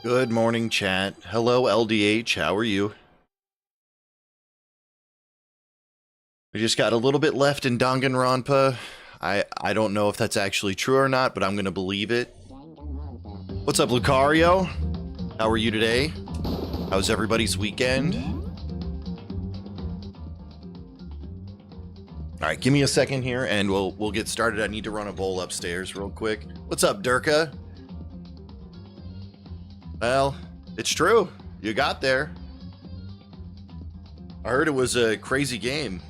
Good morning, chat. Hello, LDH. How are you? We just got a little bit left in Danganronpa. I don't know if that's actually true or not, but I'm going to believe it. What's up, Lucario? How are you today? How's everybody's weekend? All right, give me a second here, and we'll get started. I need to run a bowl upstairs real quick. What's up, Durka? Well, it's true. You got there. I heard it was a crazy game.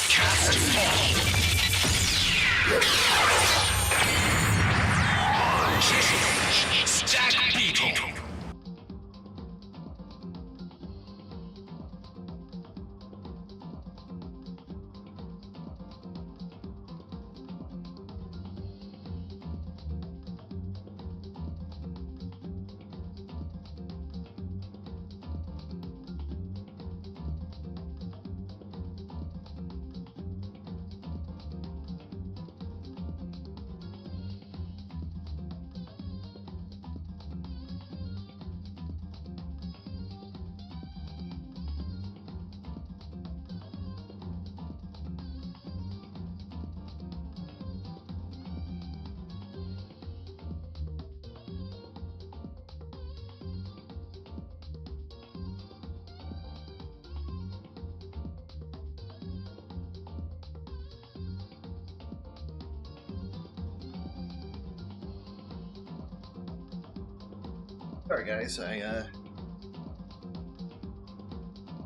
Cast fall. Stack beetle. Sorry, guys. I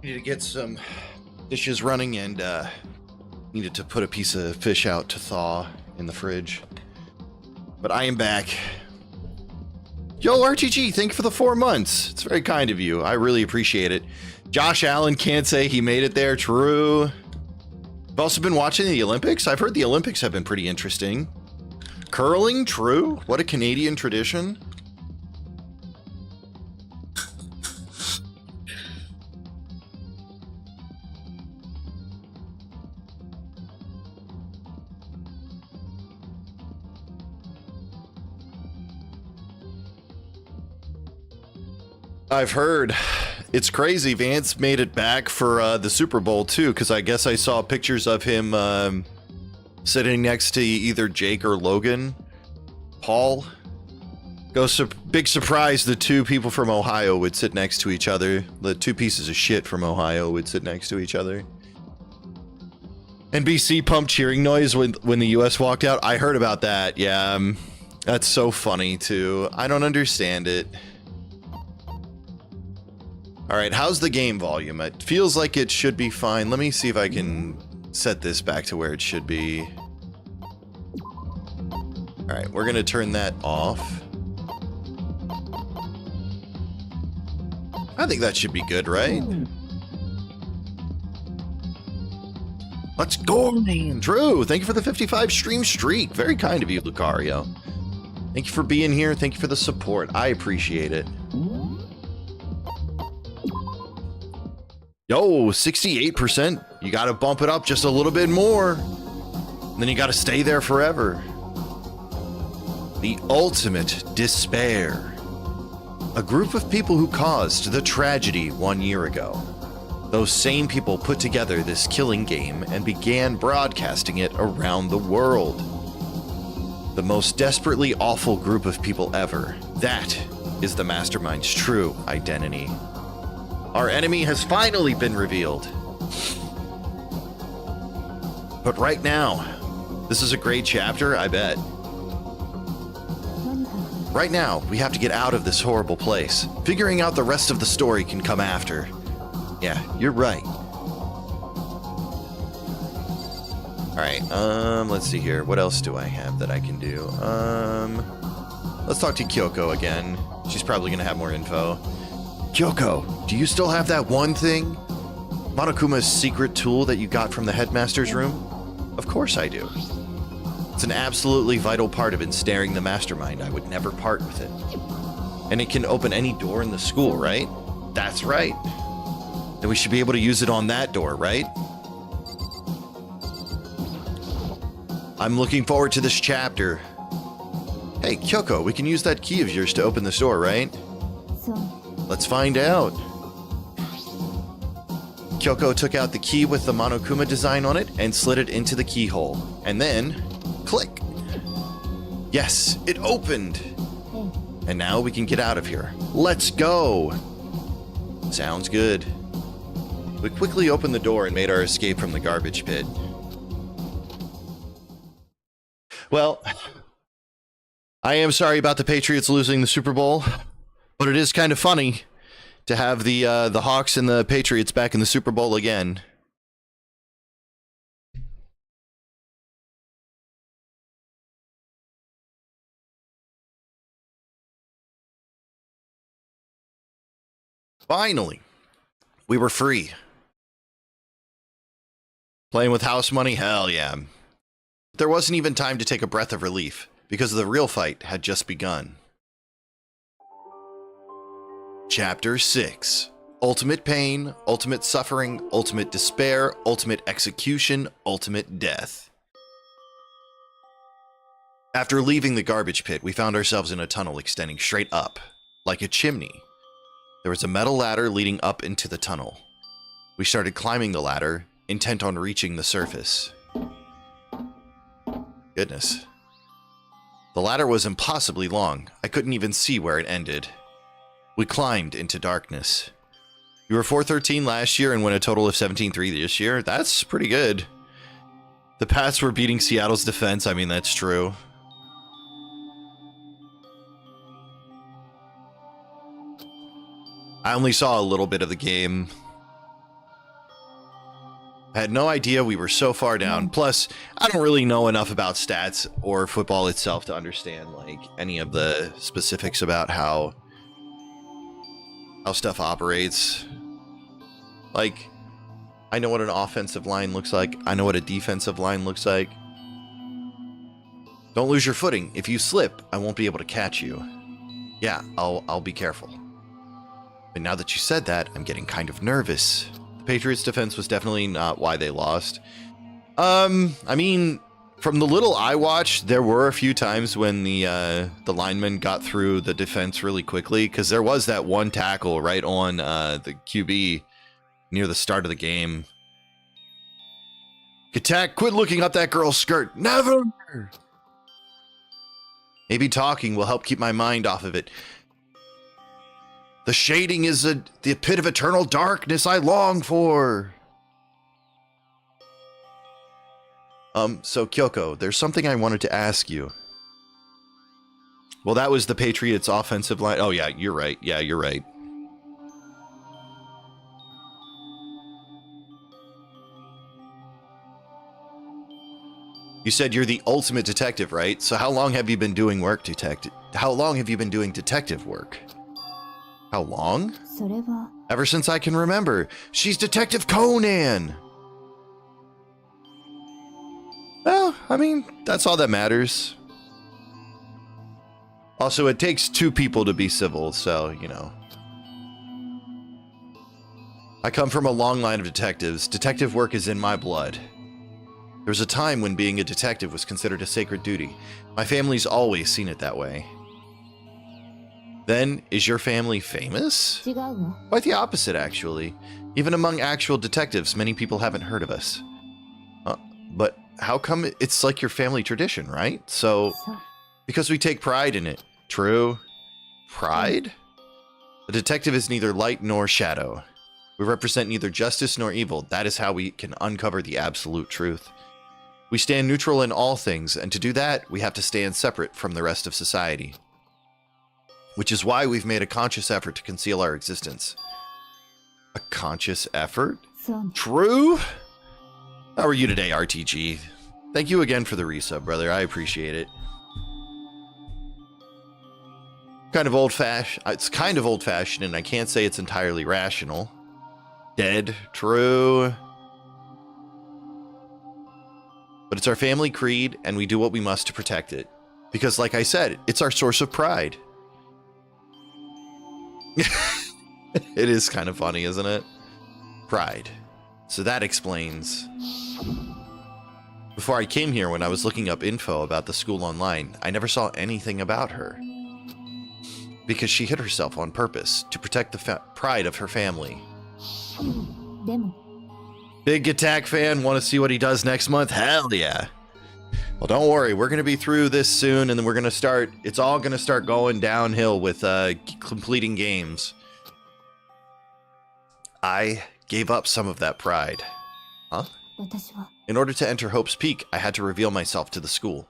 need to get some dishes running and needed to put a piece of fish out to thaw in the fridge. But I am back. Yo, RTG, thank you for the 4 months. It's very kind of you. I really appreciate it. Josh Allen can't say he made it there. True. I've also been watching the Olympics. I've heard the Olympics have been pretty interesting. Curling, true. What a Canadian tradition. I've heard. It's crazy. Vance made it back for the Super Bowl too, because I guess I saw pictures of him sitting next to either Jake or Logan Paul. Big surprise, the two people from Ohio would sit next to each other. The two pieces of shit from Ohio would sit next to each other. NBC pumped cheering noise when the US walked out. I heard about that. Yeah, that's so funny too. I don't understand it. All right, how's the game volume? It feels like it should be fine. Let me see if I can set this back to where it should be. All right, we're gonna turn that off. I think that should be good, right? Let's go, man. Drew, thank you for the 55 stream streak. Very kind of you, Lucario. Thank you for being here. Thank you for the support. I appreciate it. Yo, 68%. You got to bump it up just a little bit more. And then you gotta stay there forever. The ultimate despair. A group of people who caused the tragedy 1 year ago. Those same people put together this killing game and began broadcasting it around the world. The most desperately awful group of people ever. That is the Mastermind's true identity. Our enemy has finally been revealed. But right now, this is a great chapter, I bet. Right now, we have to get out of this horrible place. Figuring out the rest of the story can come after. Yeah, you're right. Alright, let's see here. What else do I have that I can do? Let's talk to Kyoko again. She's probably gonna have more info. Kyoko, do you still have that one thing? Monokuma's secret tool that you got from the headmaster's room? Of course I do. It's an absolutely vital part of ensnaring the mastermind. I would never part with it. And it can open any door in the school, right? That's right. Then we should be able to use it on that door, right? I'm looking forward to this chapter. Hey, Kyoko, we can use that key of yours to open this door, right? Let's find out. Kyoko took out the key with the Monokuma design on it and slid it into the keyhole. And then, click. Yes, it opened. And now we can get out of here. Let's go. Sounds good. We quickly opened the door and made our escape from the garbage pit. Well, I am sorry about the Patriots losing the Super Bowl, but it is kind of funny to have the Hawks and the Patriots back in the Super Bowl again. Finally, we were free. Playing with house money? Hell yeah. There wasn't even time to take a breath of relief, because the real fight had just begun. Chapter 6. Ultimate pain, ultimate suffering, ultimate despair, ultimate execution, ultimate death. After leaving the garbage pit, we found ourselves in a tunnel extending straight up, like a chimney. There was a metal ladder leading up into the tunnel. We started climbing the ladder, intent on reaching the surface. Goodness. The ladder was impossibly long. I couldn't even see where it ended. We climbed into darkness. You were 413 last year and won a total of 17-3 this year. That's pretty good. The Pats were beating Seattle's defense. I mean, that's true. I only saw a little bit of the game. I had no idea we were so far down. Plus, I don't really know enough about stats or football itself to understand like any of the specifics about how stuff operates. Like, I know what an offensive line looks like. I know what a defensive line looks like. Don't lose your footing. If you slip, I won't be able to catch you. Yeah, I'll be careful. But now that you said that, I'm getting kind of nervous. Patriots defense was definitely not why they lost. I mean, from the little I watched, there were a few times when the lineman got through the defense really quickly, because there was that one tackle right on the QB near the start of the game. Attack, quit looking up that girl's skirt. Never! Maybe talking will help keep my mind off of it. The shading is the pit of eternal darkness I long for. So Kyoko, there's something I wanted to ask you. Well, that was the Patriots offensive line. Oh yeah, you're right. Yeah, you're right. You said you're the ultimate detective, right? So how long have you been doing work, detective? How long have you been doing detective work? How long? Ever since I can remember. She's Detective Conan! Well, I mean, that's all that matters. Also, it takes two people to be civil, so, you know. I come from a long line of detectives. Detective work is in my blood. There was a time when being a detective was considered a sacred duty. My family's always seen it that way. Then, is your family famous? 違うわ。 Quite the opposite, actually. Even among actual detectives, many people haven't heard of us. But how come it's like your family tradition, right? So, そう。 because we take pride in it. True. Pride? A detective is neither light nor shadow. We represent neither justice nor evil. That is how we can uncover the absolute truth. We stand neutral in all things, and to do that, we have to stand separate from the rest of society. Which is why we've made a conscious effort to conceal our existence. A conscious effort? そうね。 True? How are you today, RTG? Thank you again for the resub, brother. I appreciate it. Kind of old-fashioned. It's kind of old-fashioned, and I can't say it's entirely rational. Dead. True. But it's our family creed, and we do what we must to protect it. Because, like I said, it's our source of pride. It is kind of funny, isn't it? Pride. So that explains. Before I came here, when I was looking up info about the school online, I never saw anything about her. Because she hid herself on purpose to protect the pride of her family. でも、 Big Attack fan, want to see what he does next month? Hell yeah. Well, don't worry, we're going to be through this soon, and then we're going to start, it's all going to start going downhill with completing games. I gave up some of that pride. Huh? 私は、 In order to enter Hope's Peak, I had to reveal myself to the school.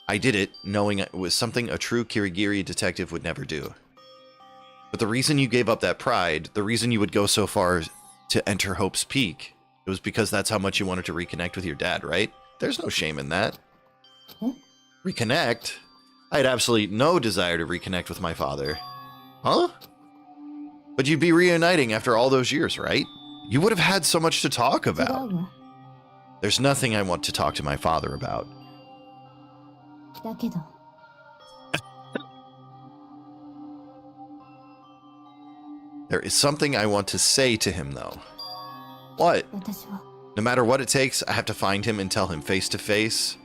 I did it, knowing it was something a true Kirigiri detective would never do. But the reason you gave up that pride, the reason you would go so far to enter Hope's Peak, it was because that's how much you wanted to reconnect with your dad, right? There's no shame in that. Eh? Reconnect? I had absolutely no desire to reconnect with my father. Huh? But you'd be reuniting after all those years, right? You would have had so much to talk 違 about. うわ。 There's nothing I want to talk to my father about. だけど、 There is something I want to say to him, though. What? 私は、 No matter what it takes, I have to find him and tell him face to face.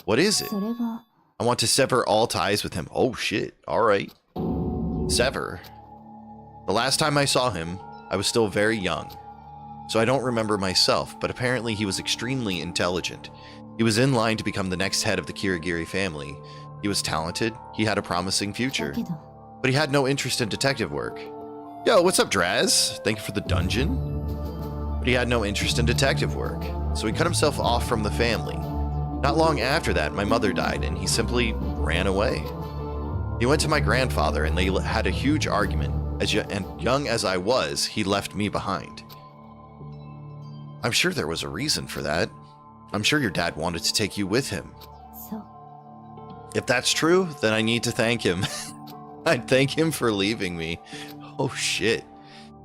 What is it? それは、 I want to sever all ties with him. Oh shit. Alright. Sever. The last time I saw him, I was still very young. So I don't remember myself, but apparently he was extremely intelligent. He was in line to become the next head of the Kirigiri family. He was talented, he had a promising だ future, けど、 but he had no interest in detective work. Yo, what's up, Draz? Thank you for the dungeon. But he had no interest in detective work, so he cut himself off from the family. Not long after that, my mother died, and he simply ran away. He went to my grandfather, and they had a huge argument. As young as I was, he left me behind. I'm sure there was a reason for that. I'm sure your dad wanted to take you with him. そう。 If that's true, then I need to thank him. I'd thank him for leaving me. Oh shit.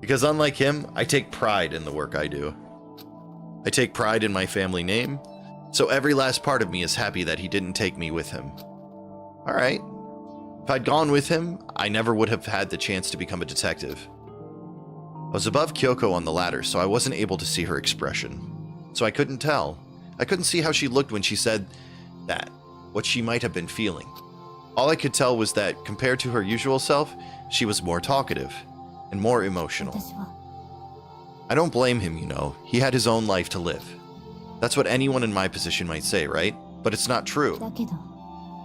Because unlike him, I take pride in the work I do. I take pride in my family name, so every last part of me is happy that he didn't take me with him. Alright. If I'd gone with him, I never would have had the chance to become a detective. I was above Kyoko on the ladder, so I wasn't able to see her expression. So I couldn't tell. I couldn't see how she looked when she said that, what she might have been feeling. All I could tell was that, compared to her usual self, she was more talkative and more emotional. 私は、 I don't blame him, you know. He had his own life to live. That's what anyone in my position might say, right? But it's not true. だけど、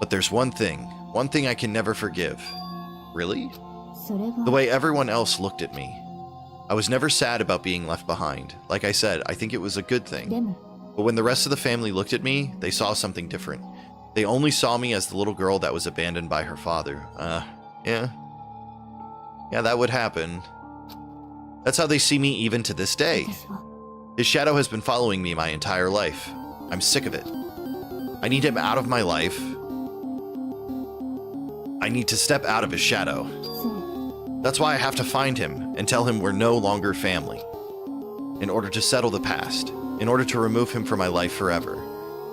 But there's one thing I can never forgive. Really? それ The は、 way everyone else looked at me. I was never sad about being left behind. Like I said, I think it was a good で thing. も、 But when the rest of the family looked at me, they saw something different. They only saw me as the little girl that was abandoned by her father. Yeah. Yeah, that would happen. That's how they see me even to this day. 私は、 His shadow has been following me my entire life. I'm sick of it. I need him out of my life. I need to step out of his shadow. そう。 That's why I have to find him and tell him we're no longer family. In order to settle the past. In order to remove him from my life forever.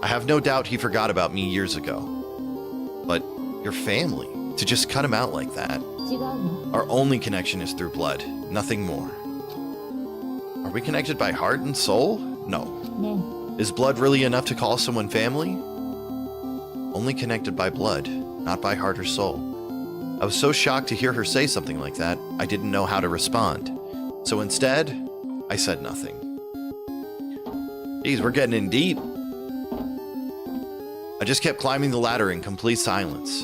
I have no doubt he forgot about me years ago. But your family, to just cut him out like that. 違うわ。 Our only connection is through blood, nothing more. Are we connected by heart and soul? No. ね Is blood really enough to call someone family? Only connected by blood, not by heart or soul. I was so shocked to hear her say something like that, I didn't know how to respond. So instead, I said nothing. Geez, we're getting in deep. I just kept climbing the ladder in complete silence.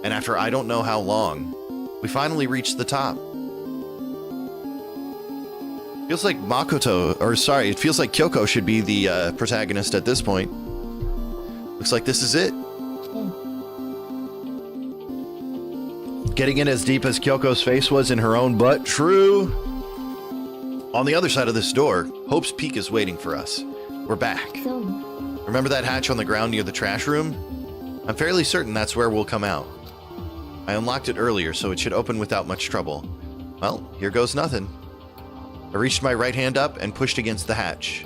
And after I don't know how long, we finally reached the top. Feels like it feels like Kyoko should be the protagonist at this point. Looks like this is it. Getting in as deep as Kyoko's face was in her own butt, true. On the other side of this door, Hope's Peak is waiting for us. We're back. Remember that hatch on the ground near the trash room? I'm fairly certain that's where we'll come out. I unlocked it earlier, so it should open without much trouble. Well, here goes nothing. I reached my right hand up and pushed against the hatch.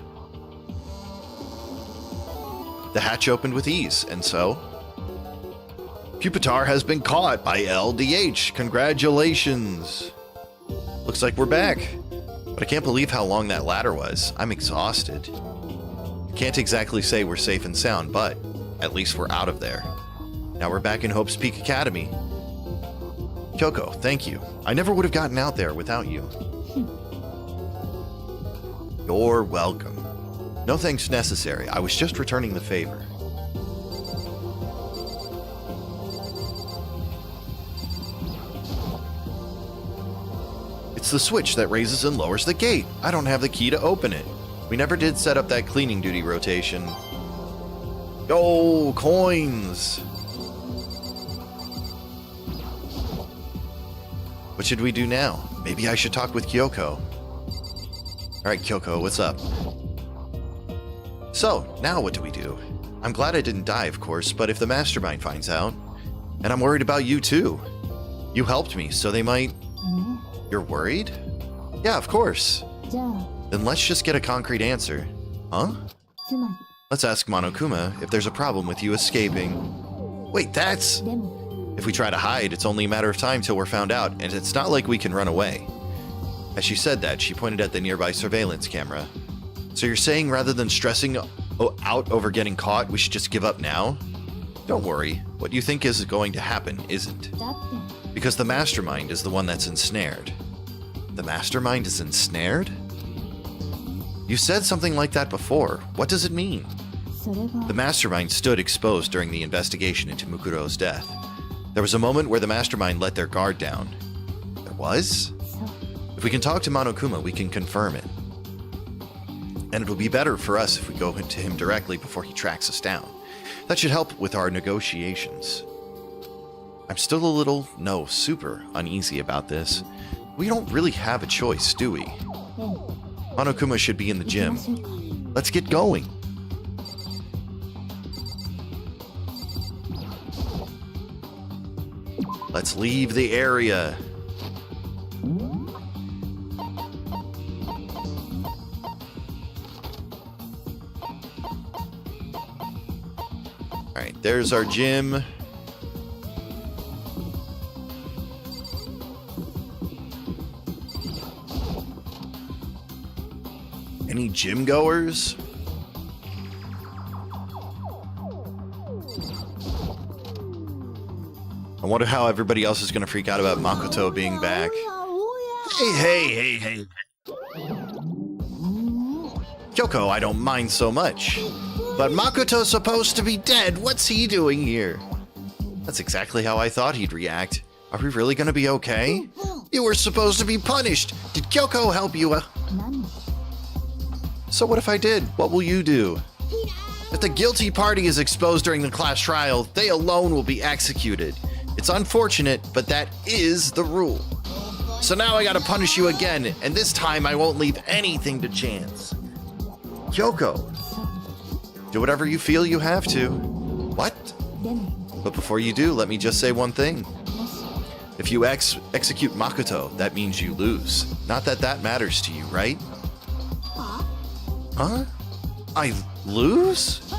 The hatch opened with ease, and so... Pupitar has been caught by LDH. Congratulations. Looks like we're back. But I can't believe how long that ladder was. I'm exhausted. Can't exactly say we're safe and sound, but at least we're out of there. Now we're back in Hope's Peak Academy. Kyoko, thank you. I never would have gotten out there without you. You're welcome. No thanks necessary. I was just returning the favor. It's the switch that raises and lowers the gate. I don't have the key to open it. We never did set up that cleaning duty rotation. Yo, coins! What should we do now? Maybe I should talk with Kyoko. Alright, Kyoko, what's up? So, now what do we do? I'm glad I didn't die, of course, but if the mastermind finds out, and I'm worried about you too. You helped me, so they might... You're worried? Yeah, of course. Then let's just get a concrete answer. Huh? Let's ask Monokuma if there's a problem with you escaping. Wait, that's... If we try to hide, it's only a matter of time till we're found out, and it's not like we can run away. As she said that, she pointed at the nearby surveillance camera. So you're saying rather than stressing out over getting caught, we should just give up now? Don't worry. What you think is going to happen isn't. Because the mastermind is the one that's ensnared. The mastermind is ensnared? You said something like that before. What does it mean? The mastermind stood exposed during the investigation into Mukuro's death. There was a moment where the mastermind let their guard down. There was? If we can talk to Monokuma, we can confirm it. And it'll be better for us if we go to him directly before he tracks us down. That should help with our negotiations. I'm still a little, super uneasy about this. We don't really have a choice, do we? Monokuma should be in the gym. Let's get going. Let's leave the area. All right, there's our gym. Any gym goers? I wonder how everybody else is going to freak out about Makoto being back. Hey. Kyoko, I don't mind so much. But Makoto's supposed to be dead. What's he doing here? That's exactly how I thought he'd react. Are we really going to be okay? You were supposed to be punished. Did Kyoko help you? So what if I did? What will you do? If the guilty party is exposed during the class trial, they alone will be executed. It's unfortunate, but that is the rule. So now I gotta punish you again, and this time I won't leave anything to chance. Kyoko, do whatever you feel you have to. What? But before you do, let me just say one thing. If you execute Makoto, that means you lose. Not that that matters to you, right? Huh? I lose?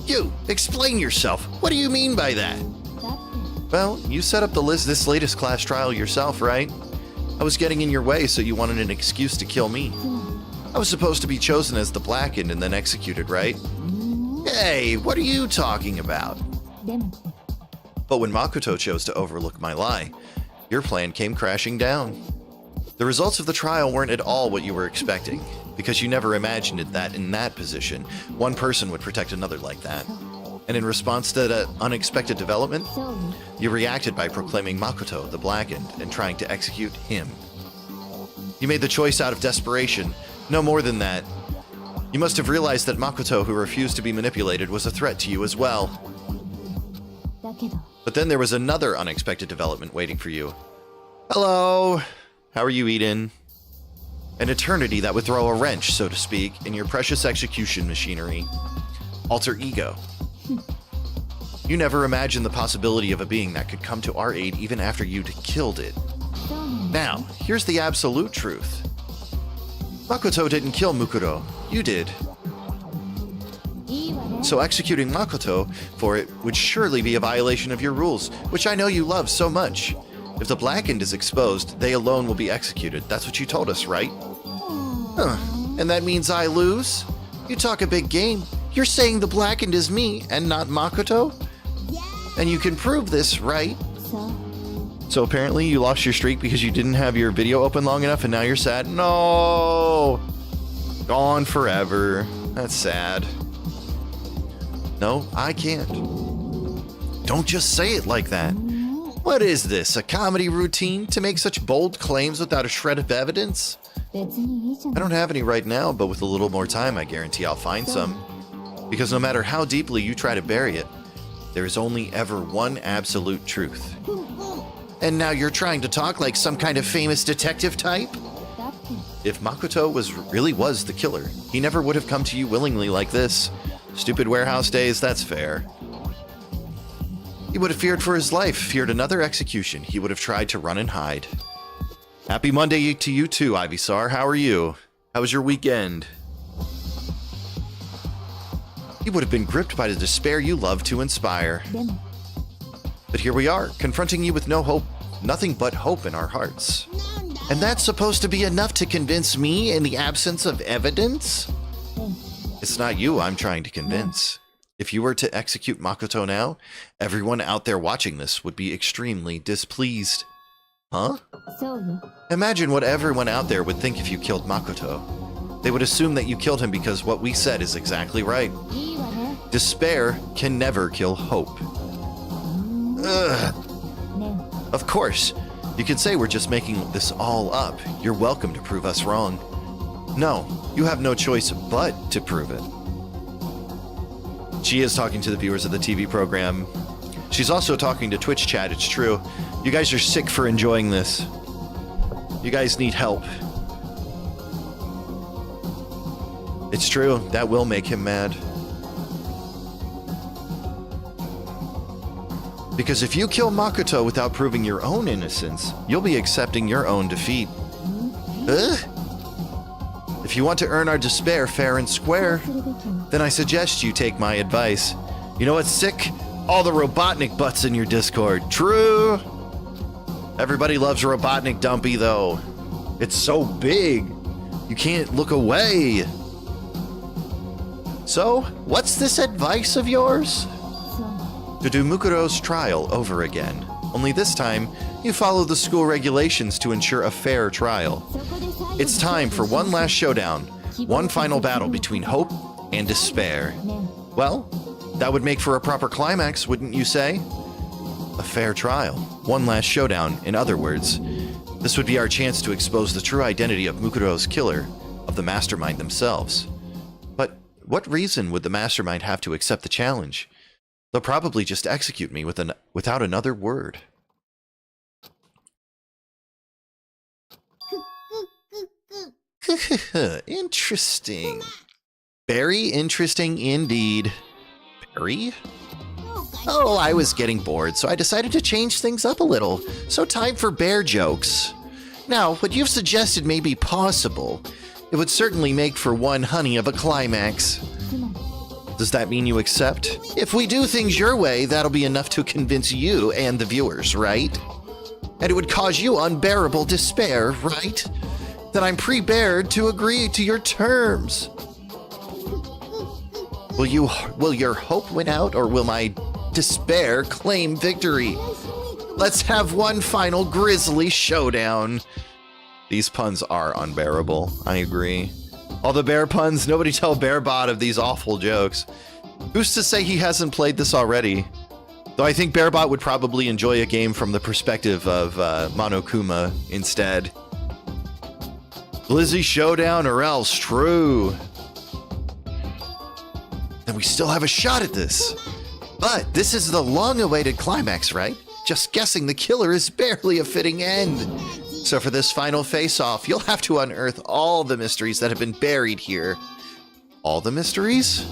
You, explain yourself. What do you mean by that? Well, you set up this latest class trial yourself, right? I was getting in your way, so you wanted an excuse to kill me. I was supposed to be chosen as the Blackened and then executed, right? Hey, what are you talking about? でも But when Makoto chose to overlook my lie, your plan came crashing down. The results of the trial weren't at all what you were expecting, because you never imagined it that in that position, one person would protect another like that. And in response to that unexpected development, そうよ you reacted by proclaiming Makoto the Blackened and trying to execute him. You made the choice out of desperation, no more than that. You must have realized that Makoto, who refused to be manipulated, was a threat to you as well. だけど But then there was another unexpected development waiting for you. Hello! How are you, Eden? An eternity that would throw a wrench, so to speak, in your precious execution machinery. Alter ego. You never imagined the possibility of a being that could come to our aid even after you'd killed it. そうなんだ Now, here's the absolute truth. Makoto didn't kill Mukuro. You did. いいわね So executing Makoto for it would surely be a violation of your rules, which I know you love so much. If the Blackened is exposed, they alone will be executed. That's what you told us, right? Huh. And that means I lose? You talk a big game. You're saying the Blackened is me and not Makoto? And you can prove this, right? そう So apparently you lost your streak because you didn't have your video open long enough and now you're sad? No! Gone forever. That's sad. No, I can't. Don't just say it like that. What is this, a comedy routine to make such bold claims without a shred of evidence? 別にいいじゃ I ない don't have any right now, but with a little more time, I guarantee I'll find some. Because no matter how deeply you try to bury it, there is only ever one absolute truth. And now you're trying to talk like some kind of famous detective type? だって If Makoto really was the killer, he never would have come to you willingly like this. Stupid warehouse days, that's fair. He would have feared for his life, feared another execution. He would have tried to run and hide. Happy Monday to you too, Ivysaur. How are you? How was your weekend? He would have been gripped by the despair you love to inspire. でも But here we are, confronting you with no hope, nothing but hope in our hearts. And that's supposed to be enough to convince me in the absence of evidence? ええ It's not you I'm trying to convince. If you were to execute Makoto now, everyone out there watching this would be extremely displeased. Huh? そうよ Imagine what everyone out there would think if you killed Makoto. They would assume that you killed him because what we said is exactly right. いいわね Despair can never kill hope. Ugh. ね Of course, you can say we're just making this all up. You're welcome to prove us wrong. No, you have no choice but to prove it. She is talking to the viewers of the TV program. She's also talking to Twitch chat, it's true. You guys are sick for enjoying this. You guys need help. It's true, that will make him mad. Because if you kill Makoto without proving your own innocence, you'll be accepting your own defeat. Ugh? If you want to earn our despair fair and square, するべきよ then I suggest you take my advice. You know what's sick? All the Robotnik butts in your Discord. True. Everybody loves Robotnik Dumpy, though. It's so big. You can't look away. So, what's this advice of yours? そう To do Mukuro's trial over again. Only this time, you follow the school regulations to ensure a fair trial. そこで最後 It's time for one last showdown. One final battle between hope and despair. ね Well, that would make for a proper climax, wouldn't you say? A fair trial. One last showdown, in other words. This would be our chance to expose the true identity of Mukuro's killer, of the mastermind themselves. But what reason would the mastermind have to accept the challenge? They'll probably just execute me without another word. Interesting. Very interesting indeed. Barry? Oh, I was getting bored, so I decided to change things up a little. So time for bear jokes. Now, what you've suggested may be possible. It would certainly make for one honey of a climax. つまり Does that mean you accept? If we do things your way, that'll be enough to convince you and the viewers, right? And it would cause you unbearable despair, right? then I'm prepared to agree to your terms. Will your hope win out, or will my despair claim victory? Let's have one final grisly showdown. These puns are unbearable. I agree. All the bear puns, nobody tell Bearbot of these awful jokes. Who's to say he hasn't played this already? Though I think Bearbot would probably enjoy a game from the perspective of Monokuma instead. Blizzy showdown or else, true. Then we still have a shot at this. But this is the long-awaited climax, right? Just guessing the killer is barely a fitting end. So for this final face-off, you'll have to unearth all the mysteries that have been buried here. All the mysteries?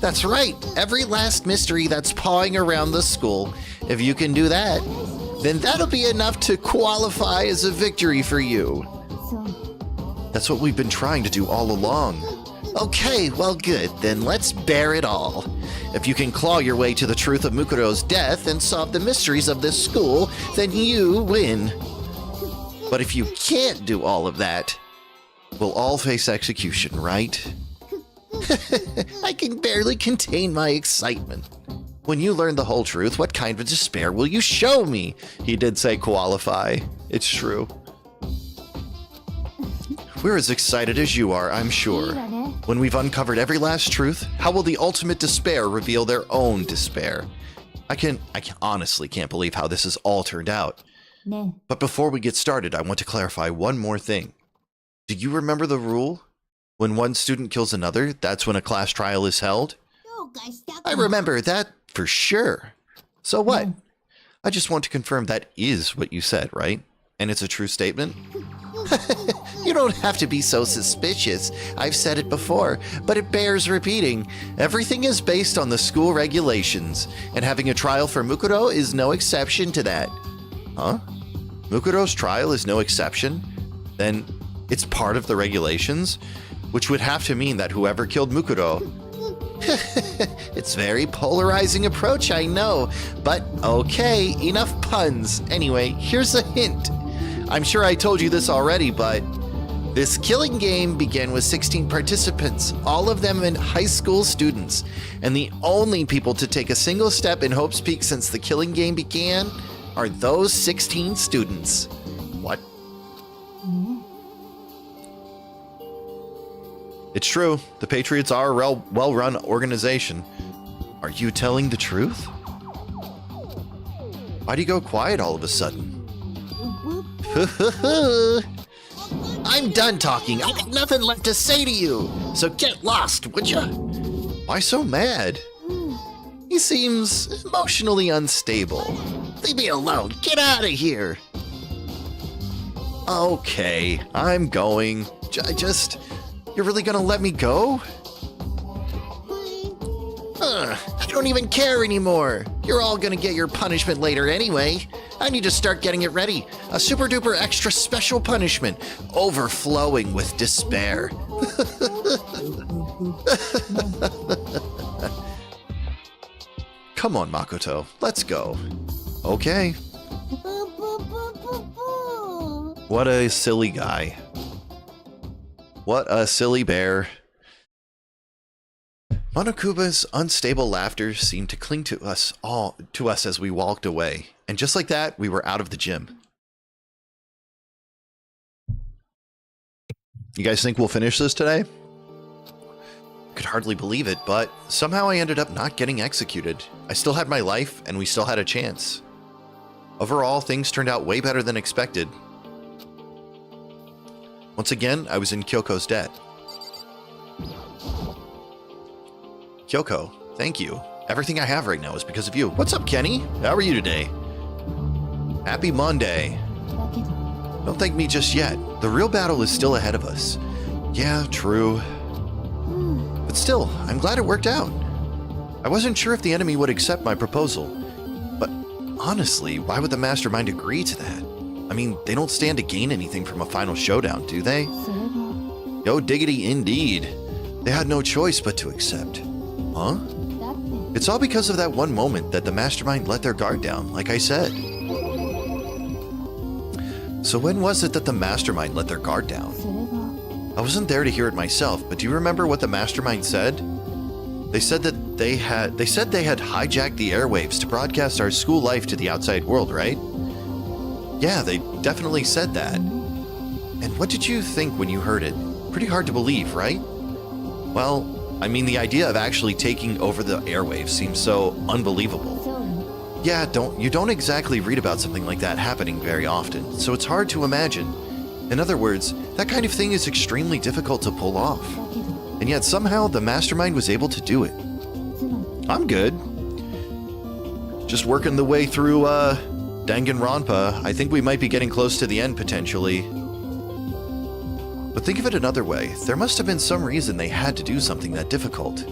That's right, every last mystery that's pawing around the school. If you can do that, then that'll be enough to qualify as a victory for you. That's what we've been trying to do all along. Okay, well good, then let's bear it all. If you can claw your way to the truth of Mukuro's death and solve the mysteries of this school, then you win. But if you can't do all of that, we'll all face execution, right? I can barely contain my excitement. When you learn the whole truth, what kind of despair will you show me? He did say qualify. It's true. We're as excited as you are, I'm sure. When we've uncovered every last truth, how will the ultimate despair reveal their own despair? I honestly can't believe how this has all turned out. But before we get started, I want to clarify one more thing. Do you remember the rule? When one student kills another, that's when a class trial is held? I remember that for sure. So what? I just want to confirm that is what you said, right? And it's a true statement? You don't have to be so suspicious. I've said it before, but it bears repeating. Everything is based on the school regulations, and having a trial for Mukuro is no exception to that. Huh? Mukuro's trial is no exception? Then it's part of the regulations? Which would have to mean that whoever killed Mukuro... It's a very polarizing approach, I know. But okay, enough puns. Anyway, here's a hint. I'm sure I told you this already, but this killing game began with 16 participants, all of them high school students. And the only people to take a single step in Hope's Peak since the killing game began are those 16 students. What? It's true. The Patriots are a well-run organization. Are you telling the truth? Why'd you go quiet all of a sudden? I'm done talking. I got nothing left to say to you. So get lost, would ya? Why so mad? He seems emotionally unstable. Leave me alone. Get out of here. Okay, I'm going. You're really gonna let me go? I don't even care anymore. You're all gonna get your punishment later anyway. I need to start getting it ready. A super duper extra special punishment, overflowing with despair. Come on, Makoto, let's go. Okay. What a silly guy. What a silly bear. Monokuma's unstable laughter seemed to cling to us as we walked away. And just like that, we were out of the gym. You guys think we'll finish this today? Could hardly believe it, but somehow I ended up not getting executed. I still had my life, and we still had a chance. Overall, things turned out way better than expected. Once again, I was in Kyoko's debt. Kyoko, thank you. Everything I have right now is because of you. What's up, Kenny? How are you today? Happy Monday. Don't thank me just yet. The real battle is still ahead of us. Yeah, true. But still, I'm glad it worked out. I wasn't sure if the enemy would accept my proposal. But honestly, why would the mastermind agree to that? I mean, they don't stand to gain anything from a final showdown, do they? Yo diggity indeed. They had no choice but to accept. Huh? It's all because of that one moment that the mastermind let their guard down, like I said. So when was it that the mastermind let their guard down? それは I wasn't there to hear it myself, but do you remember what the mastermind said? They said they had hijacked the airwaves to broadcast our school life to the outside world, right? Yeah, they definitely said that. And what did you think when you heard it? Pretty hard to believe, right? Well, I mean, the idea of actually taking over the airwaves seems so unbelievable. そうよ Yeah, you don't exactly read about something like that happening very often, so it's hard to imagine. In other words, that kind of thing is extremely difficult to pull off. だけど And yet somehow the mastermind was able to do it. つまり I'm good. Just working the way through Danganronpa. I think we might be getting close to the end potentially. But think of it another way. There must have been some reason they had to do something that difficult.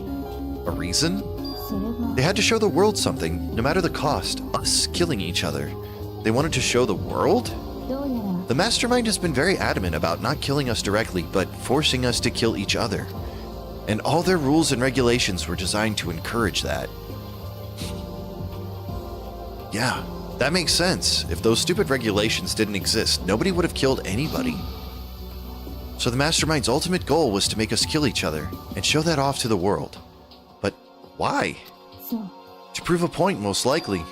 A reason? それは They had to show the world something, no matter the cost. Us killing each other. They wanted to show the world? どうやら The mastermind has been very adamant about not killing us directly, but forcing us to kill each other. And all their rules and regulations were designed to encourage that. Yeah, that makes sense. If those stupid regulations didn't exist, nobody would have killed anybody. So the mastermind's ultimate goal was to make us kill each other and show that off to the world. But why? そう To prove a point, most likely.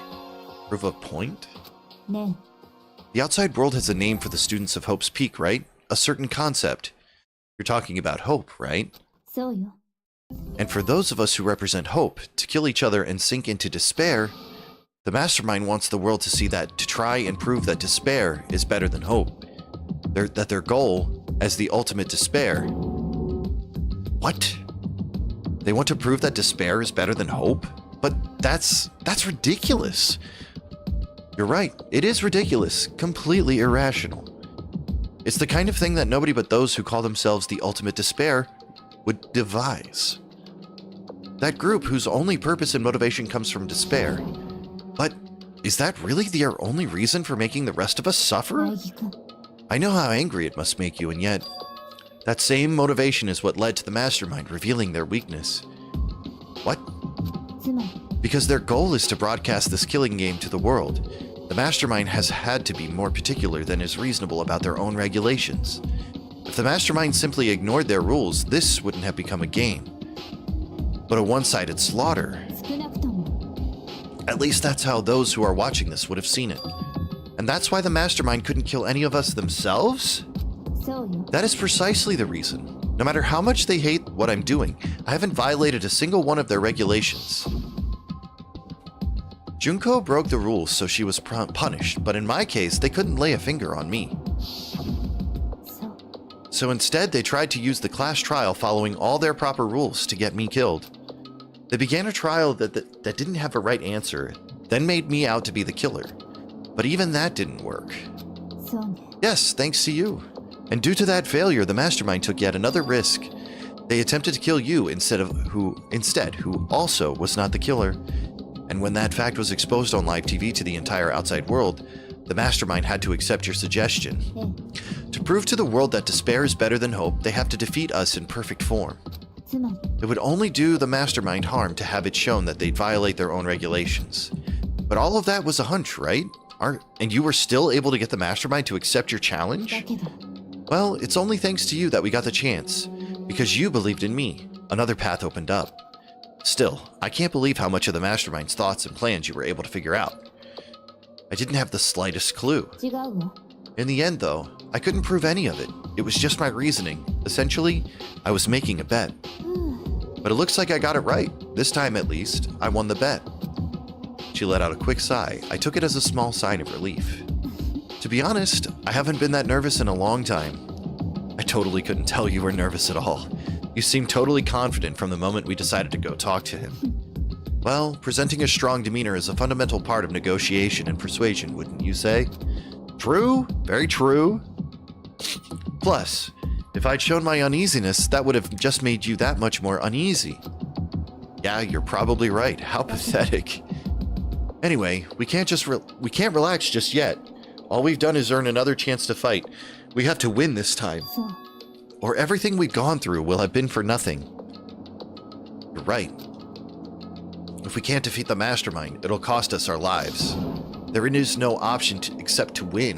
Prove a point? ね The outside world has a name for the students of Hope's Peak, right? A certain concept. You're talking about hope, right? そうよ And for those of us who represent hope, to kill each other and sink into despair, the mastermind wants the world to see that, to try and prove that despair is better than hope. That their goal as the ultimate despair. What? They want to prove that despair is better than hope? But that's ridiculous. You're right, it is ridiculous, completely irrational. It's the kind of thing that nobody but those who call themselves the ultimate despair would devise. That group whose only purpose and motivation comes from despair. But is that really their only reason for making the rest of us suffer? 大義君 I know how angry it must make you, and yet, that same motivation is what led to the mastermind revealing their weakness. What? つまり Because their goal is to broadcast this killing game to the world, the mastermind has had to be more particular than is reasonable about their own regulations. If the mastermind simply ignored their rules, this wouldn't have become a game, but a one-sided slaughter. 少なくとも At least that's how those who are watching this would have seen it. And that's why the mastermind couldn't kill any of us themselves? そうよ That is precisely the reason. No matter how much they hate what I'm doing, I haven't violated a single one of their regulations. Junko broke the rules, so she was punished, but in my case, they couldn't lay a finger on me. そう So instead, they tried to use the class trial following all their proper rules to get me killed. They began a trial that didn't have a right answer, then made me out to be the killer. But even that didn't work. そうね Yes, thanks to you. And due to that failure, the mastermind took yet another risk. They attempted to kill you instead, who also was not the killer. And when that fact was exposed on live TV to the entire outside world, the mastermind had to accept your suggestion. ええ To prove to the world that despair is better than hope, they have to defeat us in perfect form. つまり It would only do the mastermind harm to have it shown that they'd violate their own regulations. But all of that was a hunch, right? And you were still able to get the mastermind to accept your だ challenge? けど Well, it's only thanks to you that we got the chance. Because you believed in me, another path opened up. Still, I can't believe how much of the mastermind's thoughts and plans you were able to figure out. I didn't have the slightest clue. 違うわ In the end, though, I couldn't prove any of it. It was just my reasoning. Essentially, I was making a bet. ふう But it looks like I got it right. This time, at least, I won the bet. She let out a quick sigh. I took it as a small sign of relief. To be honest, I haven't been that nervous in a long time. I totally couldn't tell you were nervous at all. You seemed totally confident from the moment we decided to go talk to him. Well, presenting a strong demeanor is a fundamental part of negotiation and persuasion, wouldn't you say? True, very true. Plus, if I'd shown my uneasiness, that would have just made you that much more uneasy. Yeah, you're probably right. How pathetic. Anyway, we can't relax just yet. All we've done is earn another chance to fight. We have to win this time, そう or everything we've gone through will have been for nothing. You're right. If we can't defeat the mastermind, it'll cost us our lives. There is no option except to win.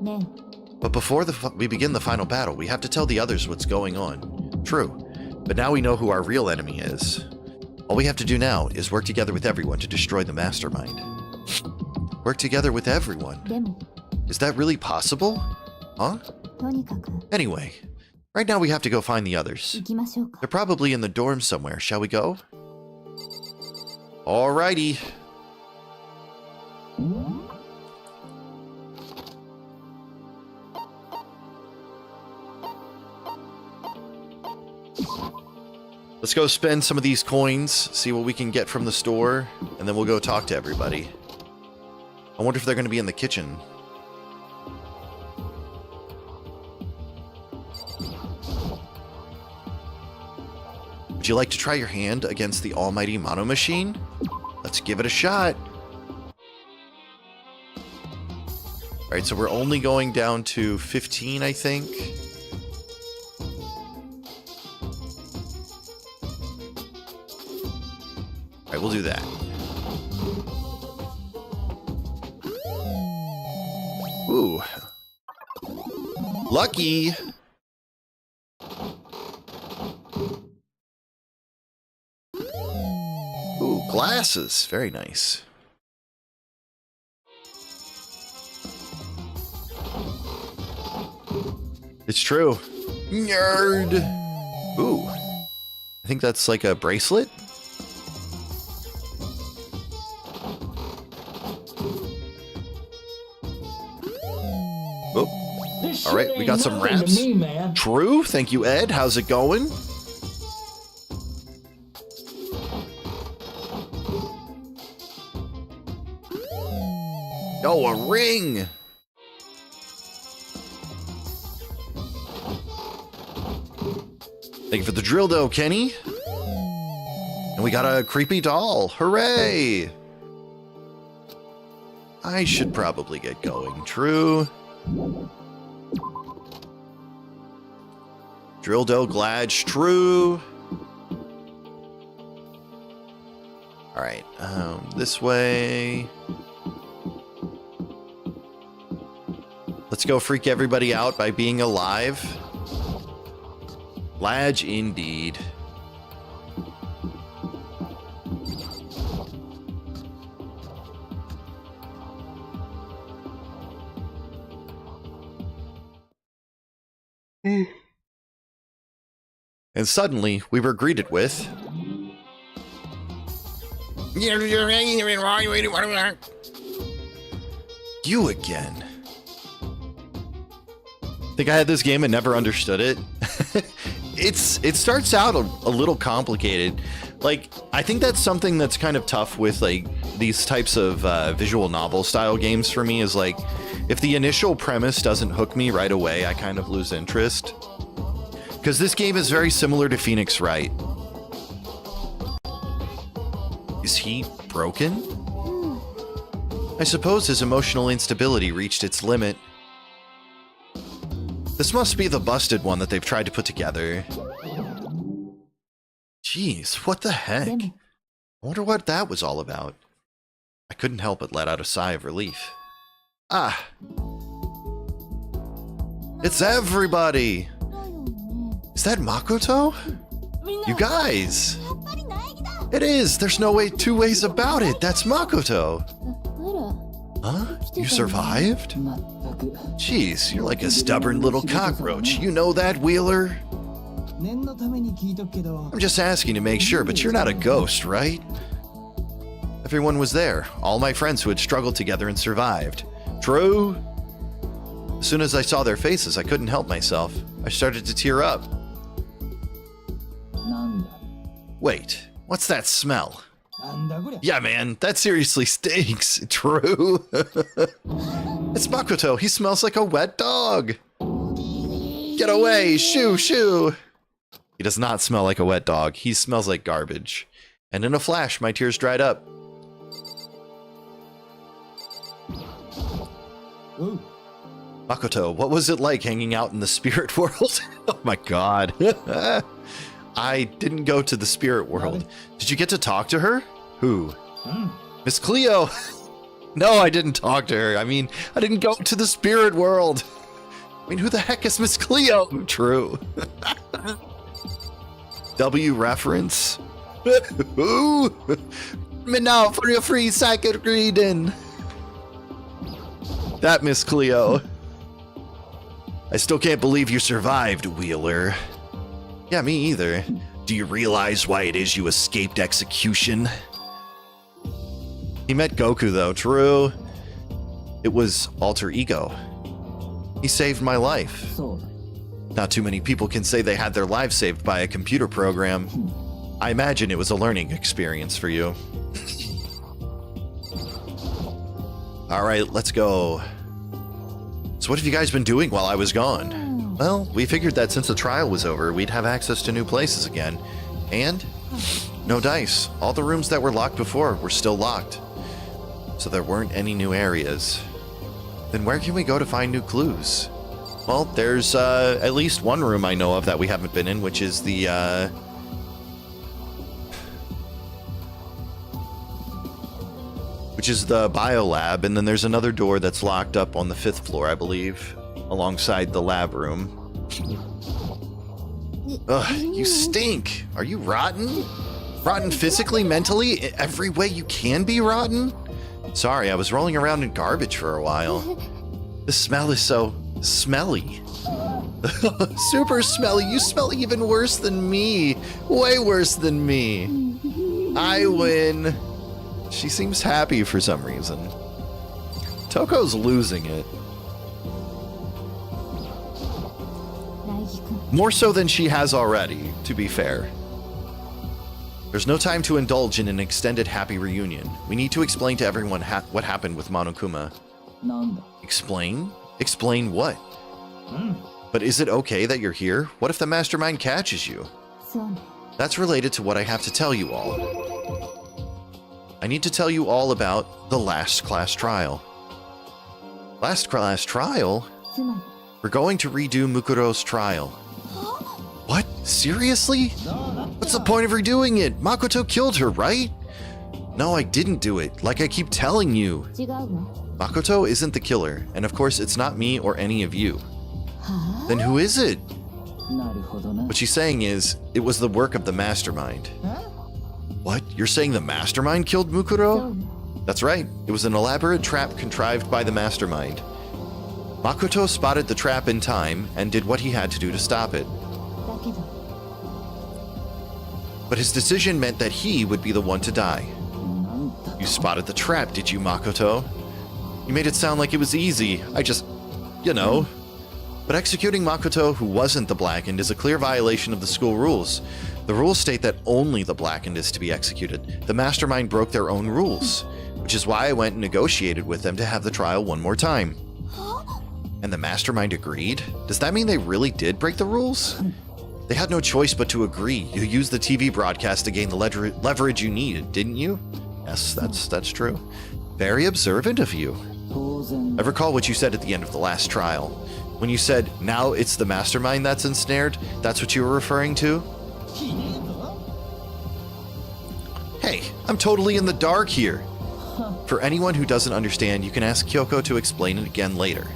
ね But before we begin the final battle, we have to tell the others what's going on. True. But now we know who our real enemy is. All we have to do now is work together with everyone to destroy the mastermind. Work together with everyone. でも Is that really possible? Huh? とにかく Anyway, right now we have to go find the others. 行きましょうか They're probably in the dorms somewhere. Shall we go? Alrighty. Let's go spend some of these coins, see what we can get from the store, and then we'll go talk to everybody. I wonder if they're going to be in the kitchen. Would you like to try your hand against the almighty Mono Machine? Let's give it a shot. Alright, so we're only going down to 15, I think. Alright, we'll do that. Ooh. Lucky! Ooh, glasses. Very nice. It's true. Nerd! Ooh. I think that's like a bracelet? Oh. Alright, we got some wraps. True, thank you, Ed. How's it going? Oh, a ring! Thank you for the drill, though, Kenny. And we got a creepy doll. Hooray! I should probably get going. True. Drildo Gladge. True. Alright, this way. Let's go freak everybody out by being alive. Ladge indeed. And suddenly, we were greeted with... You again. Think I had this game and never understood it? It starts out a little complicated. Like, I think that's something that's kind of tough with, like, these types of visual novel style games for me, is like, if the initial premise doesn't hook me right away, I kind of lose interest. Because this game is very similar to Phoenix Wright. Is he broken? I suppose his emotional instability reached its limit. This must be the busted one that they've tried to put together. Jeez, what the heck? I wonder what that was all about. I couldn't help but let out a sigh of relief. Ah! It's everybody! Is that Makoto? You guys! It is! There's no way, two ways about it! That's Makoto! Huh? You survived? Jeez, you're like a stubborn little cockroach. You know that, Wheeler? I'm just asking to make sure, but you're not a ghost, right? Everyone was there. All my friends who had struggled together and survived. True? As soon as I saw their faces, I couldn't help myself. I started to tear up. Wait, what's that smell? Yeah, man, that seriously stinks. True? It's Makoto. He smells like a wet dog. Get away! Shoo, shoo! He does not smell like a wet dog. He smells like garbage. And in a flash, my tears dried up. Ooh. Makoto, what was it like hanging out in the spirit world? Oh my god. I didn't go to the spirit world. Did you get to talk to her? Who? Miss Cleo. No, I didn't talk to her. I mean, I didn't go to the spirit world. I mean, who the heck is Miss Cleo? True. W reference. Ooh. Me now for your free psychic reading. That Miss Cleo. I still can't believe you survived, Wheeler. Yeah, me either. Do you realize why it is you escaped execution? He met Goku though, true. It was alter ego. He saved my life. Not too many people can say they had their lives saved by a computer program. I imagine it was a learning experience for you. All right, let's go. So what have you guys been doing while I was gone? Well, we figured that since the trial was over, we'd have access to new places again. And no dice. All the rooms that were locked before were still locked. So there weren't any new areas. Then where can we go to find new clues? Well, there's at least one room I know of that we haven't been in, which is the biolab, and then there's another door that's locked up on the 5th floor, I believe, alongside the lab room. Ugh, you stink. Are you rotten? Rotten physically, mentally, every way you can be rotten? Sorry, I was rolling around in garbage for a while. The smell is so smelly. Super smelly. You smell even worse than me. Way worse than me. I win. She seems happy for some reason. Toko's losing it. More so than she has already, to be fair. There's no time to indulge in an extended happy reunion. We need to explain to everyone what happened with Monokuma. Explain? Explain what? But is it okay that you're here? What if the mastermind catches you? That's related to what I have to tell you all. I need to tell you all about the last class trial. Last class trial? We're going to redo Mukuro's trial. What? Seriously? What's the point of redoing it? Makoto killed her, right? No, I didn't do it, like I keep telling you. Makoto isn't the killer, and of course it's not me or any of you. Then who is it? What she's saying is, it was the work of the mastermind. What? You're saying the mastermind killed Mukuro? That's right. It was an elaborate trap contrived by the mastermind. Makoto spotted the trap in time and did what he had to do to stop it. But his decision meant that he would be the one to die. You spotted the trap, did you, Makoto? You made it sound like it was easy. I just, you know. But executing Makoto, who wasn't the Blackened, is a clear violation of the school rules. The rules state that only the Blackened is to be executed. The mastermind broke their own rules, which is why I went and negotiated with them to have the trial one more time. And the mastermind agreed? Does that mean they really did break the rules? They had no choice but to agree. You used the TV broadcast to gain the leverage you needed, didn't you? Yes, that's true. Very observant of you. I recall what you said at the end of the last trial. When you said, now it's the mastermind that's ensnared, that's what you were referring to? Hey, I'm totally in the dark here. For anyone who doesn't understand, you can ask Kyoko to explain it again later.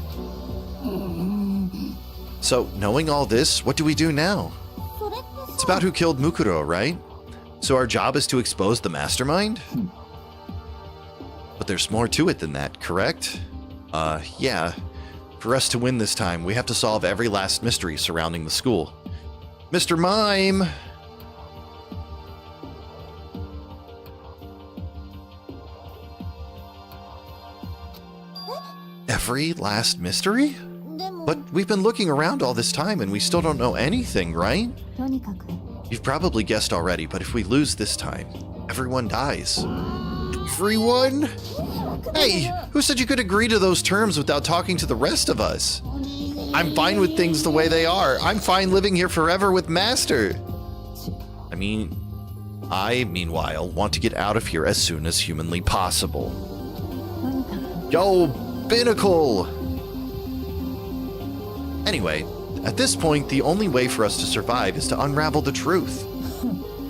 So, knowing all this, what do we do now? It's about who killed Mukuro, right? So our job is to expose the mastermind? But there's more to it than that, correct? Yeah. For us to win this time, we have to solve every last mystery surrounding the school. Mr. Mime! Every last mystery? But we've been looking around all this time and we still don't know anything, right? You've probably guessed already, but if we lose this time, everyone dies. Everyone? Hey, who said you could agree to those terms without talking to the rest of us? I'm fine with things the way they are. I'm fine living here forever with Master. I, meanwhile, want to get out of here as soon as humanly possible. Yo, Binnacle! Anyway, at this point, the only way for us to survive is to unravel the truth.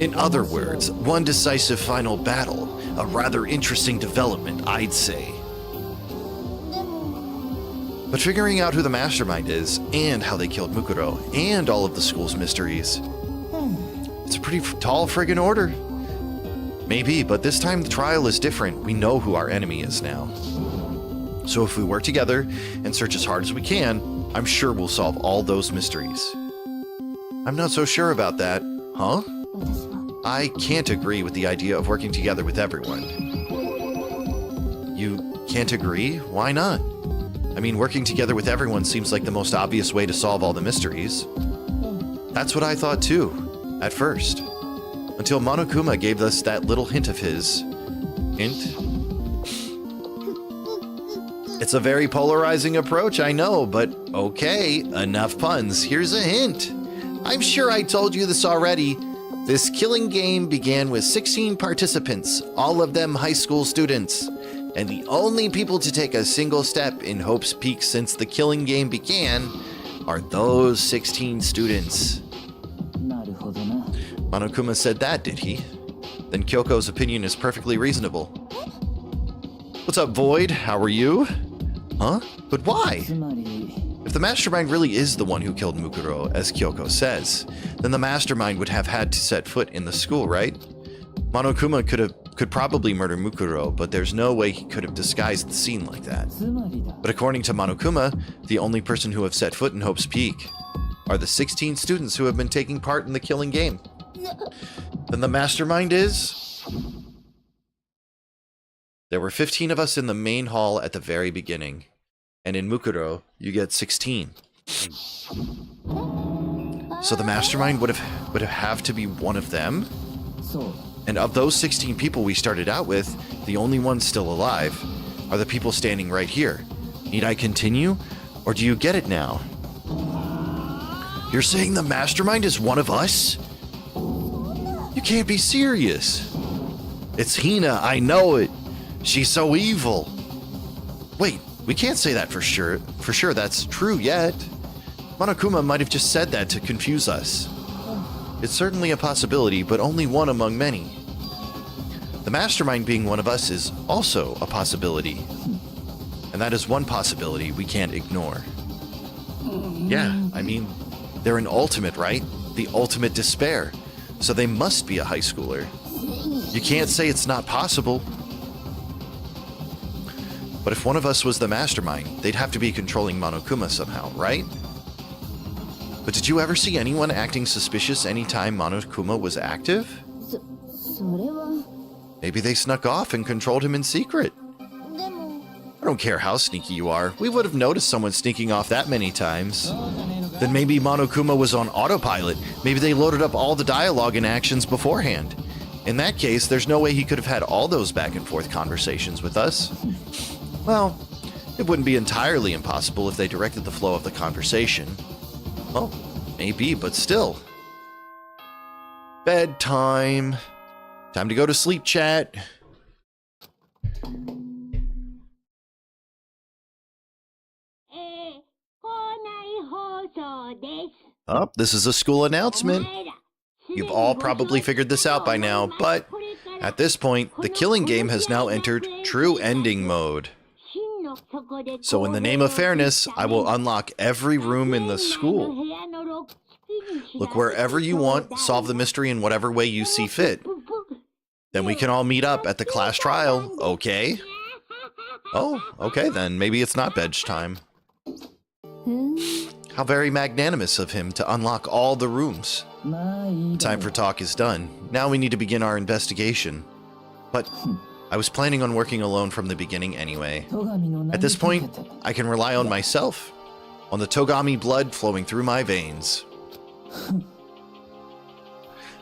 In other words, one decisive final battle, a rather interesting development, I'd say. But figuring out who the mastermind is, and how they killed Mukuro, and all of the school's mysteries, it's a pretty tall friggin' order. Maybe, but this time the trial is different. We know who our enemy is now. So if we work together and search as hard as we can, I'm sure we'll solve all those mysteries. I'm not so sure about that. Huh? 私は I can't agree with the idea of working together with everyone. You can't agree? Why not? I mean, working together with everyone seems like the most obvious way to solve all the mysteries. That's what I thought too, at first. Until Monokuma gave us that little hint of his. Hint? It's a very polarizing approach, I know, but okay, enough puns. Here's a hint. I'm sure I told you this already. This killing game began with 16 participants, all of them high school students. And the only people to take a single step in Hope's Peak since the killing game began are those 16 students. なるほどな。 Monokuma said that, did he? Then Kyoko's opinion is perfectly reasonable. What's up, Void? How are you? Huh? But why? つまり If the mastermind really is the one who killed Mukuro, as Kyoko says, then the mastermind would have had to set foot in the school, right? Monokuma could probably murder Mukuro, but there's no way he could have disguised the scene like that. つまりだ。 But according to Monokuma, the only person who have set foot in Hope's Peak are the 16 students who have been taking part in the killing game. Then the mastermind is... There were 15 of us in the main hall at the very beginning. And in Mukuro, you get 16. So the mastermind would have to be one of them? そう。 And of those 16 people we started out with, the only ones still alive are the people standing right here. Need I continue? Or do you get it now? You're saying the mastermind is one of us? You can't be serious. It's Hina, I know it. She's so evil. Wait, we can't say that for sure. For sure that's true yet. Monokuma might have just said that to confuse us. It's certainly a possibility, but only one among many. The mastermind being one of us is also a possibility. And that is one possibility we can't ignore. Yeah, I mean, they're an ultimate, right? The ultimate despair. So they must be a high schooler. You can't say it's not possible. But if one of us was the mastermind, they'd have to be controlling Monokuma somehow, right? But did you ever see anyone acting suspicious anytime Monokuma was active? それは Maybe they snuck off and controlled him in secret. でも I don't care how sneaky you are. We would have noticed someone sneaking off that many times. Then maybe Monokuma was on autopilot. Maybe they loaded up all the dialogue and actions beforehand. In that case, there's no way he could have had all those back and forth conversations with us. Well, it wouldn't be entirely impossible if they directed the flow of the conversation. Well, maybe, but still. Bedtime. Time to go to sleep, chat. 校内放送です。 Oh, this is a school announcement. お前ら You've all probably figured this out by now, but at this point, the killing game has now entered true ending mode. So in the name of fairness, I will unlock every room in the school. Look wherever you want, solve the mystery in whatever way you see fit. Then we can all meet up at the class trial, okay? Oh, okay then, maybe it's not bedtime. How very magnanimous of him to unlock all the rooms. まあいいだろ Time for talk is done. Now we need to begin our investigation. But I was planning on working alone from the beginning anyway. 戸上の At this 投げ point, かけて I can rely on myself, on the Togami blood flowing through my veins.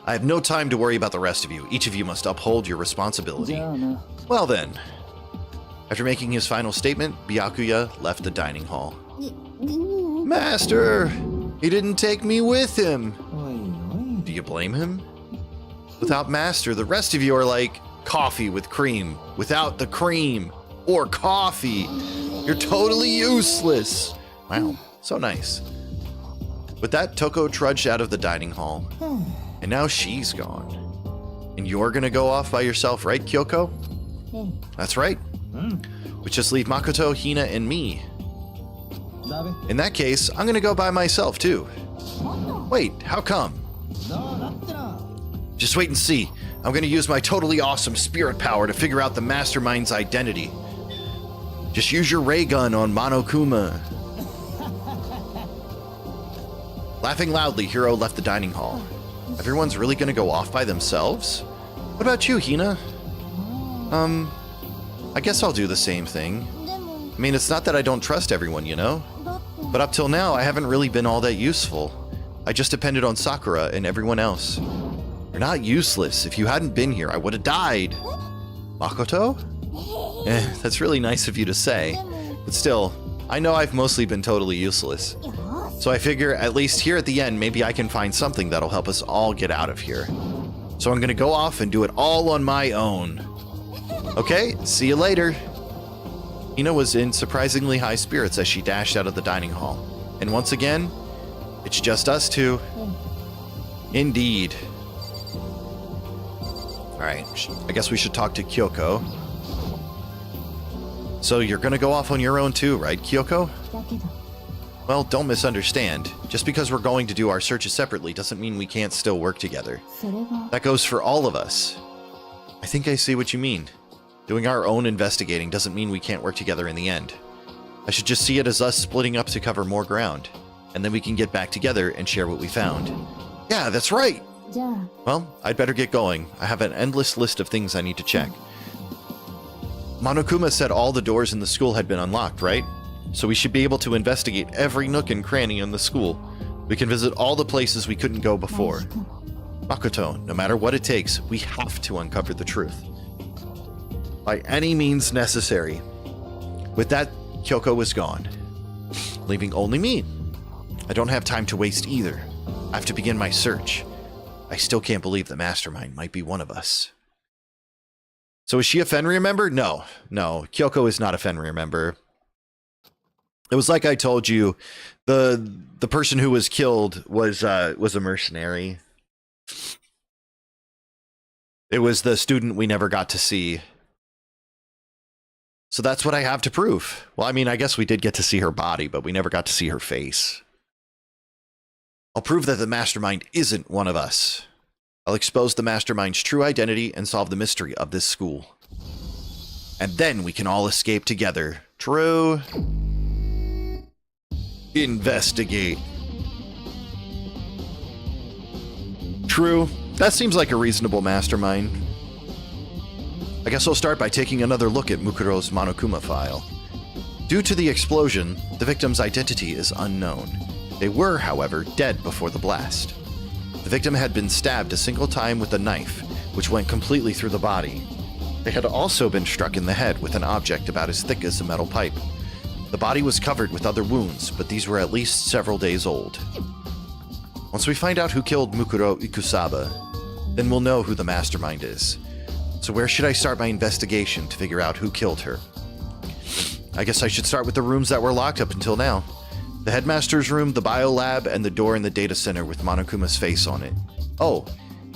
I have no time to worry about the rest of you. Each of you must uphold your じ responsibility. ゃあな Well then. After making his final statement, Byakuya left the dining hall. Master! He didn't take me with him! おいおい Do you blame him? Without Master, the rest of you are like coffee with cream, without the cream, or coffee. You're totally useless. Wow, so nice. With that, Toko trudged out of the dining hall. And now she's gone. And you're gonna go off by yourself, right, Kyoko? ええ That's right. We just leave Makoto, Hina, and me. In that case, I'm gonna go by myself too. Wait, how come? Just wait and see. I'm gonna use my totally awesome spirit power to figure out the mastermind's identity. Just use your ray gun on Monokuma. Laughing loudly, Hiro left the dining hall. Everyone's really gonna go off by themselves? What about you, Hina? I guess I'll do the same thing. でも I mean, it's not that I don't trust everyone, you know? だって But up till now, I haven't really been all that useful. I just depended on Sakura and everyone else. You're not useless. If you hadn't been here, I would have died. Makoto? That's really nice of you to say. But still, I know I've mostly been totally useless. よし So I figure, at least here at the end, maybe I can find something that'll help us all get out of here. So I'm gonna go off and do it all on my own. Okay, see you later. Hina was in surprisingly high spirits as she dashed out of the dining hall. And once again, it's just us two. Indeed. Alright, I guess we should talk to Kyoko. So you're gonna go off on your own too, right, Kyoko? だけど Well, don't misunderstand. Just because we're going to do our searches separately doesn't mean we can't still work together. それは That goes for all of us. I think I see what you mean. Doing our own investigating doesn't mean we can't work together in the end. I should just see it as us splitting up to cover more ground. And then we can get back together and share what we found. Yeah, that's right! じゃあ Well, I'd better get going. I have an endless list of things I need to check. Monokuma said all the doors in the school had been unlocked, right? So we should be able to investigate every nook and cranny in the school. We can visit all the places we couldn't go before. 大地君 Makoto, no matter what it takes, we have to uncover the truth. By any means necessary. With that, Kyoko was gone, leaving only me. I don't have time to waste either. I have to begin my search. I still can't believe the mastermind might be one of us. So is she a Fenrir member? No, Kyoko is not a Fenrir member. It was like I told you, the person who was killed was a mercenary. It was the student we never got to see. So that's what I have to prove. Well, I mean, I guess we did get to see her body, but we never got to see her face. I'll prove that the mastermind isn't one of us. I'll expose the mastermind's true identity and solve the mystery of this school. And then we can all escape together. True. Investigate. True. That seems like a reasonable mastermind. I guess I'll start by taking another look at Mukuro's Monokuma file. Due to the explosion, the victim's identity is unknown. They were, however, dead before the blast. The victim had been stabbed a single time with a knife, which went completely through the body. They had also been struck in the head with an object about as thick as a metal pipe. The body was covered with other wounds, but these were at least several days old. Once we find out who killed Mukuro Ikusaba, then we'll know who the mastermind is. So where should I start my investigation to figure out who killed her? I guess I should start with the rooms that were locked up until now. The headmaster's room, the biolab, and the door in the data center with Monokuma's face on it. Oh,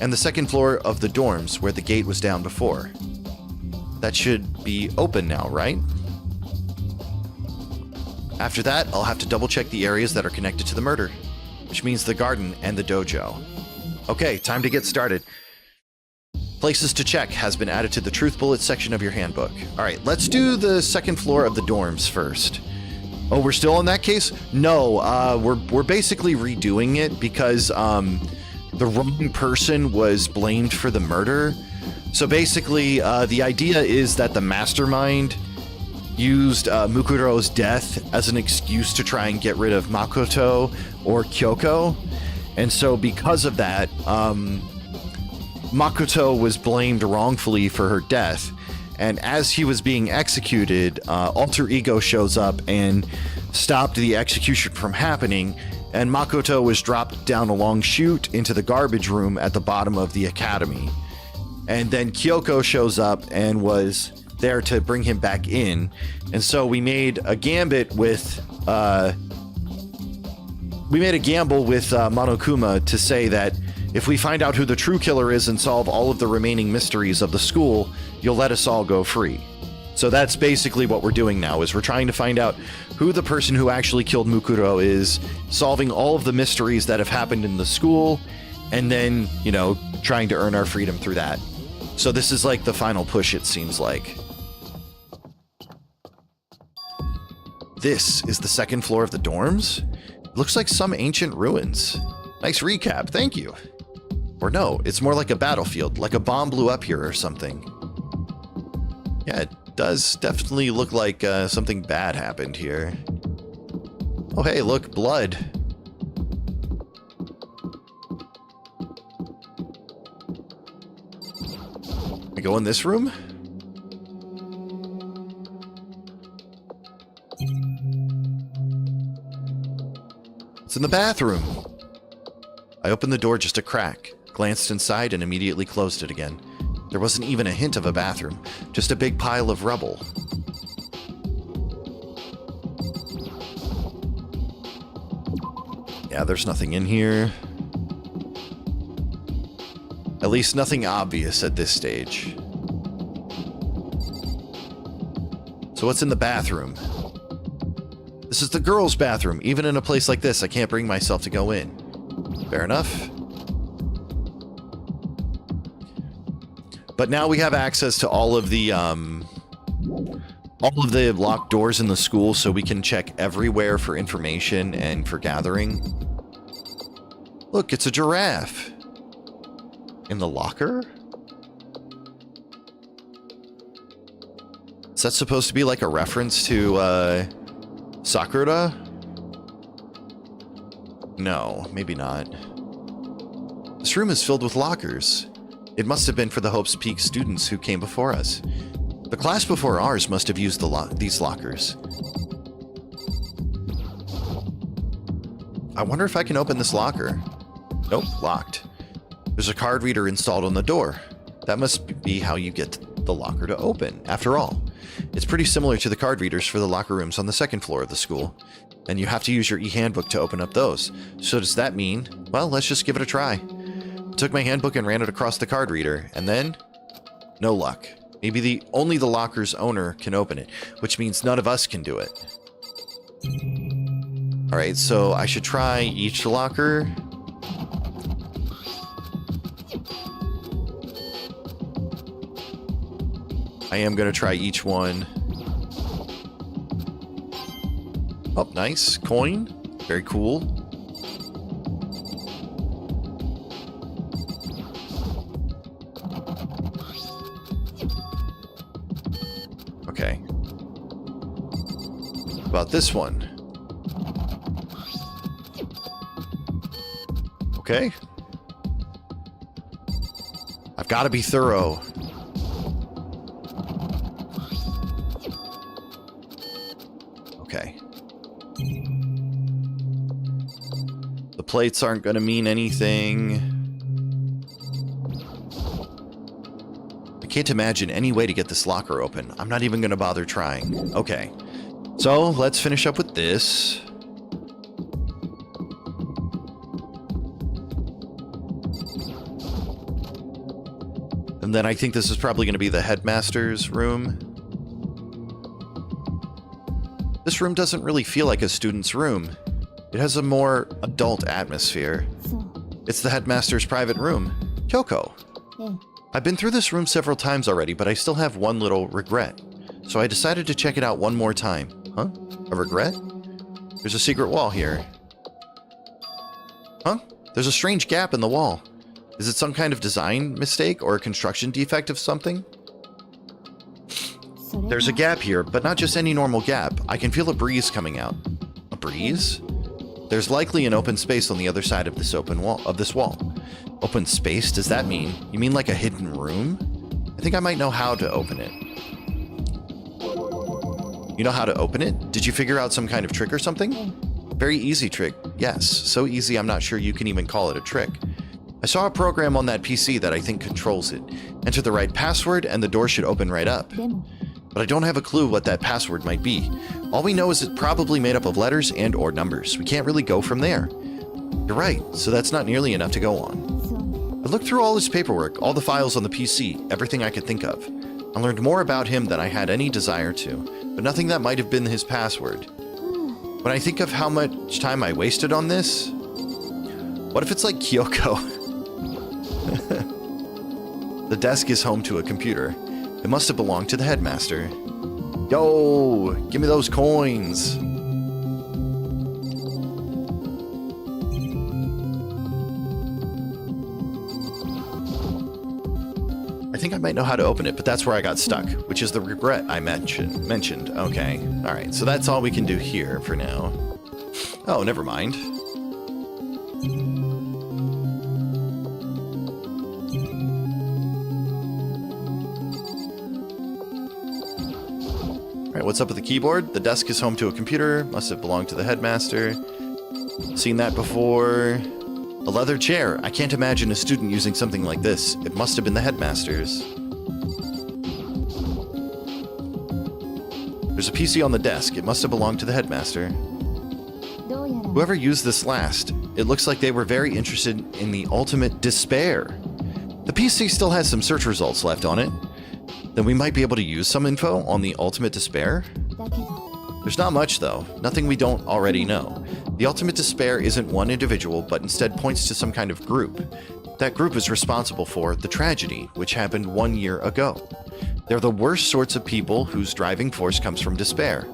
and the second floor of the dorms where the gate was down before. That should be open now, right? After that, I'll have to double check the areas that are connected to the murder, which means the garden and the dojo. Okay, time to get started. Places to check has been added to the Truth Bullet section of your handbook. All right, let's do the second floor of the dorms first. Oh, we're still in that case? No, we're basically redoing it because the wrong person was blamed for the murder. So basically, the idea is that the mastermind used Mukuro's death as an excuse to try and get rid of Makoto or Kyoko. And so because of that, Makoto was blamed wrongfully for her death, and as he was being executed, Alter Ego shows up and stopped the execution from happening, and Makoto was dropped down a long chute into the garbage room at the bottom of the academy. And then Kyoko shows up and was there to bring him back in, and so we made a gambit with Monokuma to say that if we find out who the true killer is and solve all of the remaining mysteries of the school, you'll let us all go free. So that's basically what we're doing now, is we're trying to find out who the person who actually killed Mukuro is, solving all of the mysteries that have happened in the school, and then, you know, trying to earn our freedom through that. So this is like the final push, it seems like. This is the second floor of the dorms? It looks like some ancient ruins. Nice recap, thank you. Or no, it's more like a battlefield, like a bomb blew up here or something. Yeah, it does definitely look like something bad happened here. Oh hey, look, blood. We go in this room? It's in the bathroom. I opened the door just a crack, glanced inside, and immediately closed it again. There wasn't even a hint of a bathroom, just a big pile of rubble. Yeah, there's nothing in here. At least nothing obvious at this stage. So what's in the bathroom? This is the girls' bathroom. Even in a place like this, I can't bring myself to go in. Fair enough. But now we have access to all of the locked doors in the school, so we can check everywhere for information and for gathering. Look, it's a giraffe. In the locker? Is that supposed to be like a reference to Sakura? No, maybe not. This room is filled with lockers. It must have been for the Hope's Peak students who came before us. The class before ours must have used these lockers. I wonder if I can open this locker. Nope, locked. There's a card reader installed on the door. That must be how you get the locker to open. After all, it's pretty similar to the card readers for the locker rooms on the second floor of the school. And you have to use your e-handbook to open up those. So does that mean, well, let's just give it a try. I took my handbook and ran it across the card reader, and then no luck. Maybe only the locker's owner can open it, which means none of us can do it. Alright, so I should try each locker. I am going to try each one. Oh, nice. Coin. Very cool. Okay. About this one. Okay. I've got to be thorough. Okay. The plates aren't going to mean anything. I can't imagine any way to get this locker open. I'm not even going to bother trying. Okay. So, let's finish up with this. And then I think this is probably going to be the headmaster's room. This room doesn't really feel like a student's room. It has a more adult atmosphere. It's the headmaster's private room. Kyoko. I've been through this room several times already, but I still have one little regret. So I decided to check it out one more time. Huh? A regret? There's a secret wall here. Huh? There's a strange gap in the wall. Is it some kind of design mistake or a construction defect of something? There's a gap here, but not just any normal gap. I can feel a breeze coming out. A breeze? There's likely an open space on the other side of this wall. Open space? Does that mean? You mean like a hidden room? I think I might know how to open it. You know how to open it? Did you figure out some kind of trick or something? Very easy trick. Yes, so easy I'm not sure you can even call it a trick. I saw a program on that PC that I think controls it. Enter the right password and the door should open right up. But I don't have a clue what that password might be. All we know is it's probably made up of letters and or numbers. We can't really go from there. You're right, so that's not nearly enough to go on. I looked through all this paperwork, all the files on the PC, everything I could think of. I learned more about him than I had any desire to, but nothing that might have been his password. When I think of how much time I wasted on this, what if it's like Kyoko? The desk is home to a computer. It must have belonged to the headmaster. Yo, give me those coins. I think I might know how to open it, but that's where I got stuck, which is the regret I mentioned. Okay, all right, so that's all we can do here for now. Oh, never mind. All right, what's up with the keyboard? The desk is home to a computer. Must have belonged to the headmaster. Seen that before. A leather chair. I can't imagine a student using something like this. It must have been the headmaster's. There's a PC on the desk. It must have belonged to the headmaster. Whoever used this last, it looks like they were very interested in the ultimate despair. The PC still has some search results left on it. Then we might be able to use some info on the ultimate despair. There's not much though, nothing we don't already know. The ultimate despair isn't one individual, but instead points to some kind of group. That group is responsible for the tragedy, which happened 1 year ago. They're the worst sorts of people whose driving force comes from despair.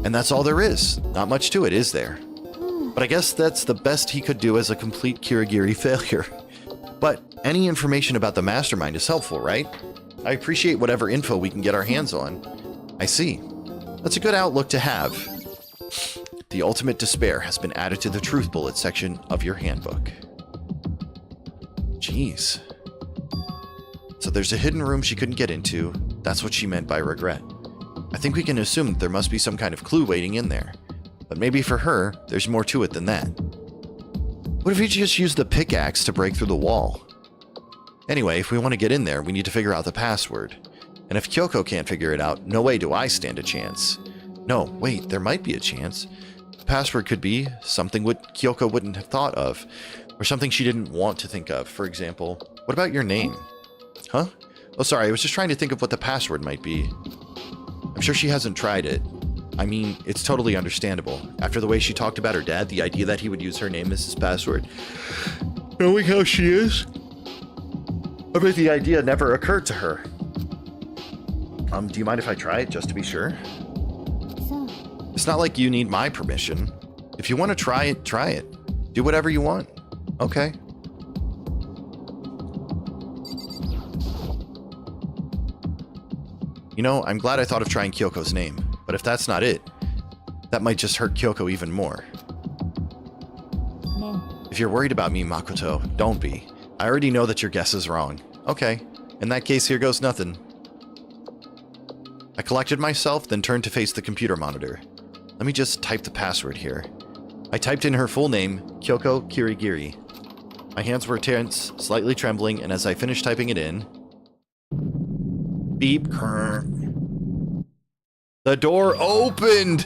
And that's all there is. Not much to it, is there? But I guess that's the best he could do as a complete Kirigiri failure. But any information about the mastermind is helpful, right? I appreciate whatever info we can get our hands on. I see. That's a good outlook to have. The ultimate despair has been added to the truth bullet section of your handbook. Jeez. So there's a hidden room she couldn't get into. That's what she meant by regret. I think we can assume that there must be some kind of clue waiting in there. But maybe for her, there's more to it than that. What if we just used the pickaxe to break through the wall? Anyway, if we want to get in there, we need to figure out the password. And if Kyoko can't figure it out, no way do I stand a chance. No, wait, there might be a chance. The password could be something Kyoko wouldn't have thought of, or something she didn't want to think of. For example, what about your name? Huh? Oh, sorry, I was just trying to think of what the password might be. I'm sure she hasn't tried it. I mean, it's totally understandable. After the way she talked about her dad, the idea that he would use her name as his password. Knowing how she is, I bet the idea never occurred to her. Do you mind if I try it just to be sure? It's not like you need my permission. If you want to try it, try it. Do whatever you want. Okay. You know, I'm glad I thought of trying Kyoko's name, but if that's not it, that might just hurt Kyoko even more. If you're worried about me, Makoto, don't be. I already know that your guess is wrong. Okay, in that case, here goes nothing. I collected myself, then turned to face the computer monitor. Let me just type the password here. I typed in her full name, Kyoko Kirigiri. My hands were tense, slightly trembling, and as I finished typing it in... Beep. The door opened!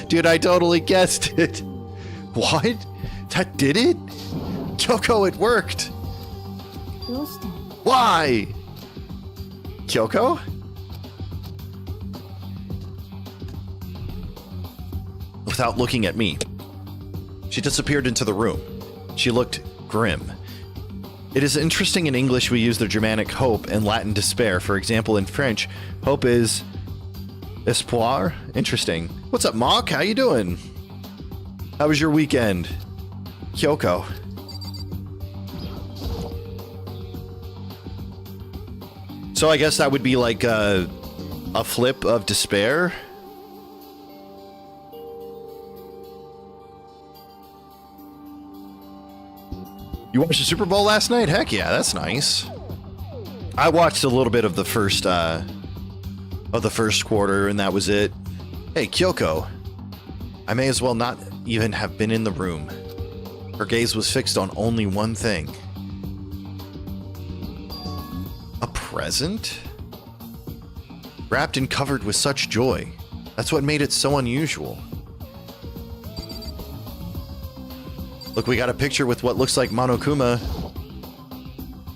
Dude, I totally guessed it. What? That did it? Kyoko, it worked! Why? Kyoko? Without looking at me, she disappeared into the room. She looked grim. It is interesting in English we use the Germanic hope and Latin despair. For example, in French, hope is espoir. Interesting. What's up, Mark? How you doing? How was your weekend? Kyoko. So I guess that would be like a flip of despair. You watched the Super Bowl last night? Heck yeah, that's nice. I watched a little bit of the first quarter, and that was it. Hey, Kyoko. I may as well not even have been in the room. Her gaze was fixed on only one thing. A present? Wrapped and covered with such joy. That's what made it so unusual. Look, we got a picture with what looks like Monokuma.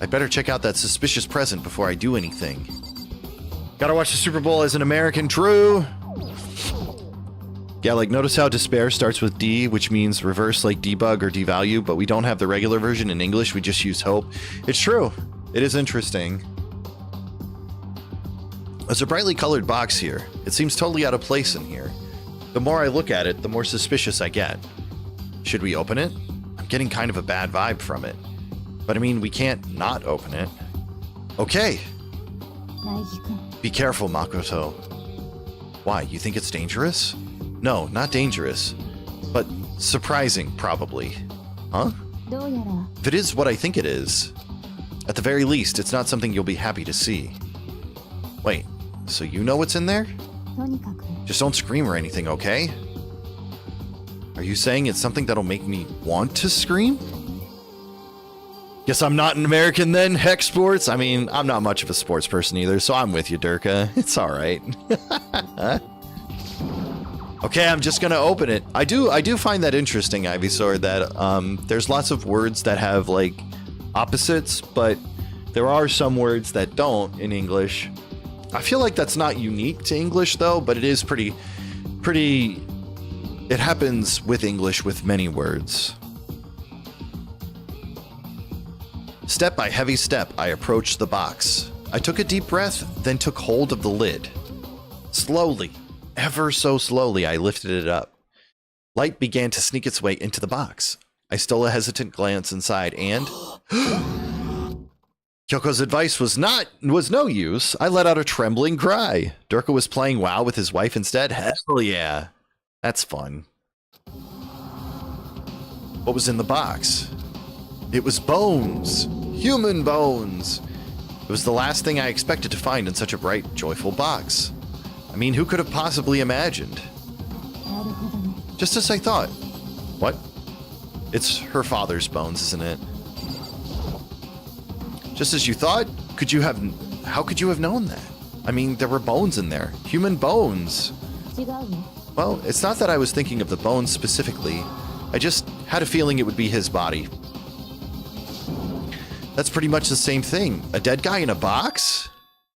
I'd better check out that suspicious present before I do anything. Gotta watch the Super Bowl as an American, true. Yeah, like, notice how despair starts with D, which means reverse like debug or devalue, but we don't have the regular version in English, we just use hope. It's true. It is interesting. There's a brightly colored box here. It seems totally out of place in here. The more I look at it, the more suspicious I get. Should we open it? I'm getting kind of a bad vibe from it. But I mean, we can't not open it. Okay. 大輝くん Be careful, Makoto. Why, you think it's dangerous? No, not dangerous. But surprising, probably. Huh? どうやら If it is what I think it is, at the very least, it's not something you'll be happy to see. Wait, so you know what's in there? とにかく Just don't scream or anything, okay? Are you saying it's something that'll make me want to scream? Guess I'm not an American then, heck sports. I mean, I'm not much of a sports person either, so I'm with you, Durka. It's alright. Okay, I'm just gonna open it. I do find that interesting, Ivysaur, that there's lots of words that have like opposites, but there are some words that don't in English. I feel like that's not unique to English though, but it is pretty it happens with English with many words. Step by heavy step, I approached the box. I took a deep breath, then took hold of the lid. Slowly, ever so slowly, I lifted it up. Light began to sneak its way into the box. I stole a hesitant glance inside and... Kyoko's advice was no use. I let out a trembling cry. Durka was playing WoW with his wife instead. Hell yeah. That's fun. What was in the box? It was bones. Human bones. It was the last thing I expected to find in such a bright, joyful box. I mean, who could have possibly imagined? なるほどね Just as I thought. What? It's her father's bones, isn't it? Just as you thought? How could you have known that? I mean, there were bones in there. Human bones. 違うよ Well, it's not that I was thinking of the bones specifically. I just had a feeling it would be his body. That's pretty much the same thing. A dead guy in a box?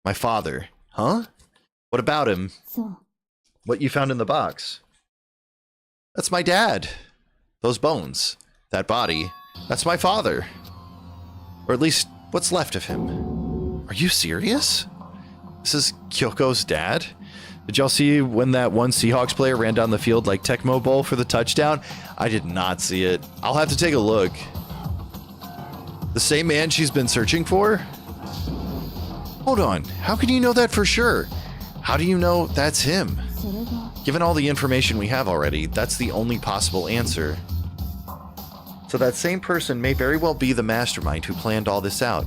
My father. Huh? What about him? そう What you found in the box? That's my dad. Those bones. That body. That's my father. Or at least, what's left of him. Are you serious? This is Kyoko's dad? Did y'all see when that one Seahawks player ran down the field like Tecmo Bowl for the touchdown? I did not see it. I'll have to take a look. The same man she's been searching for? Hold on. How can you know that for sure? How do you know that's him? それが Given all the information we have already, that's the only possible answer. So that same person may very well be the mastermind who planned all this out.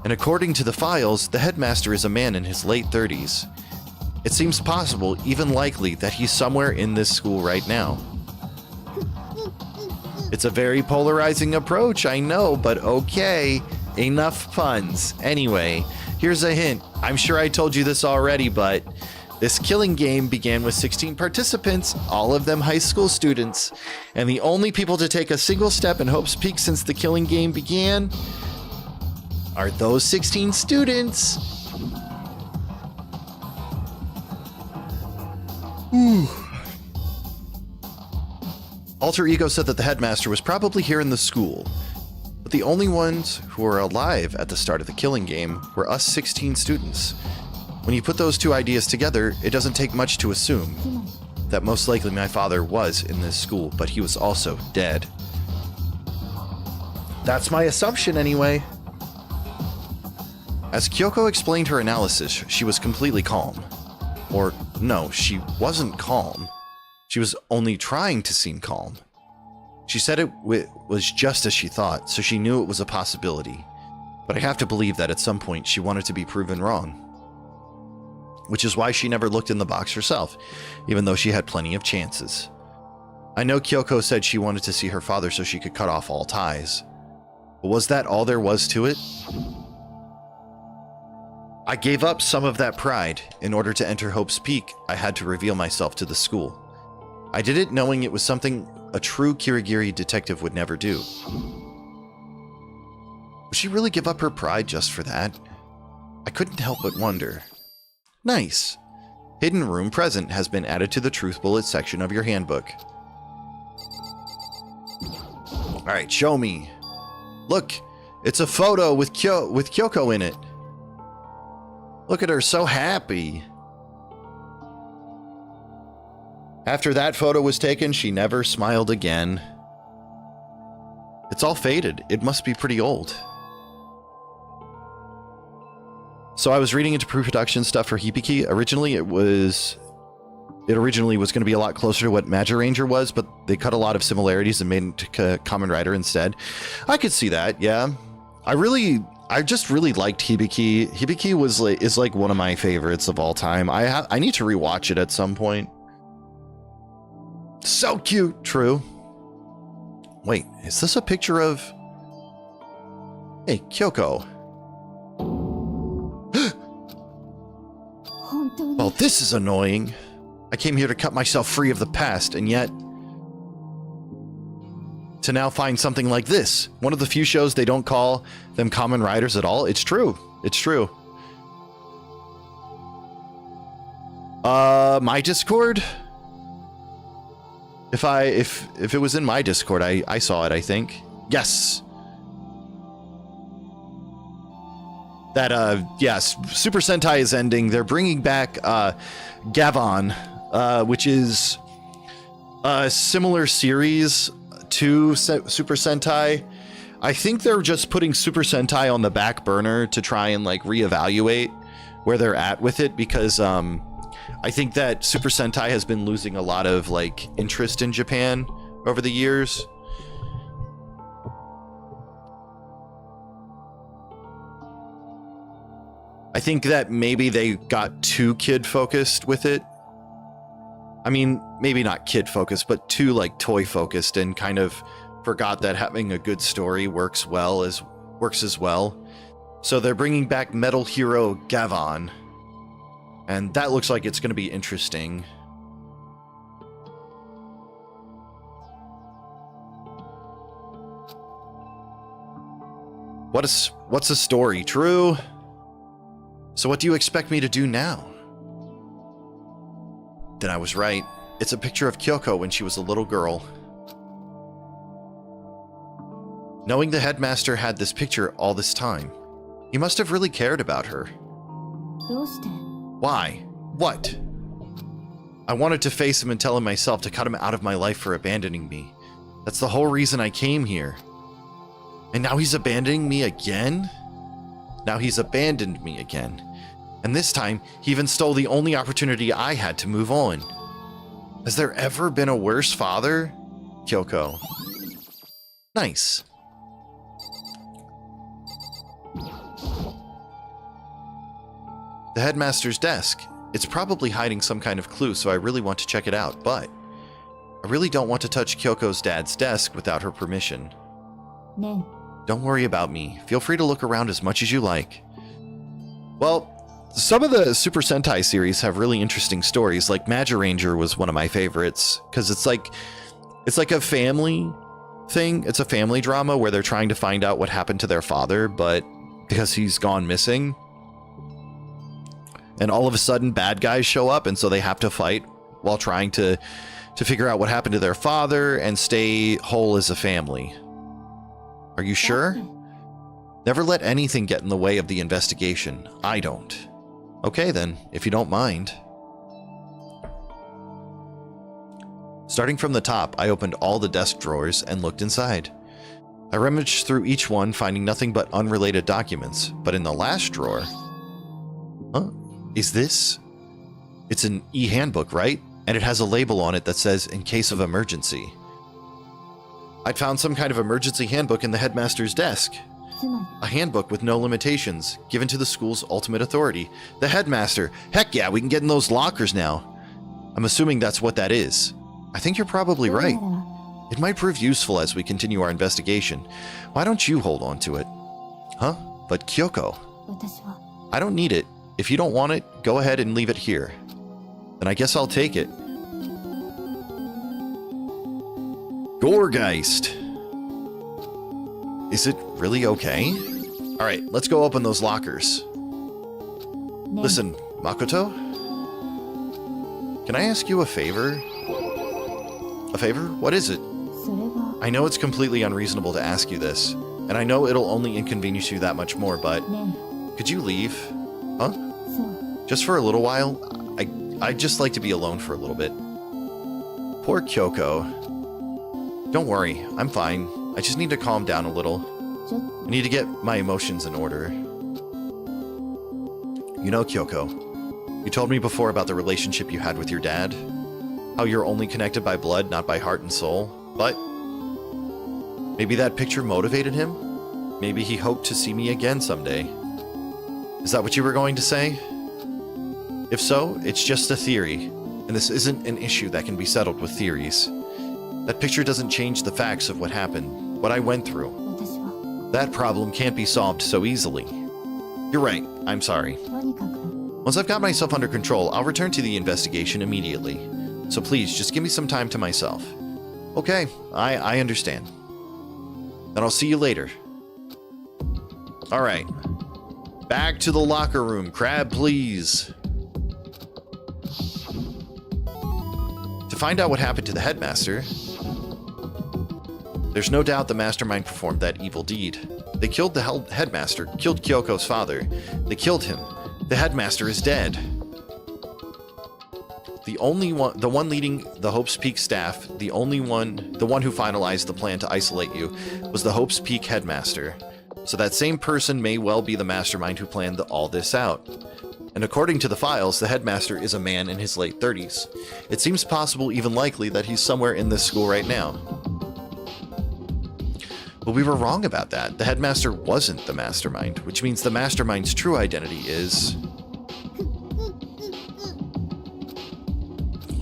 And according to the files, the headmaster is a man in his late 30s. It seems possible, even likely, that he's somewhere in this school right now. It's a very polarizing approach, I know, but okay. Enough puns. Anyway, here's a hint. I'm sure I told you this already, but this killing game began with 16 participants, all of them high school students. And the only people to take a single step in Hope's Peak since the killing game began are those 16 students. Alter Ego said that the headmaster was probably here in the school, but the only ones who were alive at the start of the killing game were us 16 students. When you put those two ideas together, it doesn't take much to assume つまり that most likely my father was in this school, but he was also dead. That's my assumption anyway. As Kyoko explained her analysis, she was completely calm. Or, no, she wasn't calm. She was only trying to seem calm. She said it was just as she thought, so she knew it was a possibility. But I have to believe that at some point she wanted to be proven wrong. Which is why she never looked in the box herself, even though she had plenty of chances. I know Kyoko said she wanted to see her father so she could cut off all ties. But was that all there was to it? I gave up some of that pride. In order to enter Hope's Peak, I had to reveal myself to the school. I did it knowing it was something a true Kirigiri detective would never do. Would she really give up her pride just for that? I couldn't help but wonder. Nice. Hidden room present has been added to the truth bullet section of your handbook. Alright, show me. Look, it's a photo with Kyoko in it. Look at her, so happy. After that photo was taken, she never smiled again. It's all faded. It must be pretty old. So I was reading into pre-production stuff for Hibiki. Originally it was going to be a lot closer to what Magic Ranger was, but they cut a lot of similarities and made it to Kamen Rider instead. I could see that, yeah. I just really liked Hibiki. Hibiki is like one of my favorites of all time. I need to rewatch it at some point. So cute, true. Wait, is this a picture of... Hey, Kyoko. Well, this is annoying. I came here to cut myself free of the past, and yet... to now find something like this. One of the few shows they don't call them Kamen Riders at all. It's true. It's true. My Discord? If it was in my Discord, I saw it, I think. Yes. That, yes, Super Sentai is ending. They're bringing back, Gavon, which is a similar series to Super Sentai. I think they're just putting Super Sentai on the back burner to try and, like, reevaluate where they're at with it, because, I think that Super Sentai has been losing a lot of, like, interest in Japan over the years. I think that maybe they got too kid-focused with it. I mean, maybe not kid-focused, but too, like, toy-focused, and kind of forgot that having a good story works as well. So they're bringing back Metal Hero Gavon. And that looks like it's going to be interesting. What's the story? True? So what do you expect me to do now? Then I was right. It's a picture of Kyoko when she was a little girl. Knowing the headmaster had this picture all this time, he must have really cared about her. Why? What? I wanted to face him and tell him myself to cut him out of my life for abandoning me. That's the whole reason I came here. And now he's abandoning me again? Now he's abandoned me again. And this time, he even stole the only opportunity I had to move on. Has there ever been a worse father? Kyoko. Nice. The headmaster's desk. It's probably hiding some kind of clue, so I really want to check it out, but I really don't want to touch Kyoko's dad's desk without her permission. No. Don't worry about me. Feel free to look around as much as you like. Well, some of the Super Sentai series have really interesting stories. Like Magic Ranger was one of my favorites, because it's like a family thing. It's a family drama where they're trying to find out what happened to their father, but because he's gone missing. And all of a sudden bad guys show up, and so they have to fight while trying to figure out what happened to their father and stay whole as a family. Are you sure? Never let anything get in the way of the investigation. I don't. Okay then, if you don't mind. Starting from the top, I opened all the desk drawers and looked inside. I rummaged through each one, finding nothing but unrelated documents. But in the last drawer... Huh? Is this? It's an e-handbook, right? And it has a label on it that says, in case of emergency. I'd found some kind of emergency handbook in the headmaster's desk. A handbook with no limitations, given to the school's ultimate authority. The headmaster. Heck yeah, we can get in those lockers now. I'm assuming that's what that is. I think you're probably right. It might prove useful as we continue our investigation. Why don't you hold on to it? Huh? But Kyoko. I don't need it. If you don't want it, go ahead and leave it here. Then I guess I'll take it. Gorgeist. Is it really okay? Alright, let's go open those lockers. Listen, Makoto? Can I ask you a favor? A favor? What is it? それは I know it's completely unreasonable to ask you this, and I know it'll only inconvenience you that much more, but ね could you leave? Huh? えそう Just for a little while? I'd just like to be alone for a little bit. Poor Kyoko. Don't worry, I'm fine. I just need to calm down a little. ちょっ I need to get my emotions in order. You know, Kyoko, you told me before about the relationship you had with your dad. How you're only connected by blood, not by heart and soul. But maybe that picture motivated him? Maybe he hoped to see me again someday. Is that what you were going to say? If so, it's just a theory, and this isn't an issue that can be settled with theories. That picture doesn't change the facts of what happened, what I went through. 私は That problem can't be solved so easily. You're right, I'm sorry. とにかく Once I've got myself under control, I'll return to the investigation immediately. So please, just give me some time to myself. Okay, I understand. Then I'll see you later. Alright. Back to the locker room. Crab, please. To find out what happened to the headmaster, there's no doubt the mastermind performed that evil deed. They killed the headmaster, killed Kyoko's father. They killed him. The headmaster is dead. The one leading the Hope's Peak staff, the one who finalized the plan to isolate you, was the Hope's Peak headmaster. So that same person may well be the mastermind who planned all this out. And according to the files, the headmaster is a man in his late 30s. It seems possible, even likely, that he's somewhere in this school right now. But we were wrong about that. The headmaster wasn't the mastermind, which means the mastermind's true identity is...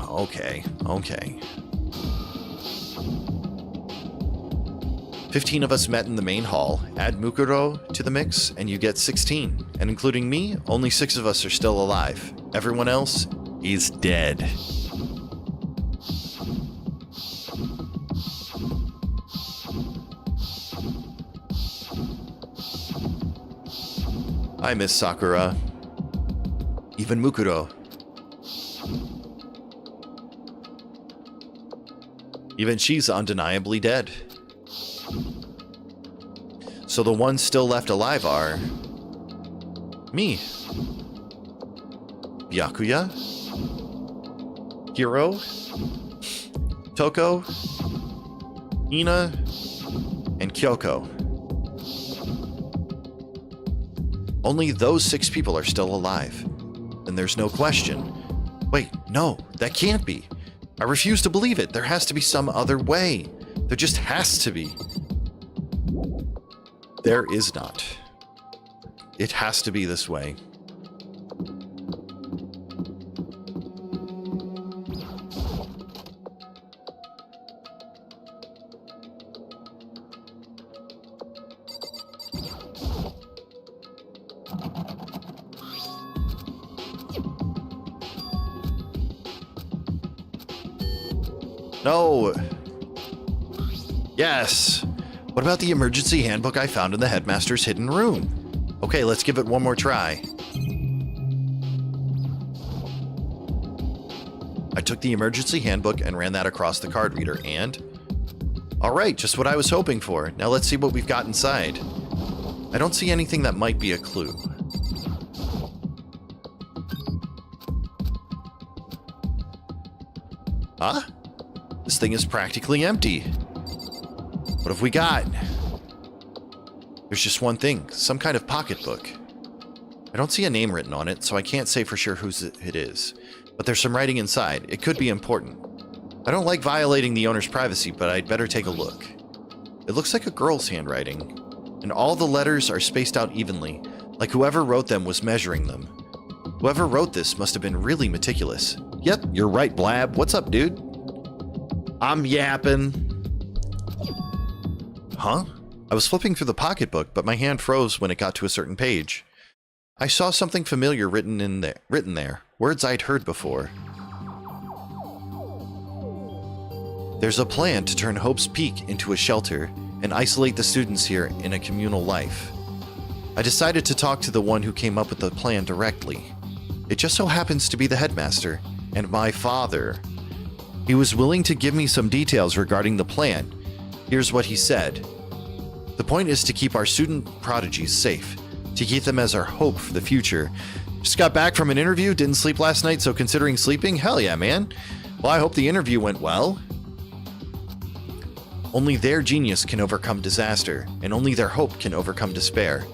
Okay. 15 of us met in the main hall. Add Mukuro to the mix, and you get 16. And including me, only 6 of us are still alive. Everyone else is dead. I miss Sakura. Even Mukuro. Even she's undeniably dead. So the ones still left alive are... me. Byakuya. Hiro. Toko. Ina. And Kyoko. Only those 6 people are still alive. And there's no question. Wait, no, that can't be. I refuse to believe it. There has to be some other way. There just has to be. There is not. It has to be this way. No. Yes. What about the emergency handbook I found in the headmaster's hidden room? Okay, let's give it one more try. I took the emergency handbook and ran that across the card reader and... Alright, just what I was hoping for. Now let's see what we've got inside. I don't see anything that might be a clue. Huh? This thing is practically empty. What have we got? There's just one thing, some kind of pocketbook. I don't see a name written on it, so I can't say for sure whose it is. But there's some writing inside. It could be important. I don't like violating the owner's privacy, but I'd better take a look. It looks like a girl's handwriting, and all the letters are spaced out evenly, like whoever wrote them was measuring them. Whoever wrote this must have been really meticulous. Yep, you're right, Blab. What's up, dude? I'm yapping. Huh? I was flipping through the pocketbook, but my hand froze when it got to a certain page. I saw something familiar written there, words I'd heard before. There's a plan to turn Hope's Peak into a shelter and isolate the students here in a communal life. I decided to talk to the one who came up with the plan directly. It just so happens to be the headmaster, and my father. He was willing to give me some details regarding the plan. Here's what he said. The point is to keep our student prodigies safe, to keep them as our hope for the future. Just got back from an interview, didn't sleep last night, so considering sleeping? Hell yeah, man. Well, I hope the interview went well. Only their genius can overcome disaster, and only their hope can overcome despair.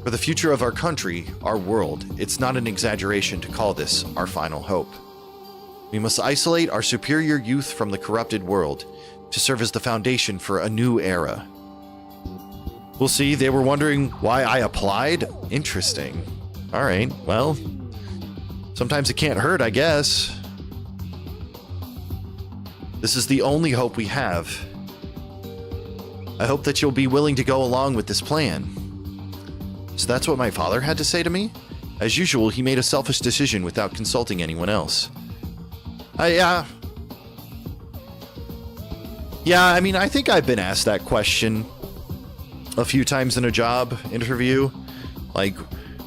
For the future of our country, our world, it's not an exaggeration to call this our final hope. We must isolate our superior youth from the corrupted world to serve as the foundation for a new era. We'll see, they were wondering why I applied? Interesting. All right, well, sometimes it can't hurt, I guess. This is the only hope we have. I hope that you'll be willing to go along with this plan. So that's what my father had to say to me? As usual, he made a selfish decision without consulting anyone else. Yeah, I mean, I think I've been asked that question a few times in a job interview. Like,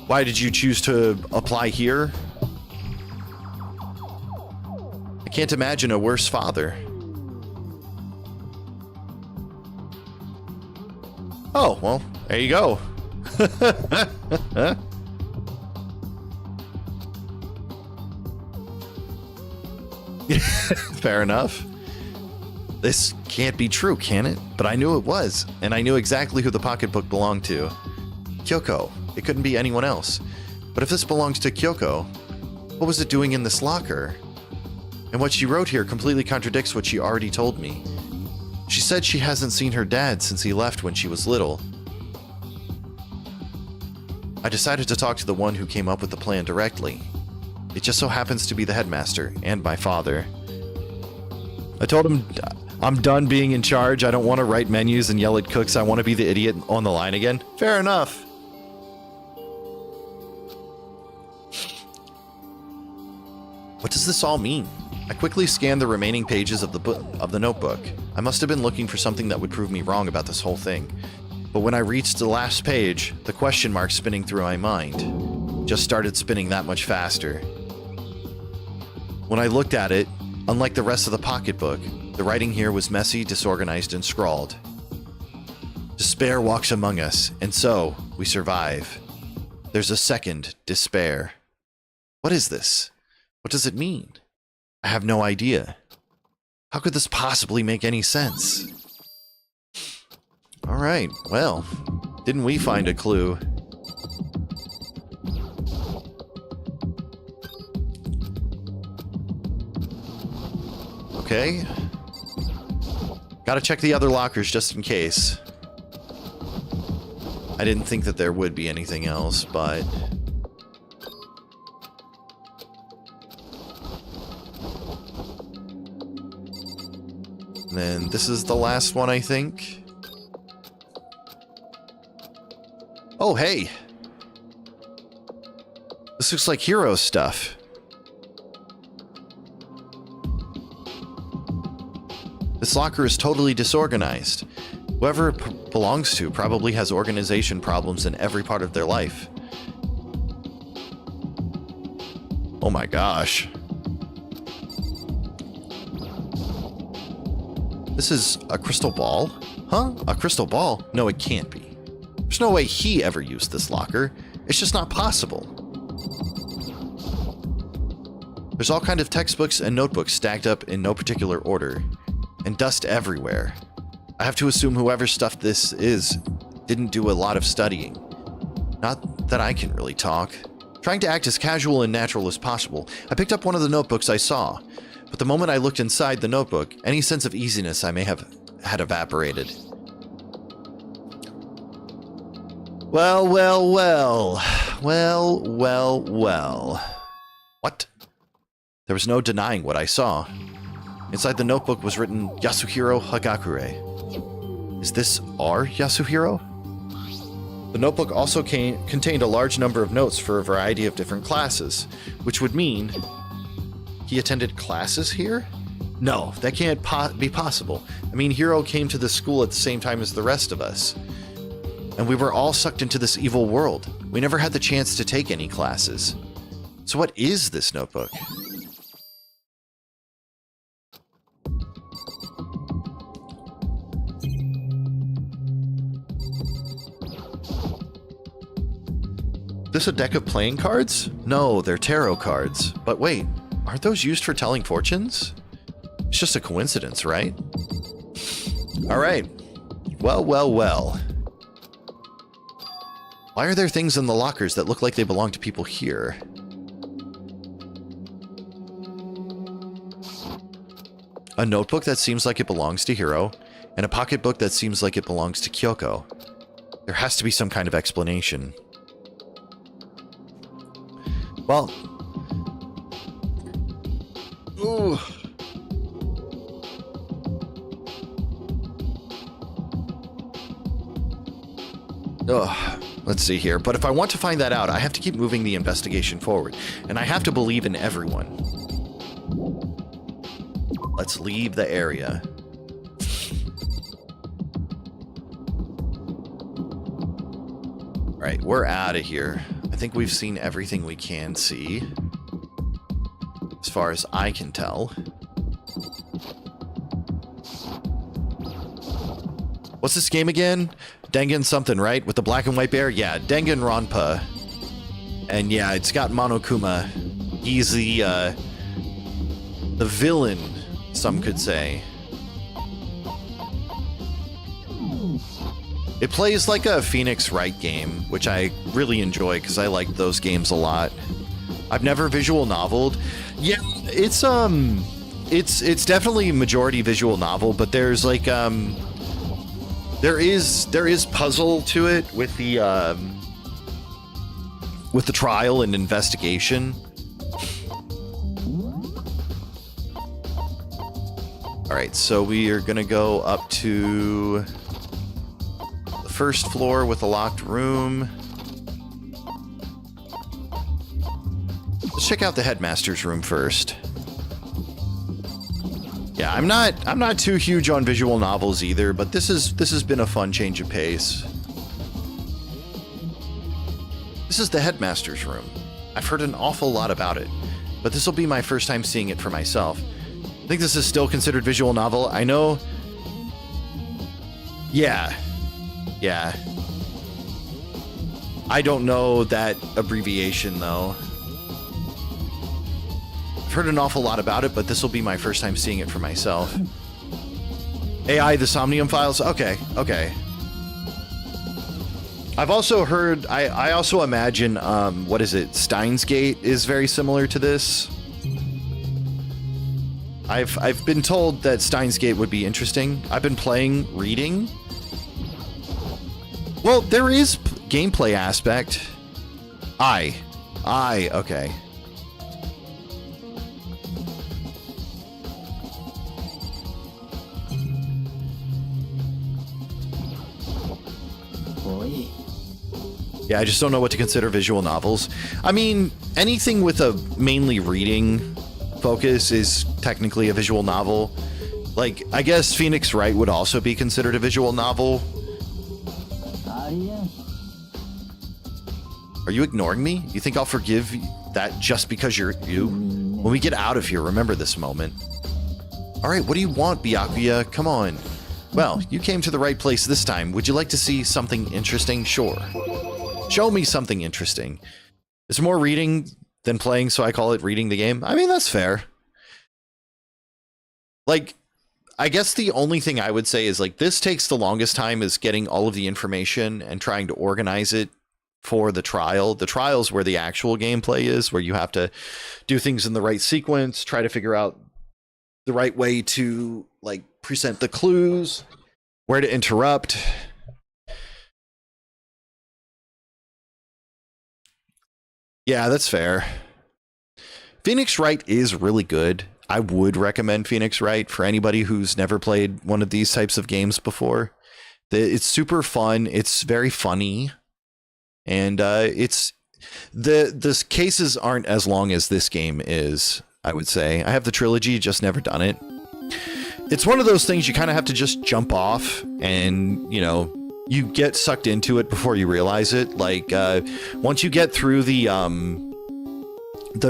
why did you choose to apply here? I can't imagine a worse father. Oh, well, there you go. Fair enough. This can't be true, can it? But I knew it was, and I knew exactly who the pocketbook belonged to. Kyoko. It couldn't be anyone else. But if this belongs to Kyoko, what was it doing in this locker? And what she wrote here completely contradicts what she already told me. She said she hasn't seen her dad since he left when she was little. I decided to talk to the one who came up with the plan directly. It just so happens to be the headmaster and my father. I told him I'm done being in charge. I don't want to write menus and yell at cooks. I want to be the idiot on the line again. Fair enough. What does this all mean? I quickly scanned the remaining pages of the notebook. I must have been looking for something that would prove me wrong about this whole thing. But when I reached the last page, the question mark spinning through my mind just started spinning that much faster. When I looked at it, unlike the rest of the pocketbook, the writing here was messy, disorganized, and scrawled. Despair walks among us, and so we survive. There's a second despair. What is this? What does it mean? I have no idea. How could this possibly make any sense? All right, well, didn't we find a clue? Okay. Gotta check the other lockers just in case. I didn't think that there would be anything else, but... And then this is the last one, I think. Oh, hey! This looks like hero stuff. This locker is totally disorganized. Whoever it belongs to probably has organization problems in every part of their life. Oh my gosh. This is a crystal ball? Huh? A crystal ball? No, it can't be. There's no way he ever used this locker. It's just not possible. There's all kinds of textbooks and notebooks stacked up in no particular order, and dust everywhere. I have to assume whoever stuffed this is didn't do a lot of studying. Not that I can really talk. Trying to act as casual and natural as possible, I picked up one of the notebooks I saw, but the moment I looked inside the notebook, any sense of easiness I may have had evaporated. Well. What? There was no denying what I saw. Inside the notebook was written Yasuhiro Hagakure. Is this our Yasuhiro? The notebook also contained a large number of notes for a variety of different classes, which would mean he attended classes here? No, that can't be possible. I mean, Hiro came to this school at the same time as the rest of us. and we were all sucked into this evil world. We never had the chance to take any classes. So what is this notebook? This a deck of playing cards? No, they're tarot cards. But wait, aren't those used for telling fortunes? It's just a coincidence, right? All right. Well, well, well. Why are there things in the lockers that look like they belong to people here? A notebook that seems like it belongs to Hiro, and a pocketbook that seems like it belongs to Kyoko. There has to be some kind of explanation. Well... Ooh... Ugh, let's see here. But if I want to find that out, I have to keep moving the investigation forward. And I have to believe in everyone. Let's leave the area. Alright, we're out of here. I think we've seen everything we can see. As far as I can tell. What's this game again? Dangan something, right? With the black and white bear? Yeah, Danganronpa. And yeah, it's got Monokuma. He's the villain, some could say. It plays like a Phoenix Wright game, which I really enjoy because I like those games a lot. I've never visual noveled. Yeah, it's definitely majority visual novel, but there's like there is puzzle to it with the trial and investigation. All right, so we are gonna go up to the first floor with a locked room. Let's check out the headmaster's room first. Yeah, I'm not too huge on visual novels either, but this has been a fun change of pace. This is the headmaster's room. I've heard an awful lot about it, but this will be my first time seeing it for myself. I think this is still considered visual novel. I know. Yeah. I don't know that abbreviation though. Heard an awful lot about it, but this will be my first time seeing it for myself. AI, the Somnium Files? Okay. I've also heard, I also imagine, what is it? Steins Gate is very similar to this. I've been told that Steins Gate would be interesting. I've been reading. Well, there is gameplay aspect. Okay. Yeah, I just don't know what to consider visual novels. I mean, anything with a mainly reading focus is technically a visual novel. Like, I guess Phoenix Wright would also be considered a visual novel. Are you ignoring me? You think I'll forgive that just because you're you? When we get out of here, remember this moment. Alright, what do you want, Byakuya? Come on. Well, you came to the right place this time. Would you like to see something interesting? Sure. Show me something interesting. It's more reading than playing, so I call it reading the game. I mean, that's fair. Like, I guess the only thing I would say is, like, this takes the longest time is getting all of the information and trying to organize it for the trial. The trial's where the actual gameplay is, where you have to do things in the right sequence, try to figure out the right way to, like, present the clues, where to interrupt. Yeah, that's fair. Phoenix Wright is really good. I would recommend Phoenix Wright for anybody who's never played one of these types of games before. It's super fun. It's very funny. And the cases aren't as long as this game is, I would say. I have the trilogy, just never done it. It's one of those things you kind of have to just jump off and, you know, you get sucked into it before you realize it. Like, once you get through the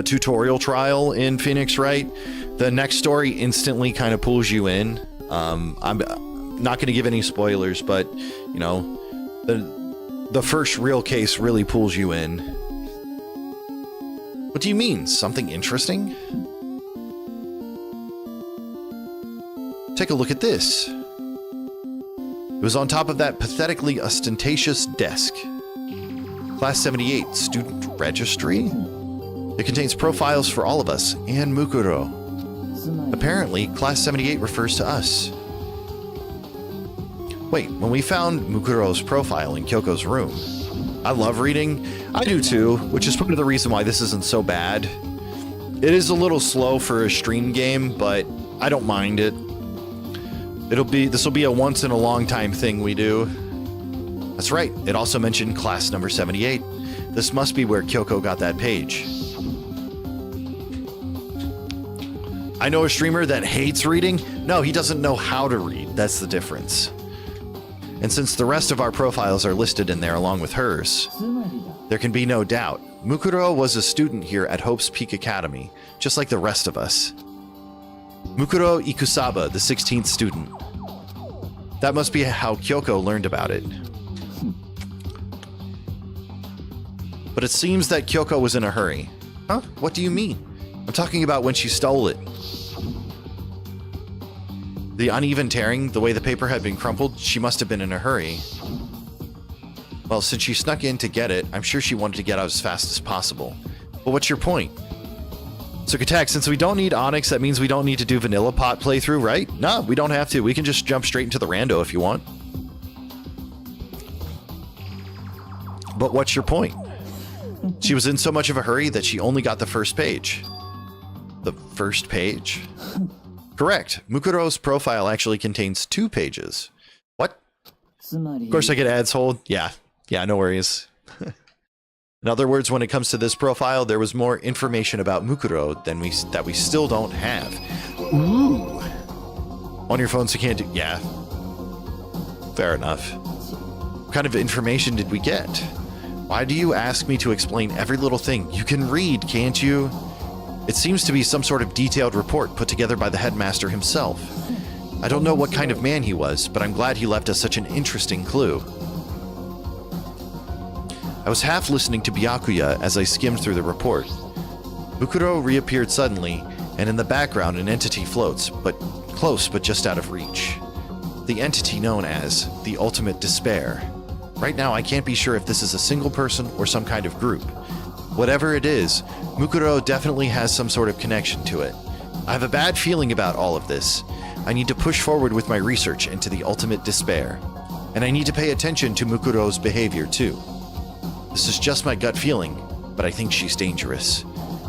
tutorial trial in Phoenix Wright, the next story instantly kind of pulls you in. I'm not going to give any spoilers, but, you know, the first real case really pulls you in. What do you mean? Something interesting? Take a look at this. It was on top of that pathetically ostentatious desk. Class 78 student registry? It contains profiles for all of us and Mukuro. Apparently, Class 78 refers to us. Wait, when we found Mukuro's profile in Kyoko's room, I love reading. I do too, which is part of the reason why this isn't so bad. It is a little slow for a stream game, but I don't mind it. This will be a once in a long time thing we do. That's right, it also mentioned class number 78. This must be where Kyoko got that page. I know a streamer that hates reading. No, he doesn't know how to read. That's the difference. And since the rest of our profiles are listed in there along with hers, there can be no doubt. Mukuro was a student here at Hope's Peak Academy, just like the rest of us. Mukuro Ikusaba, the 16th student. That must be how Kyoko learned about it. But it seems that Kyoko was in a hurry. Huh? What do you mean? I'm talking about when she stole it. The uneven tearing, the way the paper had been crumpled, she must have been in a hurry. Well, since she snuck in to get it, I'm sure she wanted to get out as fast as possible. But what's your point? So Katak, since we don't need Onyx, that means we don't need to do Vanilla Pot playthrough, right? No, we don't have to. We can just jump straight into the rando if you want. But what's your point? She was in so much of a hurry that she only got the first page. The first page? Correct. Mukuro's profile actually contains 2 pages. What? Of course I get ads hold. Yeah, no worries. In other words, when it comes to this profile, there was more information about Mukuro than that we still don't have. Ooh. On your phone, so you can't do... Yeah. Fair enough. What kind of information did we get? Why do you ask me to explain every little thing? You can read, can't you? It seems to be some sort of detailed report put together by the headmaster himself. I don't know what kind of man he was, but I'm glad he left us such an interesting clue. I was half listening to Byakuya as I skimmed through the report. Mukuro reappeared suddenly, and in the background an entity floats, but close but just out of reach. The entity known as the Ultimate Despair. Right now I can't be sure if this is a single person or some kind of group. Whatever it is, Mukuro definitely has some sort of connection to it. I have a bad feeling about all of this. I need to push forward with my research into the Ultimate Despair. And I need to pay attention to Mukuro's behavior too. This is just my gut feeling, but I think she's dangerous.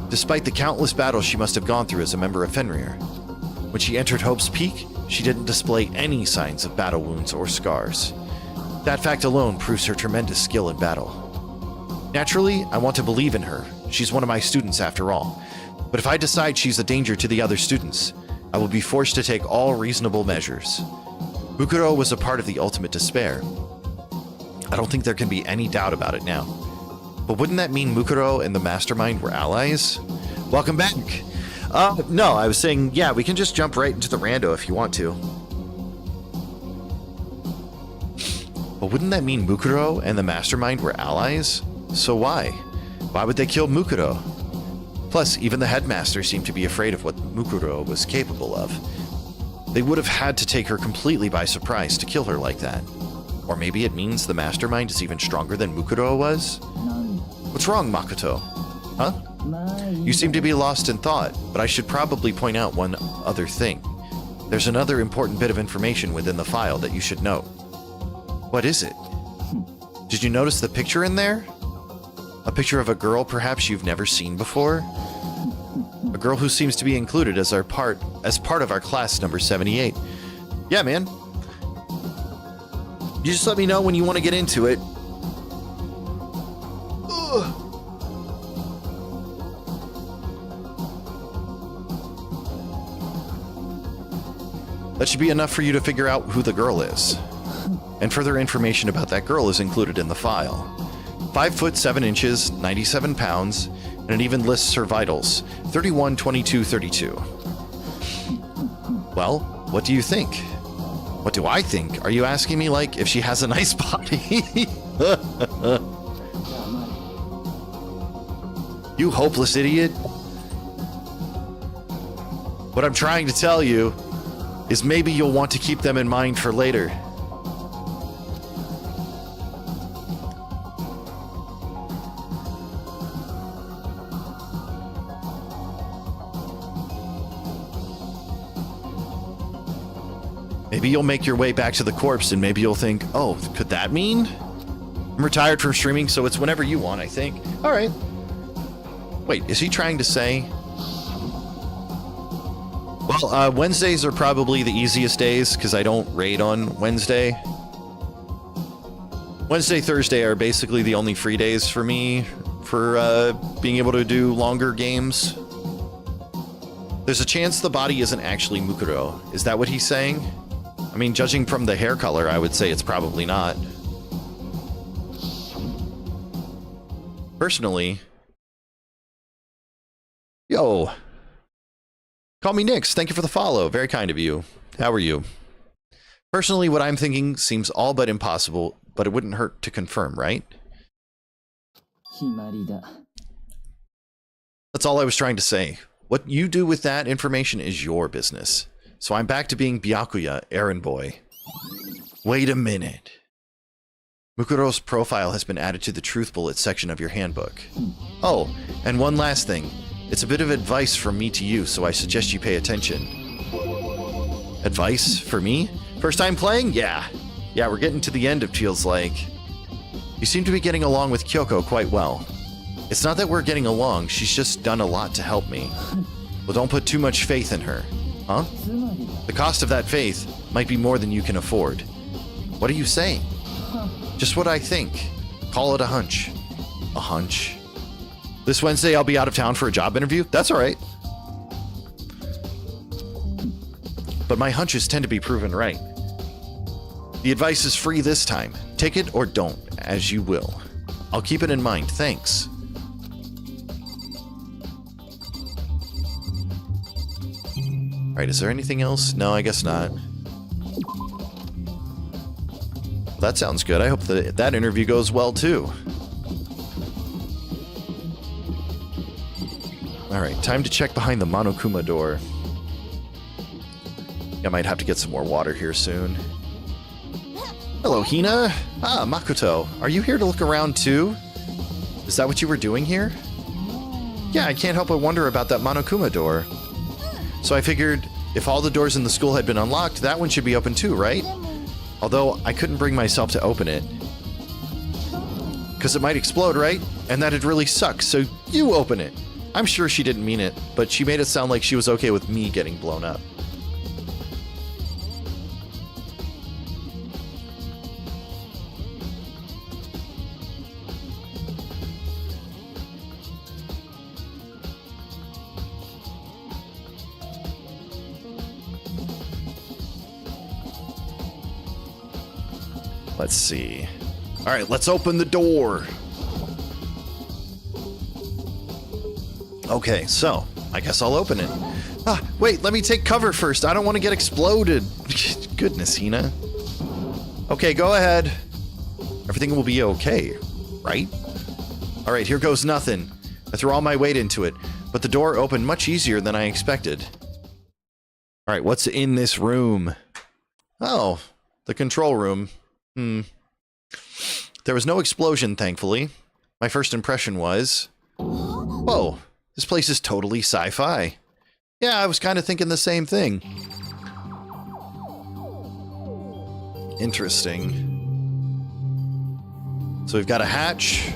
Despite the countless battles she must have gone through as a member of Fenrir. When she entered Hope's Peak, she didn't display any signs of battle wounds or scars. That fact alone proves her tremendous skill in battle. Naturally, I want to believe in her. She's one of my students after all. But if I decide she's a danger to the other students, I will be forced to take all reasonable measures. Mukuro was a part of the Ultimate Despair. I don't think there can be any doubt about it now. But wouldn't that mean Mukuro and the Mastermind were allies? Welcome back! No, I was saying, yeah, we can just jump right into the rando if you want to. But wouldn't that mean Mukuro and the Mastermind were allies? So why? Why would they kill Mukuro? Plus, even the headmaster seemed to be afraid of what Mukuro was capable of. They would have had to take her completely by surprise to kill her like that. Or maybe it means the Mastermind is even stronger than Mukuro was? What's wrong, Makoto? Huh? You seem to be lost in thought, but I should probably point out one other thing. There's another important bit of information within the file that you should note. What is it? Did you notice the picture in there? A picture of a girl perhaps you've never seen before? A girl who seems to be included as part of our class number 78. Yeah, man. You just let me know when you want to get into it. Ugh. That should be enough for you to figure out who the girl is. And further information about that girl is included in the file. 5 foot 7 inches, 97 pounds, and it even lists her vitals, 31, 22, 32. Well, what do you think? What do I think? Are you asking me, like, if she has a nice body? You hopeless idiot. What I'm trying to tell you is maybe you'll want to keep them in mind for later. Maybe you'll make your way back to the corpse and maybe you'll think, oh, could that mean? I'm retired from streaming, so it's whenever you want, I think. All right. Wait, is he trying to say? Well, Wednesdays are probably the easiest days because I don't raid on Wednesday. Wednesday, Thursday are basically the only free days for me for being able to do longer games. There's a chance the body isn't actually Mukuro. Is that what he's saying? I mean, judging from the hair color, I would say it's probably not. Personally... Yo! Call me Nix. Thank you for the follow. Very kind of you. How are you? Personally, what I'm thinking seems all but impossible, but it wouldn't hurt to confirm, right? That's all I was trying to say. What you do with that information is your business. So I'm back to being Byakuya, errand boy. Wait a minute. Mukuro's profile has been added to the Truth Bullet section of your handbook. Oh, and one last thing. It's a bit of advice from me to you, so I suggest you pay attention. Advice? For me? First time playing? Yeah. Yeah, we're getting to the end, it feels like. You seem to be getting along with Kyoko quite well. It's not that we're getting along, she's just done a lot to help me. Well, don't put too much faith in her. Huh? The cost of that faith might be more than you can afford. What are you saying? Just what I think. Call it a hunch. A hunch? This Wednesday I'll be out of town for a job interview? That's alright. But my hunches tend to be proven right. The advice is free this time. Take it or don't, as you will. I'll keep it in mind, thanks. Alright, is there anything else? No, I guess not. That sounds good. I hope that interview goes well, too. Alright, time to check behind the Monokuma door. I might have to get some more water here soon. Hello, Hina. Ah, Makoto. Are you here to look around, too? Is that what you were doing here? Yeah, I can't help but wonder about that Monokuma door. So I figured if all the doors in the school had been unlocked, that one should be open too, right? Although I couldn't bring myself to open it. Because it might explode, right? And that'd really suck, so you open it. I'm sure she didn't mean it, but she made it sound like she was okay with me getting blown up. Let's see. All right, let's open the door. Okay, so I guess I'll open it. Ah, wait, let me take cover first. I don't want to get exploded. Goodness, Hina. Okay, go ahead. Everything will be okay, right? All right, here goes nothing. I threw all my weight into it, but the door opened much easier than I expected. All right, what's in this room? Oh, the control room. There was no explosion, thankfully. My first impression was... Whoa, this place is totally sci-fi. Yeah, I was kind of thinking the same thing. Interesting. So we've got a hatch.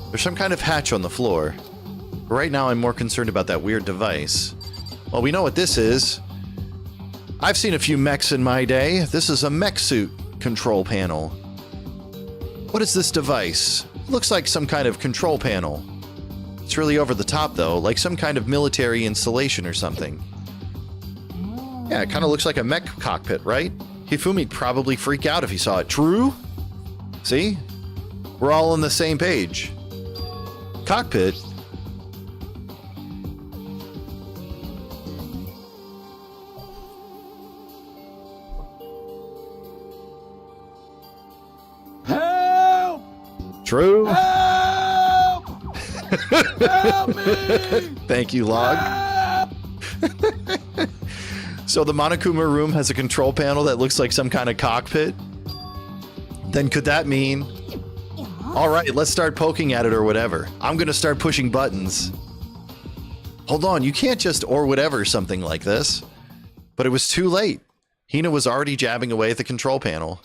There's some kind of hatch on the floor. But right now I'm more concerned about that weird device. Well, we know what this is. I've seen a few mechs in my day. This is a mech suit control panel. What is this device? It looks like some kind of control panel. It's really over the top though, like some kind of military installation or something. Yeah, it kind of looks like a mech cockpit, right? Hifumi'd probably freak out if he saw it. True? See? We're all on the same page. Cockpit? Help! True? Help! Help me! Thank you, Log. So the Monokuma room has a control panel that looks like some kind of cockpit? Then could that mean... Alright, let's start poking at it or whatever. I'm gonna start pushing buttons. Hold on, you can't just or whatever something like this. But it was too late. Hina was already jabbing away at the control panel.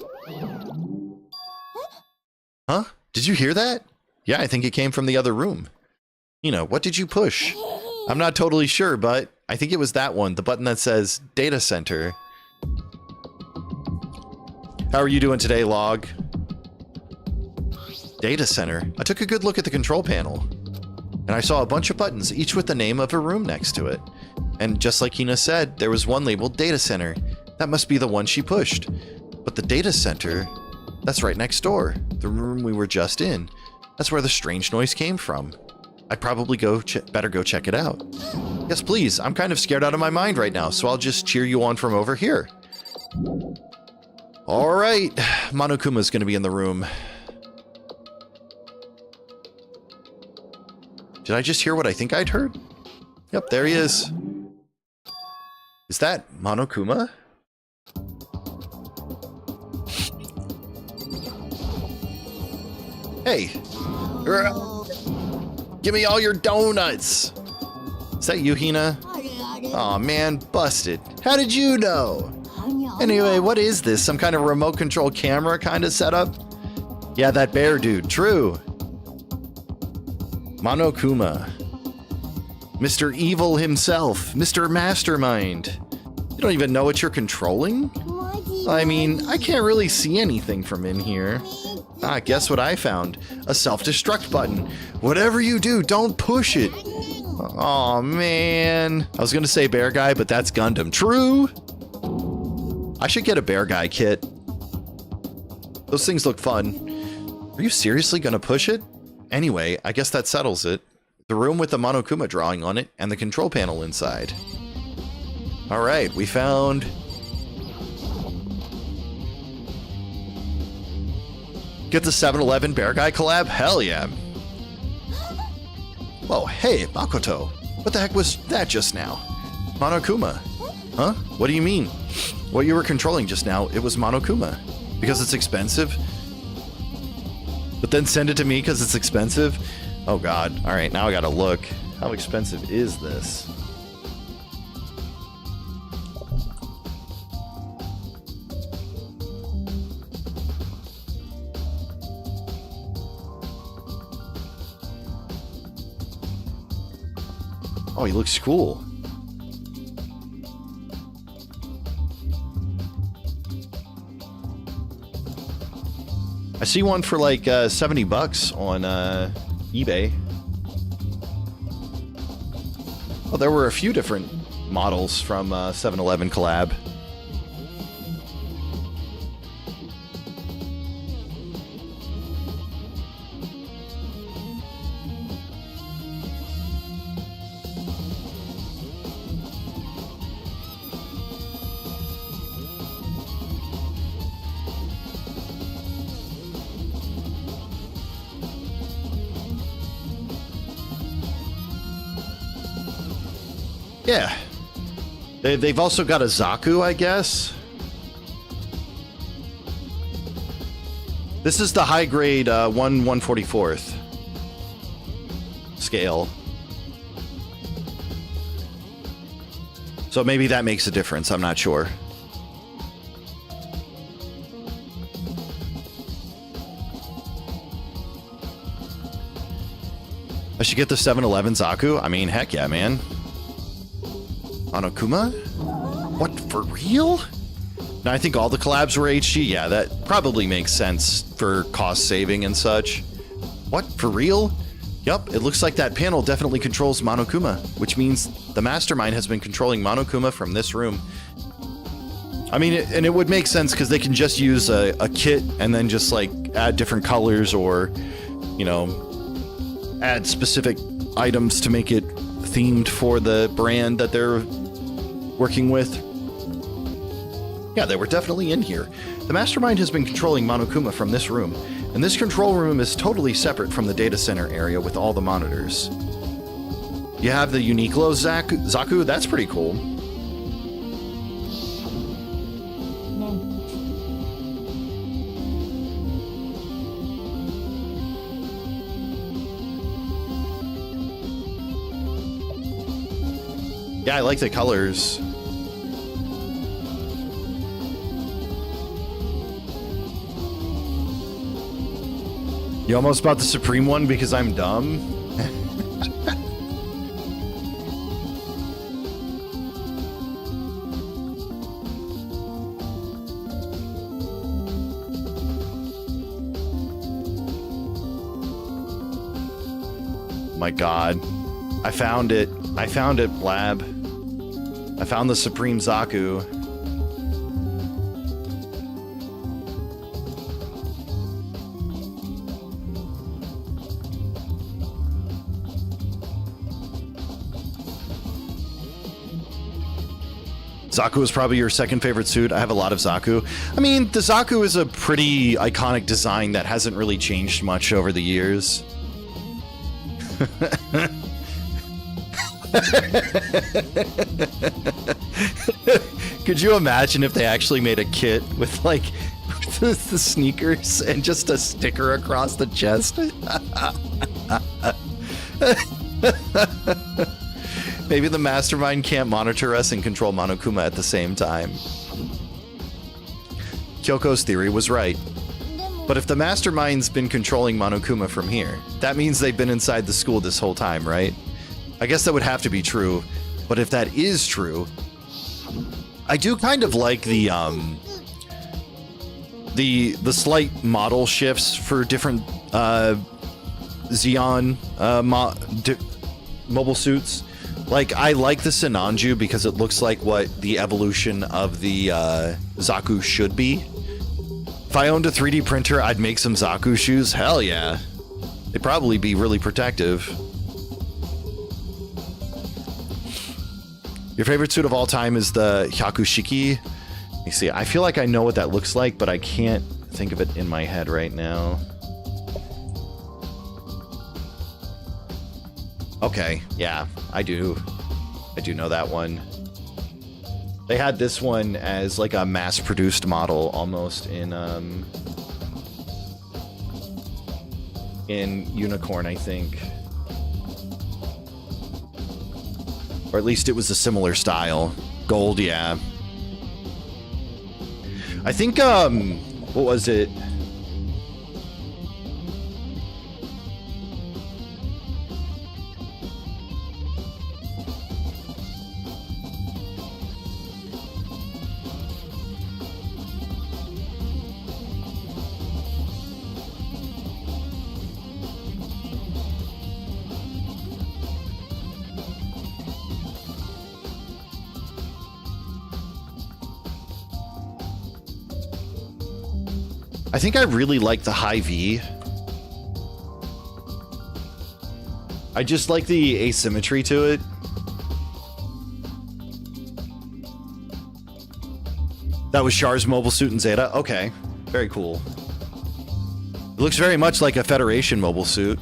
Huh? Did you hear that? Yeah, I think it came from the other room. Hina, what did you push? I'm not totally sure, but I think it was that one, the button that says Data Center. How are you doing today, Log? Data Center? I took a good look at the control panel, and I saw a bunch of buttons, each with the name of a room next to it. And just like Hina said, there was one labeled Data Center. That must be the one she pushed. But the Data Center, that's right next door. The room we were just in. That's where the strange noise came from. I'd probably better go check it out. Yes, please. I'm kind of scared out of my mind right now, so I'll just cheer you on from over here. All right. Monokuma's going to be in the room. Did I just hear what I think I'd heard? Yep, there he is. Is that Monokuma? Hey. Give me all your donuts. Is that you, Hina? Aw, man, busted. How did you know? Anyway, what is this? Some kind of remote control camera kind of setup? Yeah, that bear dude. True. Monokuma. Mr. Evil himself. Mr. Mastermind. You don't even know what you're controlling? I mean, I can't really see anything from in here. Ah, guess what I found? A self-destruct button. Whatever you do, don't push it. Aw, man. I was gonna say bear guy, but that's Gundam. True? I should get a bear guy kit. Those things look fun. Are you seriously gonna push it? Anyway, I guess that settles it. The room with the Monokuma drawing on it and the control panel inside. Alright, we found... Get the 7-Eleven Bear Guy collab? Hell yeah. Whoa, hey, Makoto. What the heck was that just now? Monokuma. Huh? What do you mean? What you were controlling just now, it was Monokuma. Because it's expensive? But then send it to me because it's expensive? Oh god. Alright, now I gotta look. How expensive is this? Oh, he looks cool. I see one for like 70 bucks on eBay. Well, there were a few different models from 7-Eleven collab. Yeah. They've also got a Zaku, I guess. This is the high grade 1/144th scale. So maybe that makes a difference. I'm not sure. I should get the 7-Eleven Zaku. I mean, heck yeah, man. Monokuma? What, for real? Now, I think all the collabs were HD. Yeah, that probably makes sense for cost saving and such. What, for real? Yup, it looks like that panel definitely controls Monokuma, which means the mastermind has been controlling Monokuma from this room. I mean, and it would make sense because they can just use a kit and then just like add different colors or, you know, add specific items to make it themed for the brand that they're working with. Yeah, they were definitely in here. The mastermind has been controlling Monokuma from this room, and this control room is totally separate from the data center area with all the monitors. You have the Uniqlo Zaku, that's pretty cool. Yeah, I like the colors. You almost bought the Supreme one because I'm dumb? My God. I found it. I found it, Blab. I found the Supreme Zaku. Zaku is probably your second favorite suit. I have a lot of Zaku. I mean, the Zaku is a pretty iconic design that hasn't really changed much over the years. Could you imagine if they actually made a kit with like the sneakers and just a sticker across the chest? Maybe the mastermind can't monitor us and control Monokuma at the same time. Kyoko's theory was right. But if the mastermind's been controlling Monokuma from here, that means they've been inside the school this whole time, right? I guess that would have to be true. But if that is true, I do kind of like the slight model shifts for different Xeon mobile suits. Like, I like the Sinanju because it looks like what the evolution of the Zaku should be. If I owned a 3D printer, I'd make some Zaku shoes. Hell yeah. They'd probably be really protective. Your favorite suit of all time is the Hyakushiki. Let me see. I feel like I know what that looks like, but I can't think of it in my head right now. Okay, yeah, I do know that one. They had this one as like a mass-produced model almost in Unicorn, I think. Or at least it was a similar style. Gold, yeah. I think, what was it? I think I really like the high V. I just like the asymmetry to it. That was Char's mobile suit in Zeta? Okay, very cool. It looks very much like a Federation mobile suit.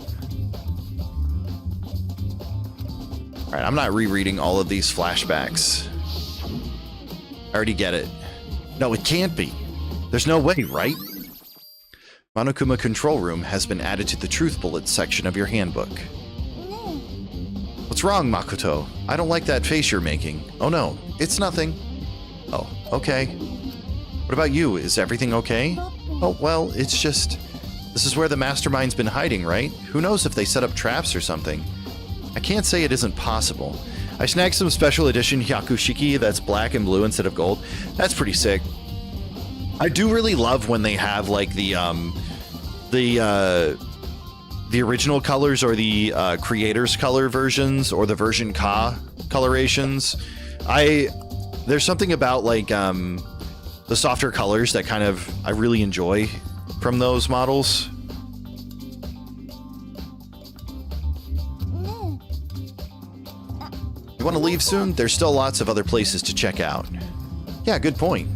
Alright, I'm not rereading all of these flashbacks. I already get it. No, it can't be. There's no way, right? Monokuma Control Room has been added to the Truth Bullets section of your handbook. What's wrong, Makoto? I don't like that face you're making. Oh no, it's nothing. Oh, okay. What about you? Is everything okay? Oh, well, it's just... This is where the mastermind's been hiding, right? Who knows if they set up traps or something? I can't say it isn't possible. I snagged some special edition Hyakushiki that's black and blue instead of gold. That's pretty sick. I do really love when they have like the original colors or the creator's color versions or the version Ka colorations. There's something about like the softer colors that kind of I really enjoy from those models. You want to leave soon? There's still lots of other places to check out. Yeah, good point.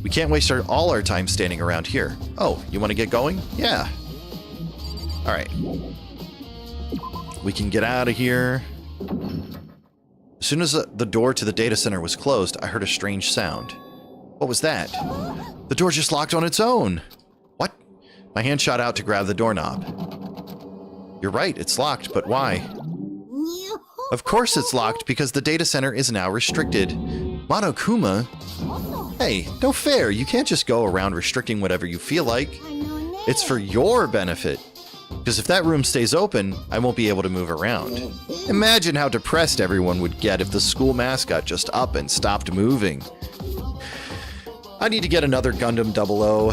We can't waste all our time standing around here. Oh, you want to get going? Yeah. All right. We can get out of here. As soon as the door to the data center was closed, I heard a strange sound. What was that? The door just locked on its own. What? My hand shot out to grab the doorknob. You're right, it's locked, but why? Of course it's locked because the data center is now restricted. Monokuma? Hey, no fair. You can't just go around restricting whatever you feel like. It's for your benefit. Because if that room stays open, I won't be able to move around. Imagine how depressed everyone would get if the school mascot just up and stopped moving. I need to get another Gundam 00.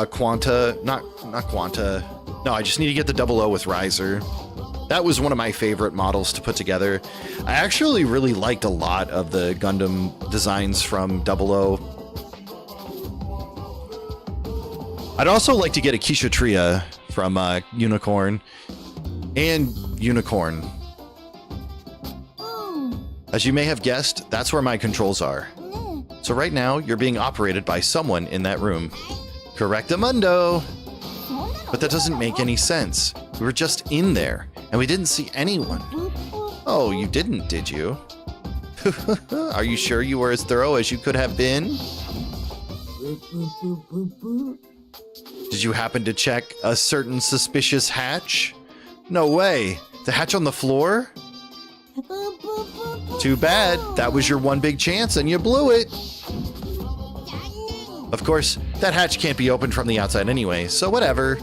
Quanta, not Quanta. No, I just need to get the 00 with Riser. That was one of my favorite models to put together. I actually really liked a lot of the Gundam designs from 00. I'd also like to get a Kishatria from Unicorn and Unicorn. As you may have guessed, that's where my controls are. So right now, you're being operated by someone in that room. Correctamundo! But that doesn't make any sense. We were just in there, and we didn't see anyone. Oh, you didn't, did you? Are you sure you were as thorough as you could have been? Did you happen to check a certain suspicious hatch? No way. The hatch on the floor? Too bad. That was your one big chance and you blew it. Of course, that hatch can't be opened from the outside anyway, so whatever.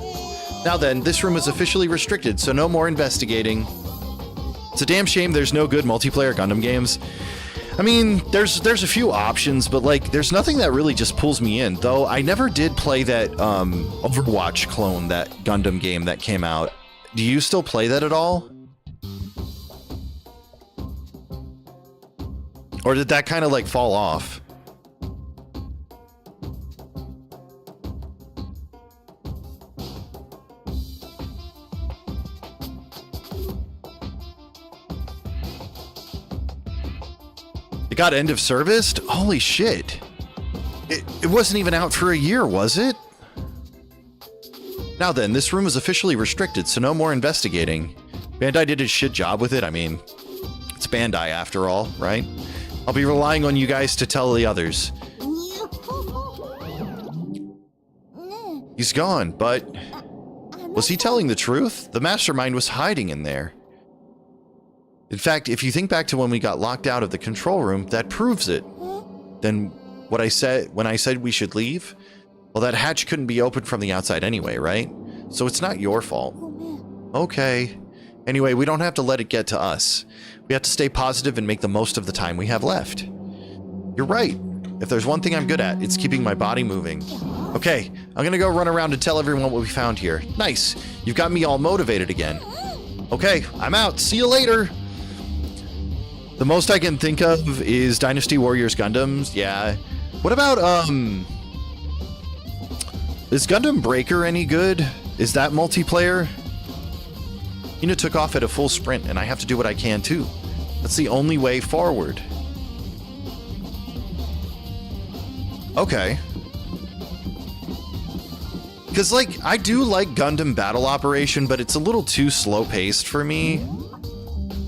Now then, this room is officially restricted, so no more investigating. It's a damn shame there's no good multiplayer Gundam games. I mean, there's a few options, but like, there's nothing that really just pulls me in. Though I never did play that Overwatch clone, that Gundam game that came out. Do you still play that at all? Or did that kind of like fall off? It got end of serviced? Holy shit. It wasn't even out for a year, was it? Now then, this room is officially restricted, so no more investigating. Bandai did a shit job with it. I mean, it's Bandai after all, right? I'll be relying on you guys to tell the others. He's gone, but was he telling the truth? The mastermind was hiding in there. In fact, if you think back to when we got locked out of the control room, that proves it. Then what I said when I said we should leave? Well, that hatch couldn't be opened from the outside anyway, right? So it's not your fault. Okay. Anyway, we don't have to let it get to us. We have to stay positive and make the most of the time we have left. You're right. If there's one thing I'm good at, it's keeping my body moving. Okay, I'm gonna go run around and tell everyone what we found here. Nice. You've got me all motivated again. Okay, I'm out. See you later. The most I can think of is Dynasty Warriors Gundams. Yeah. What about, is Gundam Breaker any good? Is that multiplayer? Hina took off at a full sprint, and I have to do what I can too. That's the only way forward. Okay. Because, like, I do like Gundam Battle Operation, but it's a little too slow-paced for me.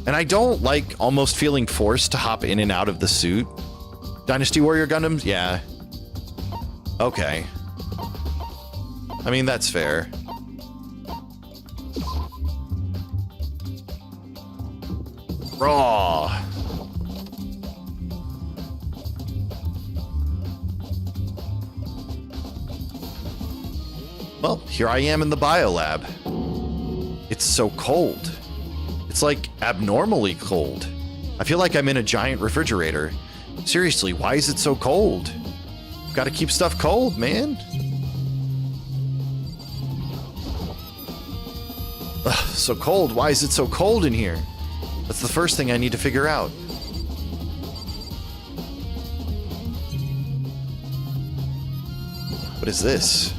And I don't like almost feeling forced to hop in and out of the suit. Dynasty Warrior Gundams? Yeah. Okay. I mean, that's fair. Raw. Well, here I am in the biolab. It's so cold. It's like abnormally cold. I feel like I'm in a giant refrigerator. Seriously, why is it so cold? Gotta keep stuff cold, man. Ugh, so cold. Why is it so cold in here? That's the first thing I need to figure out. What is this?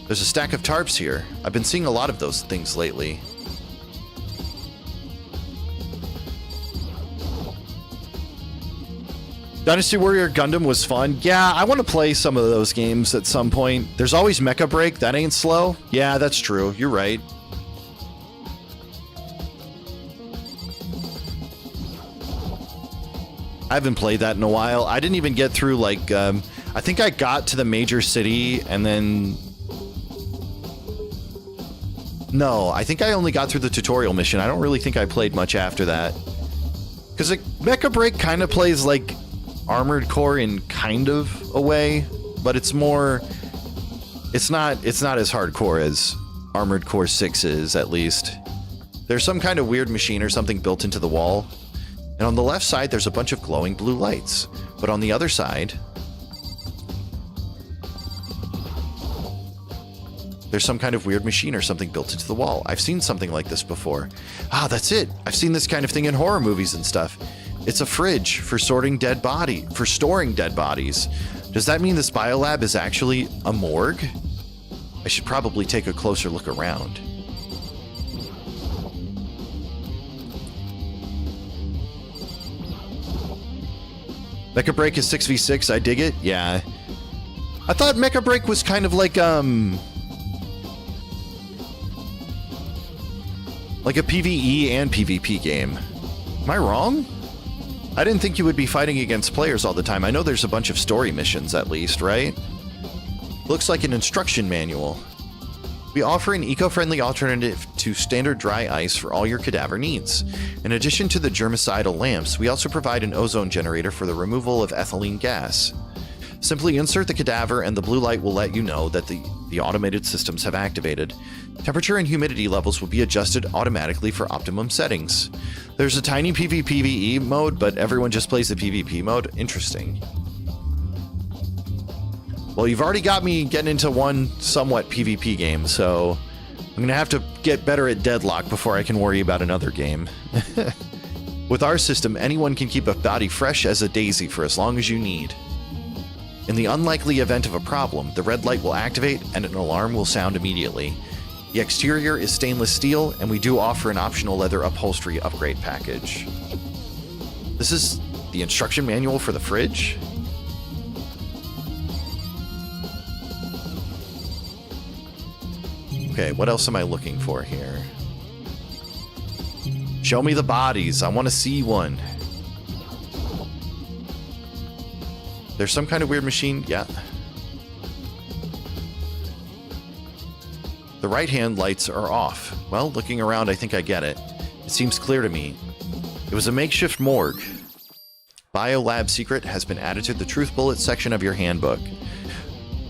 There's a stack of tarps here. I've been seeing a lot of those things lately. Dynasty Warrior Gundam was fun. Yeah, I want to play some of those games at some point. There's always Mecha Break. That ain't slow. Yeah, that's true. You're right. I haven't played that in a while. I didn't even get through, like, I think I got to the major city and then... No, I think I only got through the tutorial mission. I don't really think I played much after that. Because Mecha Break kind of plays like Armored Core in kind of a way, but it's more... It's not as hardcore as Armored Core 6 is, at least. There's some kind of weird machine or something built into the wall. And on the left side, there's a bunch of glowing blue lights. But on the other side... There's some kind of weird machine or something built into the wall. I've seen something like this before. Ah, that's it. I've seen this kind of thing in horror movies and stuff. It's a fridge for storing dead bodies. Does that mean this biolab is actually a morgue? I should probably take a closer look around. Mecha Break is 6v6. I dig it. Yeah. I thought Mecha Break was kind of like a PvE and PvP game. Am I wrong? I didn't think you would be fighting against players all the time. I know there's a bunch of story missions at least, right? Looks like an instruction manual. We offer an eco-friendly alternative to standard dry ice for all your cadaver needs. In addition to the germicidal lamps, we also provide an ozone generator for the removal of ethylene gas. Simply insert the cadaver and the blue light will let you know that the automated systems have activated. Temperature and humidity levels will be adjusted automatically for optimum settings. There's a tiny PvPvE mode, but everyone just plays the PvP mode. Interesting. Well, you've already got me getting into one somewhat PvP game, so I'm going to have to get better at Deadlock before I can worry about another game. With our system, anyone can keep a body fresh as a daisy for as long as you need. In the unlikely event of a problem, the red light will activate and an alarm will sound immediately. The exterior is stainless steel, and we do offer an optional leather upholstery upgrade package. This is the instruction manual for the fridge? Okay, what else am I looking for here? Show me the bodies. I want to see one. There's some kind of weird machine. Yeah. The right-hand lights are off. Well, looking around, I think I get it. It seems clear to me. It was a makeshift morgue. Biolab secret has been added to the Truth Bullet section of your handbook.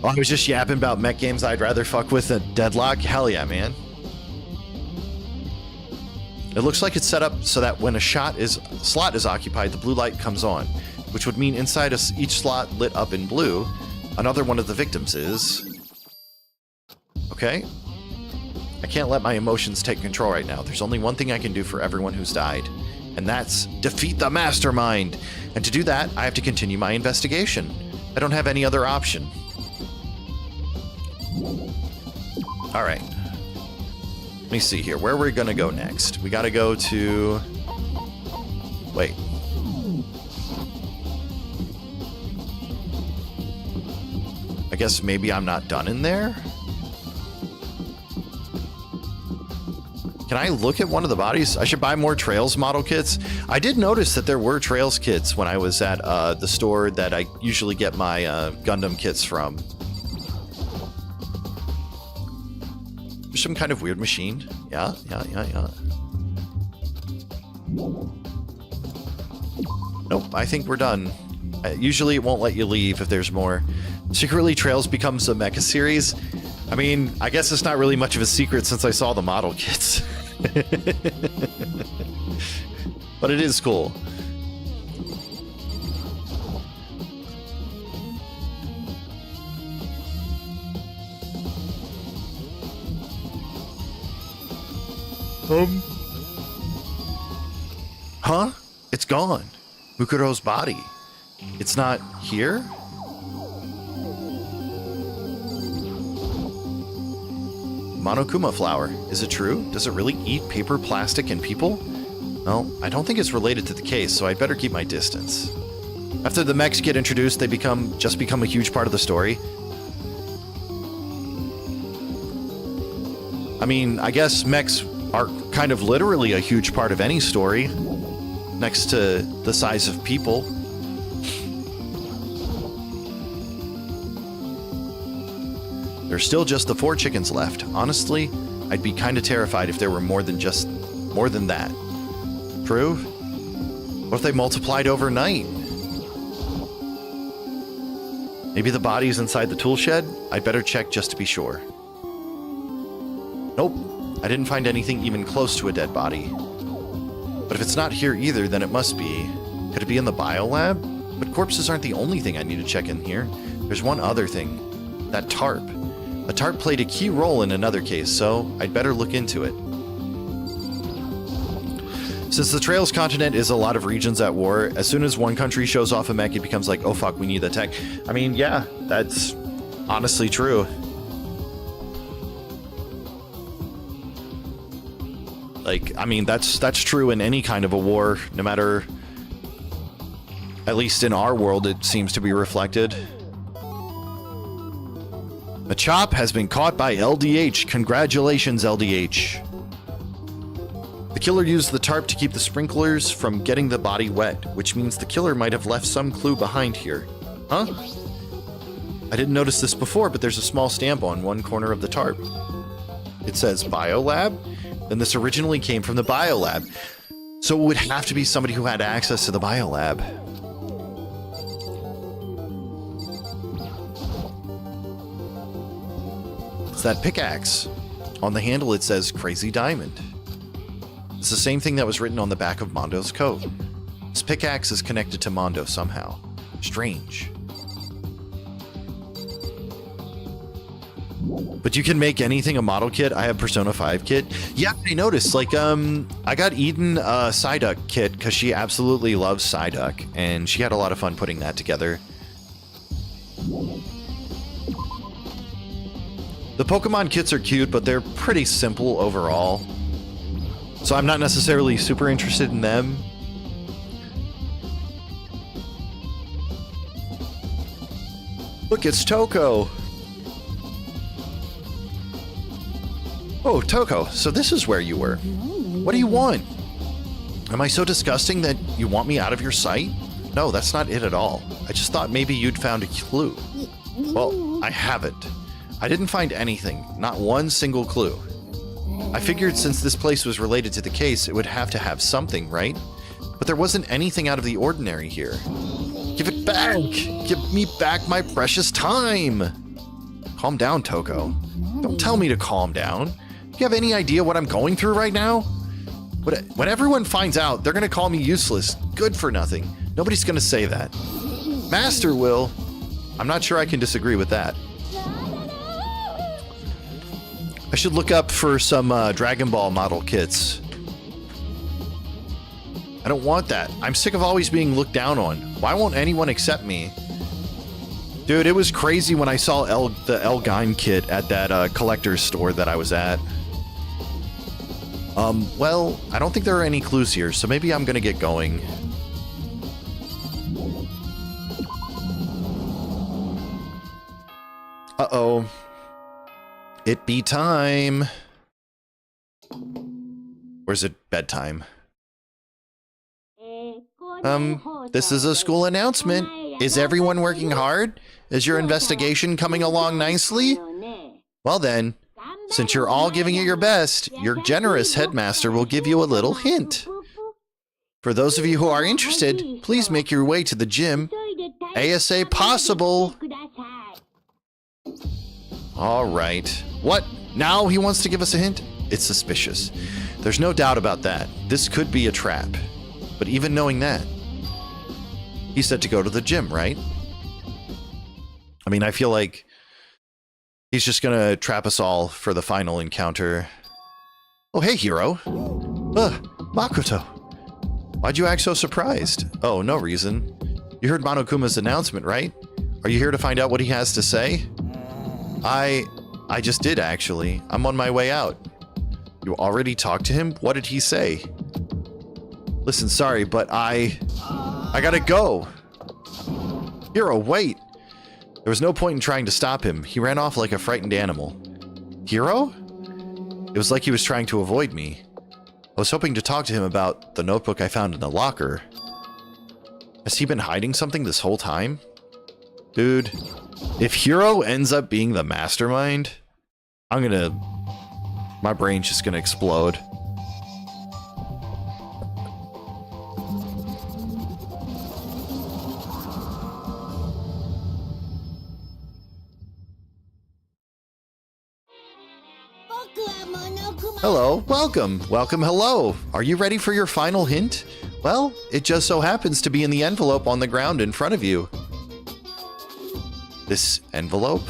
Oh, I was just yapping about mech games I'd rather fuck with than Deadlock. Hell yeah, man. It looks like it's set up so that when a slot is occupied, the blue light comes on, which would mean inside each slot lit up in blue, another one of the victims is... Okay. I can't let my emotions take control right now. There's only one thing I can do for everyone who's died, and that's defeat the mastermind. And to do that, I have to continue my investigation. I don't have any other option. All right. Let me see here. Where are we going to go next? We got to go to... Wait. I guess maybe I'm not done in there? Can I look at one of the bodies? I should buy more Trails model kits. I did notice that there were Trails kits when I was at the store that I usually get my Gundam kits from. There's some kind of weird machine. Yeah. Nope, I think we're done. Usually it won't let you leave if there's more. Secretly, Trails becomes a mecha series. I mean, I guess it's not really much of a secret since I saw the model kits. But it is cool. Huh? It's gone. Mukuro's body. It's not here? Monokuma flower. Is it true? Does it really eat paper, plastic, and people? Well, I don't think it's related to the case, so I'd better keep my distance. After the mechs get introduced, they just become a huge part of the story. I mean, I guess mechs are kind of literally a huge part of any story, next to the size of people. There's still just the 4 chickens left. Honestly, I'd be kind of terrified if there were more than that. True? What if they multiplied overnight? Maybe the body's inside the tool shed? I'd better check just to be sure. Nope, I didn't find anything even close to a dead body. But if it's not here either, then it must be. Could it be in the biolab? But corpses aren't the only thing I need to check in here. There's one other thing. That tarp. A tarp played a key role in another case, so I'd better look into it. Since the Trails continent is a lot of regions at war, as soon as one country shows off a mech, it becomes like, oh fuck, we need the tech. I mean, yeah, that's honestly true. Like, I mean, that's true in any kind of a war, no matter, at least in our world, it seems to be reflected. Machop has been caught by LDH. Congratulations, LDH. The killer used the tarp to keep the sprinklers from getting the body wet, which means the killer might have left some clue behind here. Huh? I didn't notice this before, but there's a small stamp on one corner of the tarp. It says Biolab? Then this originally came from the Biolab. So it would have to be somebody who had access to the Biolab. It's that pickaxe. On the handle it says Crazy Diamond. It's the same thing that was written on the back of Mondo's coat. This pickaxe is connected to Mondo somehow. Strange. But you can make anything a model kit. I have Persona 5 kit. Yeah, I noticed. Like, I got Eden a Psyduck kit because she absolutely loves Psyduck, and she had a lot of fun putting that together. The Pokemon kits are cute, but they're pretty simple overall. So I'm not necessarily super interested in them. Look, it's Toko. Oh, Toko, so this is where you were. What do you want? Am I so disgusting that you want me out of your sight? No, that's not it at all. I just thought maybe you'd found a clue. Well, I haven't. I didn't find anything, not one single clue. I figured since this place was related to the case, it would have to have something, right? But there wasn't anything out of the ordinary here. Give it back! Give me back my precious time! Calm down, Toko. Don't tell me to calm down. Do you have any idea what I'm going through right now? When everyone finds out, they're gonna call me useless, good for nothing. Nobody's gonna say that. Master will. I'm not sure I can disagree with that. I should look up for some Dragon Ball model kits. I don't want that. I'm sick of always being looked down on. Why won't anyone accept me? Dude, it was crazy when I saw the Elgine kit at that collector's store that I was at. Well, I don't think there are any clues here, so maybe I'm gonna get going. Uh-oh. It be time. Or is it bedtime? This is a school announcement. Is everyone working hard? Is your investigation coming along nicely? Well then, since you're all giving it your best, your generous headmaster will give you a little hint. For those of you who are interested, please make your way to the gym ASA possible. All right. What? Now he wants to give us a hint? It's suspicious. There's no doubt about that. This could be a trap. But even knowing that, he said to go to the gym, right? I mean, I feel like he's just gonna trap us all for the final encounter. Oh, hey, hero. Makoto. Why'd you act so surprised? Oh, no reason. You heard Monokuma's announcement, right? Are you here to find out what he has to say? I just did, actually. I'm on my way out. You already talked to him? What did he say? Listen, sorry, but I gotta go. Hiro, wait. There was no point in trying to stop him. He ran off like a frightened animal. Hiro? It was like he was trying to avoid me. I was hoping to talk to him about the notebook I found in the locker. Has he been hiding something this whole time? Dude, if Hiro ends up being the mastermind, my brain's just gonna explode. Hello, welcome, hello. Are you ready for your final hint? Well, it just so happens to be in the envelope on the ground in front of you. This envelope?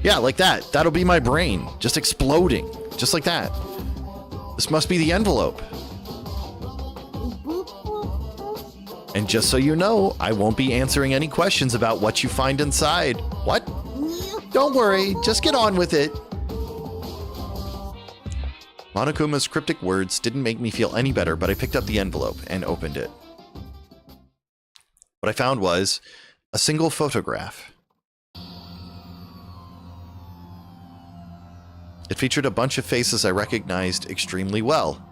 Yeah, like that. That'll be my brain, just exploding, just like that. This must be the envelope. And just so you know, I won't be answering any questions about what you find inside. What? Don't worry, just get on with it. Monokuma's cryptic words didn't make me feel any better, but I picked up the envelope and opened it. What I found was a single photograph. It featured a bunch of faces I recognized extremely well.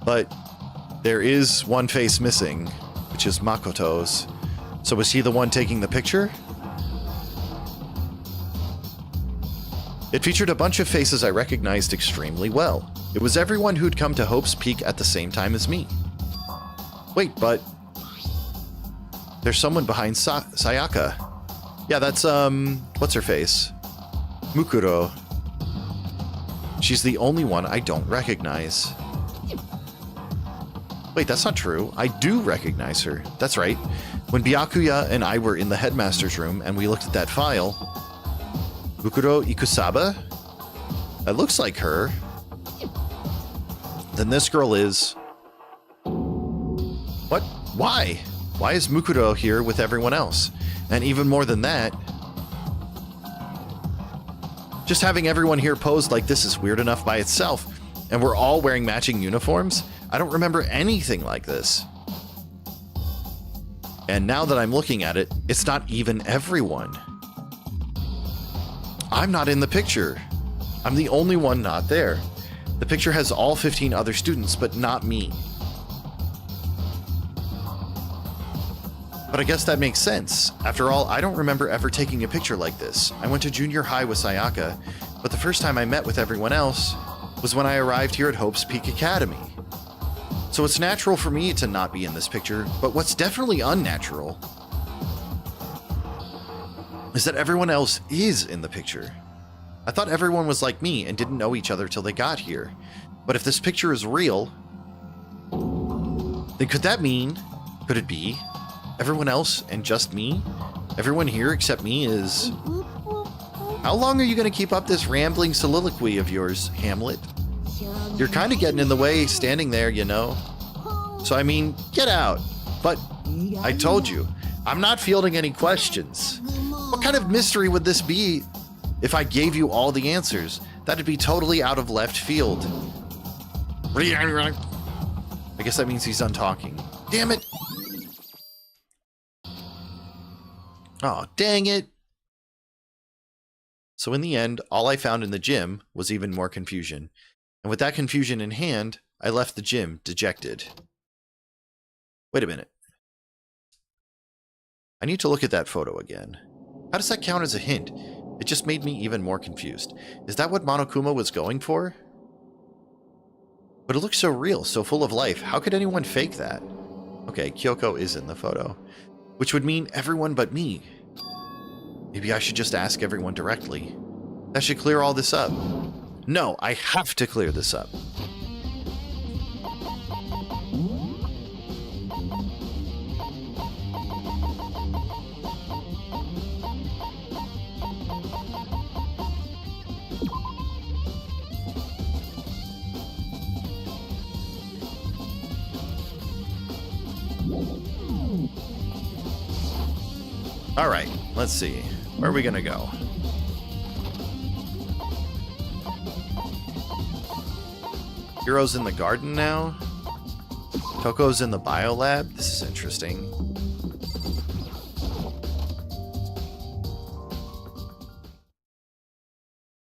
But there is one face missing, which is Makoto's. So was he the one taking the picture? It featured a bunch of faces I recognized extremely well. It was everyone who'd come to Hope's Peak at the same time as me. Wait, but there's someone behind Sayaka. Yeah, that's, what's her face? Mukuro. She's the only one I don't recognize. Wait, that's not true. I do recognize her. That's right. When Byakuya and I were in the headmaster's room and we looked at that file, Mukuro Ikusaba? That looks like her. Then this girl is... What? Why? Why is Mukuro here with everyone else? And even more than that, just having everyone here posed like this is weird enough by itself, and we're all wearing matching uniforms? I don't remember anything like this. And now that I'm looking at it, it's not even everyone. I'm not in the picture. I'm the only one not there. The picture has all 15 other students, but not me. But I guess that makes sense. After all, I don't remember ever taking a picture like this. I went to junior high with Sayaka, but the first time I met with everyone else was when I arrived here at Hope's Peak Academy. So it's natural for me to not be in this picture, but what's definitely unnatural is that everyone else is in the picture. I thought everyone was like me and didn't know each other till they got here. But if this picture is real, then could it be everyone else and just me? Everyone here except me is... How long are you going to keep up this rambling soliloquy of yours, Hamlet? You're kind of getting in the way standing there, you know? So I mean, get out. But I told you, I'm not fielding any questions. What kind of mystery would this be if I gave you all the answers? That'd be totally out of left field. I guess that means he's done talking. Damn it! Oh, dang it! So in the end, all I found in the gym was even more confusion. And with that confusion in hand, I left the gym dejected. Wait a minute. I need to look at that photo again. How does that count as a hint? It just made me even more confused. Is that what Monokuma was going for? But it looks so real, so full of life. How could anyone fake that? Okay, Kyoko is in the photo. Which would mean everyone but me. Maybe I should just ask everyone directly. That should clear all this up. No, I have to clear this up. Alright, let's see. Where are we gonna go? Hero's in the garden now? Toko's in the biolab? This is interesting.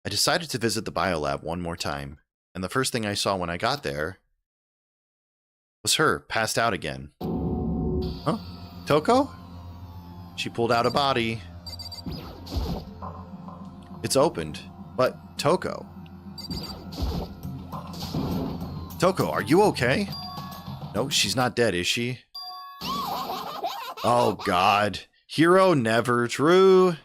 I decided to visit the biolab one more time, and the first thing I saw when I got there was her, passed out again. Huh? Toko? She pulled out a body. It's opened, but Toko. Toko, are you okay? No, she's not dead, is she? Oh God. Hero never true.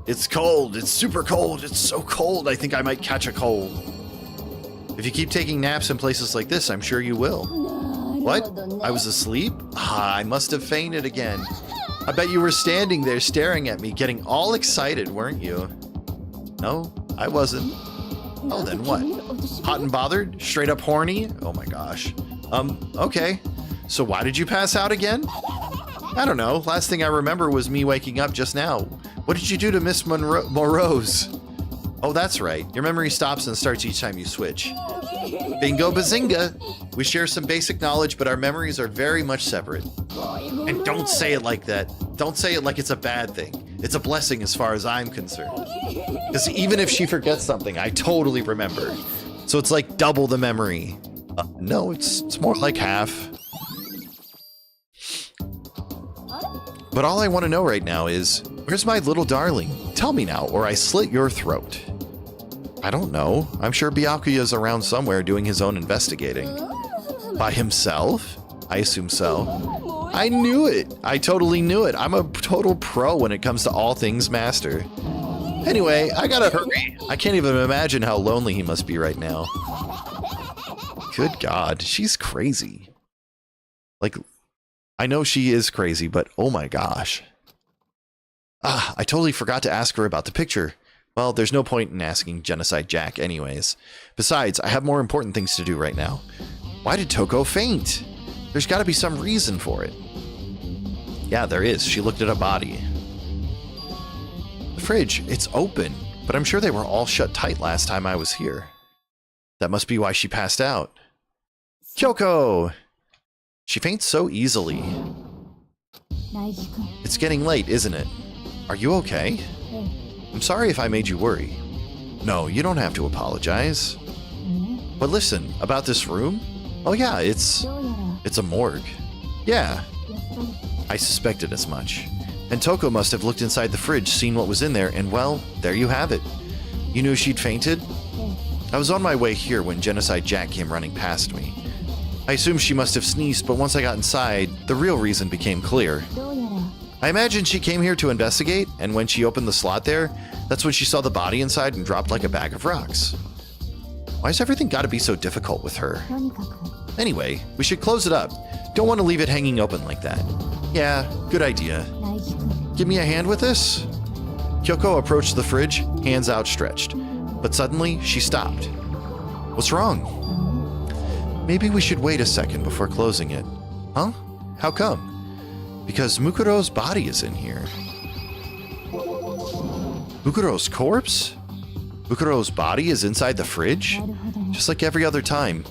It's cold. It's super cold. It's so cold. I think I might catch a cold. If you keep taking naps in places like this, I'm sure you will. What? I was asleep? Ah, I must have fainted again. I bet you were standing there staring at me, getting all excited, weren't you? No, I wasn't. Oh, then what? Hot and bothered? Straight up horny? Oh my gosh. Okay. So why did you pass out again? I don't know. Last thing I remember was me waking up just now. What did you do to Miss Morose? Oh, that's right. Your memory stops and starts each time you switch. Bingo bazinga! We share some basic knowledge, but our memories are very much separate. And don't say it like that. Don't say it like it's a bad thing. It's a blessing as far as I'm concerned. Because even if she forgets something, I totally remember. So it's like double the memory. No, it's more like half. But all I want to know right now is, where's my little darling? Tell me now, or I slit your throat. I don't know. I'm sure Byakuya's around somewhere doing his own investigating. By himself? I assume so. I knew it. I totally knew it. I'm a total pro when it comes to all things master. Anyway, I gotta hurry. I can't even imagine how lonely he must be right now. Good God, she's crazy. Like, I know she is crazy, but oh my gosh. Ah, I totally forgot to ask her about the picture. Well, there's no point in asking Genocide Jack anyways. Besides, I have more important things to do right now. Why did Toko faint? There's gotta be some reason for it. Yeah, there is. She looked at a body. The fridge, it's open, but I'm sure they were all shut tight last time I was here. That must be why she passed out. Kyoko! She faints so easily. It's getting late, isn't it? Are you okay? I'm sorry if I made you worry. No, you don't have to apologize. But listen, about this room? Oh yeah, it's a morgue. Yeah, I suspected as much. And Toko must have looked inside the fridge, seen what was in there, and well, there you have it. You knew she'd fainted? I was on my way here when Genocide Jack came running past me. I assumed she must have sneezed, but once I got inside, the real reason became clear. I imagine she came here to investigate, and when she opened the slot there, that's when she saw the body inside and dropped like a bag of rocks. Why's everything gotta be so difficult with her? Anyway, we should close it up. Don't want to leave it hanging open like that. Yeah, good idea. Give me a hand with this? Kyoko approached the fridge, hands outstretched. But suddenly, she stopped. What's wrong? Maybe we should wait a second before closing it. Huh? How come? Because Mukuro's body is in here. Mukuro's corpse? Mukuro's body is inside the fridge? Just like every other time.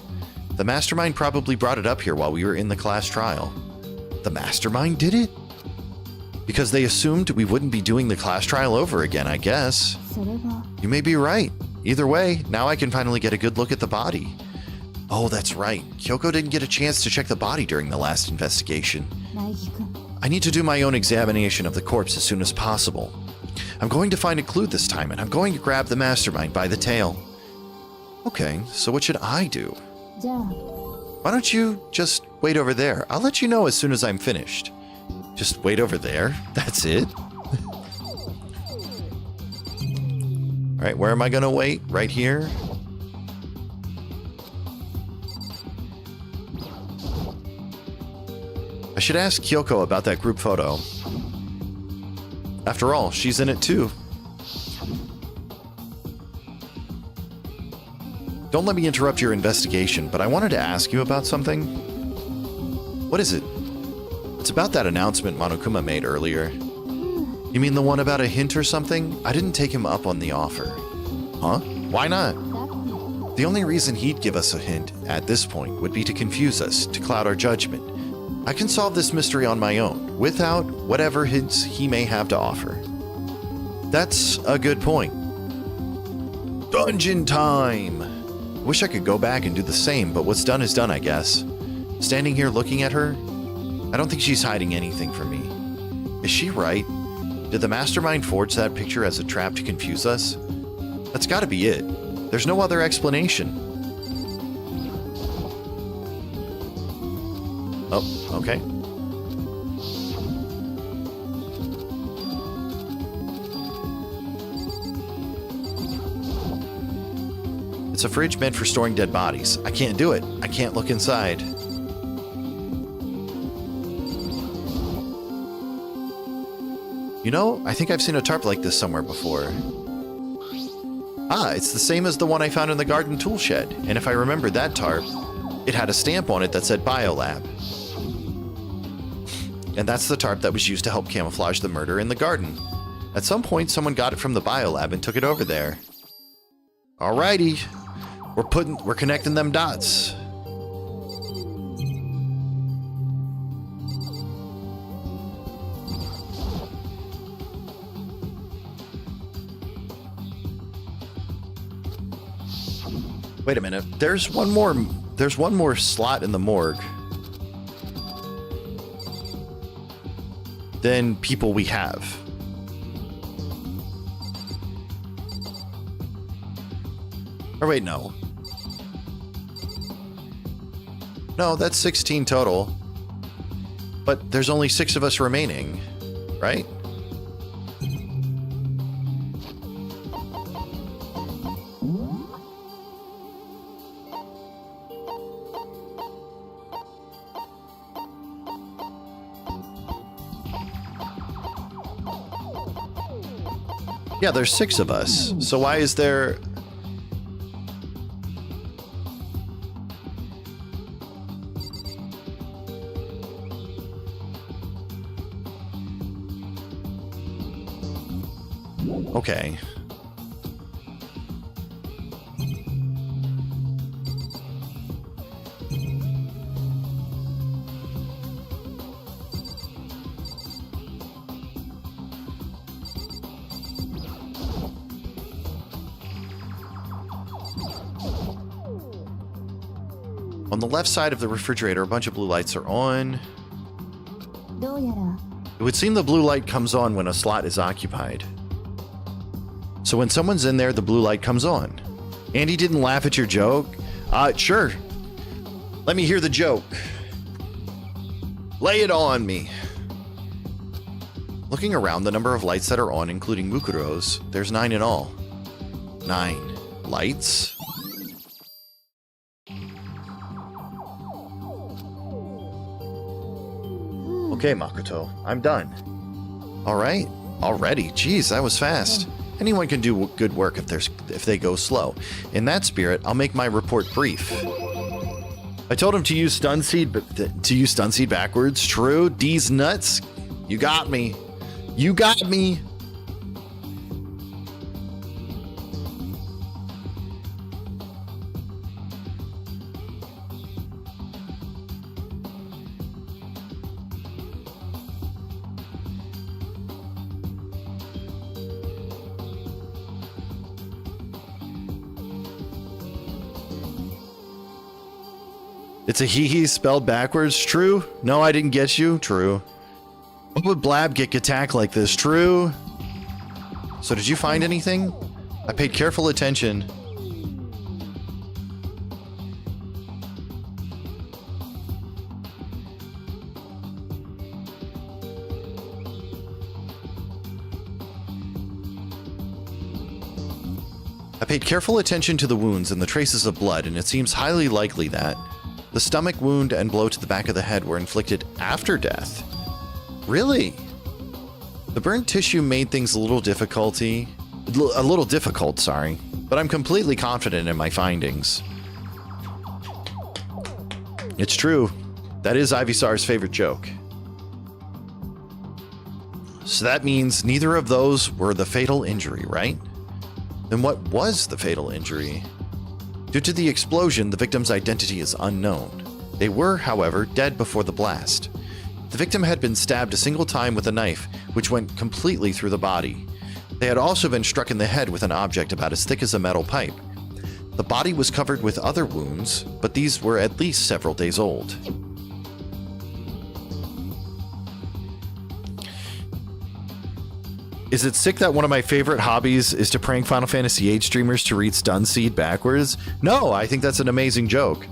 The mastermind probably brought it up here while we were in the class trial. The mastermind did it? Because they assumed we wouldn't be doing the class trial over again, I guess. You may be right. Either way, now I can finally get a good look at the body. Oh, that's right. Kyoko didn't get a chance to check the body during the last investigation. I need to do my own examination of the corpse as soon as possible. I'm going to find a clue this time, and I'm going to grab the mastermind by the tail. Okay, so what should I do? Why don't you just wait over there? I'll let you know as soon as I'm finished. Just wait over there? That's it? Alright, where am I gonna wait? Right here? I should ask Kyoko about that group photo. After all, she's in it too. Don't let me interrupt your investigation, but I wanted to ask you about something. What is it? It's about that announcement Monokuma made earlier. You mean the one about a hint or something? I didn't take him up on the offer. Huh? Why not? The only reason he'd give us a hint at this point would be to confuse us, to cloud our judgment. I can solve this mystery on my own, without whatever hints he may have to offer. That's a good point. Dungeon time! Wish I could go back and do the same, but what's done is done, I guess. Standing here looking at her, I don't think she's hiding anything from me. Is she right? Did the mastermind forge that picture as a trap to confuse us? That's gotta be it. There's no other explanation. Oh, okay. It's a fridge meant for storing dead bodies. I can't do it. I can't look inside. You know, I think I've seen a tarp like this somewhere before. Ah, it's the same as the one I found in the garden tool shed. And if I remember that tarp, it had a stamp on it that said Biolab. And that's the tarp that was used to help camouflage the murder in the garden. At some point, someone got it from the Biolab and took it over there. Alrighty. We're connecting them dots. Wait a minute. There's one more slot in the morgue than people we have. Or wait, no. No, that's 16 total. But there's only 6 of us remaining, right? Yeah, there's 6 of us. So why is there... Okay. On the left side of the refrigerator, a bunch of blue lights are on. どうやら It would seem the blue light comes on when a slot is occupied. So when someone's in there, the blue light comes on. Andy didn't laugh at your joke? Sure. Let me hear the joke. Lay it on me. Looking around the number of lights that are on, including Mukuro's, there's 9 in all. 9 lights? Okay, Makoto, I'm done. All right, already. Jeez, that was fast. Anyone can do good work if they go slow. In that spirit, I'll make my report brief. I told him to use stun seed backwards. True. D's nuts. You got me. You got me. It's a hee-hee spelled backwards. True. No, I didn't get you. True. What would Blab get attacked like this? True. So did you find anything? I paid careful attention. I paid careful attention to the wounds and the traces of blood, and it seems highly likely that the stomach wound and blow to the back of the head were inflicted after death. Really? The burnt tissue made things a little difficult, sorry, but I'm completely confident in my findings. It's true. That is Ivysaur's favorite joke. So that means neither of those were the fatal injury, right? Then what was the fatal injury? Due to the explosion, the victim's identity is unknown. They were, however, dead before the blast. The victim had been stabbed a single time with a knife, which went completely through the body. They had also been struck in the head with an object about as thick as a metal pipe. The body was covered with other wounds, but these were at least several days old. Is it sick that one of my favorite hobbies is to prank Final Fantasy VIII streamers to read Stun Seed backwards? No, I think that's an amazing joke.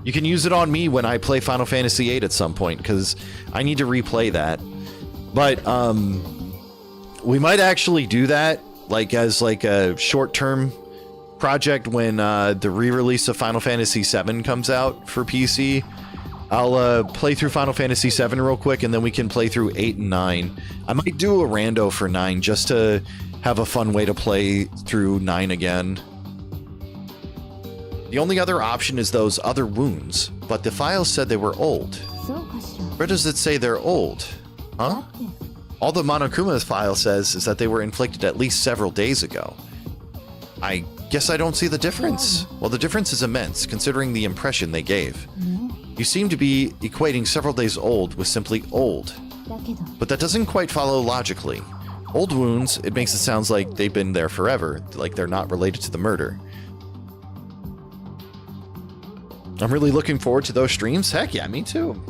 You can use it on me when I play Final Fantasy VIII at some point, because I need to replay that. But we might actually do that, like as like a short-term project when the re-release of Final Fantasy VII comes out for PC. I'll play through Final Fantasy VII real quick, and then we can play through 8 and 9. I might do a rando for 9 just to have a fun way to play through 9 again. The only other option is those other wounds, but the file said they were old. そうかしら。 Where does it say they're old? Huh? All the Monokuma file says is that they were inflicted at least several days ago. I guess I don't see the difference. Well, the difference is immense, considering the impression they gave. You seem to be equating several days old with simply old. だけど、 But that doesn't quite follow logically. Old wounds, it makes it sound like they've been there forever, like they're not related to the murder. I'm really looking forward to those streams. Heck yeah, me too.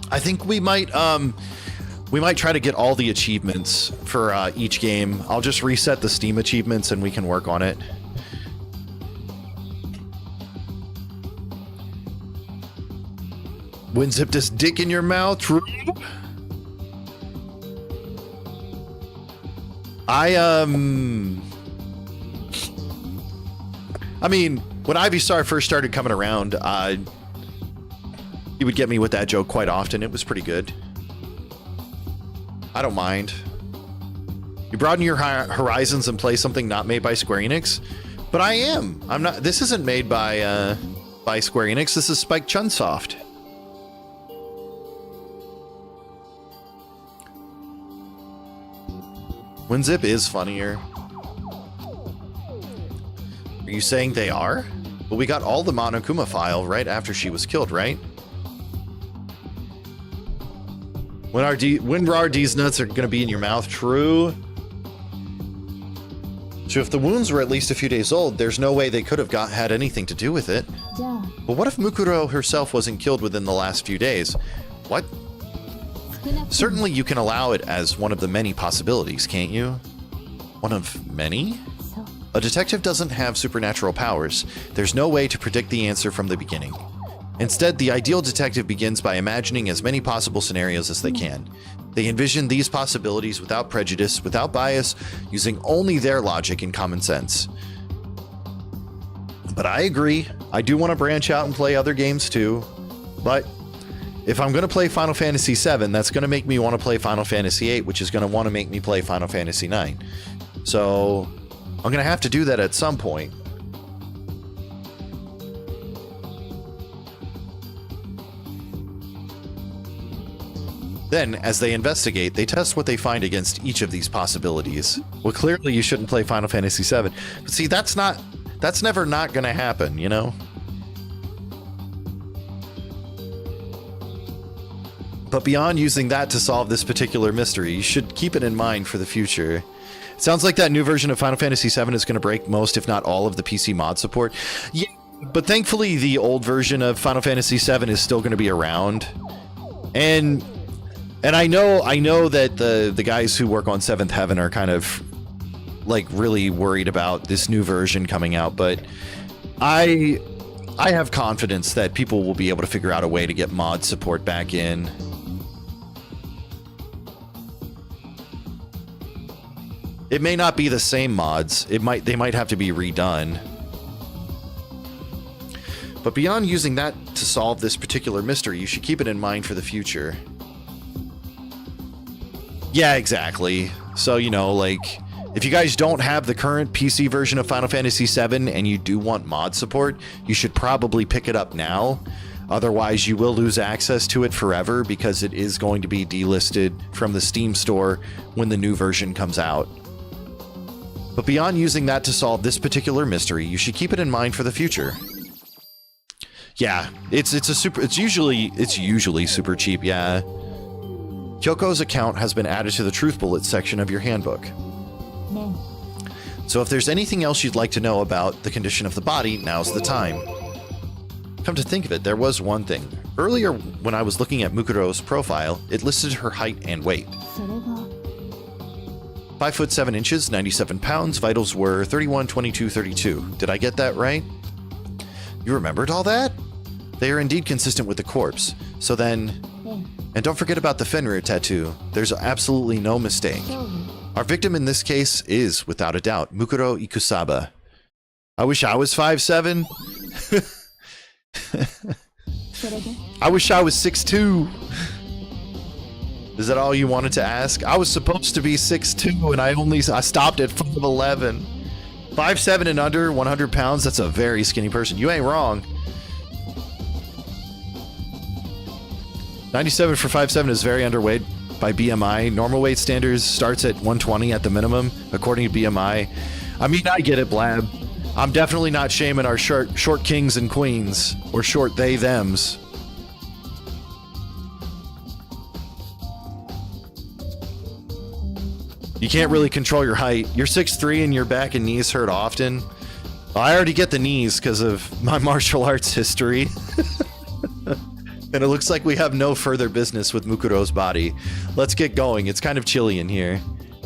I think we might try to get all the achievements for each game. I'll just reset the Steam achievements and we can work on it. WinZip this dick in your mouth, true? I mean, when Ivysaur first started coming around, he would get me with that joke quite often. It was pretty good. I don't mind. You broaden your horizons and play something not made by Square Enix, but I am. I'm not. This isn't made by Square Enix. This is Spike Chunsoft. WinZip is funnier. Are you saying they are? But we got all the Monokuma file right after she was killed, right? When RD's nuts are gonna be in your mouth, true. So if the wounds were at least a few days old, there's no way they could have had anything to do with it. じゃあ、 But what if Mukuro herself wasn't killed within the last few days? What? 少なくとも Certainly you can allow it as one of the many possibilities, can't you? One of many? そう。 A detective doesn't have supernatural powers. There's no way to predict the answer from the beginning. Instead, the ideal detective begins by imagining as many possible scenarios as they can. They envision these possibilities without prejudice, without bias, using only their logic and common sense. But I agree. I do want to branch out and play other games too. But if I'm going to play Final Fantasy VII, that's going to make me want to play Final Fantasy VIII, which is going to want to make me play Final Fantasy IX. So I'm going to have to do that at some point. Then, as they investigate, they test what they find against each of these possibilities. Well, clearly you shouldn't play Final Fantasy VII. But see, that's never not going to happen, you know? But beyond using that to solve this particular mystery, you should keep it in mind for the future. It sounds like that new version of Final Fantasy VII is going to break most, if not all, of the PC mod support. Yeah, but thankfully the old version of Final Fantasy VII is still going to be around. And I know that the guys who work on Seventh Heaven are kind of like really worried about this new version coming out, but I have confidence that people will be able to figure out a way to get mod support back in. It may not be the same mods. They might have to be redone. But beyond using that to solve this particular mystery, you should keep it in mind for the future. Yeah, exactly. So, you know, like, if you guys don't have the current PC version of Final Fantasy VII and you do want mod support, you should probably pick it up now. Otherwise, you will lose access to it forever because it is going to be delisted from the Steam store when the new version comes out. But beyond using that to solve this particular mystery, you should keep it in mind for the future. Yeah, it's usually super cheap, yeah. Kyoko's account has been added to the Truth Bullets section of your handbook. So if there's anything else you'd like to know about the condition of the body, now's the time. Come to think of it, there was one thing. Earlier, when I was looking at Mukuro's profile, it listed her height and weight. 5 foot 7 inches, 97 pounds, vitals were 31, 22, 32. Did I get that right? You remembered all that? They are indeed consistent with the corpse. So then... And don't forget about the Fenrir tattoo. There's absolutely no mistake. Our victim in this case is, without a doubt, Mukuro Ikusaba. I wish I was 5'7". I wish I was 6'2". Is that all you wanted to ask? I was supposed to be 6'2", and I stopped at 5'11". 5'7" and under, 100 pounds, that's a very skinny person. You ain't wrong. 97 for 5'7" is very underweight by BMI. Normal weight standards starts at 120 at the minimum, according to BMI. I mean, I get it, Blab. I'm definitely not shaming our short kings and queens, or short they-thems. You can't really control your height. You're 6'3" and your back and knees hurt often. Well, I already get the knees because of my martial arts history. And it looks like we have no further business with Mukuro's body. Let's get going. It's kind of chilly in here.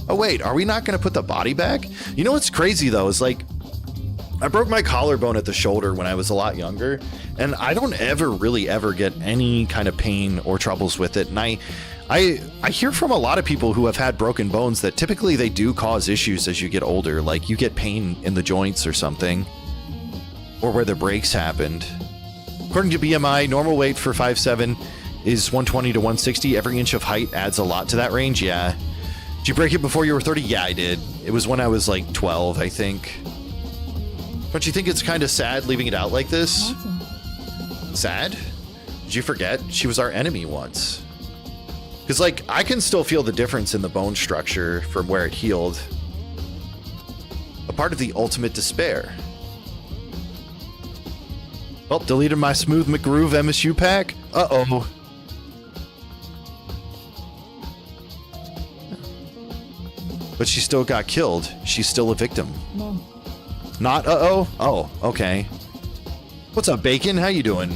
Oh wait, are we not going to put the body back? You know what's crazy though is like, I broke my collarbone at the shoulder when I was a lot younger, and I don't really ever get any kind of pain or troubles with it. And I hear from a lot of people who have had broken bones that typically they do cause issues as you get older, like you get pain in the joints or something, or where the breaks happened. According to BMI, normal weight for 5'7" is 120 to 160. Every inch of height adds a lot to that range, yeah. Did you break it before you were 30? Yeah, I did. It was when I was like 12, I think. Don't you think it's kind of sad leaving it out like this? Sad? Did you forget? She was our enemy once. Because, like, I can still feel the difference in the bone structure from where it healed. A part of the ultimate despair. Oh, deleted my Smooth McGroove MSU pack? Uh-oh. But she still got killed. She's still a victim. Not uh-oh? Oh, okay. What's up, Bacon? How you doing?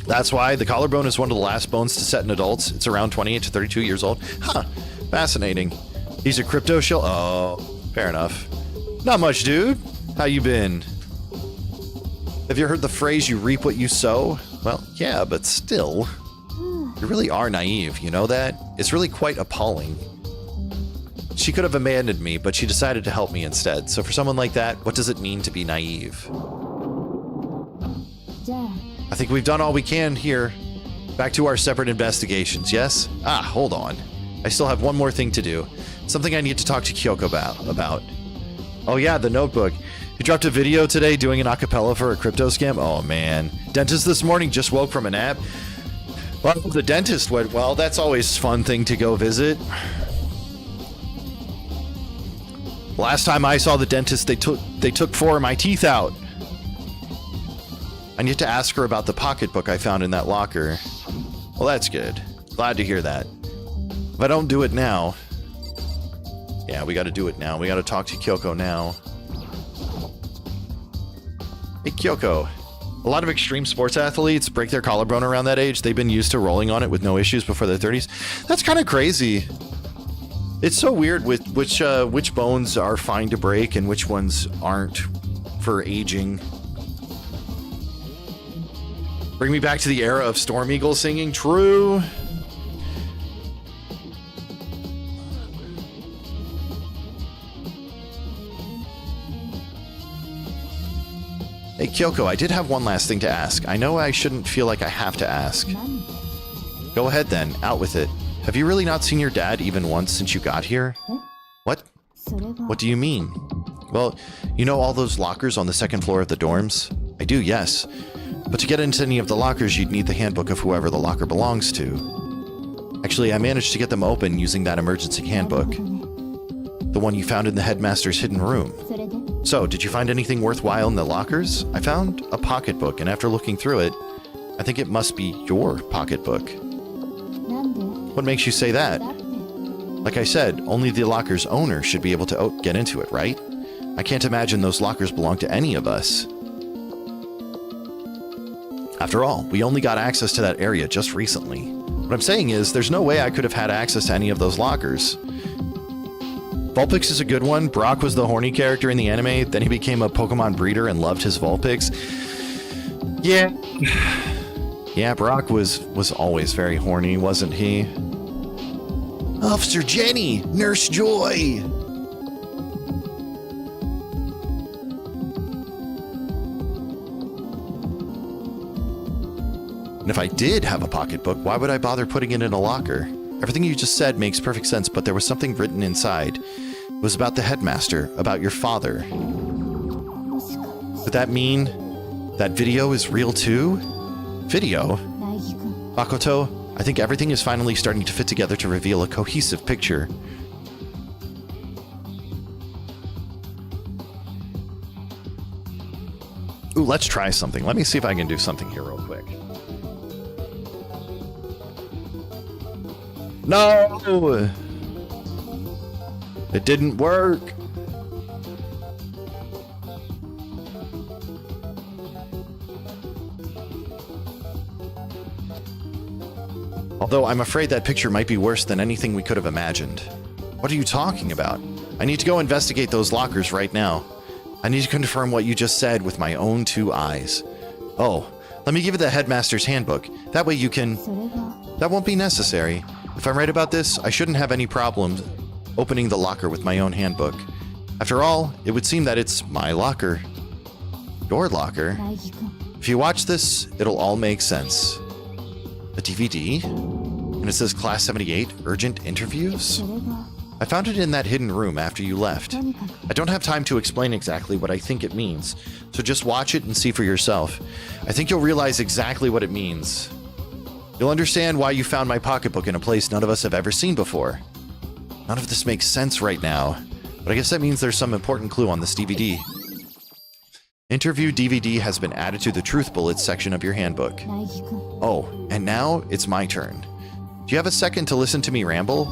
That's why the collarbone is one of the last bones to set in adults. It's around 28 to 32 years old. Huh. Fascinating. He's a crypto shell? Oh, fair enough. Not much, dude. How you been? Have you heard the phrase, you reap what you sow? Well, yeah, but still. You really are naive, you know that? It's really quite appalling. She could have abandoned me, but she decided to help me instead. So for someone like that, what does it mean to be naive? I think we've done all we can here. Back to our separate investigations, yes? Ah, hold on. I still have one more thing to do. Something I need to talk to Kyoko about. Oh yeah, the notebook. You dropped a video today doing an acapella for a crypto scam? Oh man. Dentist this morning just woke from a nap. Well, the dentist went well. That's always a fun thing to go visit. Last time I saw the dentist, they took 4 of my teeth out. I need to ask her about the pocketbook I found in that locker. Well, that's good. Glad to hear that. If I don't do it now... Yeah, we gotta do it now. We gotta talk to Kyoko now. Hey, Kyoko. A lot of extreme sports athletes break their collarbone around that age. They've been used to rolling on it with no issues before their 30s. That's kind of crazy. It's so weird with which bones are fine to break and which ones aren't for aging. Bring me back to the era of Storm Eagle singing. True. Hey, Kyoko, I did have one last thing to ask. I know I shouldn't feel like I have to ask. Go ahead then, out with it. Have you really not seen your dad even once since you got here? What? What do you mean? Well, you know all those lockers on the second floor of the dorms? I do, yes. But to get into any of the lockers, you'd need the handbook of whoever the locker belongs to. Actually, I managed to get them open using that emergency handbook. The one you found in the headmaster's hidden room. それで So, did you find anything worthwhile in the lockers? I found a pocketbook, and after looking through it, I think it must be your pocketbook. なんで What makes you say that? だって Like I said, only the locker's owner should be able to get into it, right? I can't imagine those lockers belong to any of us. After all, we only got access to that area just recently. What I'm saying is, there's no way I could have had access to any of those lockers. Vulpix is a good one. Brock was the horny character in the anime, then he became a Pokemon breeder and loved his Vulpix. Yeah. Yeah, Brock was always very horny, wasn't he? Officer Jenny! Nurse Joy! And if I did have a pocketbook, why would I bother putting it in a locker? Everything you just said makes perfect sense, but there was something written inside. It was about the headmaster, about your father. もしか Would that mean that video is real too? Video? 大輝くん Makoto, I think everything is finally starting to fit together to reveal a cohesive picture. Ooh, let's try something. Let me see if I can do something here real quick. No! It didn't work. Although I'm afraid that picture might be worse than anything we could have imagined. What are you talking about? I need to go investigate those lockers right now. I need to confirm what you just said with my own two eyes. Oh, let me give you the headmaster's handbook. That way you can... それが That won't be necessary. If I'm right about this, I shouldn't have any problems opening the locker with my own handbook. After all, it would seem that it's my locker. Your locker. 大輝くん If you watch this, it'll all make sense. A DVD? And it says Class 78 Urgent Interviews? それが I found it in that hidden room after you left. とにかく I don't have time to explain exactly what I think it means, so just watch it and see for yourself. I think you'll realize exactly what it means. You'll understand why you found my pocketbook in a place none of us have ever seen before. None of this makes sense right now, but I guess that means there's some important clue on this DVD. Interview DVD has been added to the Truth Bullets section of your handbook. 大輝くん Oh, and now it's my turn. Do you have a second to listen to me ramble?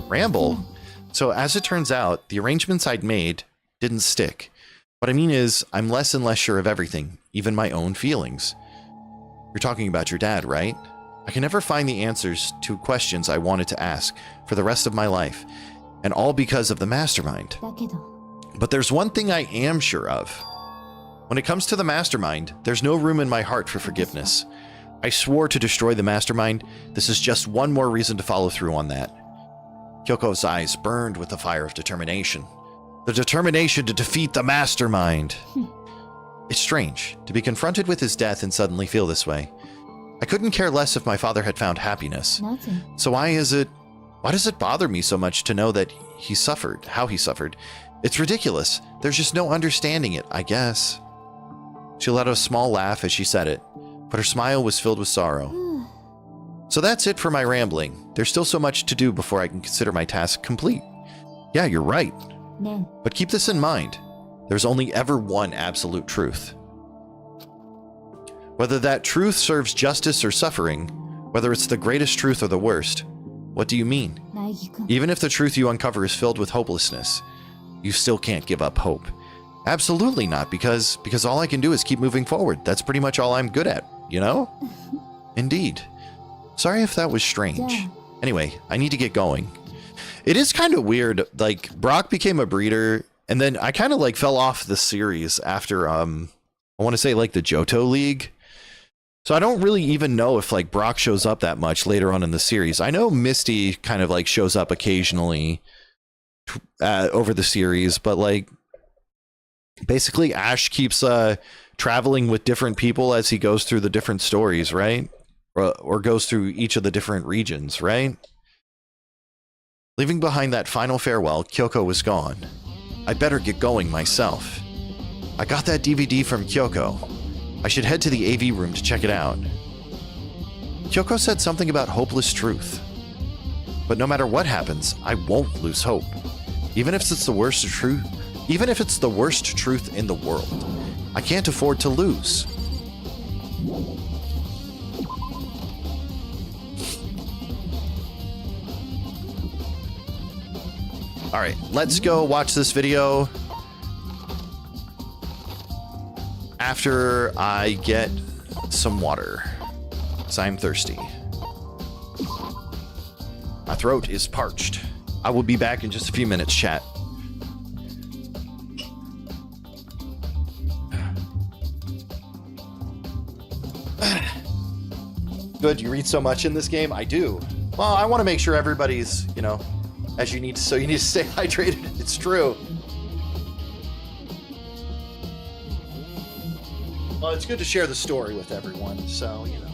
Ramble? So as it turns out, the arrangements I'd made didn't stick. What I mean is, I'm less and less sure of everything, even my own feelings. You're talking about your dad, right? I can never find the answers to questions I wanted to ask for the rest of my life, and all because of the mastermind. だけど But there's one thing I am sure of. When it comes to the mastermind, there's no room in my heart for forgiveness. I swore to destroy the mastermind. This is just one more reason to follow through on that. Kyoko's eyes burned with the fire of determination. The determination to defeat the mastermind. It's strange to be confronted with his death and suddenly feel this way. I couldn't care less if my father had found happiness. なぜ So why does it bother me so much to know that he suffered, how he suffered? It's ridiculous. There's just no understanding it, I guess. She let out a small laugh as she said it, but her smile was filled with sorrow. So that's it for my rambling. There's still so much to do before I can consider my task complete. Yeah, you're right. ね But keep this in mind. There's only ever one absolute truth. Whether that truth serves justice or suffering, whether it's the greatest truth or the worst, what do you mean? 大輝くん Even if the truth you uncover is filled with hopelessness, you still can't give up hope. Absolutely not, because all I can do is keep moving forward. That's pretty much all I'm good at, you know? Indeed. Sorry if that was strange. Yeah. Anyway, I need to get going. It is kind of weird, like, Brock became a breeder, and then I kind of, like, fell off the series after, I want to say, like, the Johto League. So I don't really even know if, like, Brock shows up that much later on in the series. I know Misty kind of, like, shows up occasionally over the series, but, like, basically Ash keeps traveling with different people as he goes through the different stories, right? Or goes through each of the different regions, right? Leaving behind that final farewell, Kyoko was gone. I'd better get going myself. I got that DVD from Kyoko. I should head to the AV room to check it out. Kyoko said something about hopeless truth. But no matter what happens, I won't lose hope. Even if it's the worst truth, even if it's the worst truth in the world, I can't afford to lose. All right, let's go watch this video after I get some water, because I'm thirsty. My throat is parched. I will be back in just a few minutes, chat. Good, you read so much in this game? I do. Well, I want to make sure everybody's, you know, as you need to, so you need to stay hydrated. It's true. Well, it's good to share the story with everyone, so, you know.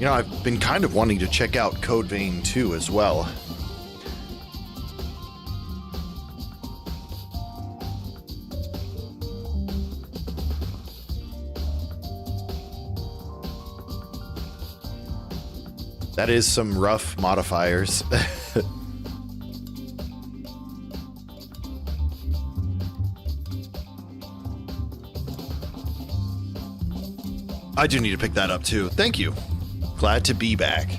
You know, I've been kind of wanting to check out Code Vein 2 as well. That is some rough modifiers. I do need to pick that up too. Thank you. Glad to be back.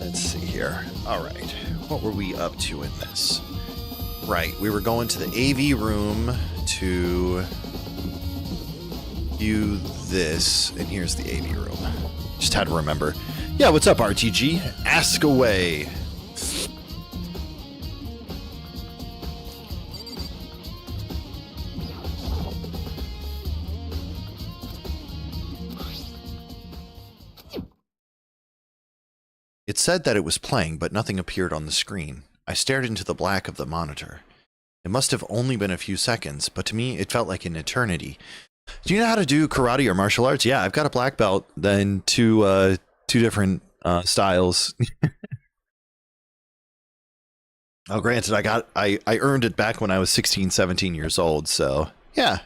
Let's see here. All right. What were we up to in this? Right. We were going to the AV room to view this, and here's the AV room. Just had to remember. Yeah, what's up, RTG? Ask away. It said that it was playing, but nothing appeared on the screen. I stared into the black of the monitor. It must have only been a few seconds, but to me it felt like an eternity. Do you know how to do karate or martial arts? Yeah, I've got a black belt, then two different styles. Oh, granted, I earned it back when I was 16, 17 years old, so yeah.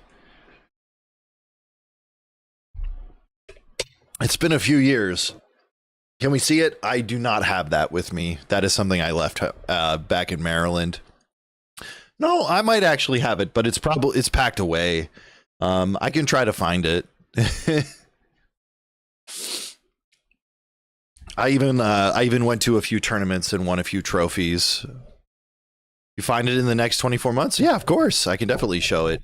It's been a few years. Can we see it? I do not have that with me. That is something I left back in Maryland. No, I might actually have it, but it's packed away. I can try to find it. I even went to a few tournaments and won a few trophies. You find it in the next 24 months? Yeah, of course. I can definitely show it.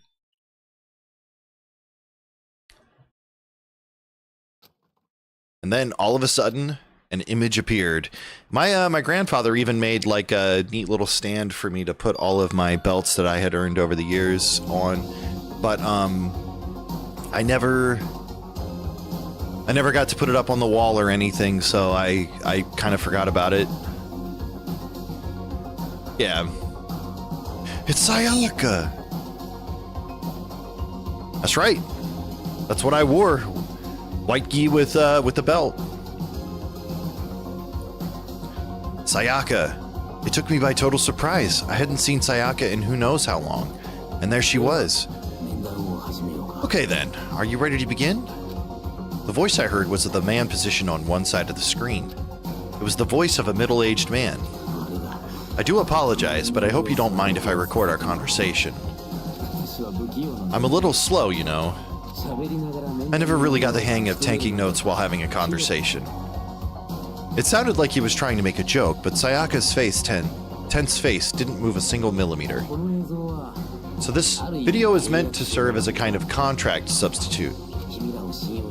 And then all of a sudden, an image appeared. My grandfather even made like a neat little stand for me to put all of my belts that I had earned over the years on. But I never got to put it up on the wall or anything, so I kind of forgot about it. Yeah. It's Sayaka. That's right. That's what I wore. White gi with the belt. Sayaka. It took me by total surprise. I hadn't seen Sayaka in who knows how long. And there she was. Okay then, are you ready to begin? The voice I heard was of the man positioned on one side of the screen. It was the voice of a middle-aged man. I do apologize, but I hope you don't mind if I record our conversation. I'm a little slow, you know. I never really got the hang of taking notes while having a conversation. It sounded like he was trying to make a joke, but Sayaka's tense face didn't move a single millimeter. So this video is meant to serve as a kind of contract substitute.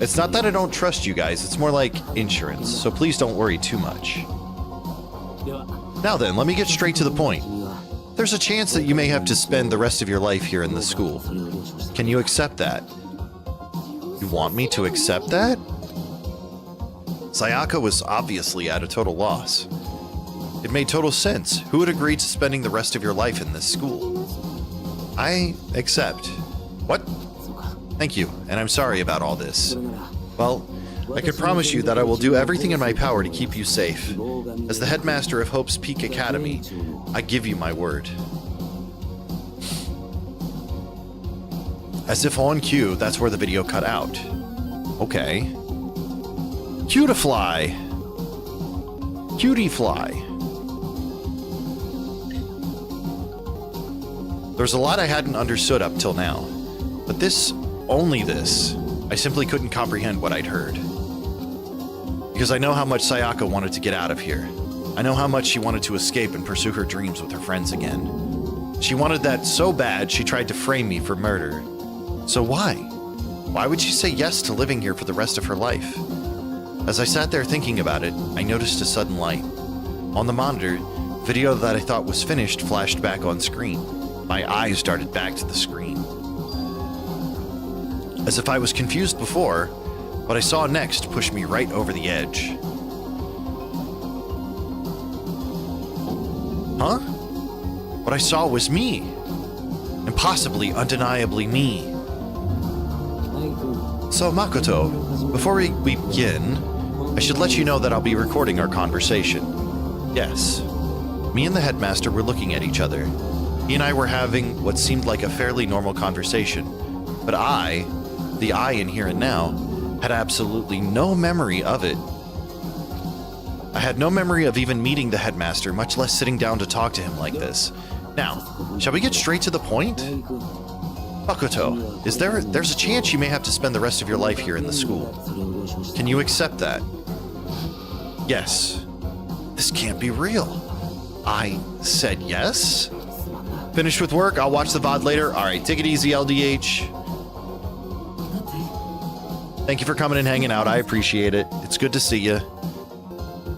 It's not that I don't trust you guys, it's more like insurance, so please don't worry too much. Now then, let me get straight to the point. There's a chance that you may have to spend the rest of your life here in the school. Can you accept that? You want me to accept that? Sayaka was obviously at a total loss. It made total sense. Who would agree to spending the rest of your life in this school? I accept. What? Thank you, and I'm sorry about all this. Well, I can promise you that I will do everything in my power to keep you safe. As the headmaster of Hope's Peak Academy, I give you my word. As if on cue, that's where the video cut out. Okay. Cue to fly. Cutie fly. There's a lot I hadn't understood up till now. But this, only this, I simply couldn't comprehend what I'd heard. Because I know how much Sayaka wanted to get out of here. I know how much she wanted to escape and pursue her dreams with her friends again. She wanted that so bad she tried to frame me for murder. So why? Why would she say yes to living here for the rest of her life? As I sat there thinking about it, I noticed a sudden light. On the monitor, video that I thought was finished flashed back on screen. My eyes darted back to the screen. As if I was confused before, What I saw next pushed me right over the edge. Huh? What I saw was me. Impossibly, undeniably me. So, Makoto, before we begin, I should let you know that I'll be recording our conversation. Yes. Me and the headmaster were looking at each other. He and I were having what seemed like a fairly normal conversation, but I, the I in here and now, had absolutely no memory of it. I had no memory of even meeting the headmaster, much less sitting down to talk to him like this. Now, shall we get straight to the point? Makoto, there's a chance you may have to spend the rest of your life here in the school. Can you accept that? Yes. This can't be real. I said yes? Finished with work, I'll watch the VOD later. Alright, take it easy, LDH. Thank you for coming and hanging out, I appreciate it. It's good to see you.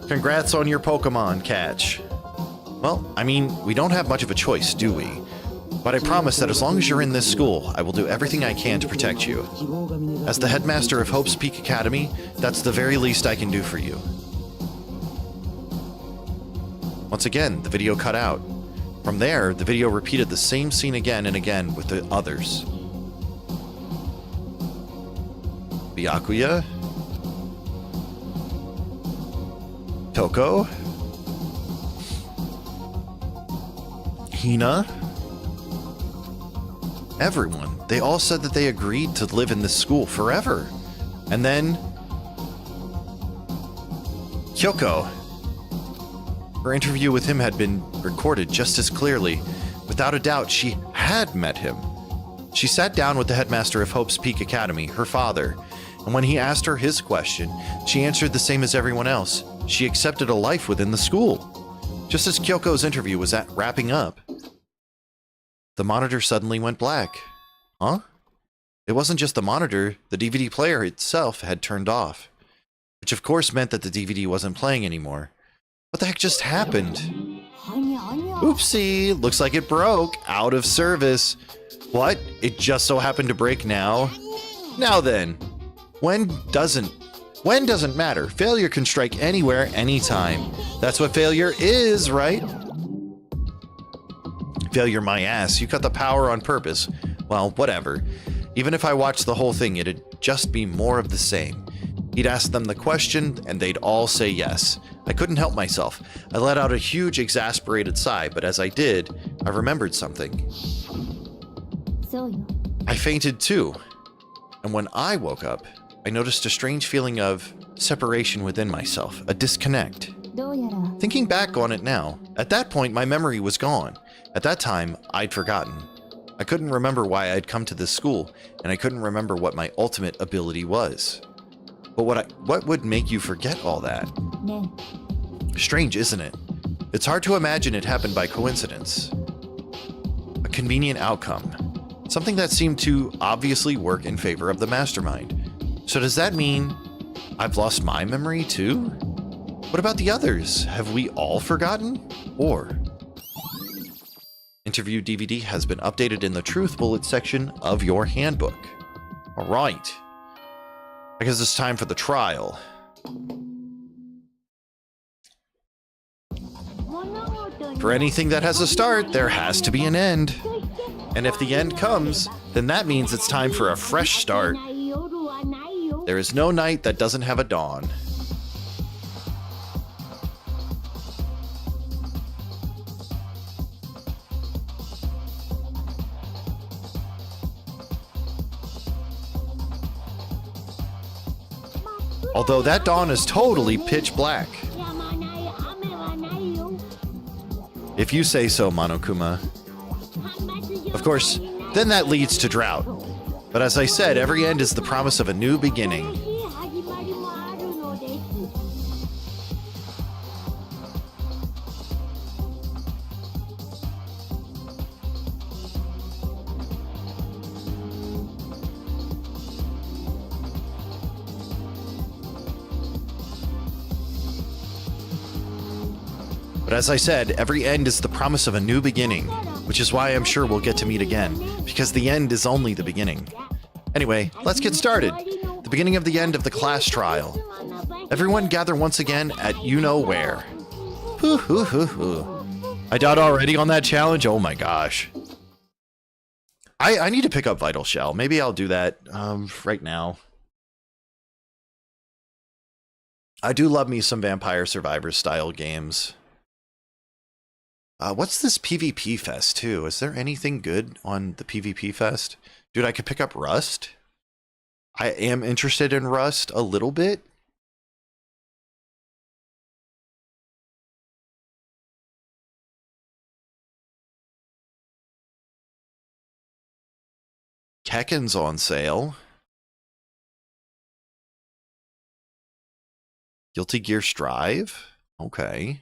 Congrats on your Pokemon catch. Well, I mean, we don't have much of a choice, do we? But I promise that as long as you're in this school, I will do everything I can to protect you. As the headmaster of Hope's Peak Academy, that's the very least I can do for you. Once again, the video cut out. From there, the video repeated the same scene again and again with the others. Byakuya? Toko? Hina? Everyone. They all said that they agreed to live in this school forever. And then... Kyoko. Her interview with him had been recorded just as clearly. Without a doubt, she had met him. She sat down with the headmaster of Hope's Peak Academy, her father, and when he asked her his question, she answered the same as everyone else. She accepted a life within the school. Just as Kyoko's interview was wrapping up, the monitor suddenly went black. Huh? It wasn't just the monitor, the DVD player itself had turned off, which of course meant that the DVD wasn't playing anymore. What the heck just happened? Oopsie, looks like it broke. Out of service. What? It just so happened to break now? Now then, when doesn't matter. Failure can strike anywhere, anytime. That's what failure is, right? Failure my ass, you cut the power on purpose. Well, whatever. Even if I watched the whole thing, it'd just be more of the same. He'd ask them the question, and they'd all say yes. I couldn't help myself. I let out a huge, exasperated sigh, but as I did, I remembered something. I fainted too. And when I woke up, I noticed a strange feeling of separation within myself, a disconnect. Thinking back on it now, at that point my memory was gone. At that time, I'd forgotten. I couldn't remember why I'd come to this school, and I couldn't remember what my ultimate ability was. But what would make you forget all that? Strange, isn't it? It's hard to imagine it happened by coincidence. A convenient outcome. Something that seemed to obviously work in favor of the mastermind. So does that mean I've lost my memory too? What about the others? Have we all forgotten? Or... Interview DVD has been updated in the Truth Bullet section of your handbook. Alright. I guess it's time for the trial. For anything that has a start, there has to be an end. And if the end comes, then that means it's time for a fresh start. There is no night that doesn't have a dawn. Although that dawn is totally pitch black. If you say so, Monokuma. Of course, then that leads to drought. But as I said, every end is the promise of a new beginning. But as I said, every end is the promise of a new beginning, which is why I'm sure we'll get to meet again, because the end is only the beginning. Anyway, let's get started. The beginning of the end of the class trial. Everyone gather once again at you-know-where. Hoo hoo hoo hoo. I died already on that challenge? Oh my gosh. I need to pick up Vital Shell. Maybe I'll do that right now. I do love me some Vampire Survivors style games. What's this PvP Fest too? Is there anything good on the PvP Fest? Dude, I could pick up Rust. I am interested in Rust a little bit. Tekken's on sale. Guilty Gear Strive? Okay.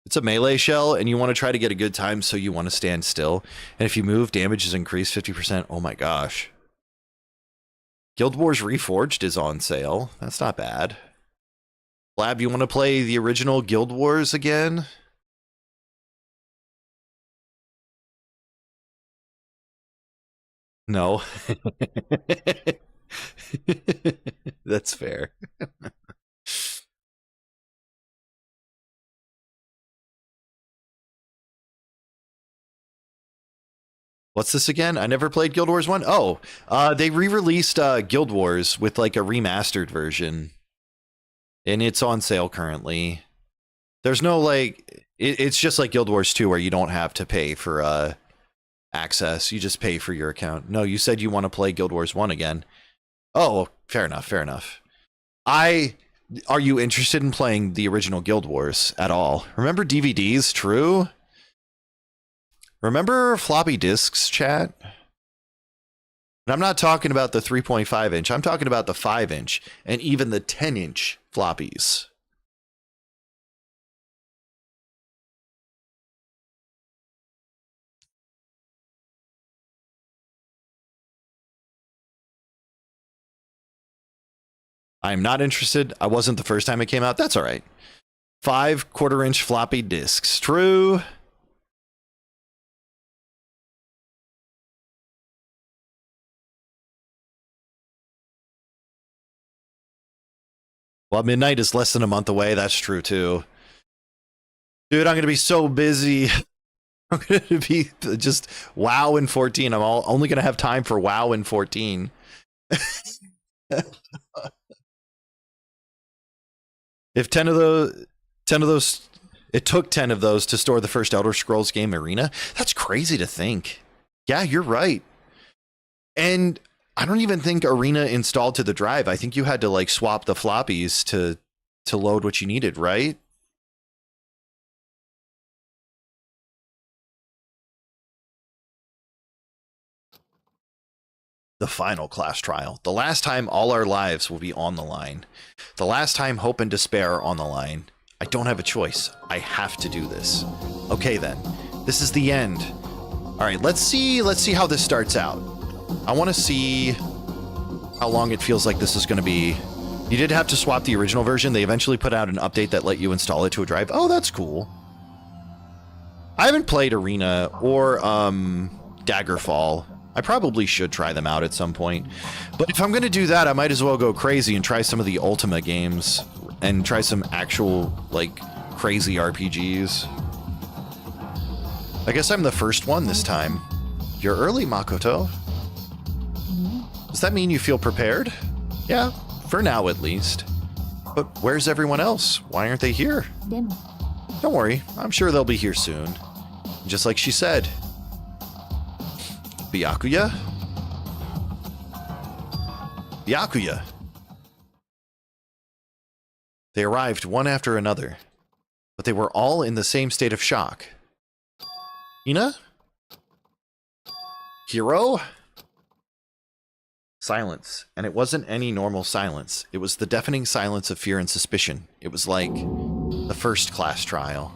It's a melee shell, and you want to try to get a good time, so you want to stand still. And if you move, damage is increased 50%. Oh my gosh. Guild Wars Reforged is on sale. That's not bad. Lab, you want to play the original Guild Wars again? No. That's fair. What's this again? I never played Guild Wars 1. Oh, they re-released Guild Wars with like a remastered version. And it's on sale currently. There's no like... It's just like Guild Wars 2 where you don't have to pay for access. You just pay for your account. No, you said you want to play Guild Wars 1 again. Oh, fair enough, fair enough. Are you interested in playing the original Guild Wars at all? Remember DVDs, true? Remember floppy disks, chat? And I'm not talking about the 3.5 inch. I'm talking about the 5 inch and even the 10 inch floppies. I'm not interested. I wasn't the first time it came out. That's all right. 5 1/4 inch floppy disks. True. Well, midnight is less than a month away. That's true, too. Dude, I'm going to be so busy. I'm going to be just WoW in 14. I'm only going to have time for WoW in 14. If 10 of those, it took 10 of those to store the first Elder Scrolls game Arena. That's crazy to think. Yeah, you're right. And I don't even think Arena installed to the drive. I think you had to like swap the floppies to load what you needed, right? The final class trial. The last time all our lives will be on the line. The last time hope and despair are on the line. I don't have a choice. I have to do this. Okay then. This is the end. All right, let's see how this starts out. I want to see how long it feels like this is going to be. You did have to swap the original version. They eventually put out an update that let you install it to a drive. Oh, that's cool. I haven't played Arena or Daggerfall. I probably should try them out at some point. But if I'm going to do that, I might as well go crazy and try some of the Ultima games and try some actual, like, crazy RPGs. I guess I'm the first one this time. You're early, Makoto. Does that mean you feel prepared? Yeah, for now at least. But where's everyone else? Why aren't they here? でも Don't worry, I'm sure they'll be here soon. Just like she said. Byakuya? Byakuya. They arrived one after another, but they were all in the same state of shock. Ina? Hiro? Silence. And it wasn't any normal silence. It was the deafening silence of fear and suspicion. It was like the first class trial.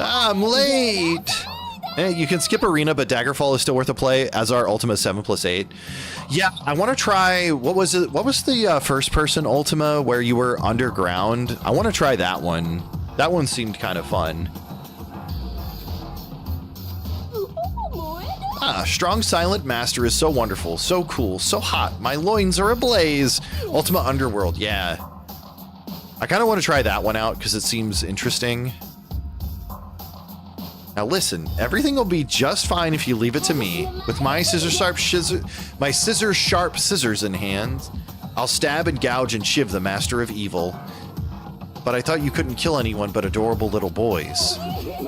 Ah, I'm late! Hey, you can skip Arena, but Daggerfall is still worth a play, as are Ultima 7+8. Yeah, I want to try... What was it? What was the first-person Ultima where you were underground? I want to try that one. That one seemed kind of fun. Ah, strong silent master is so wonderful, so cool, so hot. My loins are ablaze. Ultima Underworld, yeah. I kind of want to try that one out because it seems interesting. Now listen, everything will be just fine if you leave it to me. With my scissor sharp scissors in hand, I'll stab and gouge and shiv the master of evil. But I thought you couldn't kill anyone but adorable little boys.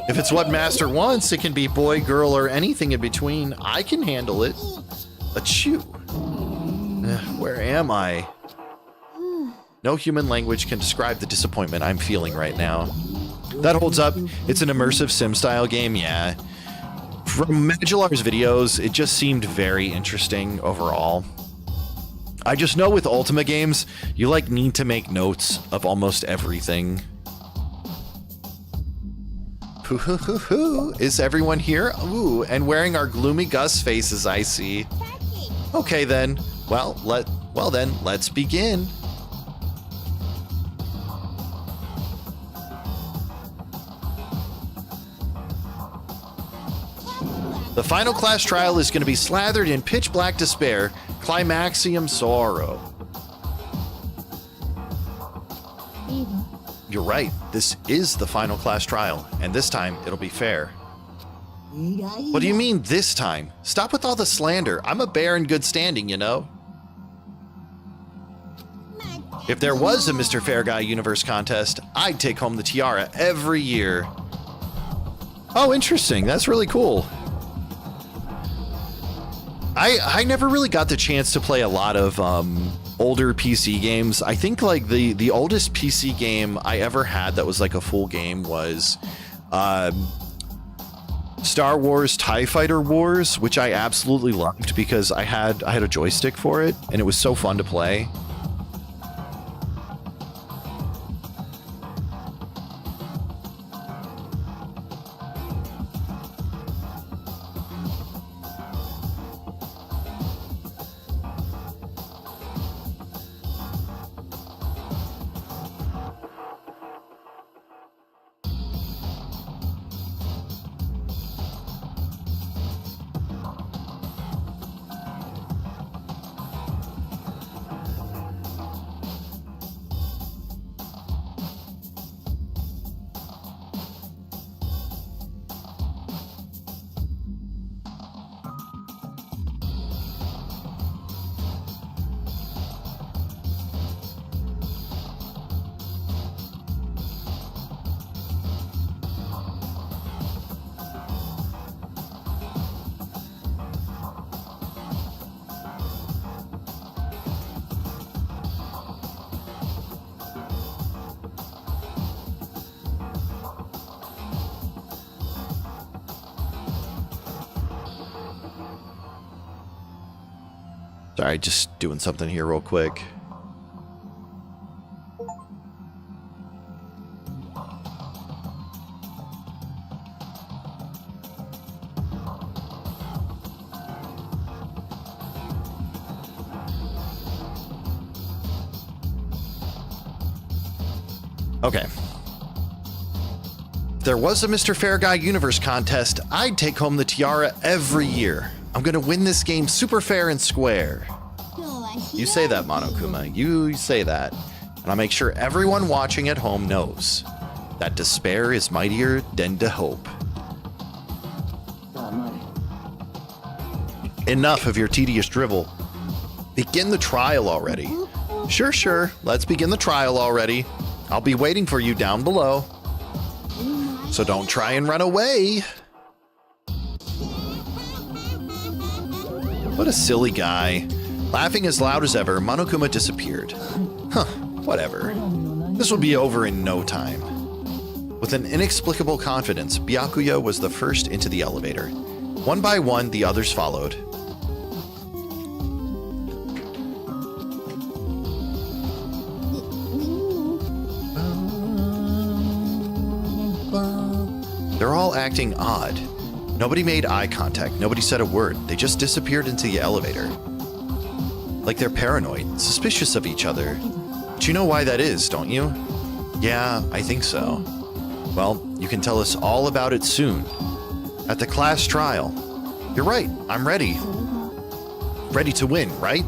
If it's what master wants, it can be boy, girl, or anything in between. I can handle it. Achoo. Where am I? No human language can describe the disappointment I'm feeling right now. That holds up. It's an immersive sim-style game, yeah. From Magellar's videos, it just seemed very interesting overall. I just know with Ultima games, you like need to make notes of almost everything. Is everyone here? Ooh, and wearing our gloomy Gus faces, I see. Okay then. Well then, let's begin. The final class trial is going to be slathered in pitch black despair, climaxium sorrow. You're right, this is the final class trial, and this time it'll be fair. What do you mean, this time? Stop with all the slander. I'm a bear in good standing, you know? If there was a Mr. Fair Guy Universe contest, I'd take home the tiara every year. Oh, interesting. That's really cool. I never really got the chance to play a lot of older PC games. I think like the oldest PC game I ever had that was like a full game was Star Wars TIE Fighter Wars, which I absolutely loved because I had a joystick for it and it was so fun to play. Sorry, just doing something here real quick. Okay. If there was a Mr. Fair Guy Universe contest, I'd take home the tiara every year. I'm gonna win this game super fair and square. You say that, Monokuma. You say that. And I'll make sure everyone watching at home knows that despair is mightier than the hope. Enough of your tedious drivel. Begin the trial already. Sure. Let's begin the trial already. I'll be waiting for you down below. So don't try and run away. What a silly guy. Laughing as loud as ever, Monokuma disappeared. Huh, whatever. This will be over in no time. With an inexplicable confidence, Byakuya was the first into the elevator. One by one, the others followed. They're all acting odd. Nobody made eye contact, nobody said a word. They just disappeared into the elevator. Like they're paranoid, suspicious of each other. But you know why that is, don't you? Yeah, I think so. Well, you can tell us all about it soon. At the class trial. You're right. I'm ready. Ready to win, right?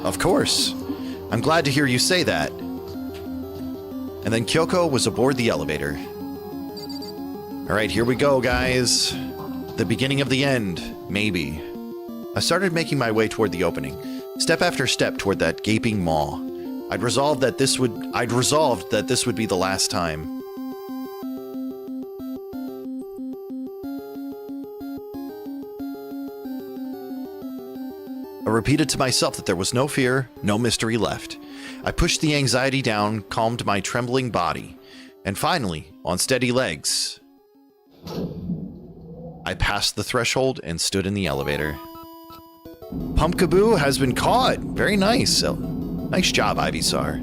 Of course. I'm glad to hear you say that. And then Kyoko was aboard the elevator. All right, here we go, guys. The beginning of the end, maybe. I started making my way toward the opening, step after step toward that gaping maw. I'd resolved that this would be the last time. I repeated to myself that there was no fear, no mystery left. I pushed the anxiety down, calmed my trembling body, and finally, on steady legs, I passed the threshold and stood in the elevator. Pumpkaboo has been caught! Very nice. Nice job, Ivysaur.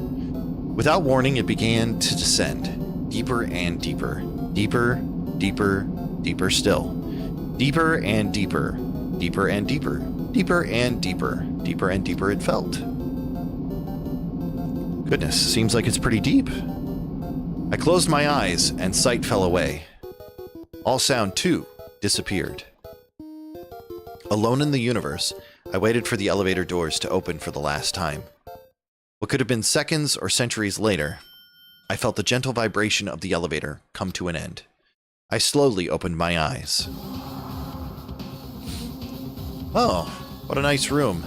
Without warning, it began to descend. Deeper and deeper. Deeper, deeper, deeper still. Deeper and deeper. Deeper and deeper. Deeper and deeper. Deeper and deeper it felt. Goodness, seems like it's pretty deep. I closed my eyes and sight fell away. All sound, too, disappeared. Alone in the universe, I waited for the elevator doors to open for the last time. What could have been seconds or centuries later, I felt the gentle vibration of the elevator come to an end. I slowly opened my eyes. Oh, what a nice room.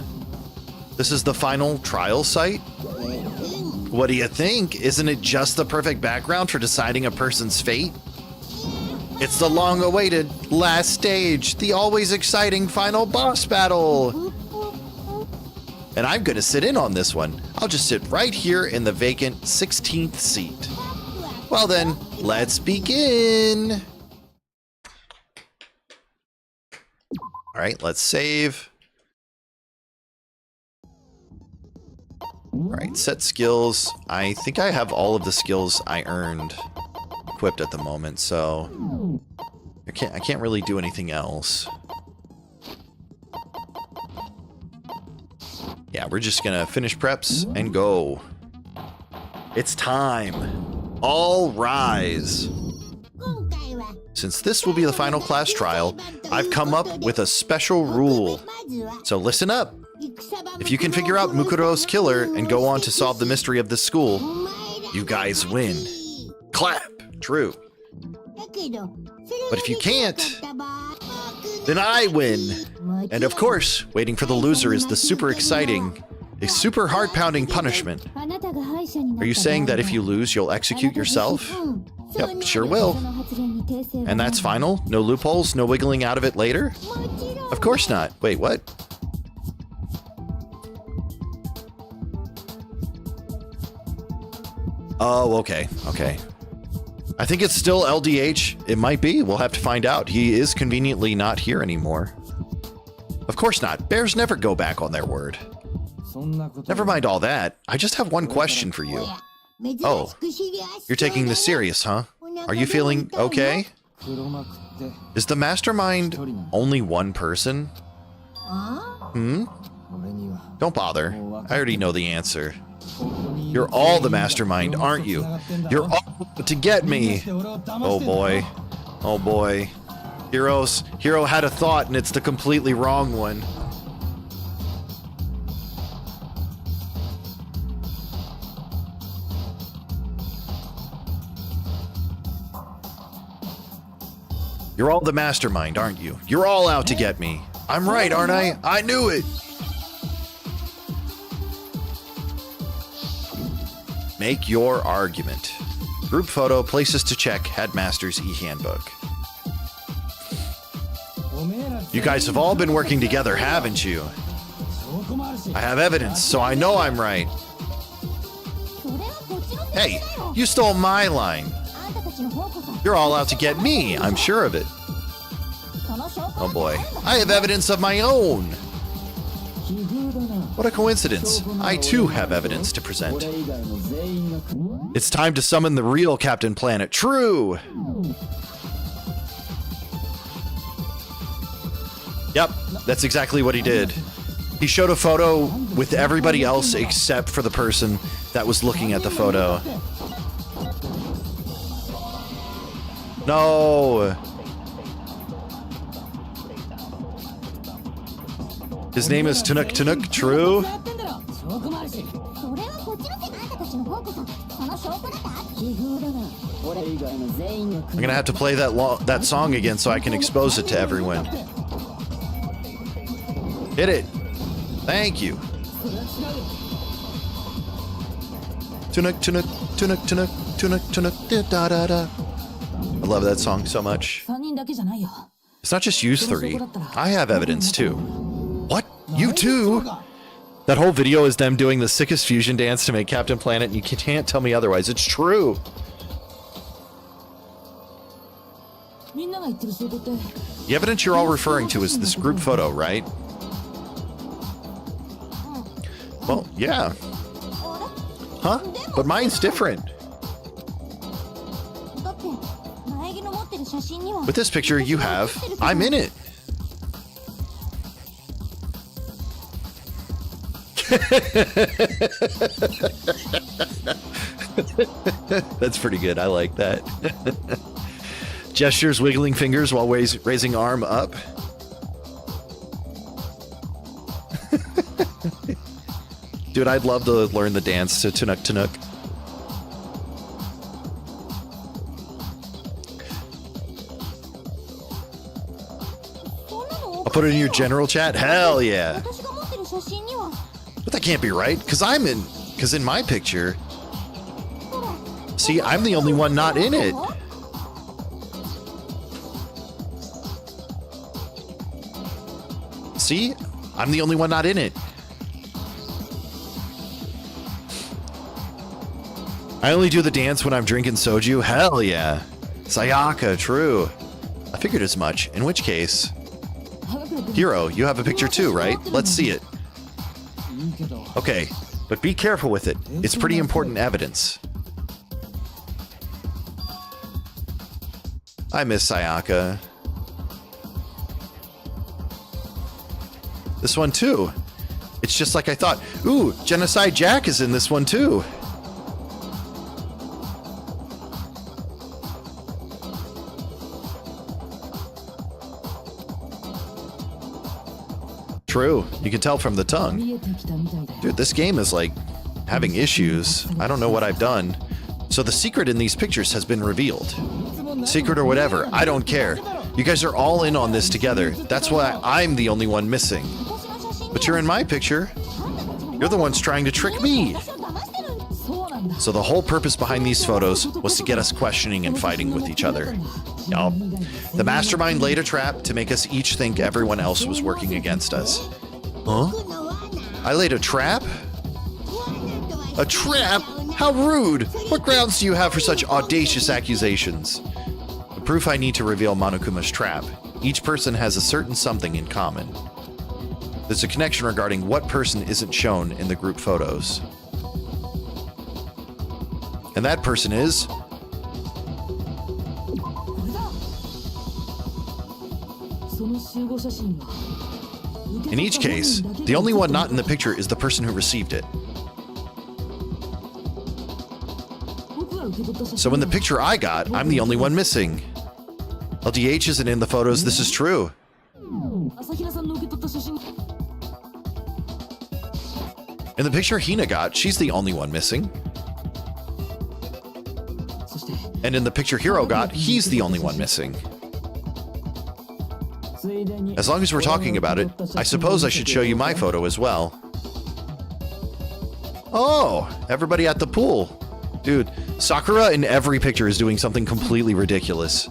This is the final trial site? What do you think? Isn't it just the perfect background for deciding a person's fate? It's the long-awaited last stage, the always exciting final boss battle. And I'm gonna sit in on this one. I'll just sit right here in the vacant 16th seat. Well then, let's begin. All right, let's save. All right, set skills. I think I have all of the skills I earned equipped at the moment, so I can't really do anything else. Yeah, we're just gonna finish preps and go. It's time. All rise. Since this will be the final class trial, I've come up with a special rule. So listen up. If you can figure out Mukuro's killer and go on to solve the mystery of this school, you guys win. Clap. True. But if you can't, then I win. And of course, waiting for the loser is the super exciting, a super heart-pounding punishment. Are you saying that if you lose, you'll execute yourself? Yep, sure will. And that's final? No loopholes? No wiggling out of it later? Of course not. Wait, what? Oh, okay. Okay. I think it's still LDH. It might be. We'll have to find out. He is conveniently not here anymore. Of course not. Bears never go back on their word. Never mind all that. I just have one question for you. Oh, you're taking this serious, huh? Are you feeling okay? Is the mastermind only one person? Hmm? Don't bother. I already know the answer. You're all the mastermind, aren't you? You're all out to get me. Oh boy. Oh boy. Hero had a thought and it's the completely wrong one. You're all the mastermind, aren't you? You're all out to get me. I'm right, aren't I? I knew it. Make your argument. Group photo, places to check, Headmaster's e-handbook. You guys have all been working together, haven't you? I have evidence, so I know I'm right. Hey, you stole my line. You're all out to get me, I'm sure of it. Oh boy, I have evidence of my own. What a coincidence. I too have evidence to present. It's time to summon the real Captain Planet. True! Yep, that's exactly what he did. He showed a photo with everybody else except for the person that was looking at the photo. No! His name is Tunuk Tunuk, true? やってんだろ証拠もあるしそれはこっちのせい。あんたたちの方こそその証拠だった。奇遇だな俺以外の全員が I'm gonna have to play that song again so I can expose it to everyone. Hit it. Thank you. Tunuk Tunuk Tunuk Tunuk Tunuk Tunuk da da da. I love that song so much. 3人だけじゃないよ It's not just you three. I have evidence too. What? You too? That whole video is them doing the sickest fusion dance to make Captain Planet, and you can't tell me otherwise. It's true. みんなが言ってる証拠って The evidence you're all referring to is this group photo, right? Well, yeah. Huh? But mine's different. だって苗木の持ってる写真には With this picture you have, I'm in it. That's pretty good. I like that. Gestures, wiggling fingers while raising arm up. Dude, I'd love to learn the dance to Tunuk Tunuk. I'll put it in your general chat. Hell yeah. 私が持ってる写真には But that can't be right, because in my picture, see, I'm the only one not in it. See, I'm the only one not in it. I only do the dance when I'm drinking soju. Hell yeah. Sayaka, true. I figured as much, in which case, Hero, you have a picture too, right? Let's see it. Okay, but be careful with it. It's pretty important evidence. I miss Sayaka. This one too. It's just like I thought. Ooh, Genocide Jack is in this one too. True. You can tell from the tongue. 見えてきたみたいだよ Dude, this game is like having issues. I don't know what I've done. So the secret in these pictures has been revealed. Secret or whatever, I don't care. You guys are all in on this together. That's why I'm the only one missing. 私の写真 But you're in my picture. You're the ones trying to trick me. 私を騙してるんだ。 そうなんだ So the whole purpose behind these photos was to get us questioning and fighting with each other. Yup. The mastermind laid a trap to make us each think everyone else was working against us. Huh? I laid a trap? A trap? How rude! What grounds do you have for such audacious accusations? The proof I need to reveal Monokuma's trap. Each person has a certain something in common. There's a connection regarding what person isn't shown in the group photos. And that person is... In each case, the only one not in the picture is the person who received it. So in the picture I got, I'm the only one missing. LDH isn't in the photos, this is true. In the picture Hina got, she's the only one missing. And in the picture Hero got, he's the only one missing. As long as we're talking about it, I suppose I should show you my photo as well. Oh, everybody at the pool. Dude, Sakura in every picture is doing something completely ridiculous.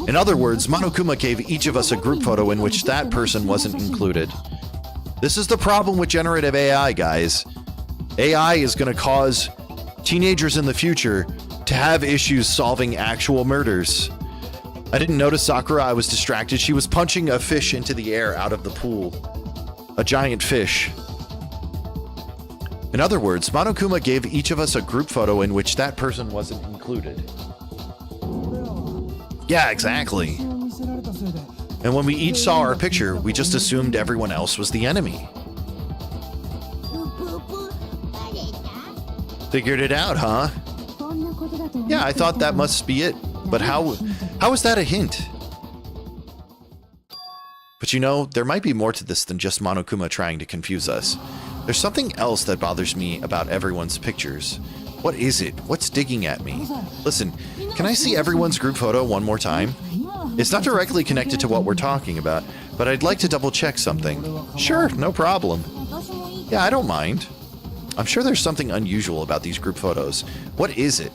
In other words, Monokuma gave each of us a group photo in which that person wasn't included. This is the problem with generative AI, guys. AI is going to cause teenagers in the future to have issues solving actual murders. I didn't notice Sakura, I was distracted. She was punching a fish into the air out of the pool. A giant fish. In other words, Monokuma gave each of us a group photo in which that person wasn't included. Yeah, exactly. And when we each saw our picture, we just assumed everyone else was the enemy. ぷぷぷバレた Figured it out, huh? そんなことだと思って Yeah, I thought that must be it. But how is that a hint? But you know, there might be more to this than just Monokuma trying to confuse us. There's something else that bothers me about everyone's pictures. What is it? What's digging at me? Listen, can I see everyone's group photo one more time? It's not directly connected to what we're talking about, but I'd like to double check something. Sure, no problem. Yeah, I don't mind. I'm sure there's something unusual about these group photos. What is it?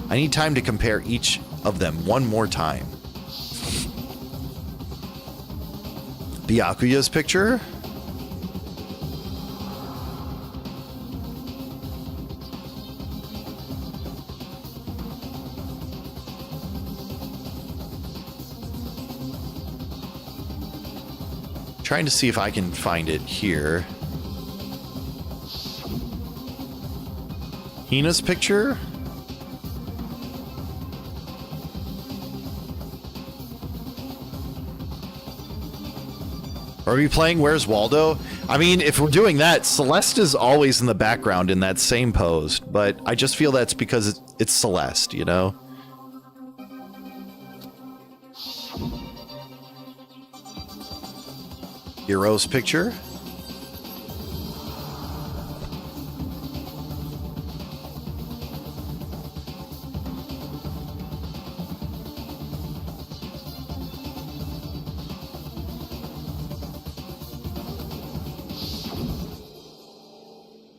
I need time to compare each of them one more time. Byakuya's picture? Trying to see if I can find it here. Hina's picture? Are we playing Where's Waldo? I mean, if we're doing that, Celeste is always in the background in that same pose, but I just feel that's because it's Celeste, you know? Hero's picture?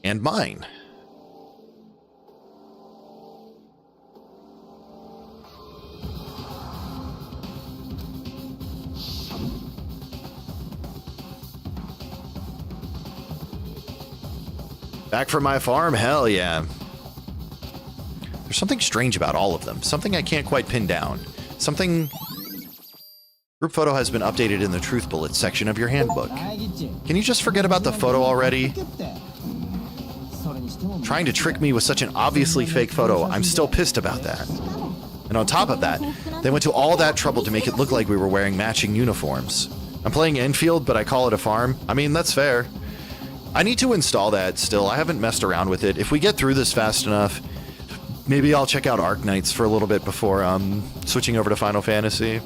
And mine. Back from my farm? Hell yeah. There's something strange about all of them. Something I can't quite pin down. Something... Group photo has been updated in the truth bullets section of your handbook. Can you just forget about the photo already? Trying to trick me with such an obviously fake photo, I'm still pissed about that. And on top of that, they went to all that trouble to make it look like we were wearing matching uniforms. I'm playing Enfield, but I call it a farm. I mean, that's fair. I need to install that still. I haven't messed around with it. If we get through this fast enough, maybe I'll check out Arknights for a little bit before switching over to Final Fantasy.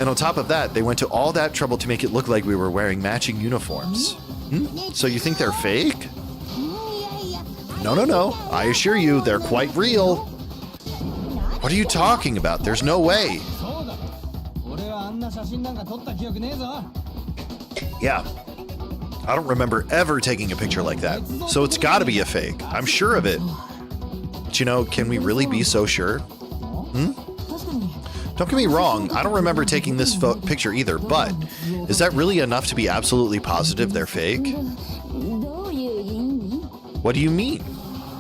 And on top of that, they went to all that trouble to make it look like we were wearing matching uniforms. So you think they're fake? No, no, no. I assure you, they're quite real. What are you talking about? There's no way. Yeah. I don't remember ever taking a picture like that. So it's gotta be a fake. I'm sure of it. But you know, can we really be so sure? Don't get me wrong, I don't remember taking this picture either, but is that really enough to be absolutely positive they're fake? What do you mean?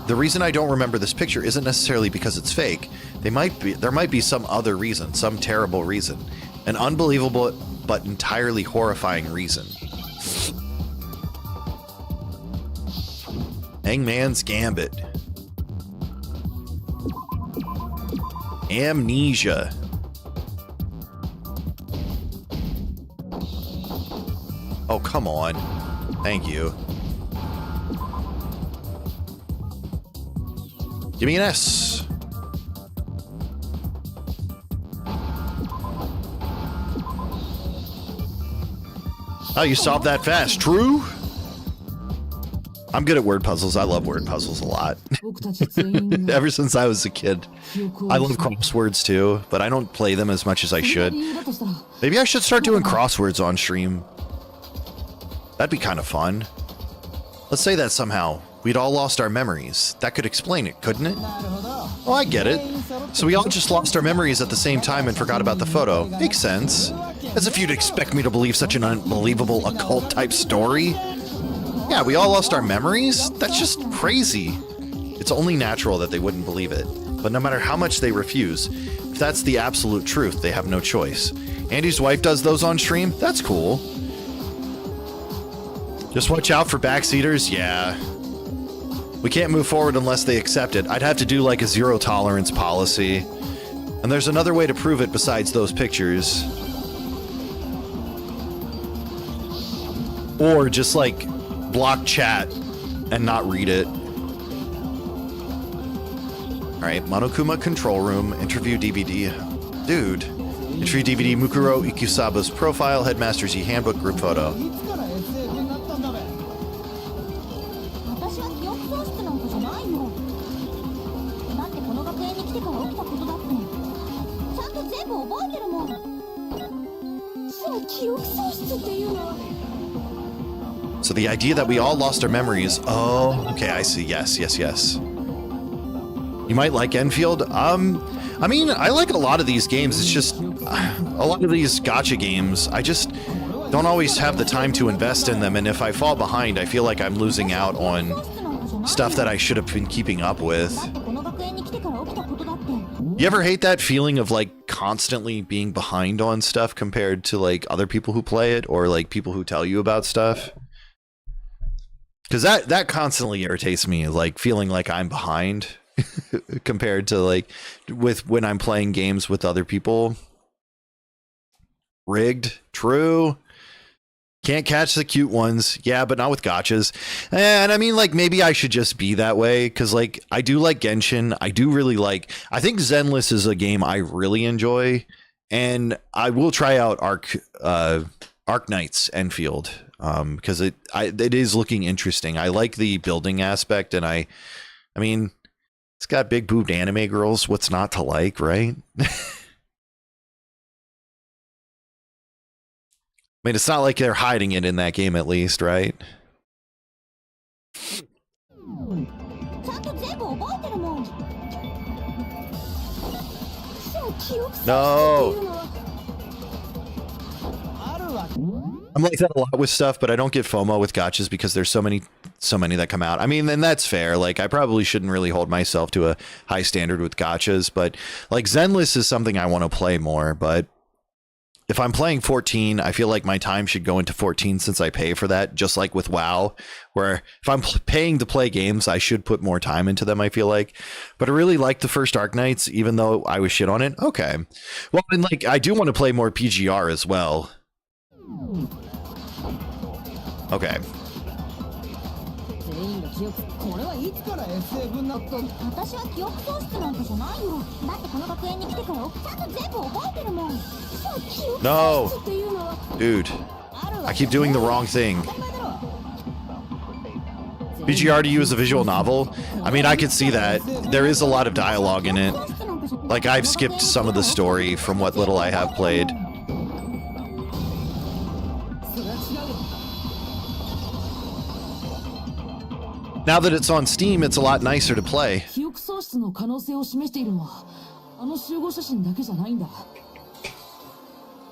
The reason I don't remember this picture isn't necessarily because it's fake. There might be some other reason, some terrible reason. An unbelievable but entirely horrifying reason. Hangman's Gambit. Amnesia. Oh, come on. Thank you. Give me an S. Oh, you solved that fast. True? I'm good at word puzzles. I love word puzzles a lot. Ever since I was a kid. I love crosswords too, but I don't play them as much as I should. Maybe I should start doing crosswords on stream. That'd be kind of fun. Let's say that somehow we'd all lost our memories. That could explain it, couldn't it? Oh, I get it. So we all just lost our memories at the same time and forgot about the photo. Makes sense. As if you'd expect me to believe such an unbelievable occult type story. Yeah, we all lost our memories? That's just crazy. It's only natural that they wouldn't believe it. But no matter how much they refuse, if that's the absolute truth, they have no choice. Andy's wife does those on stream? That's cool. Just watch out for backseaters? Yeah. We can't move forward unless they accept it. I'd have to do like a zero tolerance policy. And there's another way to prove it besides those pictures. Or just like block chat and not read it. Alright, Monokuma control room, interview DVD. Dude, Entry DVD Mukuro Ikusaba's profile, Headmaster's E-Handbook group photo. いつから SF になったんだべ。私は記憶喪失なんかじゃないよ。だってこの学園に来てから起きたことだってちゃんと全部覚えてるもん。そう記憶喪失っていうのは So the idea that we all lost our memories. Oh, okay, I see. Yes. You might like Enfield. I mean, I like a lot of these games. It's just a lot of these gacha games. I just don't always have the time to invest in them, and if I fall behind, I feel like I'm losing out on stuff that I should have been keeping up with. だってこの学園に来てから起きたことだって You ever hate that feeling of like constantly being behind on stuff compared to like other people who play it or like people who tell you about stuff? Because that constantly irritates me, like feeling like I'm behind compared to like with when I'm playing games with other people. Rigged, true. Can't catch the cute ones. Yeah, but not with gachas. And I mean, like, maybe I should just be that way because, like, I do like Genshin. I do really like. I think Zenless is a game I really enjoy, and I will try out Arc Knight's Enfield because it is looking interesting. I like the building aspect, and I mean, it's got big boobed anime girls. What's not to like, right? I mean, it's not like they're hiding it in that game, at least, right? ちゃんと全部覚えてるもん。そう記憶喪失っていうの No. は あるわ。 I'm like that a lot with stuff, but I don't get FOMO with gachas because there's so many that come out. I mean, and that's fair. Like, I probably shouldn't really hold myself to a high standard with gachas, but like Zenless is something I want to play more, but if I'm playing 14, I feel like my time should go into 14 since I pay for that, just like with WoW, where if I'm paying to play games, I should put more time into them, I feel like. But I really liked the first Arc Knights, even though I was shit on it. Okay. Well, and like, I do want to play more PGR as well. Okay. 全員が記憶これはいつから SF になったんだ。私は記憶喪失なんかじゃないよ。だってこの学園に来てからちゃんと全部覚えてるもん。そう記憶 No. 喪失っていうのは Dude, あるわ I keep doing the wrong thing. 当たり前だろ。 PGR to you is a visual novel? I mean, I could see that. There is a lot of dialogue in it. Like, I've skipped some of the story from what little I have played. それは違うよ。 Now that it's on Steam, it's a lot nicer to play. 記憶喪失の可能性を示しているのはあの集合写真だけじゃないんだ。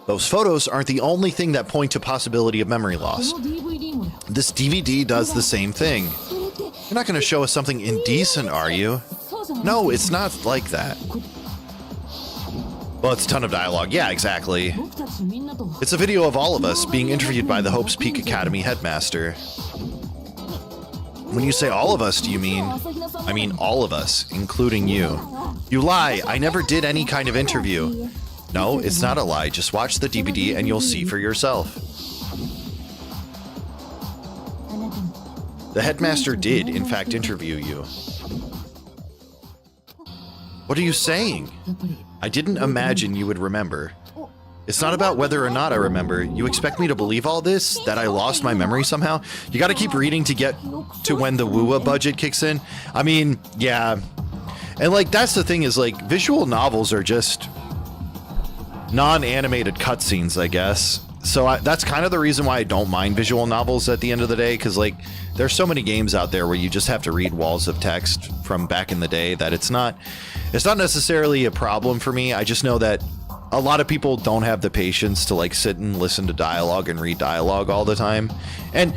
Those photos aren't the only thing that point to possibility of memory こ loss. の DVD もだよ。 This DVD does the same thing. それって You're not going to show us something indecent, are you? そうじゃない。 No, it's not like that. Well, it's a ton of dialogue. Yeah, exactly. 僕たちみんなと It's a video of all of us being interviewed by the Hope's Peak Academy headmaster. When you say all of us, do you mean? I mean all of us, including you. You lie. I never did any kind of interview. No, it's not a lie. Just watch the DVD and you'll see for yourself. あなたも The headmaster did, in fact, interview you. What are you saying? やっぱり I didn't imagine you would remember. It's not about whether or not I remember. You expect me to believe all this? That I lost my memory somehow? You gotta keep reading to get to when the WUA budget kicks in. I mean, yeah. And like, that's the thing is like, visual novels are just non-animated cutscenes, I guess. So that's kind of the reason why I don't mind visual novels at the end of the day, because like, there's so many games out there where you just have to read walls of text from back in the day that it's not necessarily a problem for me. I just know that a lot of people don't have the patience to like sit and listen to dialogue and read dialogue all the time. And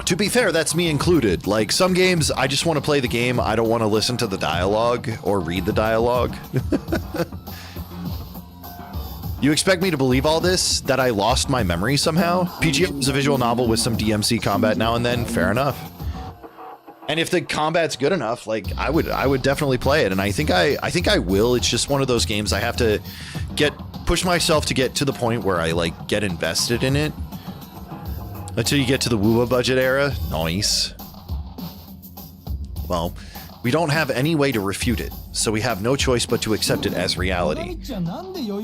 to be fair, that's me included. Like some games, I just want to play the game. I don't want to listen to the dialogue or read the dialogue. You expect me to believe all this? That I lost my memory somehow? PGM is a visual novel with some DMC combat now and then. Fair enough. And if the combat's good enough, like I would definitely play it, and I think I will. It's just one of those games I have to push myself to get to the point where I like get invested in it. Until you get to the WUA budget era. Nice. Well, We don't have any way to refute it, so we have no choice but to accept it as reality.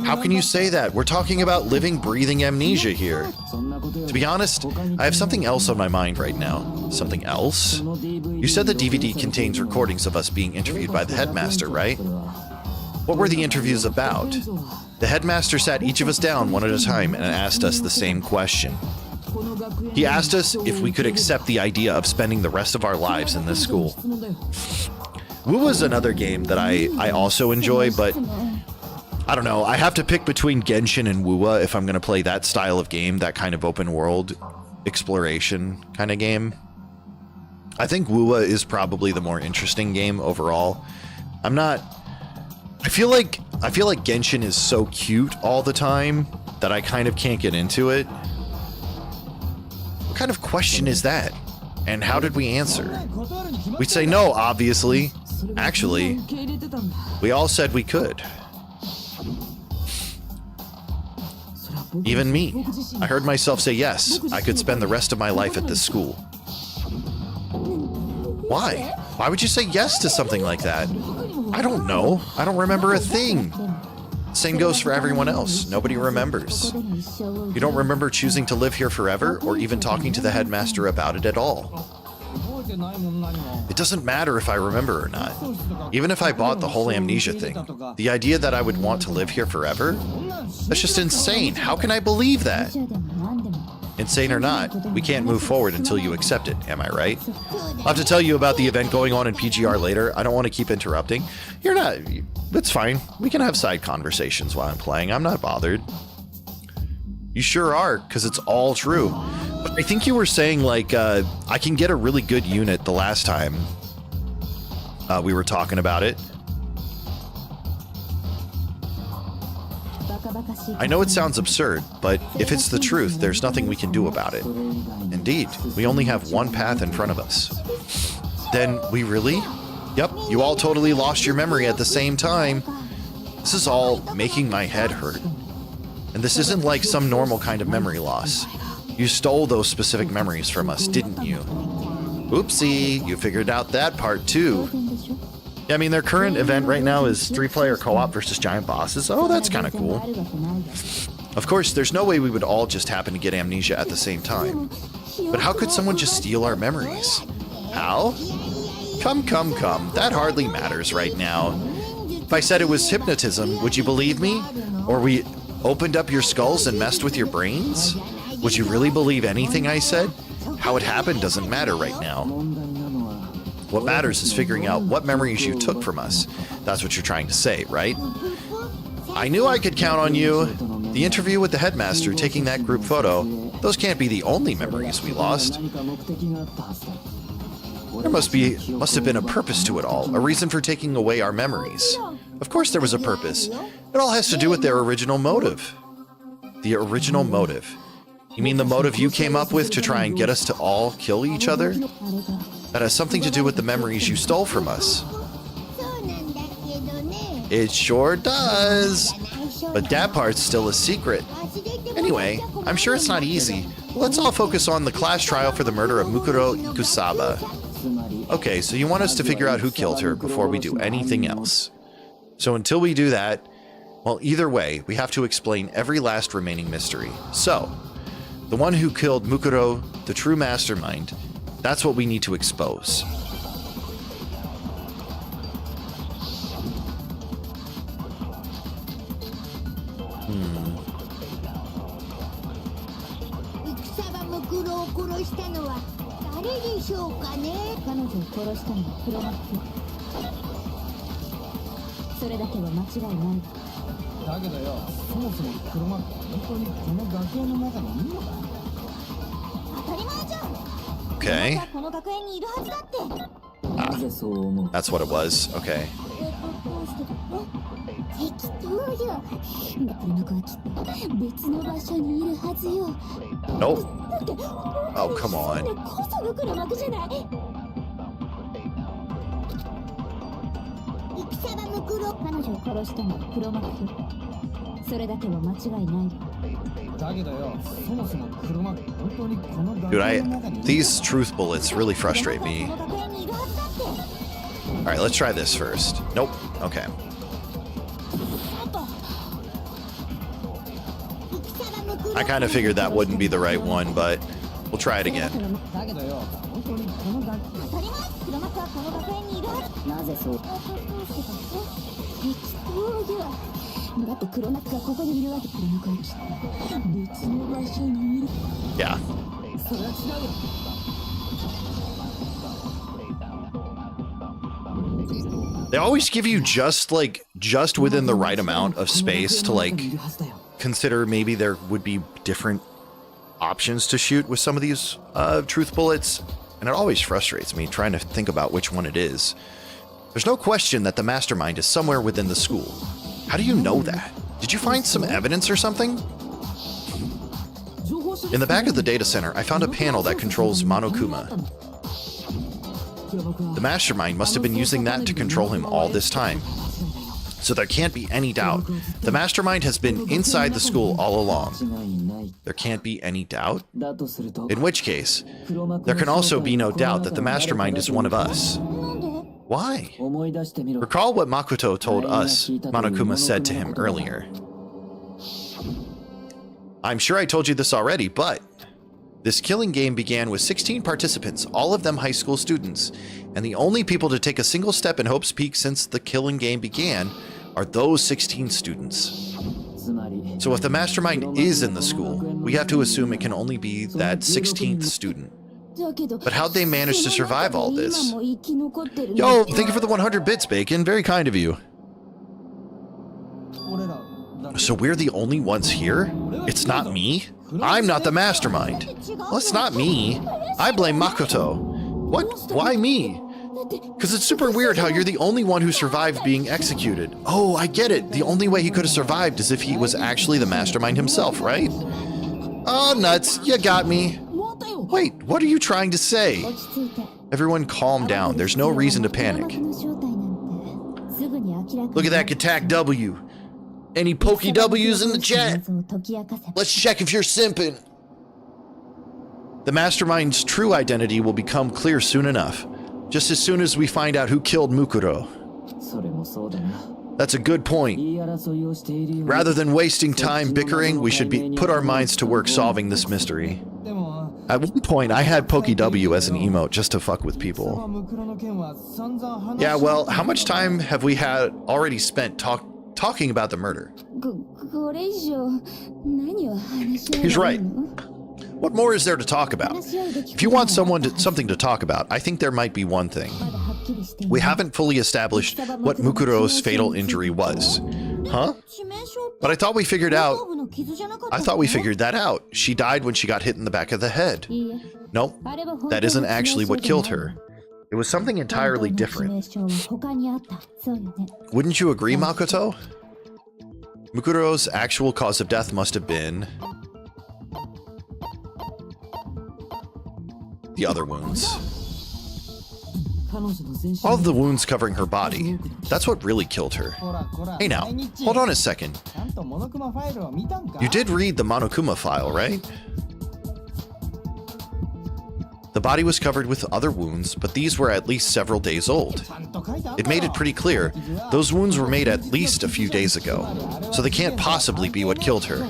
How can you say that? We're talking about living, breathing amnesia here. To be honest, I have something else on my mind right now. Something else? You said the DVD contains recordings of us being interviewed by the headmaster, right? What were the interviews about? The headmaster sat each of us down one at a time and asked us the same question. He asked us if we could accept the idea of spending the rest of our lives in this school. Wu is another game that I also enjoy, but I don't know. I have to pick between Genshin and Wuwa if I'm going to play that style of game, that kind of open world exploration kind of game. I think Wuwa is probably the more interesting game overall. I feel like Genshin is so cute all the time that I kind of can't get into it. What kind of question is that? And how did we answer? We'd say no, obviously. Actually, we all said we could. Even me. I heard myself say yes, I could spend the rest of my life at this school. Why? Why would you say yes to something like that? I don't know. I don't remember a thing. Same goes for everyone else. Nobody remembers. You don't remember choosing to live here forever or even talking to the headmaster about it at all. It doesn't matter if I remember or not. Even if I bought the whole amnesia thing, the idea that I would want to live here forever? That's just insane. How can I believe that? Insane or not, we can't move forward until you accept it, am I right? I'll have to tell you about the event going on in PGR later. I don't want to keep interrupting. You're not... It's fine. We can have side conversations while I'm playing. I'm not bothered. You sure are, because it's all true. But I think you were saying, like, I can get a really good unit the last time we were talking about it. I know it sounds absurd, but if it's the truth, there's nothing we can do about it. Indeed, we only have one path in front of us. Then we really? Yep, you all totally lost your memory at the same time. This is all making my head hurt. And this isn't like some normal kind of memory loss. You stole those specific memories from us, didn't you? Oopsie, you figured out that part too. Yeah, I mean, their current event right now is 3-player co-op versus giant bosses. Oh, that's kind of cool. Of course, there's no way we would all just happen to get amnesia at the same time. But how could someone just steal our memories? How? Come. That hardly matters right now. If I said it was hypnotism, would you believe me? Or we opened up your skulls and messed with your brains? Would you really believe anything I said? How it happened doesn't matter right now. What matters is figuring out what memories you took from us. That's what you're trying to say, right? I knew I could count on you. The interview with the headmaster, taking that group photo, those can't be the only memories we lost. There must have been a purpose to it all, a reason for taking away our memories. Of course there was a purpose. It all has to do with their original motive. The original motive. You mean the motive you came up with to try and get us to all kill each other? That has something to do with the memories you stole from us. It sure does. But that part's still a secret. Anyway, I'm sure it's not easy. Let's all focus on the class trial for the murder of Mukuro Ikusaba. Okay, so you want us to figure out who killed her before we do anything else. So until we do that, well, either way, we have to explain every last remaining mystery. So, the one who killed Mukuro, the true mastermind, that's what we need to expose. Okay. That's what it was. Okay. Nope. Oh, come on. Dude, these truth bullets really frustrate me. right, let's try this first. Nope. Okay. I kind of figured that wouldn't be the right one, but we'll try it again. だけどよ本当にこの学当たり前黒幕はこの学園にいるはずなぜそうそういうだって黒幕がここにいるわけ黒幕はきっと別の場所にいる Yeah. それは違うよ They always give you just within the right amount of space to consider maybe there would be different options to shoot with some of these truth bullets, and it always frustrates me trying to think about which one it is. There's no question that the mastermind is somewhere within the school. How do you know that? Did you find some evidence or something? In the back of the data center, I found a panel that controls Monokuma. The mastermind must have been using that to control him all this time. So there can't be any doubt. The mastermind has been inside the school all along. There can't be any doubt? In which case, there can also be no doubt that the mastermind is one of us. Why? Recall what Makoto told us Monokuma said to him earlier. I'm sure I told you this already, but this killing game began with 16 participants, all of them high school students, and the only people to take a single step in Hope's Peak since the killing game began are those 16 students. So if the mastermind is in the school, we have to assume it can only be that 16th student. But how'd they manage to survive all this? Yo, thank you for the 100 bits, Bacon. Very kind of you. 俺ら So we're the only ones here? It's not me? I'm not the mastermind. Well, it's not me. I blame Makoto. What? Why me? Because it's super weird how you're the only one who survived being executed. Oh, I get it. The only way he could have survived is if he was actually the mastermind himself, right? Oh, nuts. You got me. Wait, what are you trying to say? Everyone calm down. There's no reason to panic. Look at that attack W. Any pokey W's in the chat? Let's check if you're simping. The mastermind's true identity will become clear soon enough. Just as soon as we find out who killed Mukuro. That's a good point. Rather than wasting time bickering, we should put our minds to work solving this mystery. でも At one point, I had Pokey W as an emote just to fuck with people. ムクロの件は散々話 Yeah, well, how much time have we had already spent talking about the murder? これ以上何を話し合えばいいの He's right. What more is there to talk about? If you want something to talk about, I think there might be one thing. まだはっきりしていない We haven't fully established what Mukuro's fatal injury was. Huh? 致命傷って But I thought we figured out. 頭部の傷じゃなかった I thought we figured that out. She died when she got hit in the back of the head. いいえ Nope, あれは本当 that の isn't actually what 致命 killed 傷では her. It was something entirely 本当の致 different. 命傷は他にあったそうよね Wouldn't you agree, Makoto? Mukuro's actual cause of death must have been the other wounds. 彼女の全身 All of the wounds covering her body. That's what really killed her. こらこら Hey now, 毎日 hold on a second. ちゃんとモノクマファイルを見たんか You did read the Monokuma file, right? The body was covered with other wounds, but these were at least several days old. ちゃんと書いてあった It made it pretty clear those wounds were made at least a few days ago, so they can't possibly be what killed her.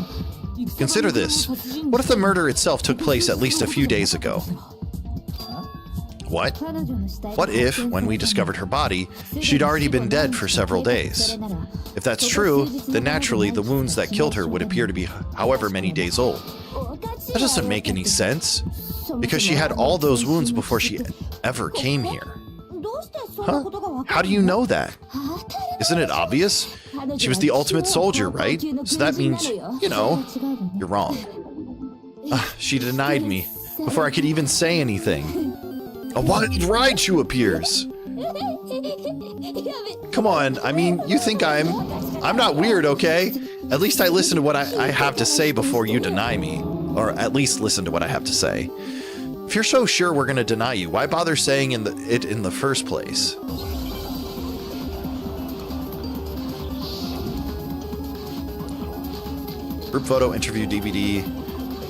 Consider this. What if the murder itself took place at least a few days ago? What? 彼女の死体が What if, when we discovered her body, she'd already been dead for several days? If that's true, then naturally the wounds that killed her would appear to be however many days old. That doesn't make any sense, because she had all those wounds before she ever came here. どうしてそんな Huh? ことがわか How る do you know that? 当たり前 Isn't it obvious? She was the ultimate soldier, right? So that means, you know, you're wrong. She denied me before I could even say anything. A wild Raichu appears. Come on, I mean, you think I'm not weird, okay? At least I listen to what I have to say before you deny me. Or at least listen to what I have to say. If you're so sure we're gonna deny you, why bother saying it in the first place? Group photo, interview DVD,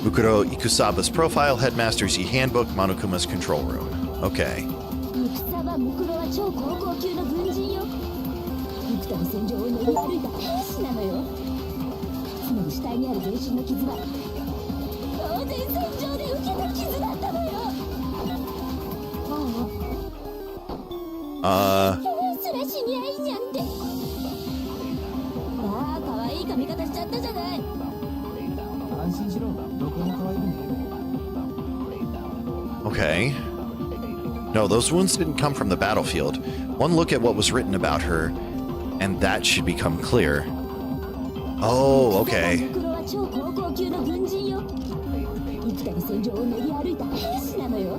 Mukuro Ikusaba's profile, Headmaster's E-Handbook, Monokuma's control room. Okay. 戦はムクロは超高校級のり歩いた兵士なのよ。つまり死体にある全身の傷は当然戦場で受けた傷だったのよ。すら死にゃいいじゃんって。ああ、可愛い髪型しちゃったじゃない。安心しろ、どこも可愛くねえ。 Okay. No, those wounds didn't come from the battlefield. One look at what was written about her, and that should become clear. Oh, okay. ムクロは超高校級の軍人よ。幾多が戦場を練り歩いた兵士なのよ。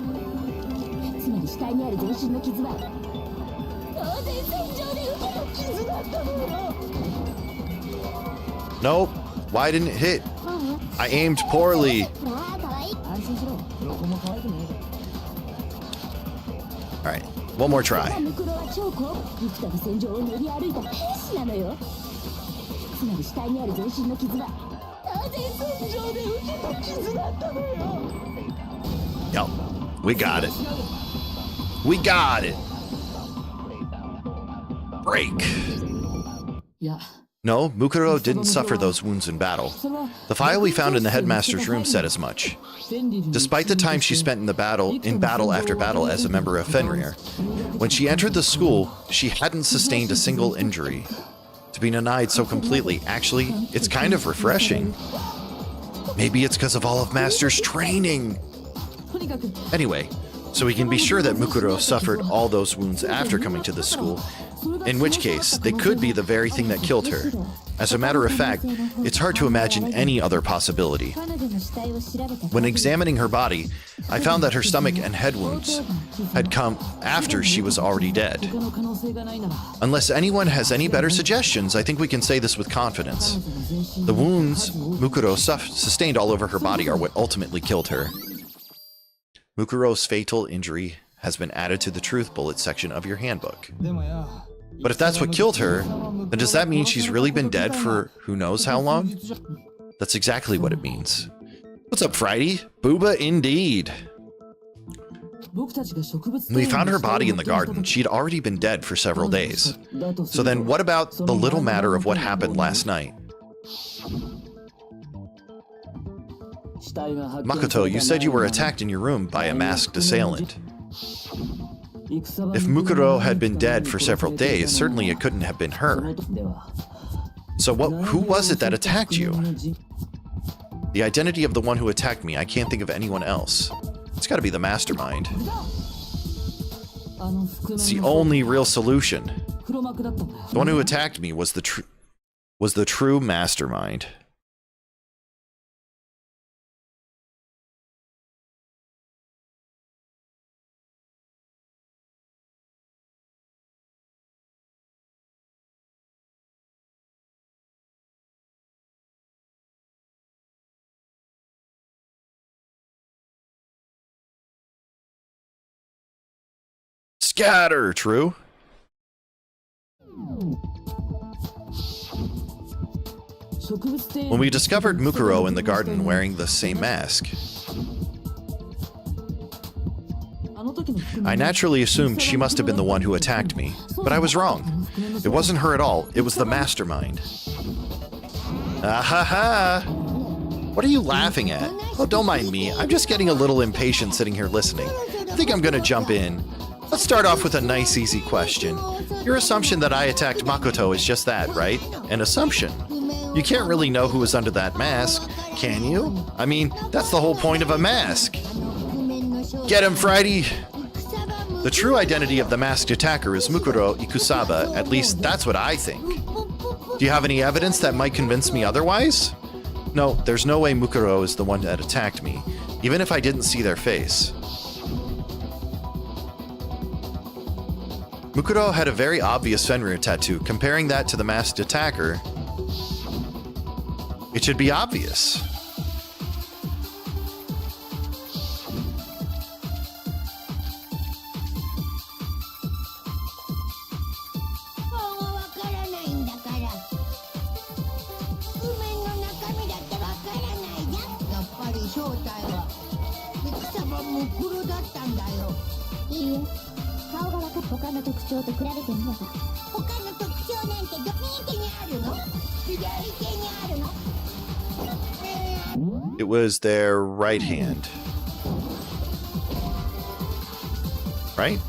つまり死体にある全身の傷は当然戦場で受けた傷だったのよ。 Nope. Why didn't it hit? I aimed poorly. ああ、可愛い。安心しろ、どこも可愛くねえ。 All right, one more try. ムクロは超高幾多が戦場を練り歩いた兵士なのよ。つまり死体にある全身の傷は当然戦場で受けた傷だったのよ。 Yo, we got it. We got it. Break. いや、 No, Mukuro didn't suffer those wounds in battle. The file we found in the headmaster's room said as much. Despite the time she spent in battle after battle as a member of Fenrir, when she entered the school, she hadn't sustained a single injury. To be denied so completely, actually, it's kind of refreshing. Maybe it's because of all of Master's training. とにかく Anyway, so we can be sure that Mukuro suffered all those wounds after coming to the school, in which case, they could be the very thing that killed her. As a matter of fact, it's hard to imagine any other possibility. When examining her body, I found that her stomach and head wounds had come after she was already dead. 他の可能性がないなら Unless anyone has any better suggestions, I think we can say this with confidence. The wounds Mukuro sustained all over her body are what ultimately killed her. Mukuro's fatal injury has been added to the truth bullet section of your handbook. でもよ、 But if that's what killed her, then does that mean she's really been dead for who knows how long? That's exactly what it means. What's up, Friday? Booba indeed. 僕たちが植物 When we found her body in the garden, she'd already been dead for several days. So then what about the little matter of what happened last night? Makoto, you said you were attacked in your room by a masked assailant. If Mukuro had been dead for several days, certainly it couldn't have been her. So who was it that attacked you? The identity of the one who attacked me, I can't think of anyone else. It's gotta be the mastermind. It's the only real solution. 黒幕だったんだよ The one who attacked me was the true mastermind. Scatter, true? When we discovered Mukuro in the garden wearing the same mask, I naturally assumed she must have been the one who attacked me, but I was wrong. It wasn't her at all, it was the mastermind. Ah-ha-ha! What are you laughing at? Oh, don't mind me, I'm just getting a little impatient sitting here listening. I think I'm gonna jump in. Let's start off with a nice easy question. Your assumption that I attacked Makoto is just that, right? An assumption. You can't really know who was under that mask, can you? I mean, that's the whole point of a mask. Get him, Friday! The true identity of the masked attacker is Mukuro Ikusaba, at least that's what I think. Do you have any evidence that might convince me otherwise? No, there's no way Mukuro is the one that attacked me, even if I didn't see their face. Mukuro had a very obvious Fenrir tattoo. Comparing that to the masked attacker, it should be obvious. It was their right hand. Right?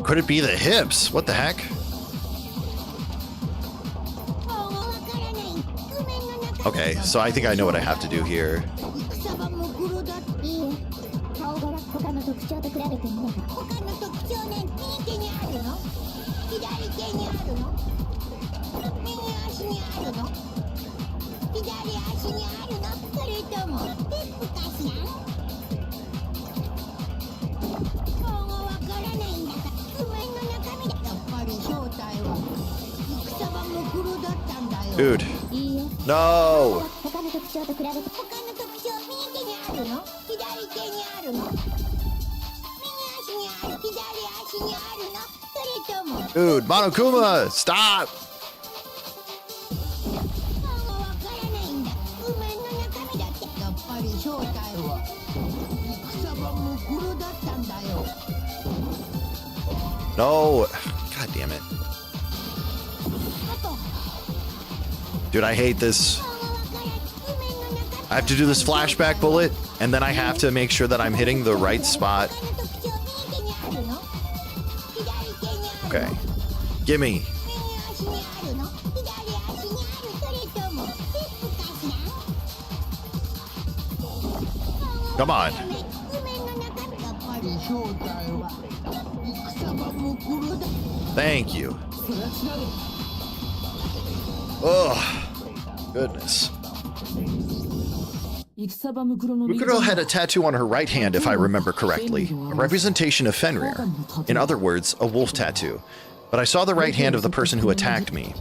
Could it be the hips? What the heck? Okay, so I think I know what I have to do here. Dude. No! Dude, Monokuma, stop! No! God damn it. Dude, I hate this. I have to do this flashback bullet, and then I have to make sure that I'm hitting the right spot. Okay. Gimme. Come on. Thank you. Oh, goodness. Mukuro had a tattoo on her right hand, if I remember correctly, a representation of Fenrir. In other words, a wolf tattoo. But I saw the right hand of the person who attacked me,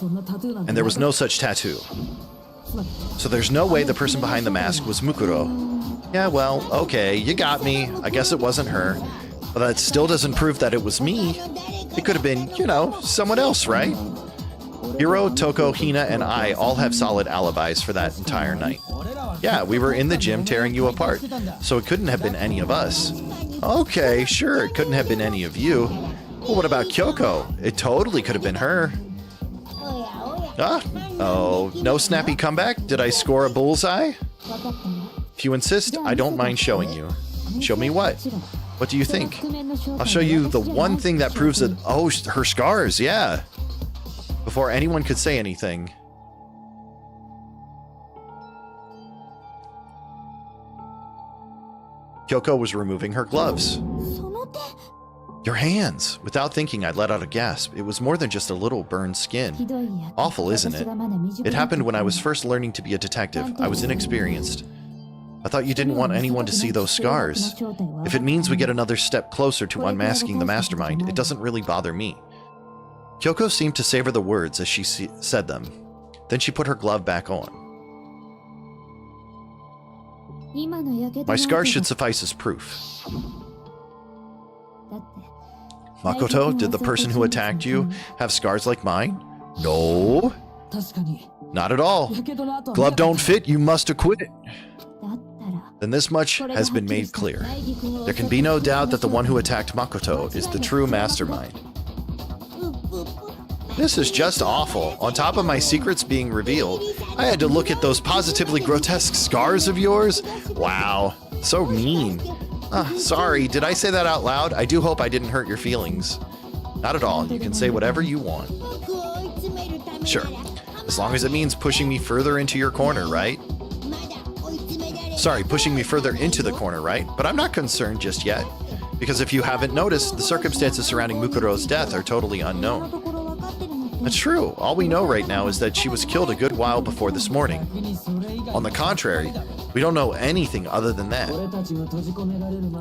and there was no such tattoo. So there's no way the person behind the mask was Mukuro. Yeah, well, okay, you got me. I guess it wasn't her. But that still doesn't prove that it was me. It could have been, you know, someone else, right? Hiro, Toko, Hina, and I all have solid alibis for that entire night. Yeah, we were in the gym tearing you apart, so it couldn't have been any of us. Okay, sure, it couldn't have been any of you. Well, what about Kyoko? It totally could have been her. Ah, oh, no snappy comeback? Did I score a bullseye? If you insist, I don't mind showing you. Show me what? What do you think? I'll show you the one thing that proves that, oh, her scars, yeah. Before anyone could say anything. Kyoko was removing her gloves. Your hands! Without thinking, I let out a gasp. It was more than just a little burned skin. Awful, isn't it? It happened when I was first learning to be a detective. I was inexperienced. I thought you didn't want anyone to see those scars. If it means we get another step closer to unmasking the mastermind, it doesn't really bother me. Kyoko seemed to savor the words as she said them. Then she put her glove back on. My scars should suffice as proof. Makoto, did the person who attacked you have scars like mine? No. Not at all. Glove don't fit, you must acquit it. Then this much has been made clear. There can be no doubt that the one who attacked Makoto is the true mastermind. This is just awful. On top of my secrets being revealed, I had to look at those positively grotesque scars of yours? Wow, so mean. Sorry, did I say that out loud? I do hope I didn't hurt your feelings. Not at all, you can say whatever you want. Sure, as long as it means pushing me further into your corner, right? Sorry, pushing me further into the corner, right? But I'm not concerned just yet. Because if you haven't noticed, the circumstances surrounding Mukuro's death are totally unknown. That's true. All we know right now is that she was killed a good while before this morning. On the contrary, we don't know anything other than that.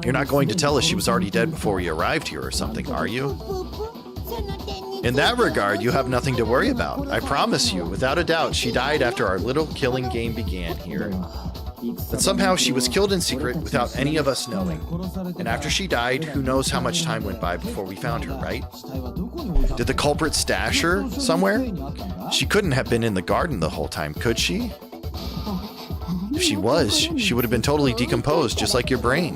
You're not going to tell us she was already dead before we arrived here or something, are you? In that regard, you have nothing to worry about. I promise you, without a doubt, she died after our little killing game began here. But somehow she was killed in secret without any of us knowing. And after she died, who knows how much time went by before we found her, right? Did the culprit stash her somewhere? She couldn't have been in the garden the whole time, could she? If she was, she would have been totally decomposed, just like your brain.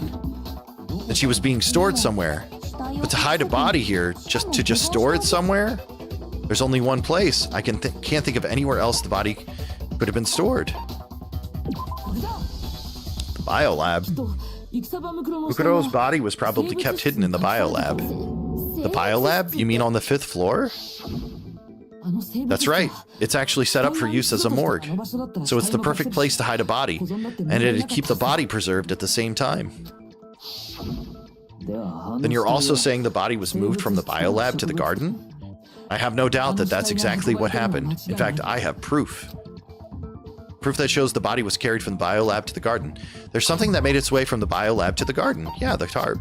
And she was being stored somewhere. But to hide a body here, just store it somewhere? There's only one place. I can't think of anywhere else the body could have been stored. The biolab. Mukuro's body was probably kept hidden in the biolab. The biolab? You mean on the 5th floor? That's right. It's actually set up for use as a morgue. So it's the perfect place to hide a body, and it'd keep the body preserved at the same time. Then you're also saying the body was moved from the biolab to the garden? I have no doubt that that's exactly what happened. In fact, I have proof. Proof that shows the body was carried from the biolab to the garden. There's something that made its way from the biolab to the garden. Yeah, the tarp.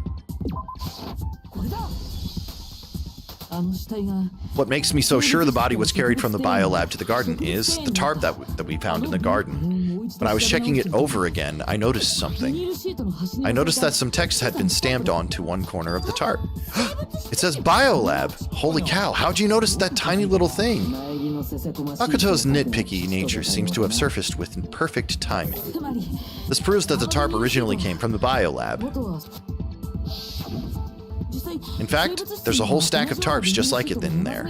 What makes me so sure the body was carried from the biolab to the garden is the tarp that we found in the garden. When I was checking it over again, I noticed something. I noticed that some text had been stamped onto one corner of the tarp. It says biolab. Holy cow, how'd you notice that tiny little thing? Makoto's nitpicky nature seems to have surfaced with perfect timing. This proves that the tarp originally came from the biolab. In fact, there's a whole stack of tarps just like it in there.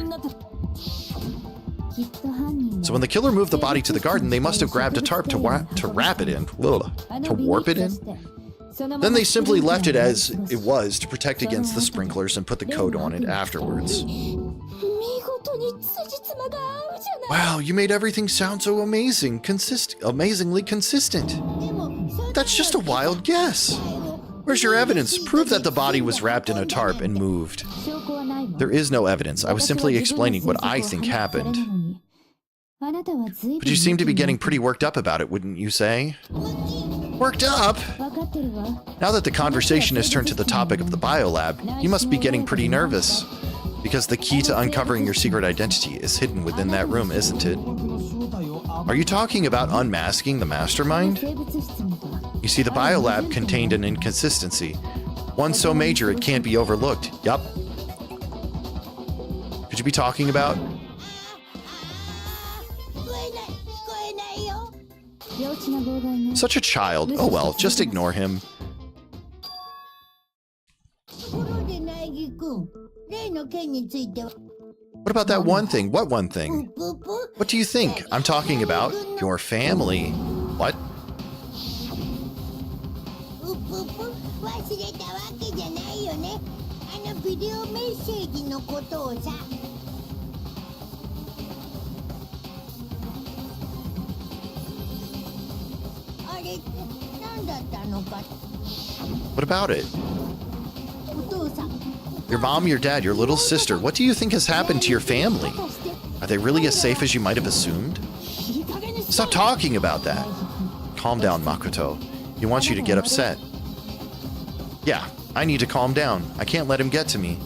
So when the killer moved the body to the garden, they must have grabbed a tarp to wrap it in. To warp it in? Then they simply left it as it was to protect against the sprinklers and put the coat on it afterwards. Wow, you made everything sound so amazingly consistent. That's just a wild guess. Where's your evidence? Prove that the body was wrapped in a tarp and moved. There is no evidence. I was simply explaining what I think happened. But you seem to be getting pretty worked up about it, wouldn't you say? Worked up? Now that the conversation has turned to the topic of the biolab, you must be getting pretty nervous. Because the key to uncovering your secret identity is hidden within that room, isn't it? Are you talking about unmasking the mastermind? You see, the biolab contained an inconsistency. One so major it can't be overlooked. Yup. Could you be talking about? Such a child. Oh well, just ignore him. What about that one thing? What one thing? What do you think? I'm talking about your family. What? What about it? Your mom, your dad, your little sister, what do you think has happened to your family? Are they really as safe as you might have assumed? Stop talking about that. Calm down, Makoto. He wants you to get upset. Yeah, I need to calm down. I can't let him get to me.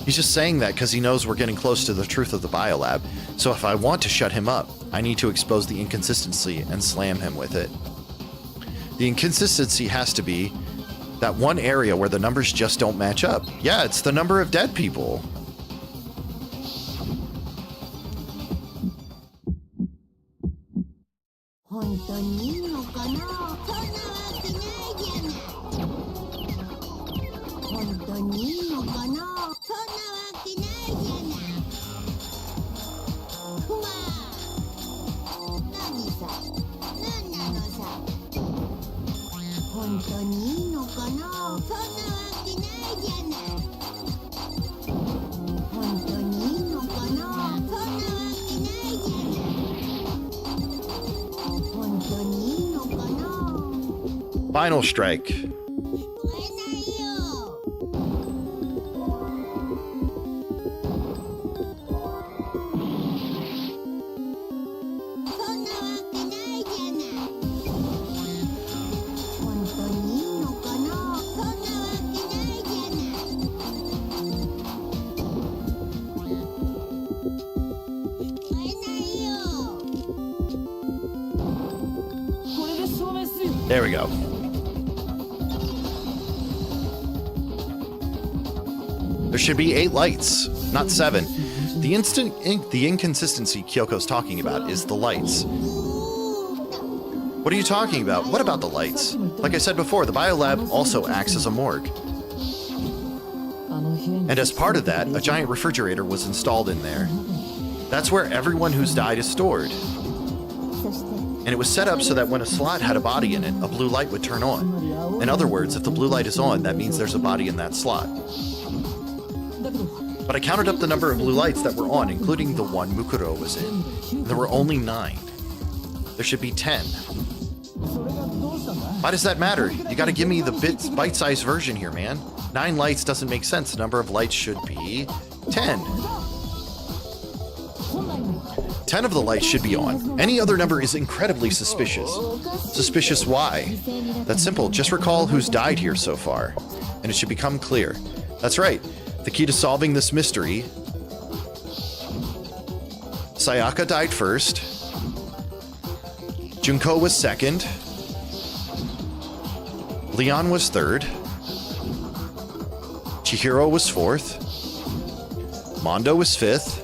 He's just saying that because he knows we're getting close to the truth of the biolab. So if I want to shut him up, I need to expose the inconsistency and slam him with it. The inconsistency has to be that one area where the numbers just don't match up. Yeah, it's the number of dead people. Final strike. There we go. There should be 8 lights, not 7. The inconsistency Kyoko's talking about is the lights. What are you talking about? What about the lights? Like I said before, the biolab also acts as a morgue. And as part of that, a giant refrigerator was installed in there. That's where everyone who's died is stored. And it was set up so that when a slot had a body in it, a blue light would turn on. In other words, if the blue light is on, that means there's a body in that slot. But I counted up the number of blue lights that were on, including the one Mukuro was in. There were only 9. There should be 10. Why does that matter? You gotta give me the bite-sized version here, man. 9 lights doesn't make sense. The number of lights should be 10. 10 of the lights should be on. Any other number is incredibly suspicious. Suspicious why? That's simple. Just recall who's died here so far, and it should become clear. That's right. The key to solving this mystery. Sayaka died first. Junko was second. Leon was third. Chihiro was fourth. Mondo was fifth.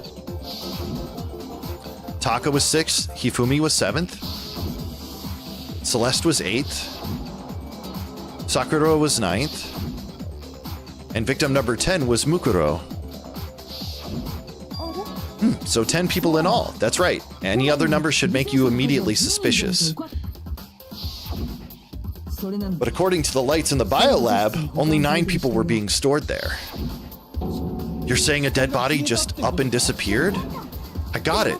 Taka was 6th, Hifumi was 7th, Celeste was 8th, Sakura was 9th, and victim number 10 was Mukuro. So 10 people in all, that's right. Any other number should make you immediately suspicious. But according to the lights in the biolab, only 9 people were being stored there. You're saying a dead body just up and disappeared? I got it.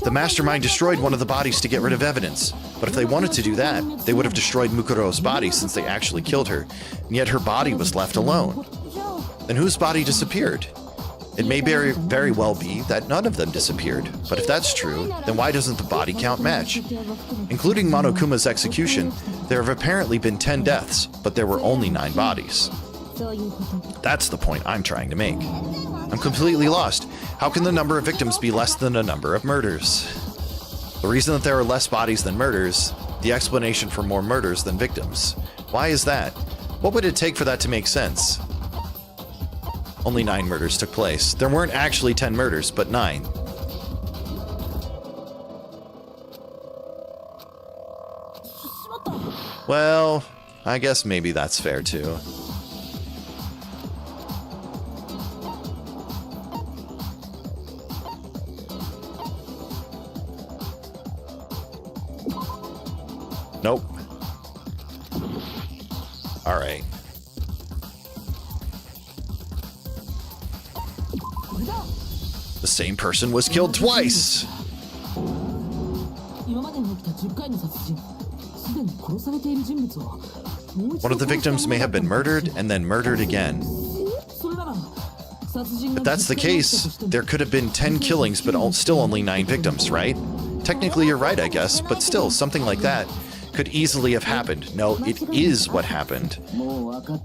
The mastermind destroyed one of the bodies to get rid of evidence. But if they wanted to do that, they would have destroyed Mukuro's body since they actually killed her, and yet her body was left alone. Then whose body disappeared? It may very well be that none of them disappeared, but if that's true, then why doesn't the body count match? Including Monokuma's execution, there have apparently been 10 deaths, but there were only 9 bodies. That's the point I'm trying to make. I'm completely lost. How can the number of victims be less than the number of murders? The reason that there are less bodies than murders, the explanation for more murders than victims. Why is that? What would it take for that to make sense? Only 9 murders took place. There weren't actually 10 murders, but 9. Well, I guess maybe that's fair too. Nope. All right. The same person was killed twice. One of the victims may have been murdered and then murdered again. If that's the case, there could have been 10 killings but still only 9 victims, right? Technically you're right, I guess, but still, something like that could easily have happened. No, it is what happened.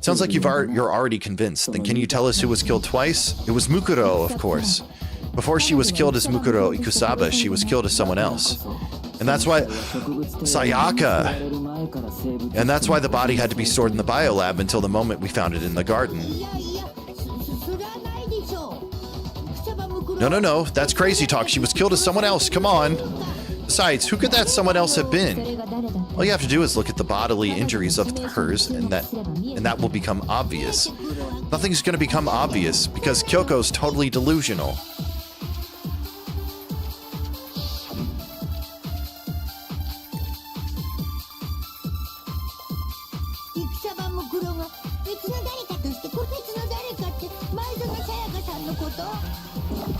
Sounds like you're already convinced. Then can you tell us who was killed twice? It was Mukuro, of course. Before she was killed as Mukuro Ikusaba, she was killed as someone else. And that's why... Sayaka! And that's why the body had to be stored in the biolab until the moment we found it in the garden. No, that's crazy talk. She was killed as someone else, come on! Besides, who could that someone else have been? All you have to do is look at the bodily injuries of hers, and that will become obvious. Nothing's going to become obvious, because Kyoko's totally delusional.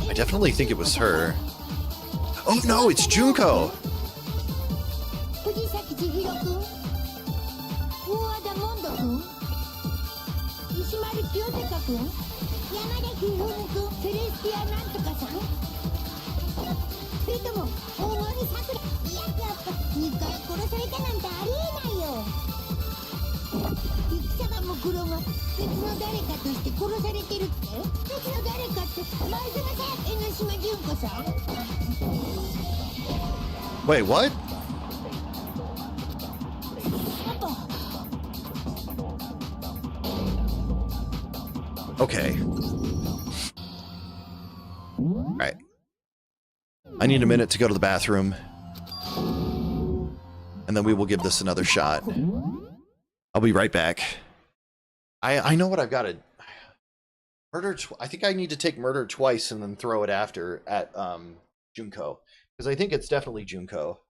I definitely think it was her. Oh no, it's Junko! Wait, what? Okay. Alright. I need a minute to go to the bathroom. And then we will give this another shot. I'll be right back. I know what I've got to... I think I need to take murder twice and then throw it after at Junko. Because I think it's definitely Junko.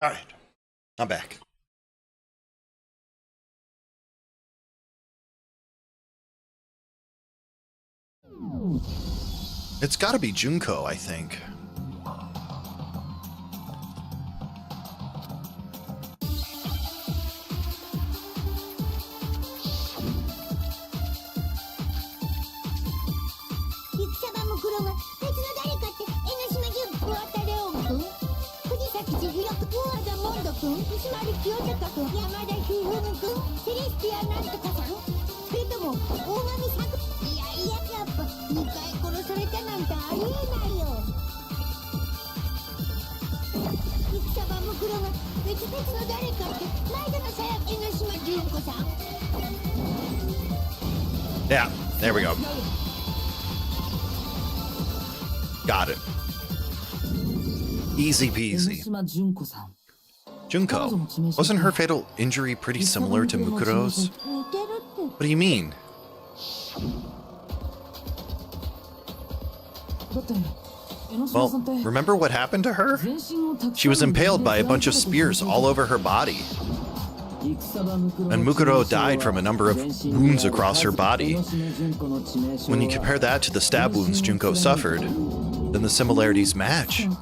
All right, I'm back. It's got to be Junko, I think. Yeah, there we go. Got it. Easy 江 peasy. 島純子さん。 Junko, wasn't her fatal injury pretty similar to Mukuro's? 似てるって。 What do you mean? だって江ノ島 Well, さんって remember what happened to her? 全身をたくさんの She was impaled by a bunch of spears all over her body. And Mukuro died from a number of wounds across her body. When you compare that to the stab wounds Junko suffered, then the similarities match. その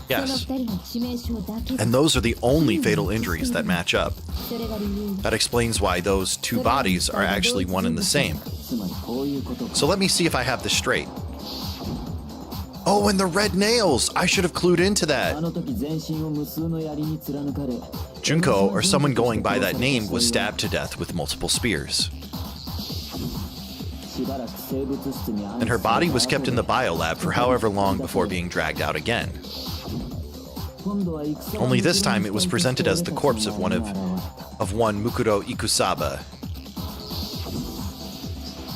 Yes, 二人の致命傷だけ。 and those are the only fatal injuries that match up. それが理由。 That explains why those two bodies are actually one and the same. つまりこういうことか。 So let me see if I have this straight. Oh, and the red nails! I should have clued into あ that. の時全身を無数の槍に貫かれ、 Junko, or someone going by that name, was stabbed to death with multiple spears. しばらく生物室に安置 And her body was kept in the biolab for however long before being dragged out again. 今度は戦 Only this time it was presented as the corpse of one Mukuro Ikusaba.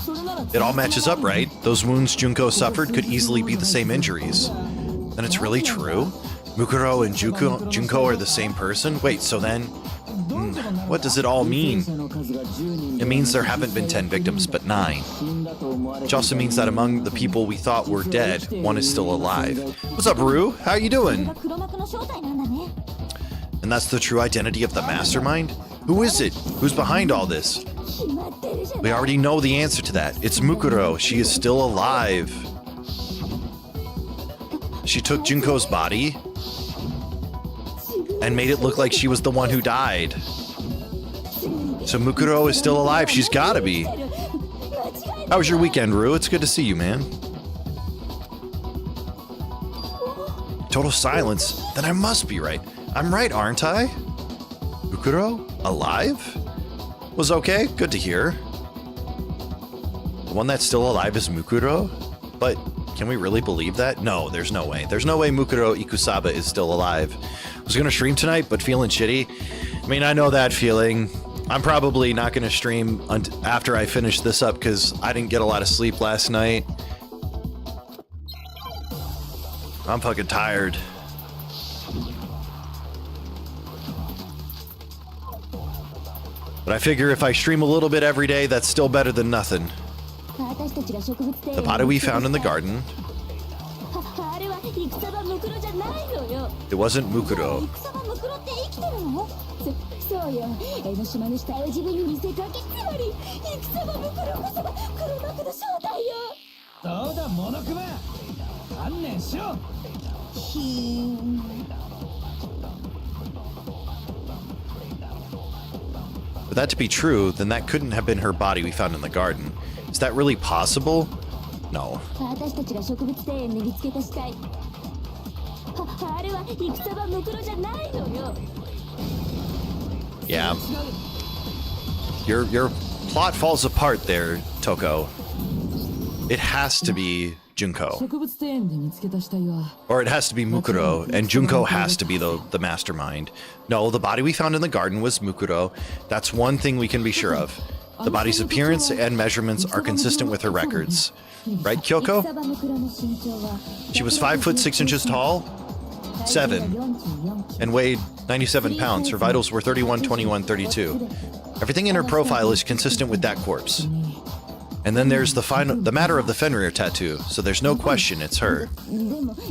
それなら It all matches up, right? Those wounds Junko suffered could easily be the same injuries. Then it's really true? Mukuro and Junko are the same person? Wait, so then... what does it all mean? 者の数が10人 It means there haven't been 10 victims, but 9. 死んだと思われ Which also means that among the people we thought were dead, one is still alive. What's up, Rue? How you それ doing? が黒幕の正体なんだね。 And that's the true identity of the mastermind? Who is it? Who's behind all this? 決まってるじゃん。 We already know the answer to that. It's Mukuro. She is still alive. She took Junko's body and made it look like she was the one who died. So Mukuro is still alive. She's gotta be. How was your weekend, Rue? It's good to see you, man. Total silence. Then I must be right. I'm right, aren't I? Mukuro? Alive? Was okay. Good to hear. The one that's still alive is Mukuro? But can we really believe that? No, there's no way. There's no way Mukuro Ikusaba is still alive. I was gonna stream tonight, but feeling shitty. I mean, I know that feeling. I'm probably not gonna stream after I finish this up because I didn't get a lot of sleep last night. I'm fucking tired. But I figure if I stream a little bit every day, that's still better than nothing. 私たちが植物庭園 The body we found in the garden, あれは戦場ムクロじゃないのよ。 it wasn't Mukuro. 戦場ムクロって生きてるの？そうよ。江ノ島の死体を自分に見せかけ、つまり戦場ムクロこそが黒幕の正体よ。どうだモノクマ、観念しろ。 For that to be true, then that couldn't have been her body we found in the garden. Is that really possible? No. 私たちが植物庭園で見つけた死体。あれは戦場ムクロじゃないのよ。 Yeah. Your plot falls apart there, Toko. It has to be Junko. 植物庭園で見つけた死体は Or it has to be Mukuro, and Junko has to be the mastermind. No, the body we found in the garden was Mukuro. That's one thing we can be sure of. The body's appearance and measurements are consistent with her records. Right, Kyoko? 戦場ムクロの身長は She was 5 foot 6 inches tall, 7, and weighed 97 pounds. Her vitals were 31, 21, 32. Everything in her profile is consistent with that corpse. And then there's the matter of the Fenrir tattoo, so there's no question it's her.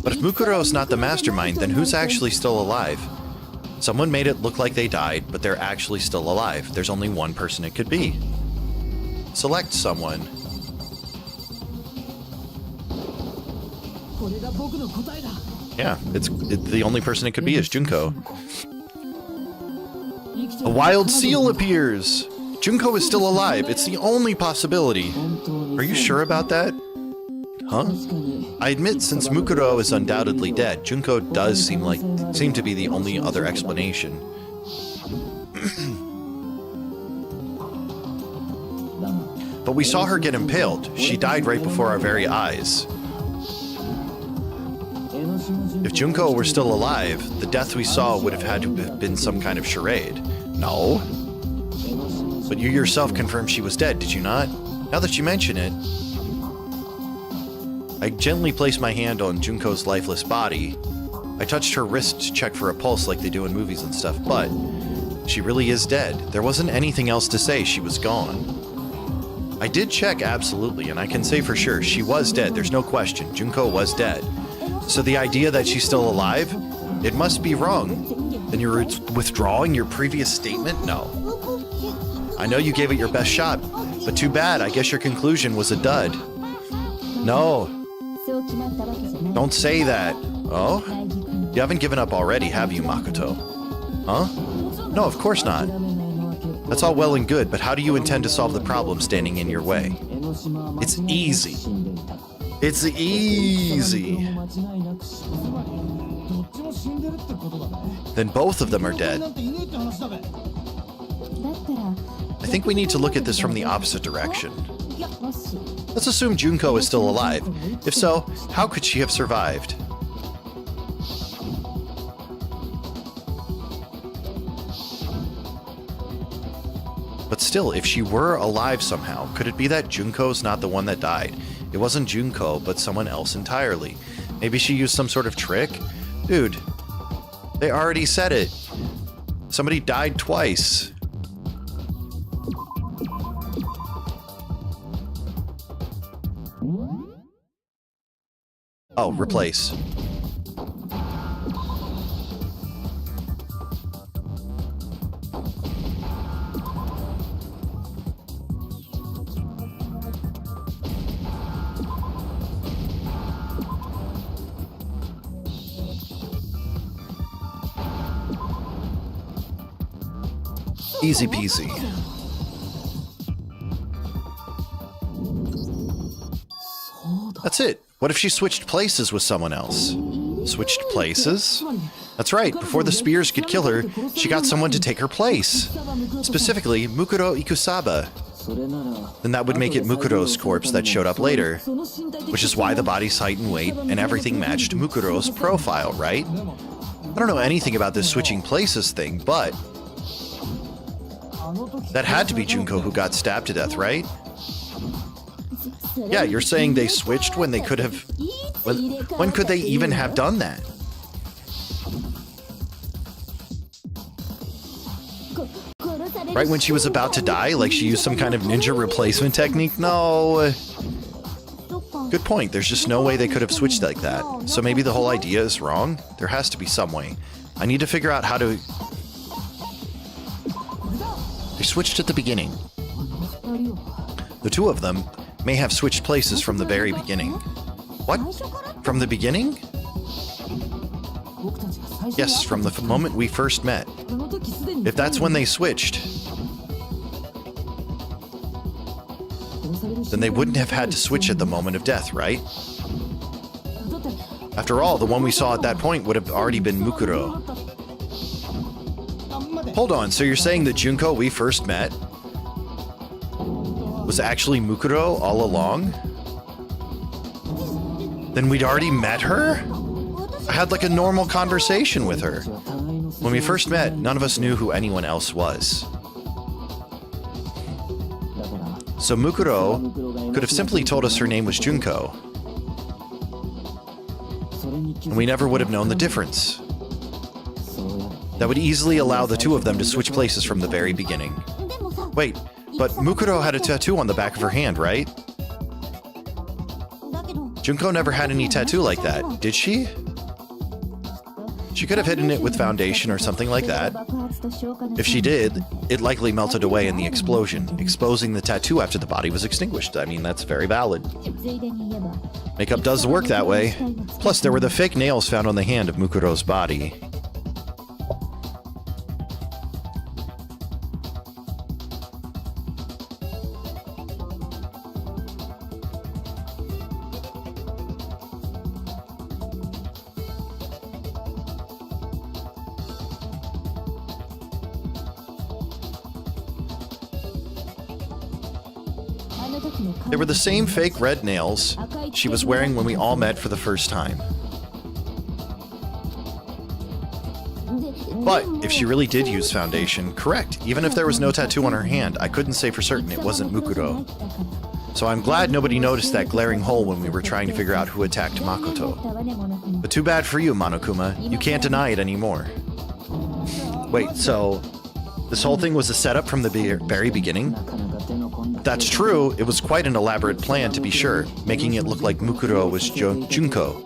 But if Mukuro is not the mastermind, then who's actually still alive? Someone made it look like they died, but they're actually still alive. There's only one person it could be. Select someone. これが僕の答えだ。 Yeah, the only person it could be is Junko. A wild seal appears! Junko is still alive. It's the only possibility. Are you sure about that? Huh? I admit, since Mukuro is undoubtedly dead, Junko does seem to be the only other explanation. But we saw her get impaled. She died right before our very eyes. If Junko were still alive, the death we saw would have had to have been some kind of charade. No? But you yourself confirmed she was dead, did you not? Now that you mention it... I gently placed my hand on Junko's lifeless body. I touched her wrist to check for a pulse like they do in movies and stuff, but she really is dead. There wasn't anything else to say. She was gone. I did check, absolutely, and I can say for sure she was dead. There's no question. Junko was dead. So the idea that she's still alive, it must be wrong. Then you're withdrawing your previous statement? No. I know you gave it your best shot, but too bad. I guess your conclusion was a dud. No. Don't say that. Oh? You haven't given up already, have you, Makoto? Huh? No, of course not. That's all well and good, but how do you intend to solve the problem standing in your way? It's easy. It's easy. Then both of them are dead. I think we need to look at this from the opposite direction. Let's assume Junko is still alive. If so, how could she have survived? But still, if she were alive somehow, could it be that Junko's not the one that died? It wasn't Junko, but someone else entirely. Maybe she used some sort of trick? Dude, they already said it. Somebody died twice. Oh, replace. Easy peasy. That's it. What if she switched places with someone else? Switched places? That's right. Before the spears could kill her, she got someone to take her place. Specifically, Mukuro Ikusaba. Then that would make it Mukuro's corpse that showed up later, which is why the body's height and weight and everything matched Mukuro's profile, right? I don't know anything about this switching places thing, but that had to be Junko who got stabbed to death, right? Yeah, you're saying they switched when they could have... When could they even have done that? Right when she was about to die? Like she used some kind of ninja replacement technique? No. Good point. There's just no way they could have switched like that. So maybe the whole idea is wrong? There has to be some way. I need to figure out how to... They switched at the beginning. The two of them may have switched places from the very beginning. What? From the beginning? Yes, from the moment we first met. If that's when they switched, then they wouldn't have had to switch at the moment of death, right? After all, the one we saw at that point would have already been Mukuro. Hold on, so you're saying that Junko we first met was actually Mukuro all along? Then we'd already met her? I had like a normal conversation with her. When we first met, none of us knew who anyone else was. So Mukuro could have simply told us her name was Junko, and we never would have known the difference. That would easily allow the two of them to switch places from the very beginning. Wait, but Mukuro had a tattoo on the back of her hand, right? Junko never had any tattoo like that, did she? She could have hidden it with foundation or something like that. If she did, it likely melted away in the explosion, exposing the tattoo after the body was extinguished. I mean, that's very valid. Makeup does work that way. Plus, there were the fake nails found on the hand of Mukuro's body. They were the same fake red nails she was wearing when we all met for the first time. But if she really did use foundation, correct. Even if there was no tattoo on her hand, I couldn't say for certain it wasn't Mukuro. So I'm glad nobody noticed that glaring hole when we were trying to figure out who attacked Makoto. But too bad for you, Monokuma. You can't deny it anymore. Wait, so this whole thing was a setup from the very beginning? That's true. It was quite an elaborate plan, to be sure, making it look like Mukuro was Junko.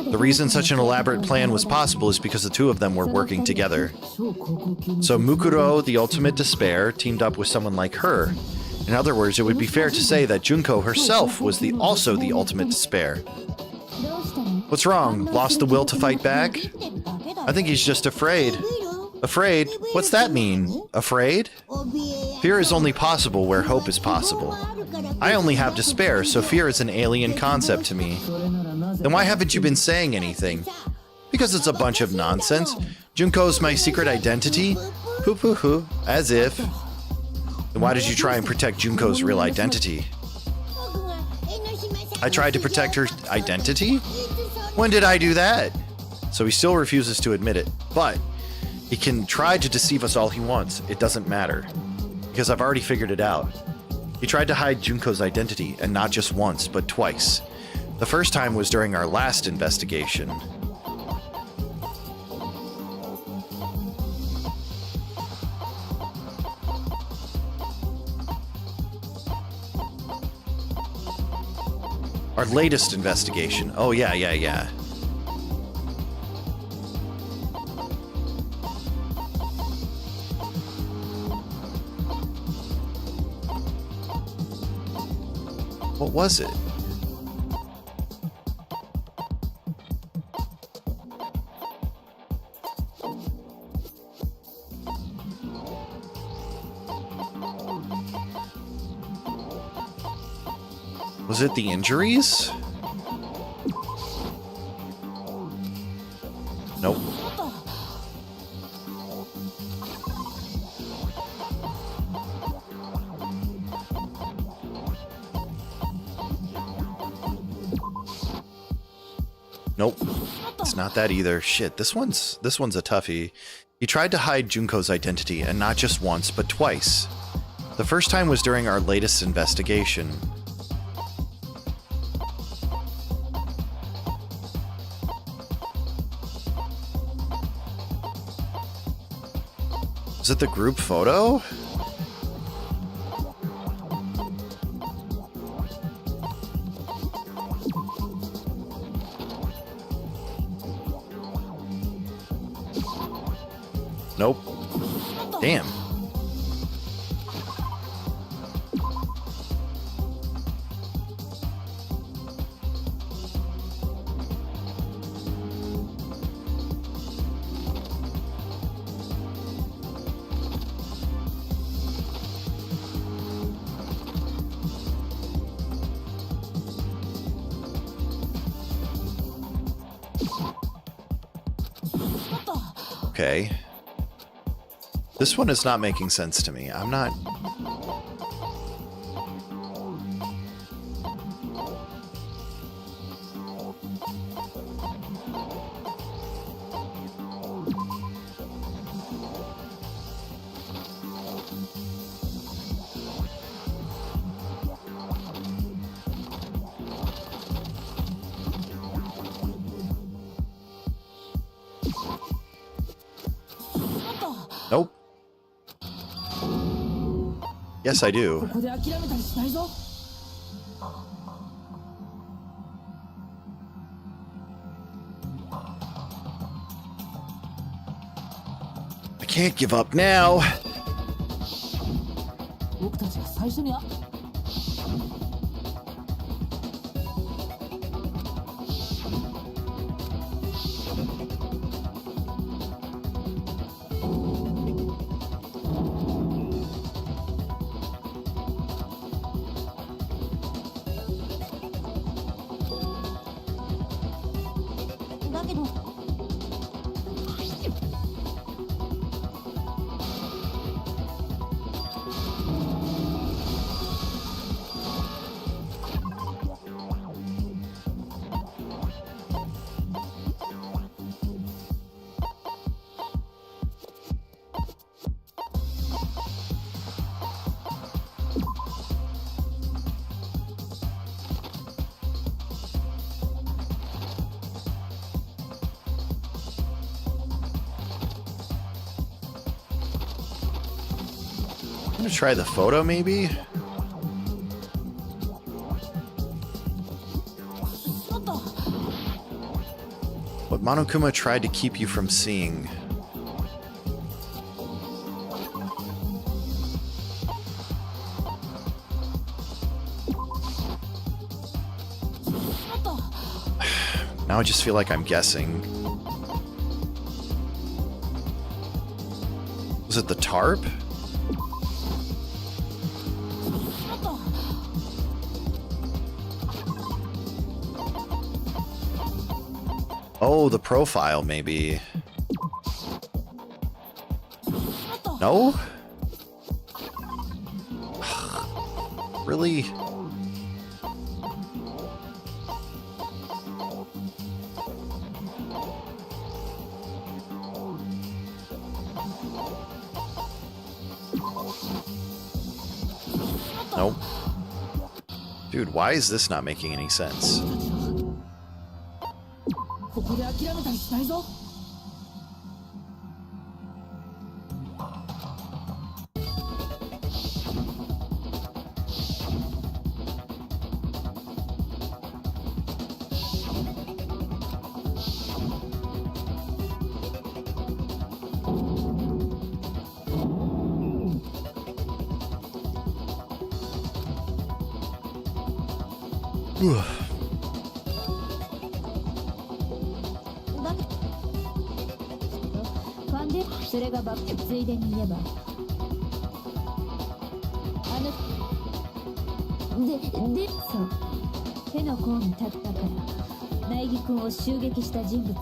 The reason such an elaborate plan was possible is because the two of them were working together. So Mukuro, the ultimate despair, teamed up with someone like her. In other words, it would be fair to say that Junko herself was also the ultimate despair. What's wrong? Lost the will to fight back? I think he's just afraid. Afraid? What's that mean? Afraid? Fear is only possible where hope is possible. I only have despair, so fear is an alien concept to me. Then why haven't you been saying anything? Because it's a bunch of nonsense. Junko's my secret identity? Hoo, as if. Then why did you try and protect Junko's real identity? I tried to protect her identity? When did I do that? So he still refuses to admit it, but he can try to deceive us all he wants. It doesn't matter. Because I've already figured it out. He tried to hide Junko's identity, and not just once, but twice. The first time was during our last investigation. Our latest investigation. Oh, yeah. What was it? Was it the injuries? Nope. Nope. It's not that either. Shit, this one's a toughie. He tried to hide Junko's identity, and not just once, but twice. The first time was during our latest investigation. Is it the group photo? Nope. Damn. Okay. This one is not making sense to me. I'm not... Nope. Yes, I do. ここで諦めたりしないぞ。 I can't give up now. 僕たちが最初にだけど Nope. gonna try the photo, maybe? What Monokuma tried to keep you from seeing. Now I just feel like I'm guessing. Was it the tarp? Oh, the profile, maybe. No? Really? Nope. Dude, why is this not making any sense? ここで諦めたりしないぞ。ファンでそれがバックついでに言えばそう手の甲に立ったから苗木君を襲撃した人物を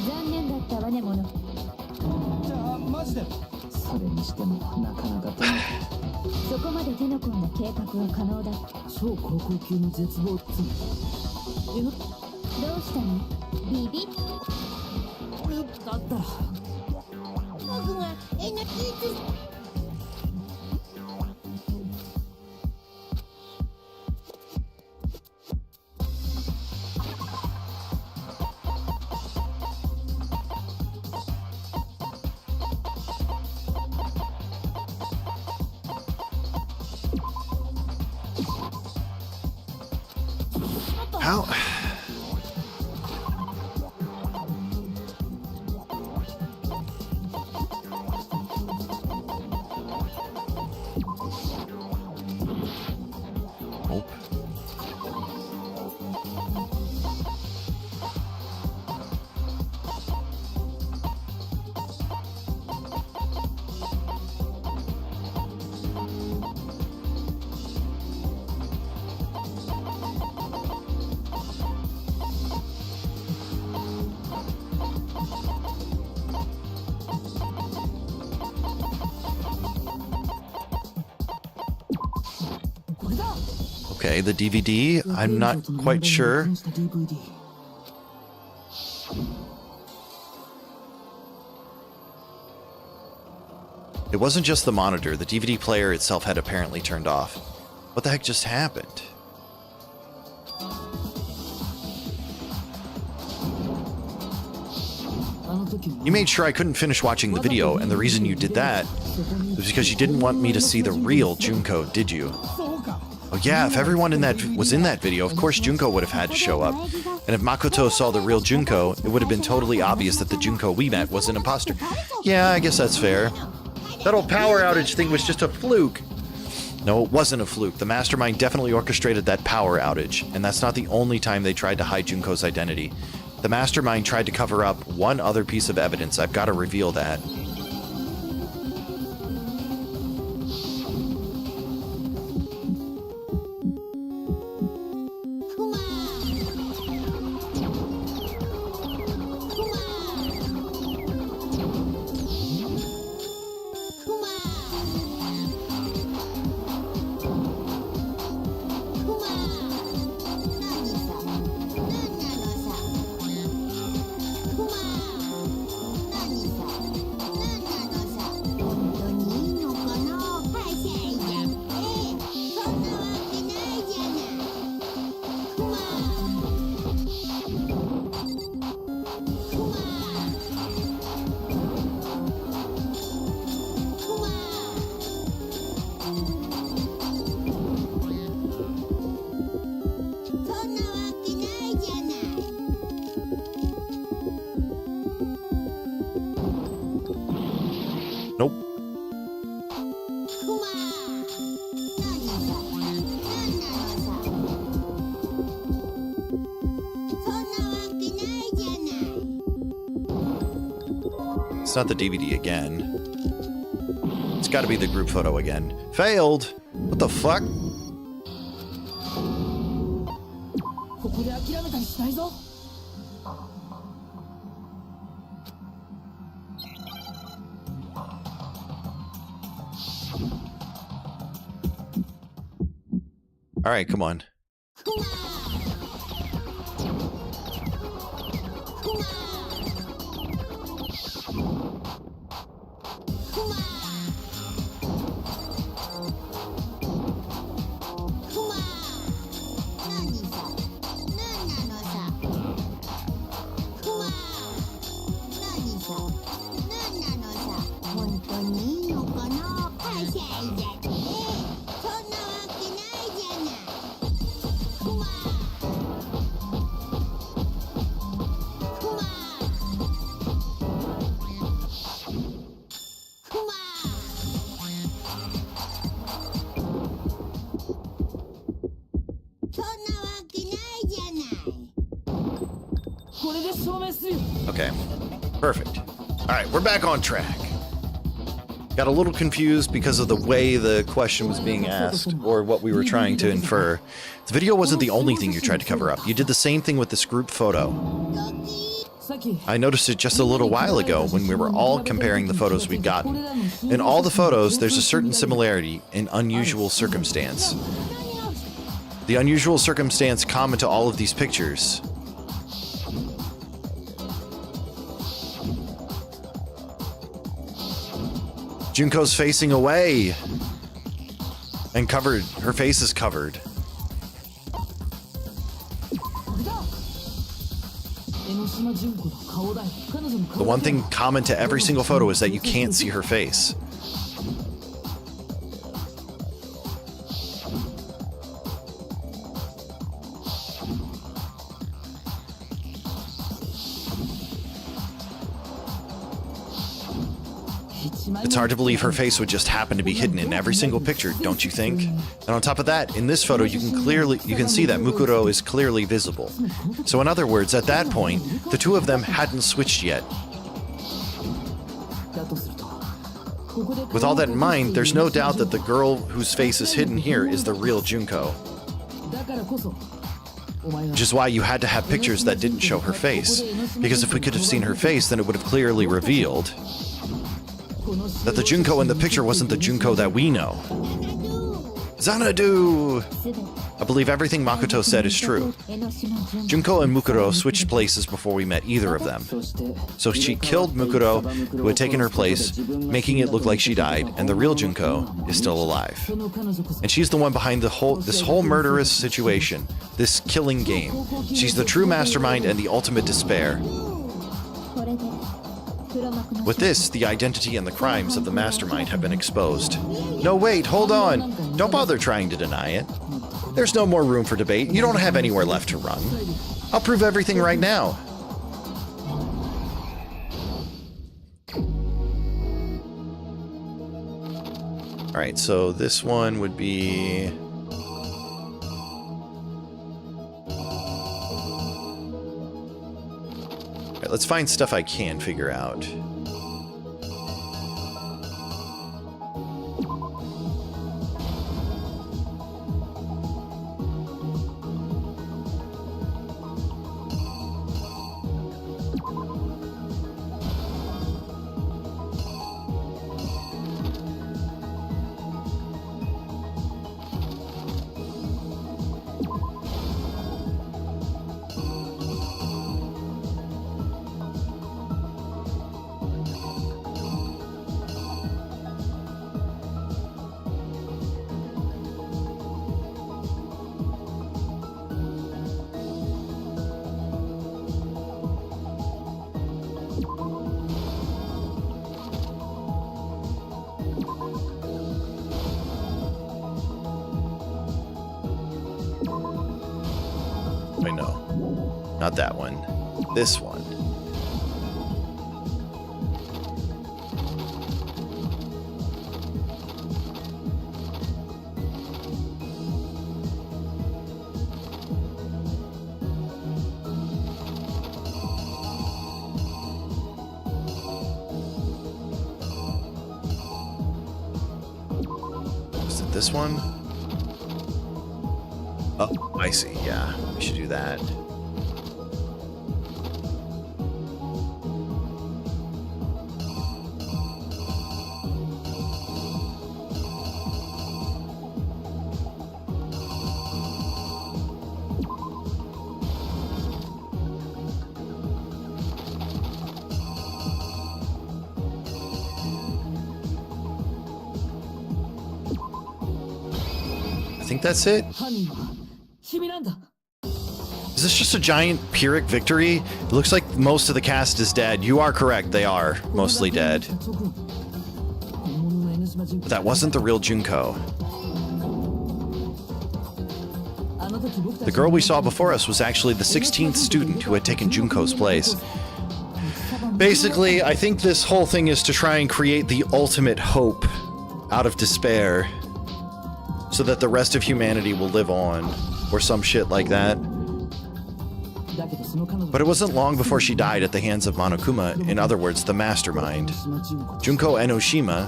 残念だったわねものじゃあマジでそれにしてもなかなかそこまで手の込んだ計画は可能だ超高校級の絶望つまりどうしたのビビだったら僕がHow? Nope. Okay, the DVD, I'm not quite sure. It wasn't just the monitor, the DVD player itself had apparently turned off. What the heck just happened? You made sure I couldn't finish watching the video, and the reason you did that was because you didn't want me to see the real Junko, did you? Oh yeah, if everyone in that was in that video, of course Junko would have had to show up. And if Makoto saw the real Junko, it would have been totally obvious that the Junko we met was an imposter. Yeah, I guess that's fair. That whole power outage thing was just a fluke. No, it wasn't a fluke. The mastermind definitely orchestrated that power outage, and that's not the only time they tried to hide Junko's identity. The mastermind tried to cover up one other piece of evidence. I've got to reveal that. It's not the DVD again. It's got to be the group photo again. Failed! What the fuck? ここで諦めたりしないぞ。 All right, come on. Okay, perfect. All right, we're back on track. Got a little confused because of the way the question was being asked, or what we were trying to infer. The video wasn't the only thing you tried to cover up. You did the same thing with this group photo. I noticed it just a little while ago when we were all comparing the photos we'd gotten. In all the photos, there's a certain similarity in unusual circumstance. The unusual circumstance common to all of these pictures. Junko's facing away and covered. Her face is covered. The one thing common to every single photo is that you can't see her face. It's hard to believe her face would just happen to be hidden in every single picture, don't you think? And on top of that, in this photo, you can see that Mukuro is clearly visible. So in other words, at that point, the two of them hadn't switched yet. With all that in mind, there's no doubt that the girl whose face is hidden here is the real Junko. Which is why you had to have pictures that didn't show her face. Because if we could have seen her face, then it would have clearly revealed that the Junko in the picture wasn't the Junko that we know. Xanadu! I believe everything Makoto said is true. Junko and Mukuro switched places before we met either of them. So she killed Mukuro, who had taken her place, making it look like she died, and the real Junko is still alive. And she's the one behind this whole murderous situation, this killing game. She's the true mastermind and the ultimate despair. With this, the identity and the crimes of the mastermind have been exposed. No, wait, hold on. Don't bother trying to deny it. There's no more room for debate. You don't have anywhere left to run. I'll prove everything right now. Alright, so this one would be... Alright, let's find stuff I can figure out. Wait, no. Not that one. This one. this one? Oh, I see. Yeah, we should do that. I think that's it. 犯人は君なんだ。 Is this just a giant Pyrrhic victory? It looks like most of the cast is dead. You are correct, they are mostly dead. But that wasn't the real Junko. The girl we saw before us was actually the 16th student who had taken Junko's place. Basically, I think this whole thing is to try and create the ultimate hope out of despair, so that the rest of humanity will live on, or some shit like that. But it wasn't long before she died at the hands of Monokuma, in other words, the mastermind. Junko Enoshima.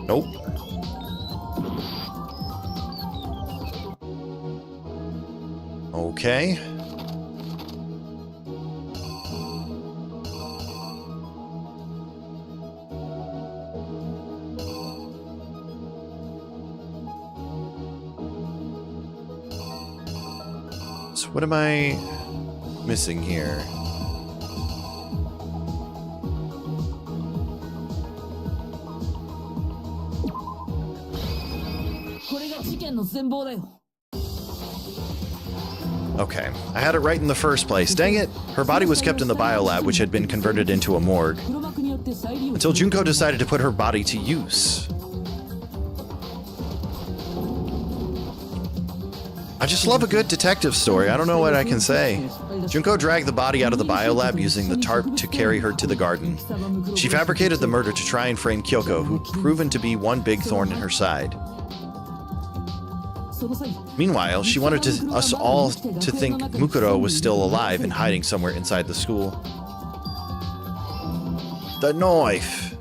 Nope. Okay. So what am I missing here? Okay, I had it right in the first place. Dang it! Her body was kept in the biolab, which had been converted into a morgue, until Junko decided to put her body to use. I just love a good detective story. I don't know what I can say. Junko dragged the body out of the biolab using the tarp to carry her to the garden. She fabricated the murder to try and frame Kyoko, who proven to be one big thorn in her side. Meanwhile, she wanted us all to think Mukuro was still alive and hiding somewhere inside the school. The knife!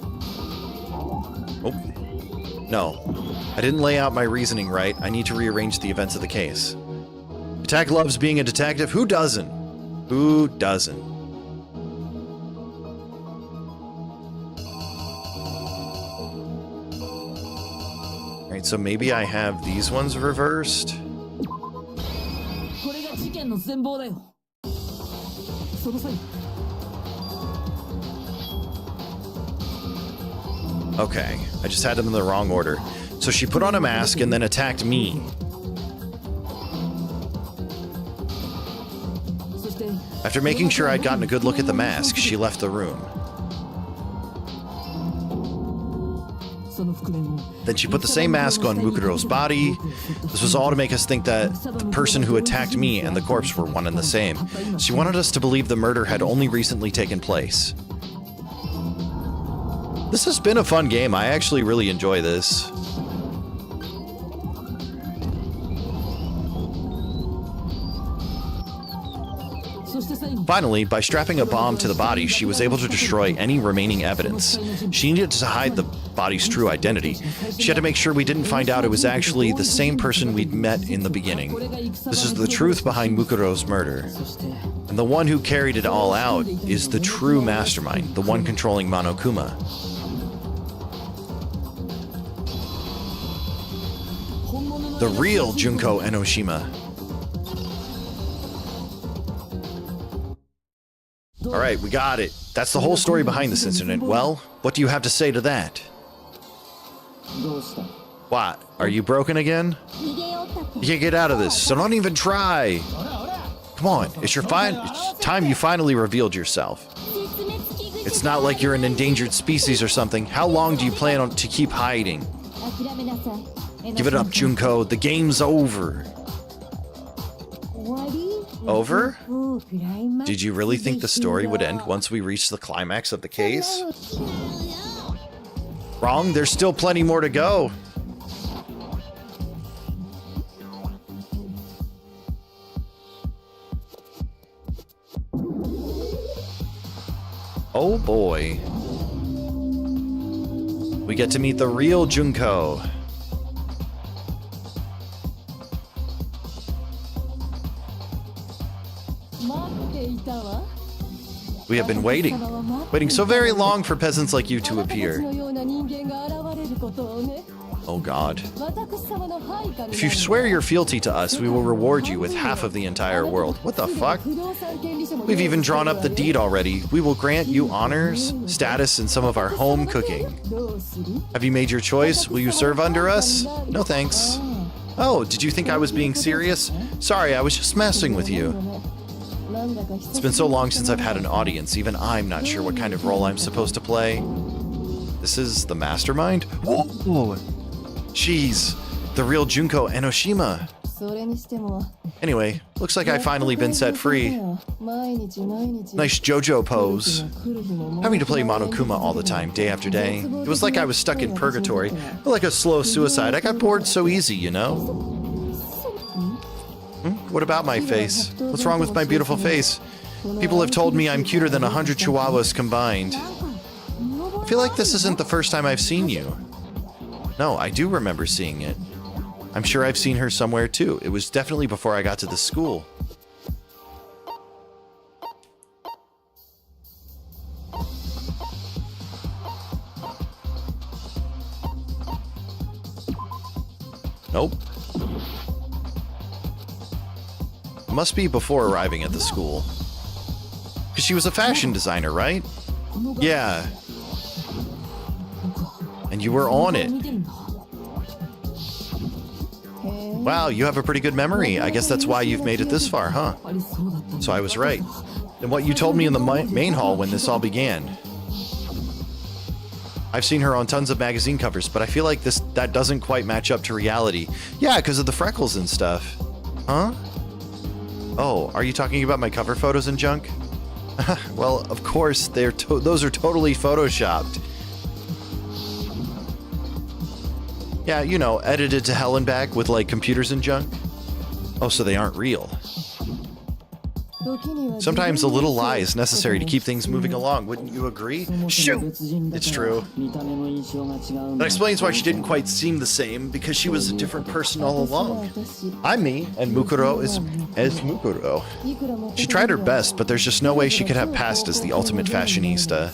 Oh. No. I didn't lay out my reasoning right. I need to rearrange the events of the case. Attack loves being a detective. Who doesn't? Who doesn't? Alright, so maybe I have these ones reversed. Okay, I just had them in the wrong order. So she put on a mask and then attacked me. After making sure I'd gotten a good look at the mask, she left the room. Then she put the same mask on Mukuro's body. This was all to make us think that the person who attacked me and the corpse were one and the same. She wanted us to believe the murder had only recently taken place. This has been a fun game. I actually really enjoy this. Finally, by strapping a bomb to the body, she was able to destroy any remaining evidence. She needed to hide the body's true identity. She had to make sure we didn't find out it was actually the same person we'd met in the beginning. This is the truth behind Mukuro's murder. And the one who carried it all out is the true mastermind, the one controlling Monokuma. The real Junko Enoshima. Alright, we got it. That's the whole story behind this incident. Well, what do you have to say to that? What? Are you broken again? You can't get out of this, so don't even try! Come on, it's time you finally revealed yourself. It's not like you're an endangered species or something. How long do you plan to keep hiding? Give it up, Junko. The game's over. Over? Did you really think the story would end once we reached the climax of the case? Wrong, there's still plenty more to go. Oh boy. we get to meet the real Junko. We have been waiting so very long for peasants like you to appear. Oh God. If you swear your fealty to us, we will reward you with half of the entire world. What the fuck? We've even drawn up the deed already. We will grant you honors, status, and some of our home cooking. Have you made your choice? Will you serve under us? No thanks. Oh, did you think I was being serious? Sorry, I was just messing with you. It's been so long since I've had an audience, even I'm not sure what kind of role I'm supposed to play. This is the mastermind? Oh, jeez, the real Junko Enoshima. Anyway, looks like I've finally been set free. Nice JoJo pose. Having to play Monokuma all the time, day after day. It was like I was stuck in purgatory. Like a slow suicide. I got bored so easy, you know? What about my face? What's wrong with my beautiful face? People have told me I'm cuter than 100 chihuahuas combined. I feel like this isn't the first time I've seen you. No, I do remember seeing it. I'm sure I've seen her somewhere too. It was definitely before I got to the school. Nope. Must be before arriving at the school. Because she was a fashion designer, right? Yeah. And you were on it. Wow, you have a pretty good memory. I guess that's why you've made it this far, huh? So I was right. And what you told me in the main hall when this all began. I've seen her on tons of magazine covers, but I feel like that doesn't quite match up to reality. Yeah, because of the freckles and stuff. Huh? Oh, are you talking about my cover photos and junk? Well, of course, those are totally photoshopped. Yeah, you know, edited to hell and back with, like, computers and junk. Oh, so they aren't real. Sometimes a little lie is necessary to keep things moving along, wouldn't you agree? Shoot! It's true. That explains why she didn't quite seem the same, because she was a different person all along. I'm me, and Mukuro is Mukuro. She tried her best, but there's just no way she could have passed as the ultimate fashionista.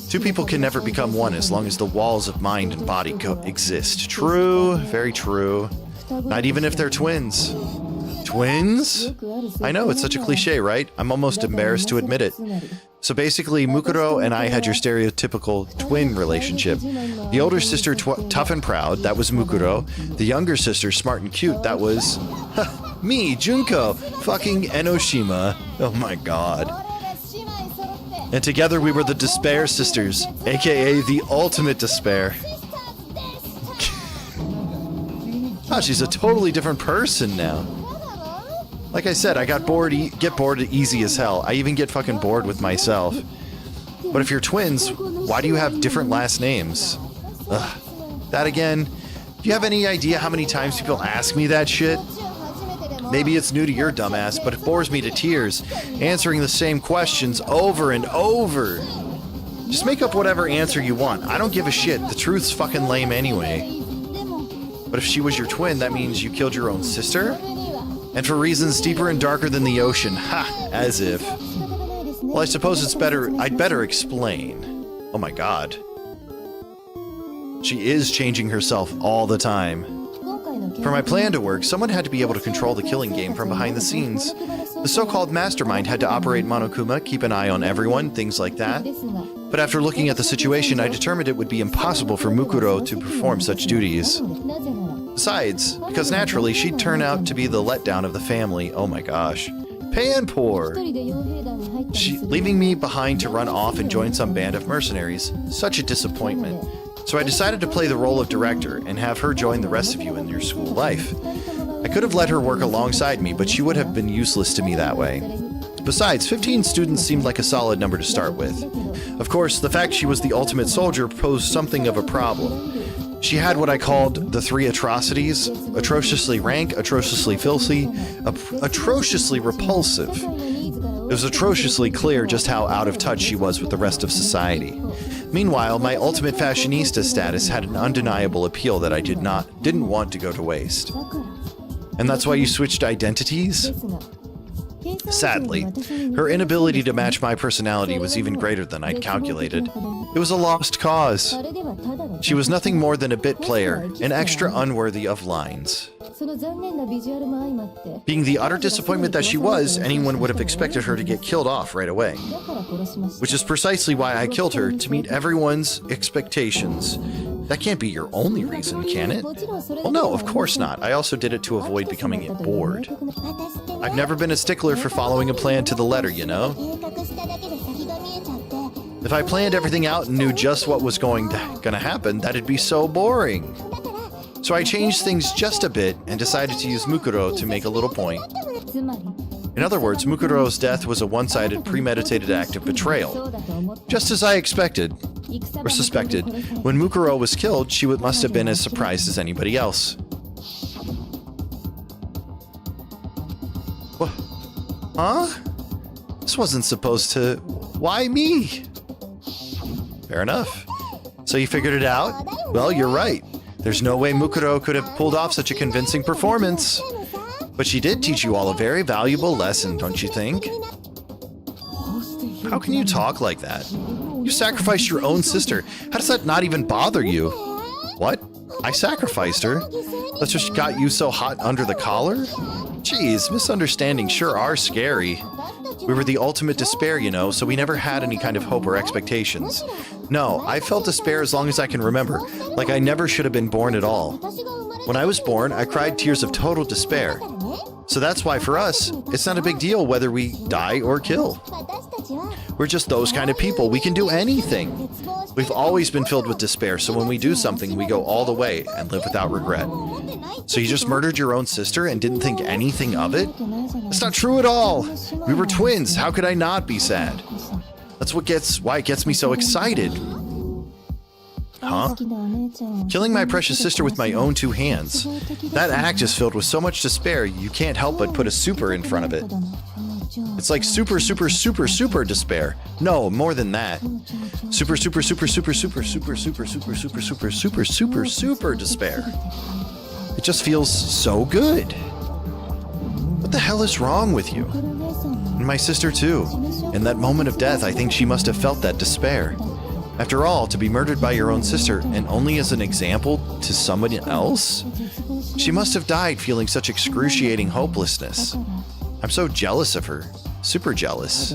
Two people can never become one as long as the walls of mind and body coexist. True, very true. Not even if they're twins. Twins? I know, it's such a cliche, right? I'm almost embarrassed to admit it. So basically, Mukuro and I had your stereotypical twin relationship. The older sister, tough and proud, that was Mukuro. The younger sister, smart and cute, that was... me, Junko, fucking Enoshima. Oh my god. And together we were the Despair Sisters, aka the ultimate despair. Oh, she's a totally different person now. Like I said, I get bored easy as hell. I even get fucking bored with myself. But if you're twins, why do you have different last names? Ugh. That again, do you have any idea how many times people ask me that shit? Maybe it's new to your dumbass, but it bores me to tears, answering the same questions over and over. Just make up whatever answer you want. I don't give a shit. The truth's fucking lame anyway. But if she was your twin, that means you killed your own sister? And for reasons deeper and darker than the ocean. Ha! As if. Well, I suppose I'd better explain. Oh my god. She is changing herself all the time. For my plan to work, someone had to be able to control the killing game from behind the scenes. The so-called mastermind had to operate Monokuma, keep an eye on everyone, things like that. But after looking at the situation, I determined it would be impossible for Mukuro to perform such duties. Besides, because naturally she'd turn out to be the letdown of the family. Oh my gosh. Pan poor. Leaving me behind to run off and join some band of mercenaries. Such a disappointment. So I decided to play the role of director and have her join the rest of you in your school life. I could have let her work alongside me, but she would have been useless to me that way. Besides, 15 students seemed like a solid number to start with. Of course, the fact she was the ultimate soldier posed something of a problem. She had what I called the three atrocities: atrociously rank, atrociously filthy, atrociously repulsive. It was atrociously clear just how out of touch she was with the rest of society. Meanwhile, my ultimate fashionista status had an undeniable appeal that I didn't want to go to waste. And that's why you switched identities? Sadly, her inability to match my personality was even greater than I'd calculated. It was a lost cause. She was nothing more than a bit player, an extra unworthy of lines. Being the utter disappointment that she was, anyone would have expected her to get killed off right away. Which is precisely why I killed her, to meet everyone's expectations. That can't be your only reason, can it? Well, no, of course not. I also did it to avoid becoming bored. I've never been a stickler for following a plan to the letter, you know? If I planned everything out and knew just what was gonna happen, that'd be so boring. So I changed things just a bit and decided to use Mukuro to make a little point. In other words, Mukuro's death was a one-sided, premeditated act of betrayal. Just as I expected, or suspected, when Mukuro was killed, she must have been as surprised as anybody else. What? Huh? This wasn't supposed to... Why me? Fair enough. So you figured it out? Well, you're right. There's no way Mukuro could have pulled off such a convincing performance. But she did teach you all a very valuable lesson, don't you think? How can you talk like that? You sacrificed your own sister. How does that not even bother you? What? I sacrificed her? That's what got you so hot under the collar? Jeez, misunderstandings sure are scary. We were the ultimate despair, you know, so we never had any kind of hope or expectations. No, I felt despair as long as I can remember, like I never should have been born at all. When I was born, I cried tears of total despair. So that's why for us, it's not a big deal whether we die or kill. We're just those kind of people. We can do anything. We've always been filled with despair, so when we do something, we go all the way and live without regret. So you just murdered your own sister and didn't think anything of it? That's not true at all. We were twins. How could I not be sad? That's why it gets me so excited. Huh? Killing my precious sister with my own two hands. That act is filled with so much despair, you can't help but put a super in front of it. It's like super, super, super, super despair. No, more than that. Super, super, super, super, super, super, super, super, super, super, super, super, super despair. It just feels so good. What the hell is wrong with you? And my sister too. In that moment of death, I think she must have felt that despair. After all, to be murdered by your own sister, and only as an example to somebody else? She must have died feeling such excruciating hopelessness. I'm so jealous of her. Super jealous.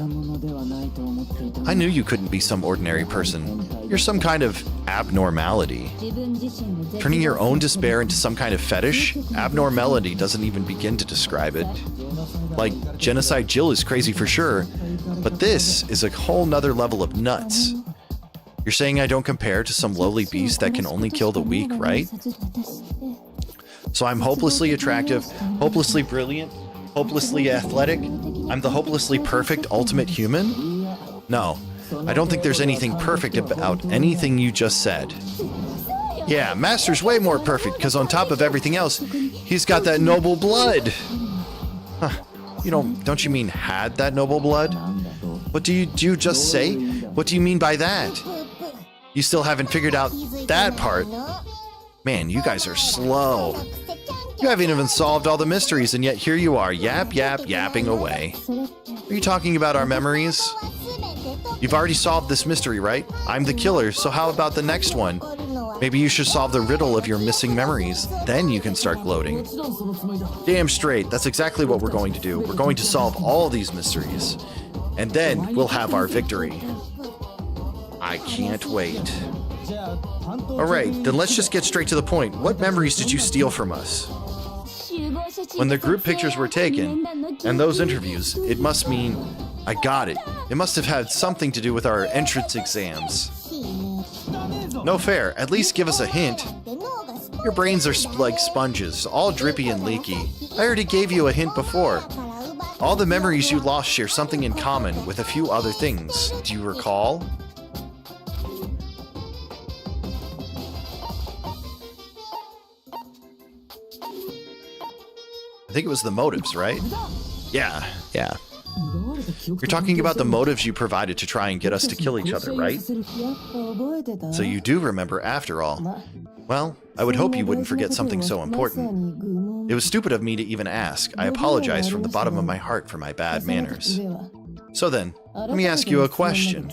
I knew you couldn't be some ordinary person. You're some kind of abnormality. Turning your own despair into some kind of fetish? Abnormality doesn't even begin to describe it. Like, Genocide Jill is crazy for sure, but this is a whole nother level of nuts. You're saying I don't compare to some lowly beast that can only kill the weak, right? So I'm hopelessly attractive, hopelessly brilliant, hopelessly athletic? I'm the hopelessly perfect ultimate human? No, I don't think there's anything perfect about anything you just said. Yeah, Master's way more perfect, because on top of everything else, he's got that noble blood. Huh. Don't you mean had that noble blood? What do you just say? What do you mean by that? You still haven't figured out that part. Man, you guys are slow. You haven't even solved all the mysteries, and yet here you are, yapping away. Are you talking about our memories? You've already solved this mystery, right? I'm the killer, so how about the next one? Maybe you should solve the riddle of your missing memories. Then you can start gloating. Damn straight, that's exactly what we're going to do. We're going to solve all these mysteries. And then we'll have our victory. I can't wait. Alright, then let's just get straight to the point. What memories did you steal from us? When the group pictures were taken, and those interviews, it must mean... I got it. It must have had something to do with our entrance exams. No fair. At least give us a hint. Your brains are like sponges, all drippy and leaky. I already gave you a hint before. All the memories you lost share something in common with a few other things. Do you recall? I think it was the motives, right? Yeah. You're talking about the motives you provided to try and get us to kill each other, right? やっぱ覚えてた So you do remember after all. Well, I would hope you wouldn't forget something so important. It was stupid of me to even ask. I apologize from the bottom of my heart for my bad manners. So then, let me ask you a question.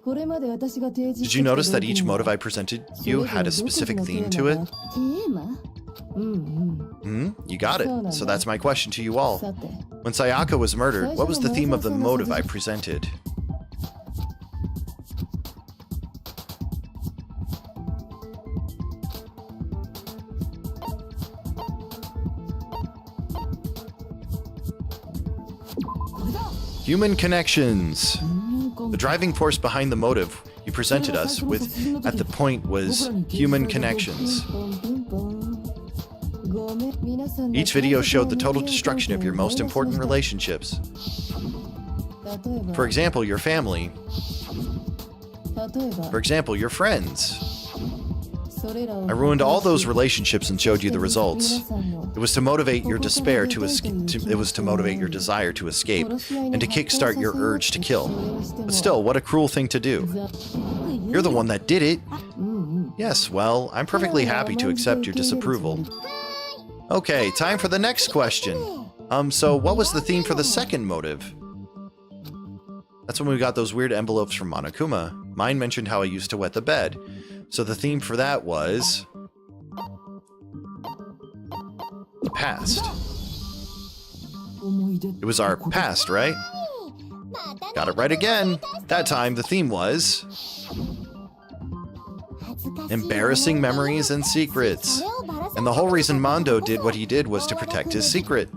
Did you notice that each motive I presented you had a specific theme to it? テーマ You got it. So that's my question to you all. When Sayaka was murdered, what was the theme of the motive I presented? Human connections. The driving force behind the motive you presented us with at the point was human connections. Each video showed the total destruction of your most important relationships. For example, your family. For example, your friends. I ruined all those relationships and showed you the results. It was to motivate your despair to escape. It was to motivate your desire to escape and to kickstart your urge to kill. But still, what a cruel thing to do. You're the one that did it. Yes, well, I'm perfectly happy to accept your disapproval. Okay, time for the next question. So what was the theme for the second motive? That's when we got those weird envelopes from Monokuma. Mine mentioned how I used to wet the bed. So the theme for that was the past. It was our past, right? Got it right again. That time the theme was embarrassing memories and secrets. And the whole reason Mondo did what he did was to protect his secret.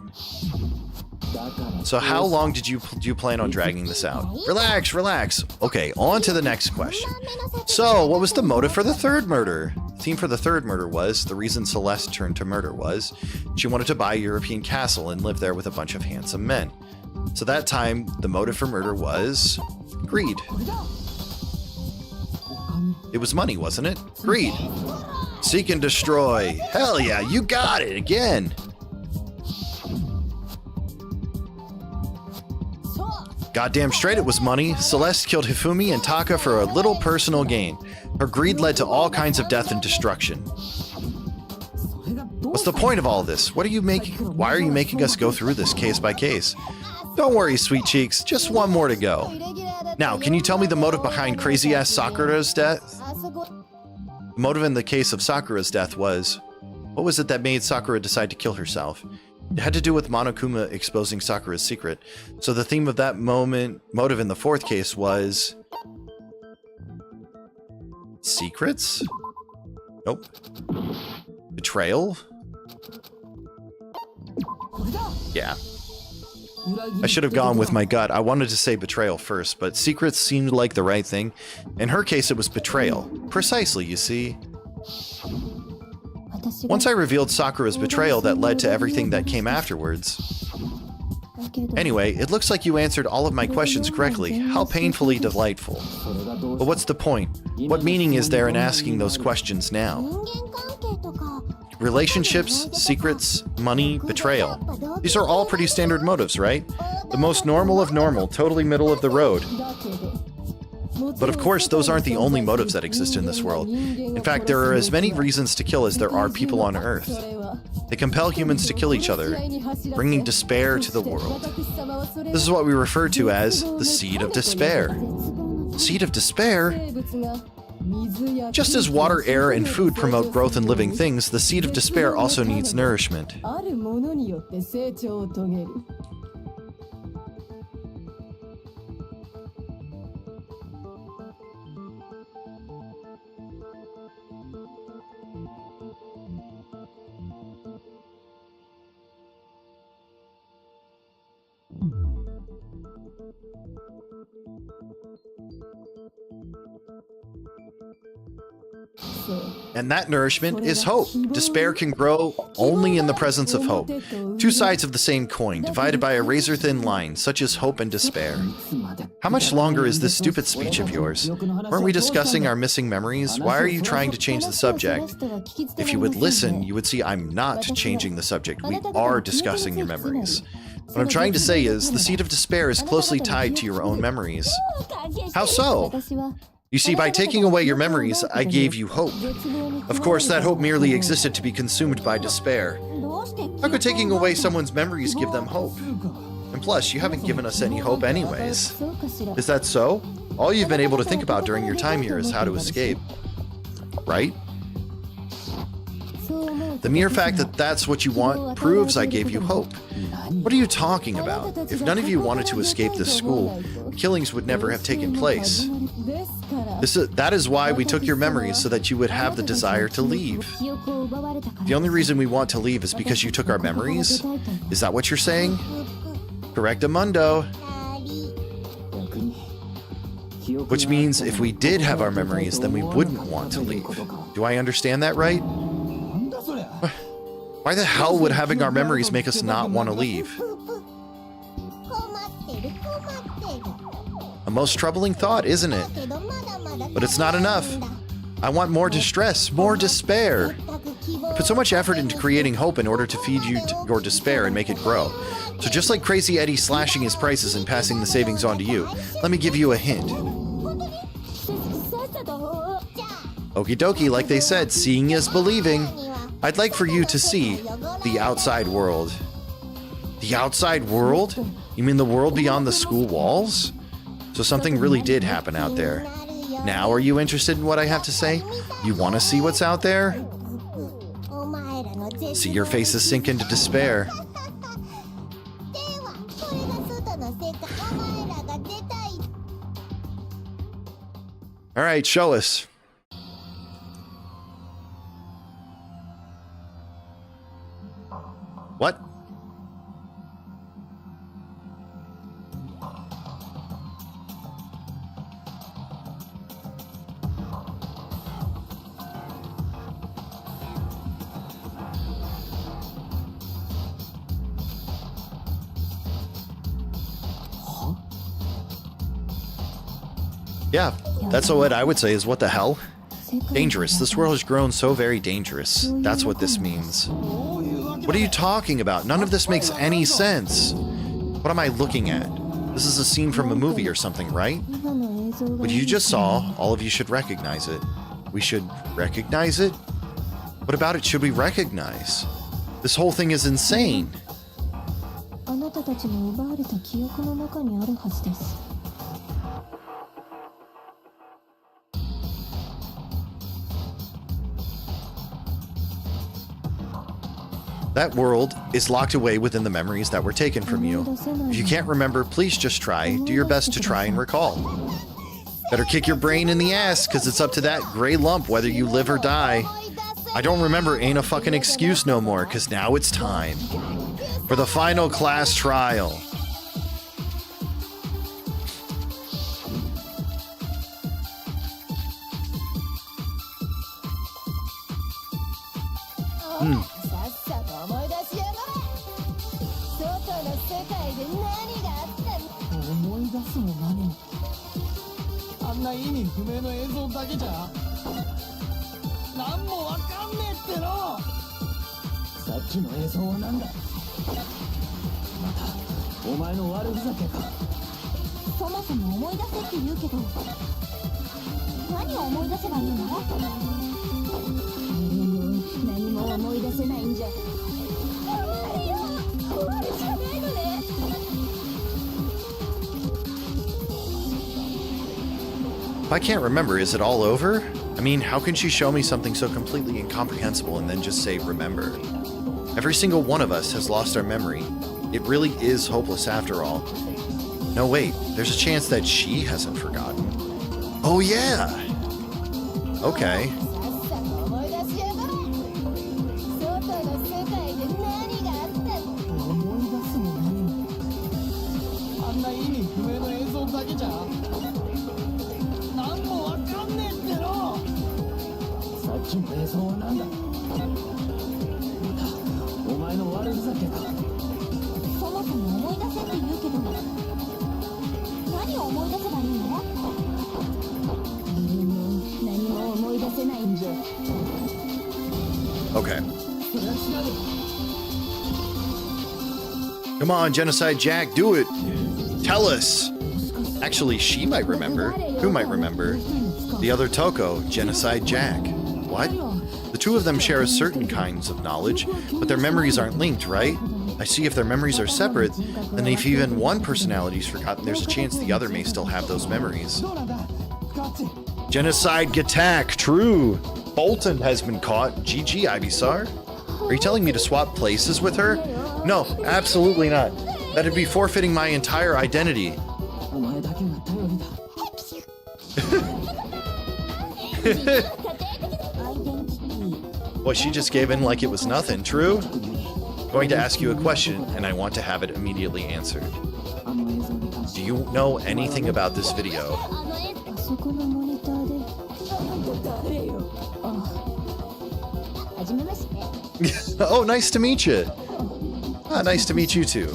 So how long do you plan on dragging this out? Relax, relax. Okay, on to the next question. So, what was the motive for the third murder? The theme for the third murder was, the reason Celeste turned to murder was, she wanted to buy a European castle and live there with a bunch of handsome men. So that time, the motive for murder was greed. It was money, wasn't it? Greed. Seek and destroy. Hell yeah, you got it again. Goddamn straight it was money. Celeste killed Hifumi and Taka for a little personal gain. Her greed led to all kinds of death and destruction. What's the point of all this? Why are you making us go through this case by case? Don't worry, sweet cheeks. Just one more to go. Now, can you tell me the motive behind crazy-ass Sakura's death? The motive in the case of Sakura's death was... What was it that made Sakura decide to kill herself? It had to do with Monokuma exposing Sakura's secret. So the theme of that motive in the fourth case was... secrets? Nope. Betrayal? Yeah. I should have gone with my gut. I wanted to say betrayal first, but secrets seemed like the right thing. In her case, it was betrayal. Precisely, you see. Once I revealed Sakura's betrayal, that led to everything that came afterwards. Anyway, it looks like you answered all of my questions correctly. How painfully delightful. But what's the point? What meaning is there in asking those questions now? Relationships, secrets, money, betrayal. These are all pretty standard motives, right? The most normal of normal, totally middle of the road. But of course, those aren't the only motives that exist in this world. In fact, there are as many reasons to kill as there are people on Earth. They compel humans to kill each other, bringing despair to the world. This is what we refer to as the seed of despair. Seed of despair? Just as water, air, and food promote growth in living things, the seed of despair also needs nourishment. And that nourishment is hope. Despair can grow only in the presence of hope. Two sides of the same coin, divided by a razor-thin line, such as hope and despair. How much longer is this stupid speech of yours? Weren't we discussing our missing memories? Why are you trying to change the subject? If you would listen, you would see I'm not changing the subject. We are discussing your memories. What I'm trying to say is, the seed of despair is closely tied to your own memories. How so? You see, by taking away your memories, I gave you hope. Of course, that hope merely existed to be consumed by despair. How could taking away someone's memories give them hope? And plus, you haven't given us any hope anyways. Is that so? All you've been able to think about during your time here is how to escape. Right? The mere fact that that's what you want proves I gave you hope. What are you talking about? If none of you wanted to escape this school, killings would never have taken place. That is why we took your memories, so that you would have the desire to leave. The only reason we want to leave is because you took our memories? Is that what you're saying? Correctamundo. Which means if we did have our memories, then we wouldn't want to leave. Do I understand that right? Why the hell would having our memories make us not want to leave? A most troubling thought, isn't it? But it's not enough. I want more distress, more despair. I put so much effort into creating hope in order to feed you your despair and make it grow. So just like Crazy Eddie slashing his prices and passing the savings on to you, let me give you a hint. Okie dokie, like they said, seeing is believing. I'd like for you to see the outside world. The outside world? You mean the world beyond the school walls? So something really did happen out there. Now are you interested in what I have to say? You want to see what's out there? See your faces sink into despair. All right, show us. What? Yeah, that's what I would say is what the hell? Dangerous. This world has grown so very dangerous. That's what this means. What are you talking about? None of this makes any sense. What am I looking at? This is a scene from a movie or something, right? What you just saw, all of you should recognize it. We should recognize it? What about it should we recognize? This whole thing is insane. That world is locked away within the memories that were taken from you. If you can't remember, please just try. Do your best to try and recall. Better kick your brain in the ass, because it's up to that gray lump whether you live or die. I don't remember ain't a fucking excuse no more, because now it's time for the final class trial. If I can't remember, is it all over? I mean, how can she show me something so completely incomprehensible and then just say, remember? Every single one of us has lost our memory. It really is hopeless after all. No, wait, there's a chance that she hasn't forgotten. Oh, yeah! Okay. Okay. Come on, Genocide Jack, do it. Tell us. Actually, she might remember. Who might remember? The other Toko, Genocide Jack. What? The two of them share a certain kinds of knowledge, but their memories aren't linked, right? I see if their memories are separate, then if even one personality's forgotten, there's a chance the other may still have those memories. Genocide attack, true. Bolton has been caught. GG, Ivysaur. Are you telling me to swap places with her? No, absolutely not. That'd be forfeiting my entire identity. Well, she just gave in like it was nothing, true? Going to ask you a question, and I want to have it immediately answered. Do you know anything about this video? Oh, nice to meet you. Ah, nice to meet you too.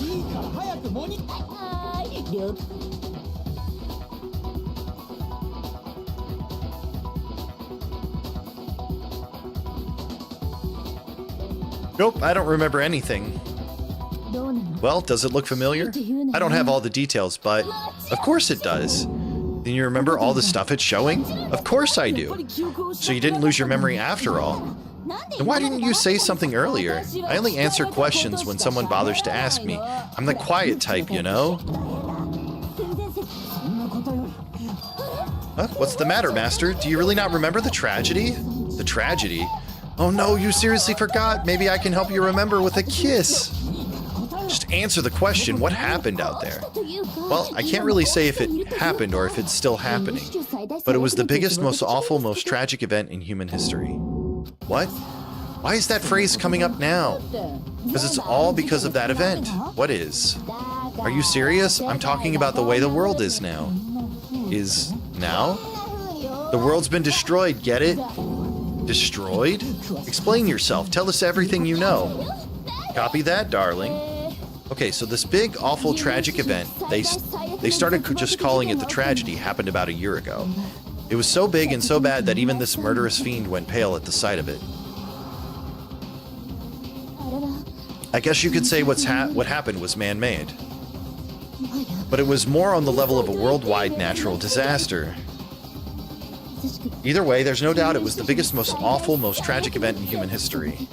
Nope, I don't remember anything. Well, does it look familiar? I don't have all the details, but of course it does. Then you remember all the stuff it's showing? Of course I do. So you didn't lose your memory after all. Then why didn't you say something earlier? I only answer questions when someone bothers to ask me. I'm the quiet type, you know? Huh? What's the matter, Master? Do you really not remember the tragedy? The tragedy? Oh no, you seriously forgot. Maybe I can help you remember with a kiss. Just answer the question, what happened out there? Well, I can't really say if it happened or if it's still happening, but it was the biggest, most awful, most tragic event in human history. What? Why is that phrase coming up now? Because it's all because of that event. What is? Are you serious? I'm talking about the way the world is now. Is now? The world's been destroyed, get it? Destroyed? Explain yourself. Tell us everything you know. Copy that, darling. Okay, so this big, awful, tragic event, they started just calling it the tragedy, happened about a year ago. It was so big and so bad that even this murderous fiend went pale at the sight of it. I guess you could say what happened was man-made. But it was more on the level of a worldwide natural disaster. Either way, there's no doubt it was the biggest, most awful, most tragic event in human history.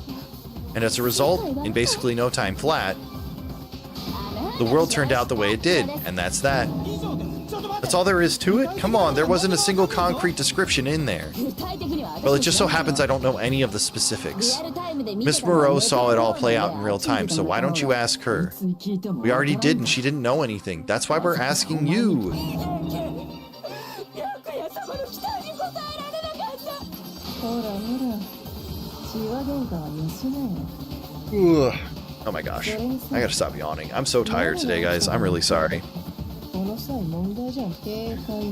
And as a result, in basically no time flat, the world turned out the way it did, and that's that. That's all there is to it? Come on, there wasn't a single concrete description in there. Well, it just so happens I don't know any of the specifics. Miss Moreau saw it all play out in real time, so why don't you ask her? We already did, and she didn't know anything. That's why we're asking you. Ugh. Oh my gosh. I gotta stop yawning. I'm so tired today, guys. I'm really sorry.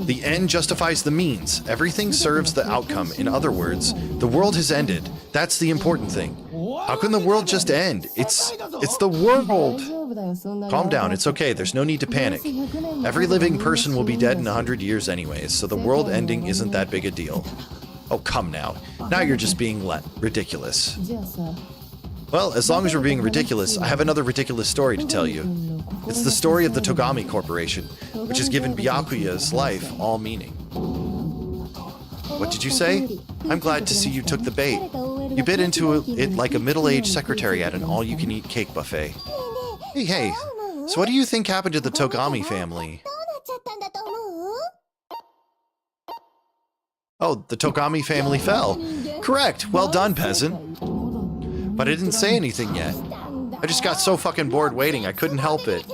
The end justifies the means. Everything serves the outcome. In other words, the world has ended. That's the important thing. How can the world just end? It's the world. Calm down. It's okay. There's no need to panic. Every living person will be dead in 100 years anyways, so the world ending isn't that big a deal. Oh, come now. Now you're just being ridiculous. Well, as long as we're being ridiculous, I have another ridiculous story to tell you. It's the story of the Togami Corporation, which has given Byakuya's life all meaning. What did you say? I'm glad to see you took the bait. You bit into it like a middle-aged secretary at an all-you-can-eat cake buffet. Hey, so what do you think happened to the Togami family? Oh, the Togami family fell. Correct. Well done, peasant. But I didn't say anything yet. I just got so fucking bored waiting, I couldn't help it.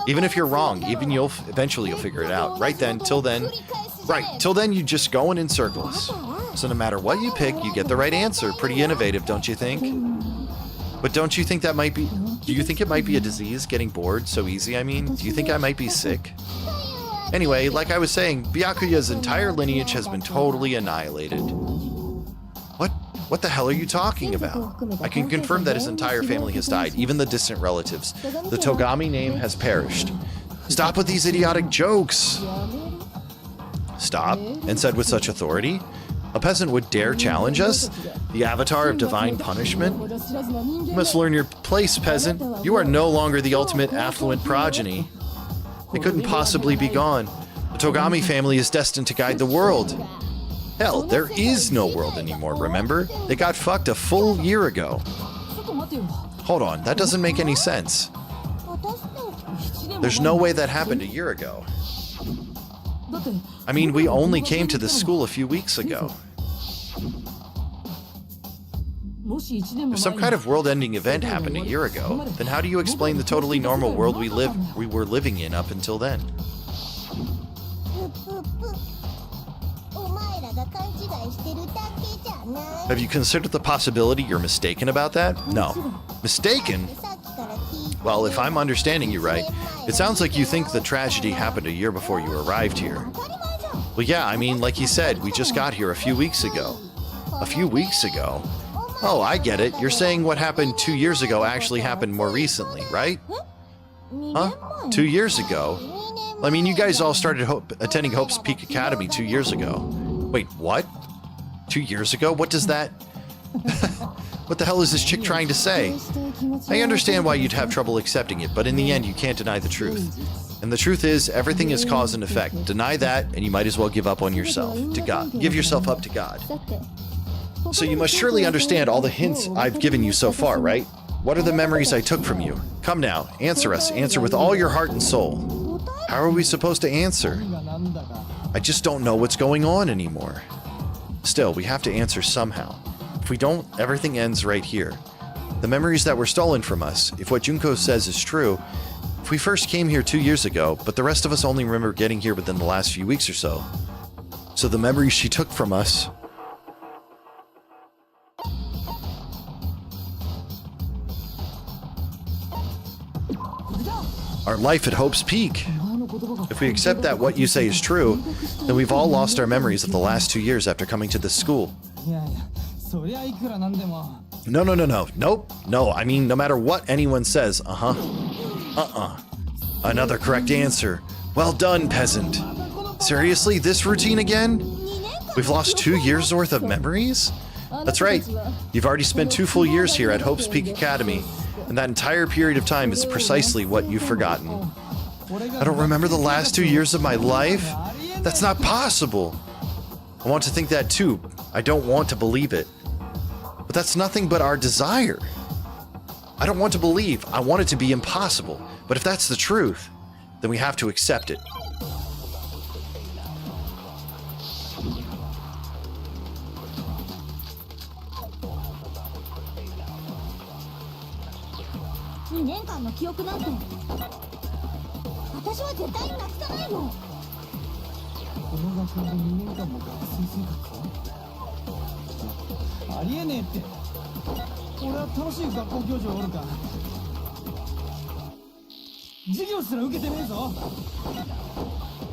Even if you're wrong, eventually you'll figure it out. Till then you just going in circles. So no matter what you pick, you get the right answer. Pretty innovative, don't you think? But don't you think that might be... Do you think it might be a disease, getting bored so easy, I mean? Do you think I might be sick? Anyway, like I was saying, Byakuya's entire lineage has been totally annihilated. What the hell are you talking about? I can confirm that his entire family has died, even the distant relatives. The Togami name has perished. Stop with these idiotic jokes! Stop, and said with such authority. A peasant would dare challenge us? The avatar of divine punishment? You must learn your place, peasant. You are no longer the ultimate affluent progeny. They couldn't possibly be gone. The Togami family is destined to guide the world. Hell, there is no world anymore, remember? They got fucked a full year ago. Hold on, that doesn't make any sense. There's no way that happened a year ago. I mean, we only came to this school a few weeks ago. If some kind of world-ending event happened a year ago, then how do you explain the totally normal world we were living in up until then? Have you considered the possibility you're mistaken about that? No. Mistaken? Well, if I'm understanding you right, it sounds like you think the tragedy happened a year before you arrived here. Well, yeah, I mean, like you said, we just got here a few weeks ago. A few weeks ago? Oh, I get it. You're saying what happened 2 years ago actually happened more recently, right? Huh? 2 years ago? I mean, you guys all started attending Hope's Peak Academy 2 years ago. Wait, what? 2 years ago? What does that... What the hell is this chick trying to say? I understand why you'd have trouble accepting it, but in the end, you can't deny the truth. And the truth is, everything is cause and effect. Deny that, and you might as well give up on yourself, to God. Give yourself up to God. So you must surely understand all the hints I've given you so far, right? What are the memories I took from you? Come now, answer us. Answer with all your heart and soul. How are we supposed to answer? I just don't know what's going on anymore. Still, we have to answer somehow. If we don't, everything ends right here. The memories that were stolen from us, if what Junko says is true, if we first came here 2 years ago, but the rest of us only remember getting here within the last few weeks or so. So the memories she took from us... Our life at Hope's Peak. If we accept that what you say is true, then we've all lost our memories of the last 2 years after coming to this school. No. Nope. No, I mean, no matter what anyone says, Another correct answer. Well done, peasant. Seriously, this routine again? We've lost 2 years worth of memories? That's right. You've already spent 2 full years here at Hope's Peak Academy, and that entire period of time is precisely what you've forgotten. I don't remember the last 2 years of my life? That's not possible. I want to think that too. I don't want to believe it. But that's nothing but our desire. I don't want to believe. I want it to be impossible. But if that's the truth, then we have to accept it.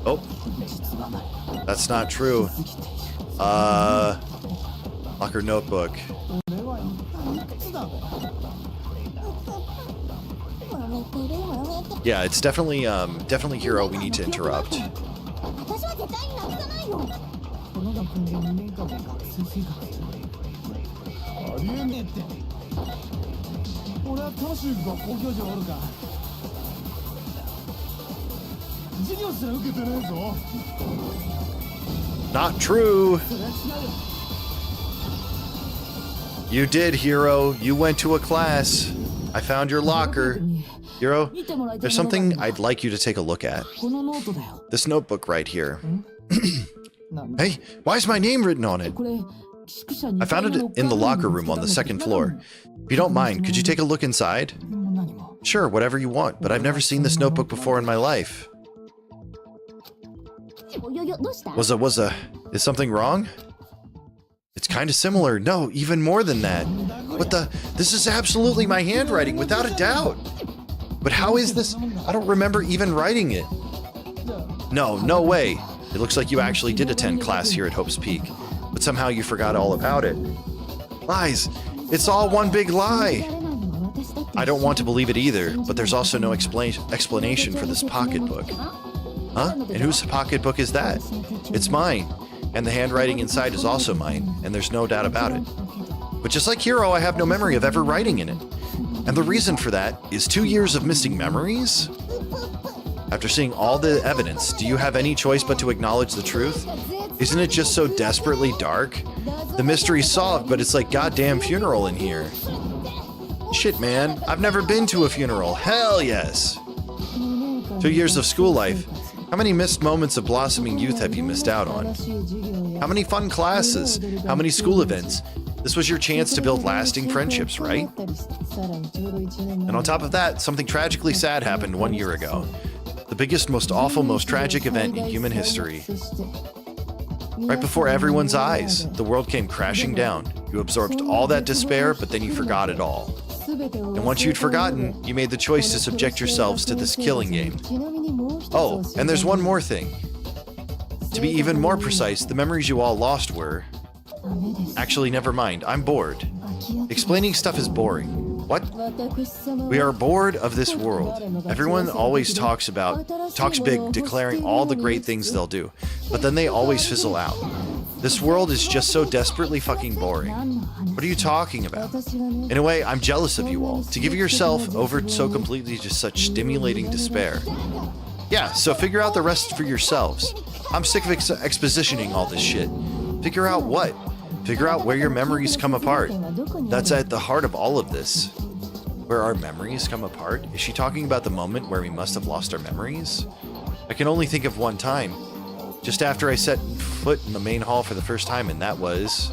Oh, that's not true. Locker notebook. Yeah, it's definitely Hero we need to interrupt. Not true. You did, Hero. You went to a class. I found your locker. Hero, there's something I'd like you to take a look at. This notebook right here. Hey, why is my name written on it? I found it in the locker room on the 2nd floor. If you don't mind, could you take a look inside? Sure, whatever you want, but I've never seen this notebook before in my life. Is something wrong? It's kind of similar. No, even more than that. What the? This is absolutely my handwriting, without a doubt. But how is this? I don't remember even writing it. No way. It looks like you actually did attend class here at Hope's Peak, but somehow you forgot all about it. Lies. It's all one big lie. I don't want to believe it either, but there's also no explanation for this pocketbook. Huh? And whose pocketbook is that? It's mine. And the handwriting inside is also mine, and there's no doubt about it. But just like Hiro, I have no memory of ever writing in it. And the reason for that is 2 years of missing memories? After seeing all the evidence, do you have any choice but to acknowledge the truth? Isn't it just so desperately dark? The mystery's solved, but it's like goddamn funeral in here. Shit, man, I've never been to a funeral. Hell yes! 2 years of school life. How many missed moments of blossoming youth have you missed out on? How many fun classes? How many school events? This was your chance to build lasting friendships, right? And on top of that, something tragically sad happened 1 year ago. The biggest, most awful, most tragic event in human history. Right before everyone's eyes, the world came crashing down. You absorbed all that despair, but then you forgot it all. And once you'd forgotten, you made the choice to subject yourselves to this killing game. Oh, and there's one more thing. To be even more precise, the memories you all lost were... Actually, never mind, I'm bored. Explaining stuff is boring. What? We are bored of this world. Everyone always talks big, declaring all the great things they'll do, but then they always fizzle out. This world is just so desperately fucking boring. What are you talking about? In a way, I'm jealous of you all, to give yourself over so completely to such stimulating despair. Yeah, so figure out the rest for yourselves. I'm sick of expositioning all this shit. Figure out what? Figure out where your memories come apart. That's at the heart of all of this. Where our memories come apart? Is she talking about the moment where we must have lost our memories? I can only think of one time. Just after I set foot in the main hall for the first time, and that was...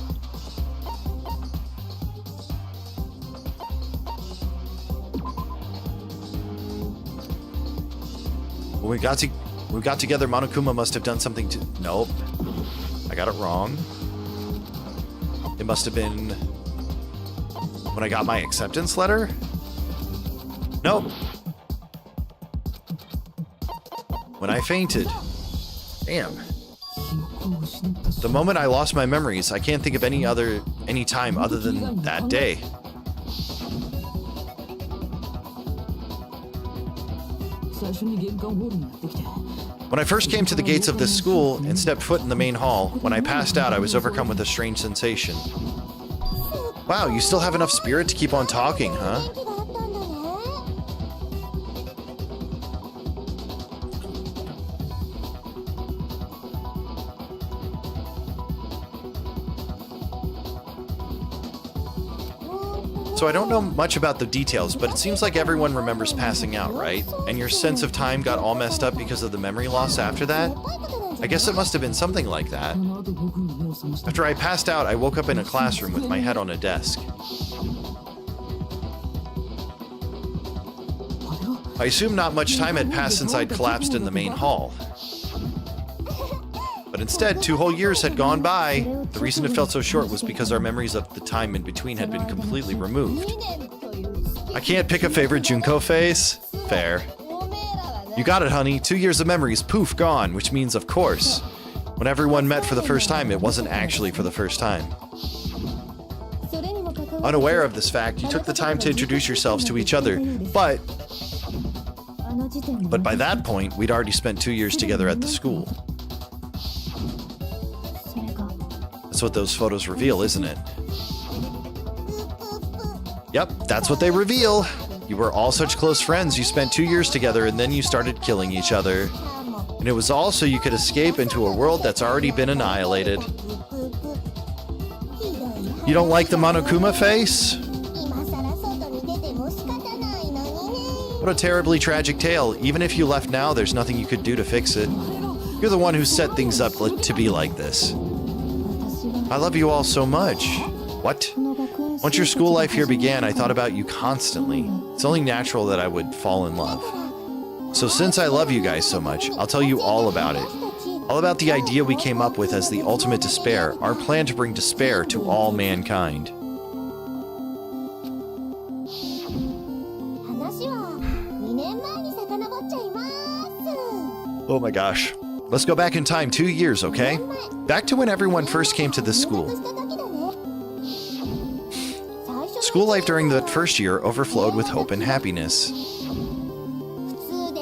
When we got together, Monokuma must have done something to... Nope. I got it wrong. It must have been... when I got my acceptance letter? Nope. When I fainted. Damn. The moment I lost my memories, I can't think of any time other than that day. When I first came to the gates of this school and stepped foot in the main hall, when I passed out, I was overcome with a strange sensation. Wow, you still have enough spirit to keep on talking, huh? So I don't know much about the details, but it seems like everyone remembers passing out, right? And your sense of time got all messed up because of the memory loss after that? I guess it must have been something like that. After I passed out, I woke up in a classroom with my head on a desk. I assume not much time had passed since I'd collapsed in the main hall. But instead, 2 whole years had gone by. The reason it felt so short was because our memories of the time in between had been completely removed. I can't pick a favorite Junko face? Fair. You got it, honey. 2 years of memories, poof, gone, which means, of course, when everyone met for the first time, it wasn't actually for the first time. Unaware of this fact, you took the time to introduce yourselves to each other, but by that point, we'd already spent 2 years together at the school. That's what those photos reveal, isn't it? Yep, that's what they reveal. You were all such close friends, you spent 2 years together and then you started killing each other. And it was all so you could escape into a world that's already been annihilated. You don't like the Monokuma face? What a terribly tragic tale. Even if you left now, there's nothing you could do to fix it. You're the one who set things up to be like this. I love you all so much. What? Once your school life here began, I thought about you constantly. It's only natural that I would fall in love. So since I love you guys so much, I'll tell you all about it. All about the idea we came up with as the ultimate despair, our plan to bring despair to all mankind. Oh my gosh. Let's go back in time 2 years, okay? Back to when everyone first came to this school. School life during that first year overflowed with hope and happiness.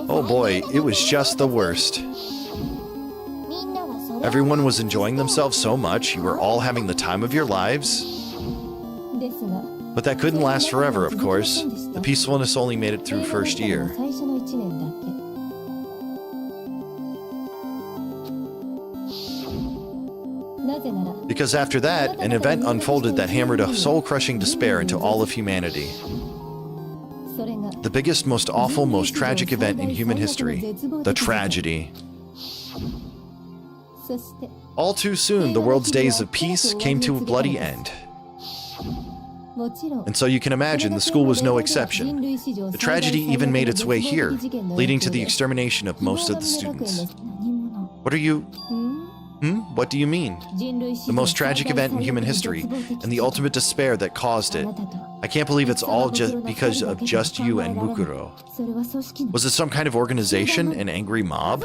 Oh boy, it was just the worst. Everyone was enjoying themselves so much, you were all having the time of your lives. But that couldn't last forever, of course. The peacefulness only made it through first year. Because after that, an event unfolded that hammered a soul-crushing despair into all of humanity. The biggest, most awful, most tragic event in human history. The tragedy. All too soon, the world's days of peace came to a bloody end. And so you can imagine the school was no exception. The tragedy even made its way here, leading to the extermination of most of the students. What are you... What do you mean? The most tragic event in human history, and the ultimate despair that caused it. I can't believe it's all just because of just you and Mukuro. Was it some kind of organization, an angry mob?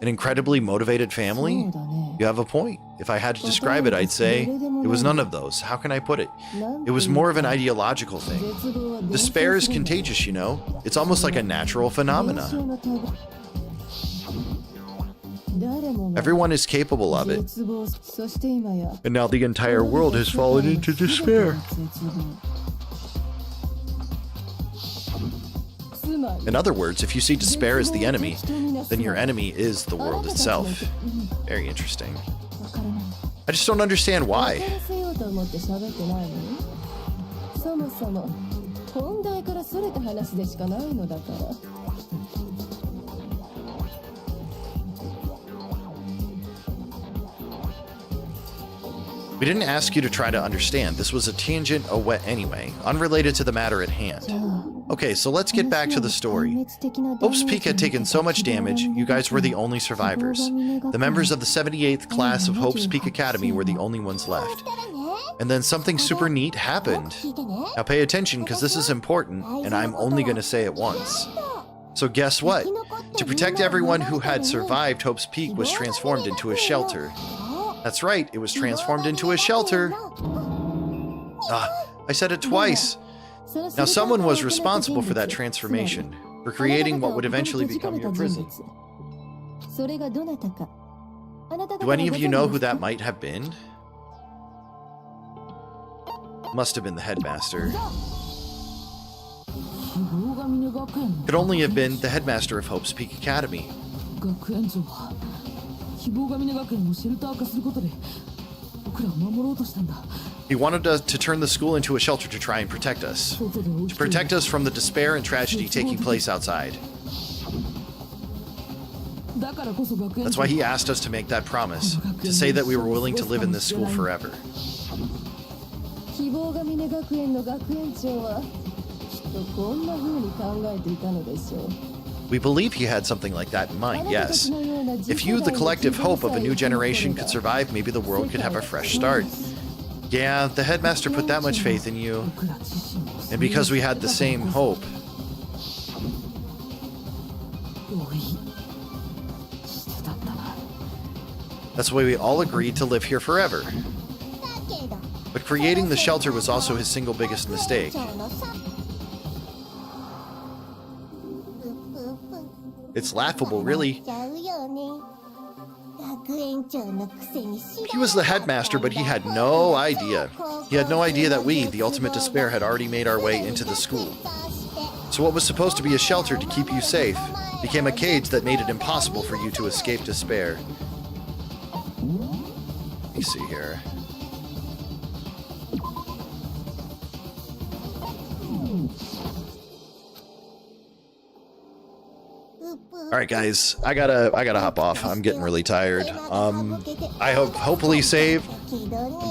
An incredibly motivated family? You have a point. If I had to describe it, I'd say it was none of those. How can I put it? It was more of an ideological thing. Despair is contagious, you know? It's almost like a natural phenomena. Everyone is capable of it. And now the entire world has fallen into despair. In other words, if you see despair as the enemy, then your enemy is the world itself. Very interesting. I just don't understand why. We didn't ask you to try to understand. This was a tangent away anyway, unrelated to the matter at hand. Okay, so let's get back to the story. Hope's Peak had taken so much damage, you guys were the only survivors. The members of the 78th class of Hope's Peak Academy were the only ones left. And then something super neat happened. Now pay attention, because this is important, and I'm only going to say it once. So guess what? To protect everyone who had survived, Hope's Peak was transformed into a shelter. That's right, it was transformed into a shelter. I said it twice. Now someone was responsible for that transformation, for creating what would eventually become your prison. Do any of you know who that might have been? Must have been the headmaster. Could only have been the headmaster of Hope's Peak Academy. He wanted us to turn the school into a shelter to try and protect us. To protect us from the despair and tragedy taking place outside. That's why he asked us to make that promise, to say that we were willing to live in this school forever. We believe he had something like that in mind, yes. If you, the collective hope of a new generation, could survive, maybe the world could have a fresh start. Yeah, the headmaster put that much faith in you. And because we had the same hope. That's why we all agreed to live here forever. But creating the shelter was also his single biggest mistake. It's laughable, really. He was the headmaster, but he had no idea. He had no idea that we, the ultimate despair, had already made our way into the school. So what was supposed to be a shelter to keep you safe became a cage that made it impossible for you to escape despair. Let me see here. Alright guys, I gotta hop off. I'm getting really tired. I hopefully save.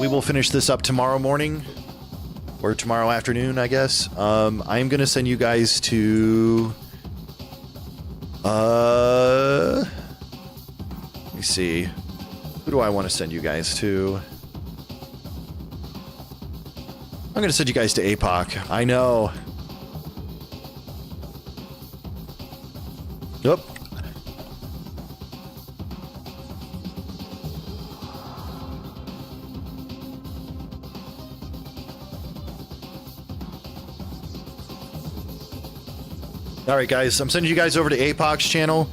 We will finish this up tomorrow morning. Or tomorrow afternoon, I guess. I am gonna send you guys to... let me see. Who do I want to send you guys to? I'm gonna send you guys to APOC. I know. Nope. Alright guys, I'm sending you guys over to APOC's channel.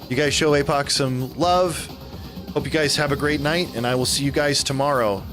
You guys show APOC some love. Hope you guys have a great night, and I will see you guys tomorrow.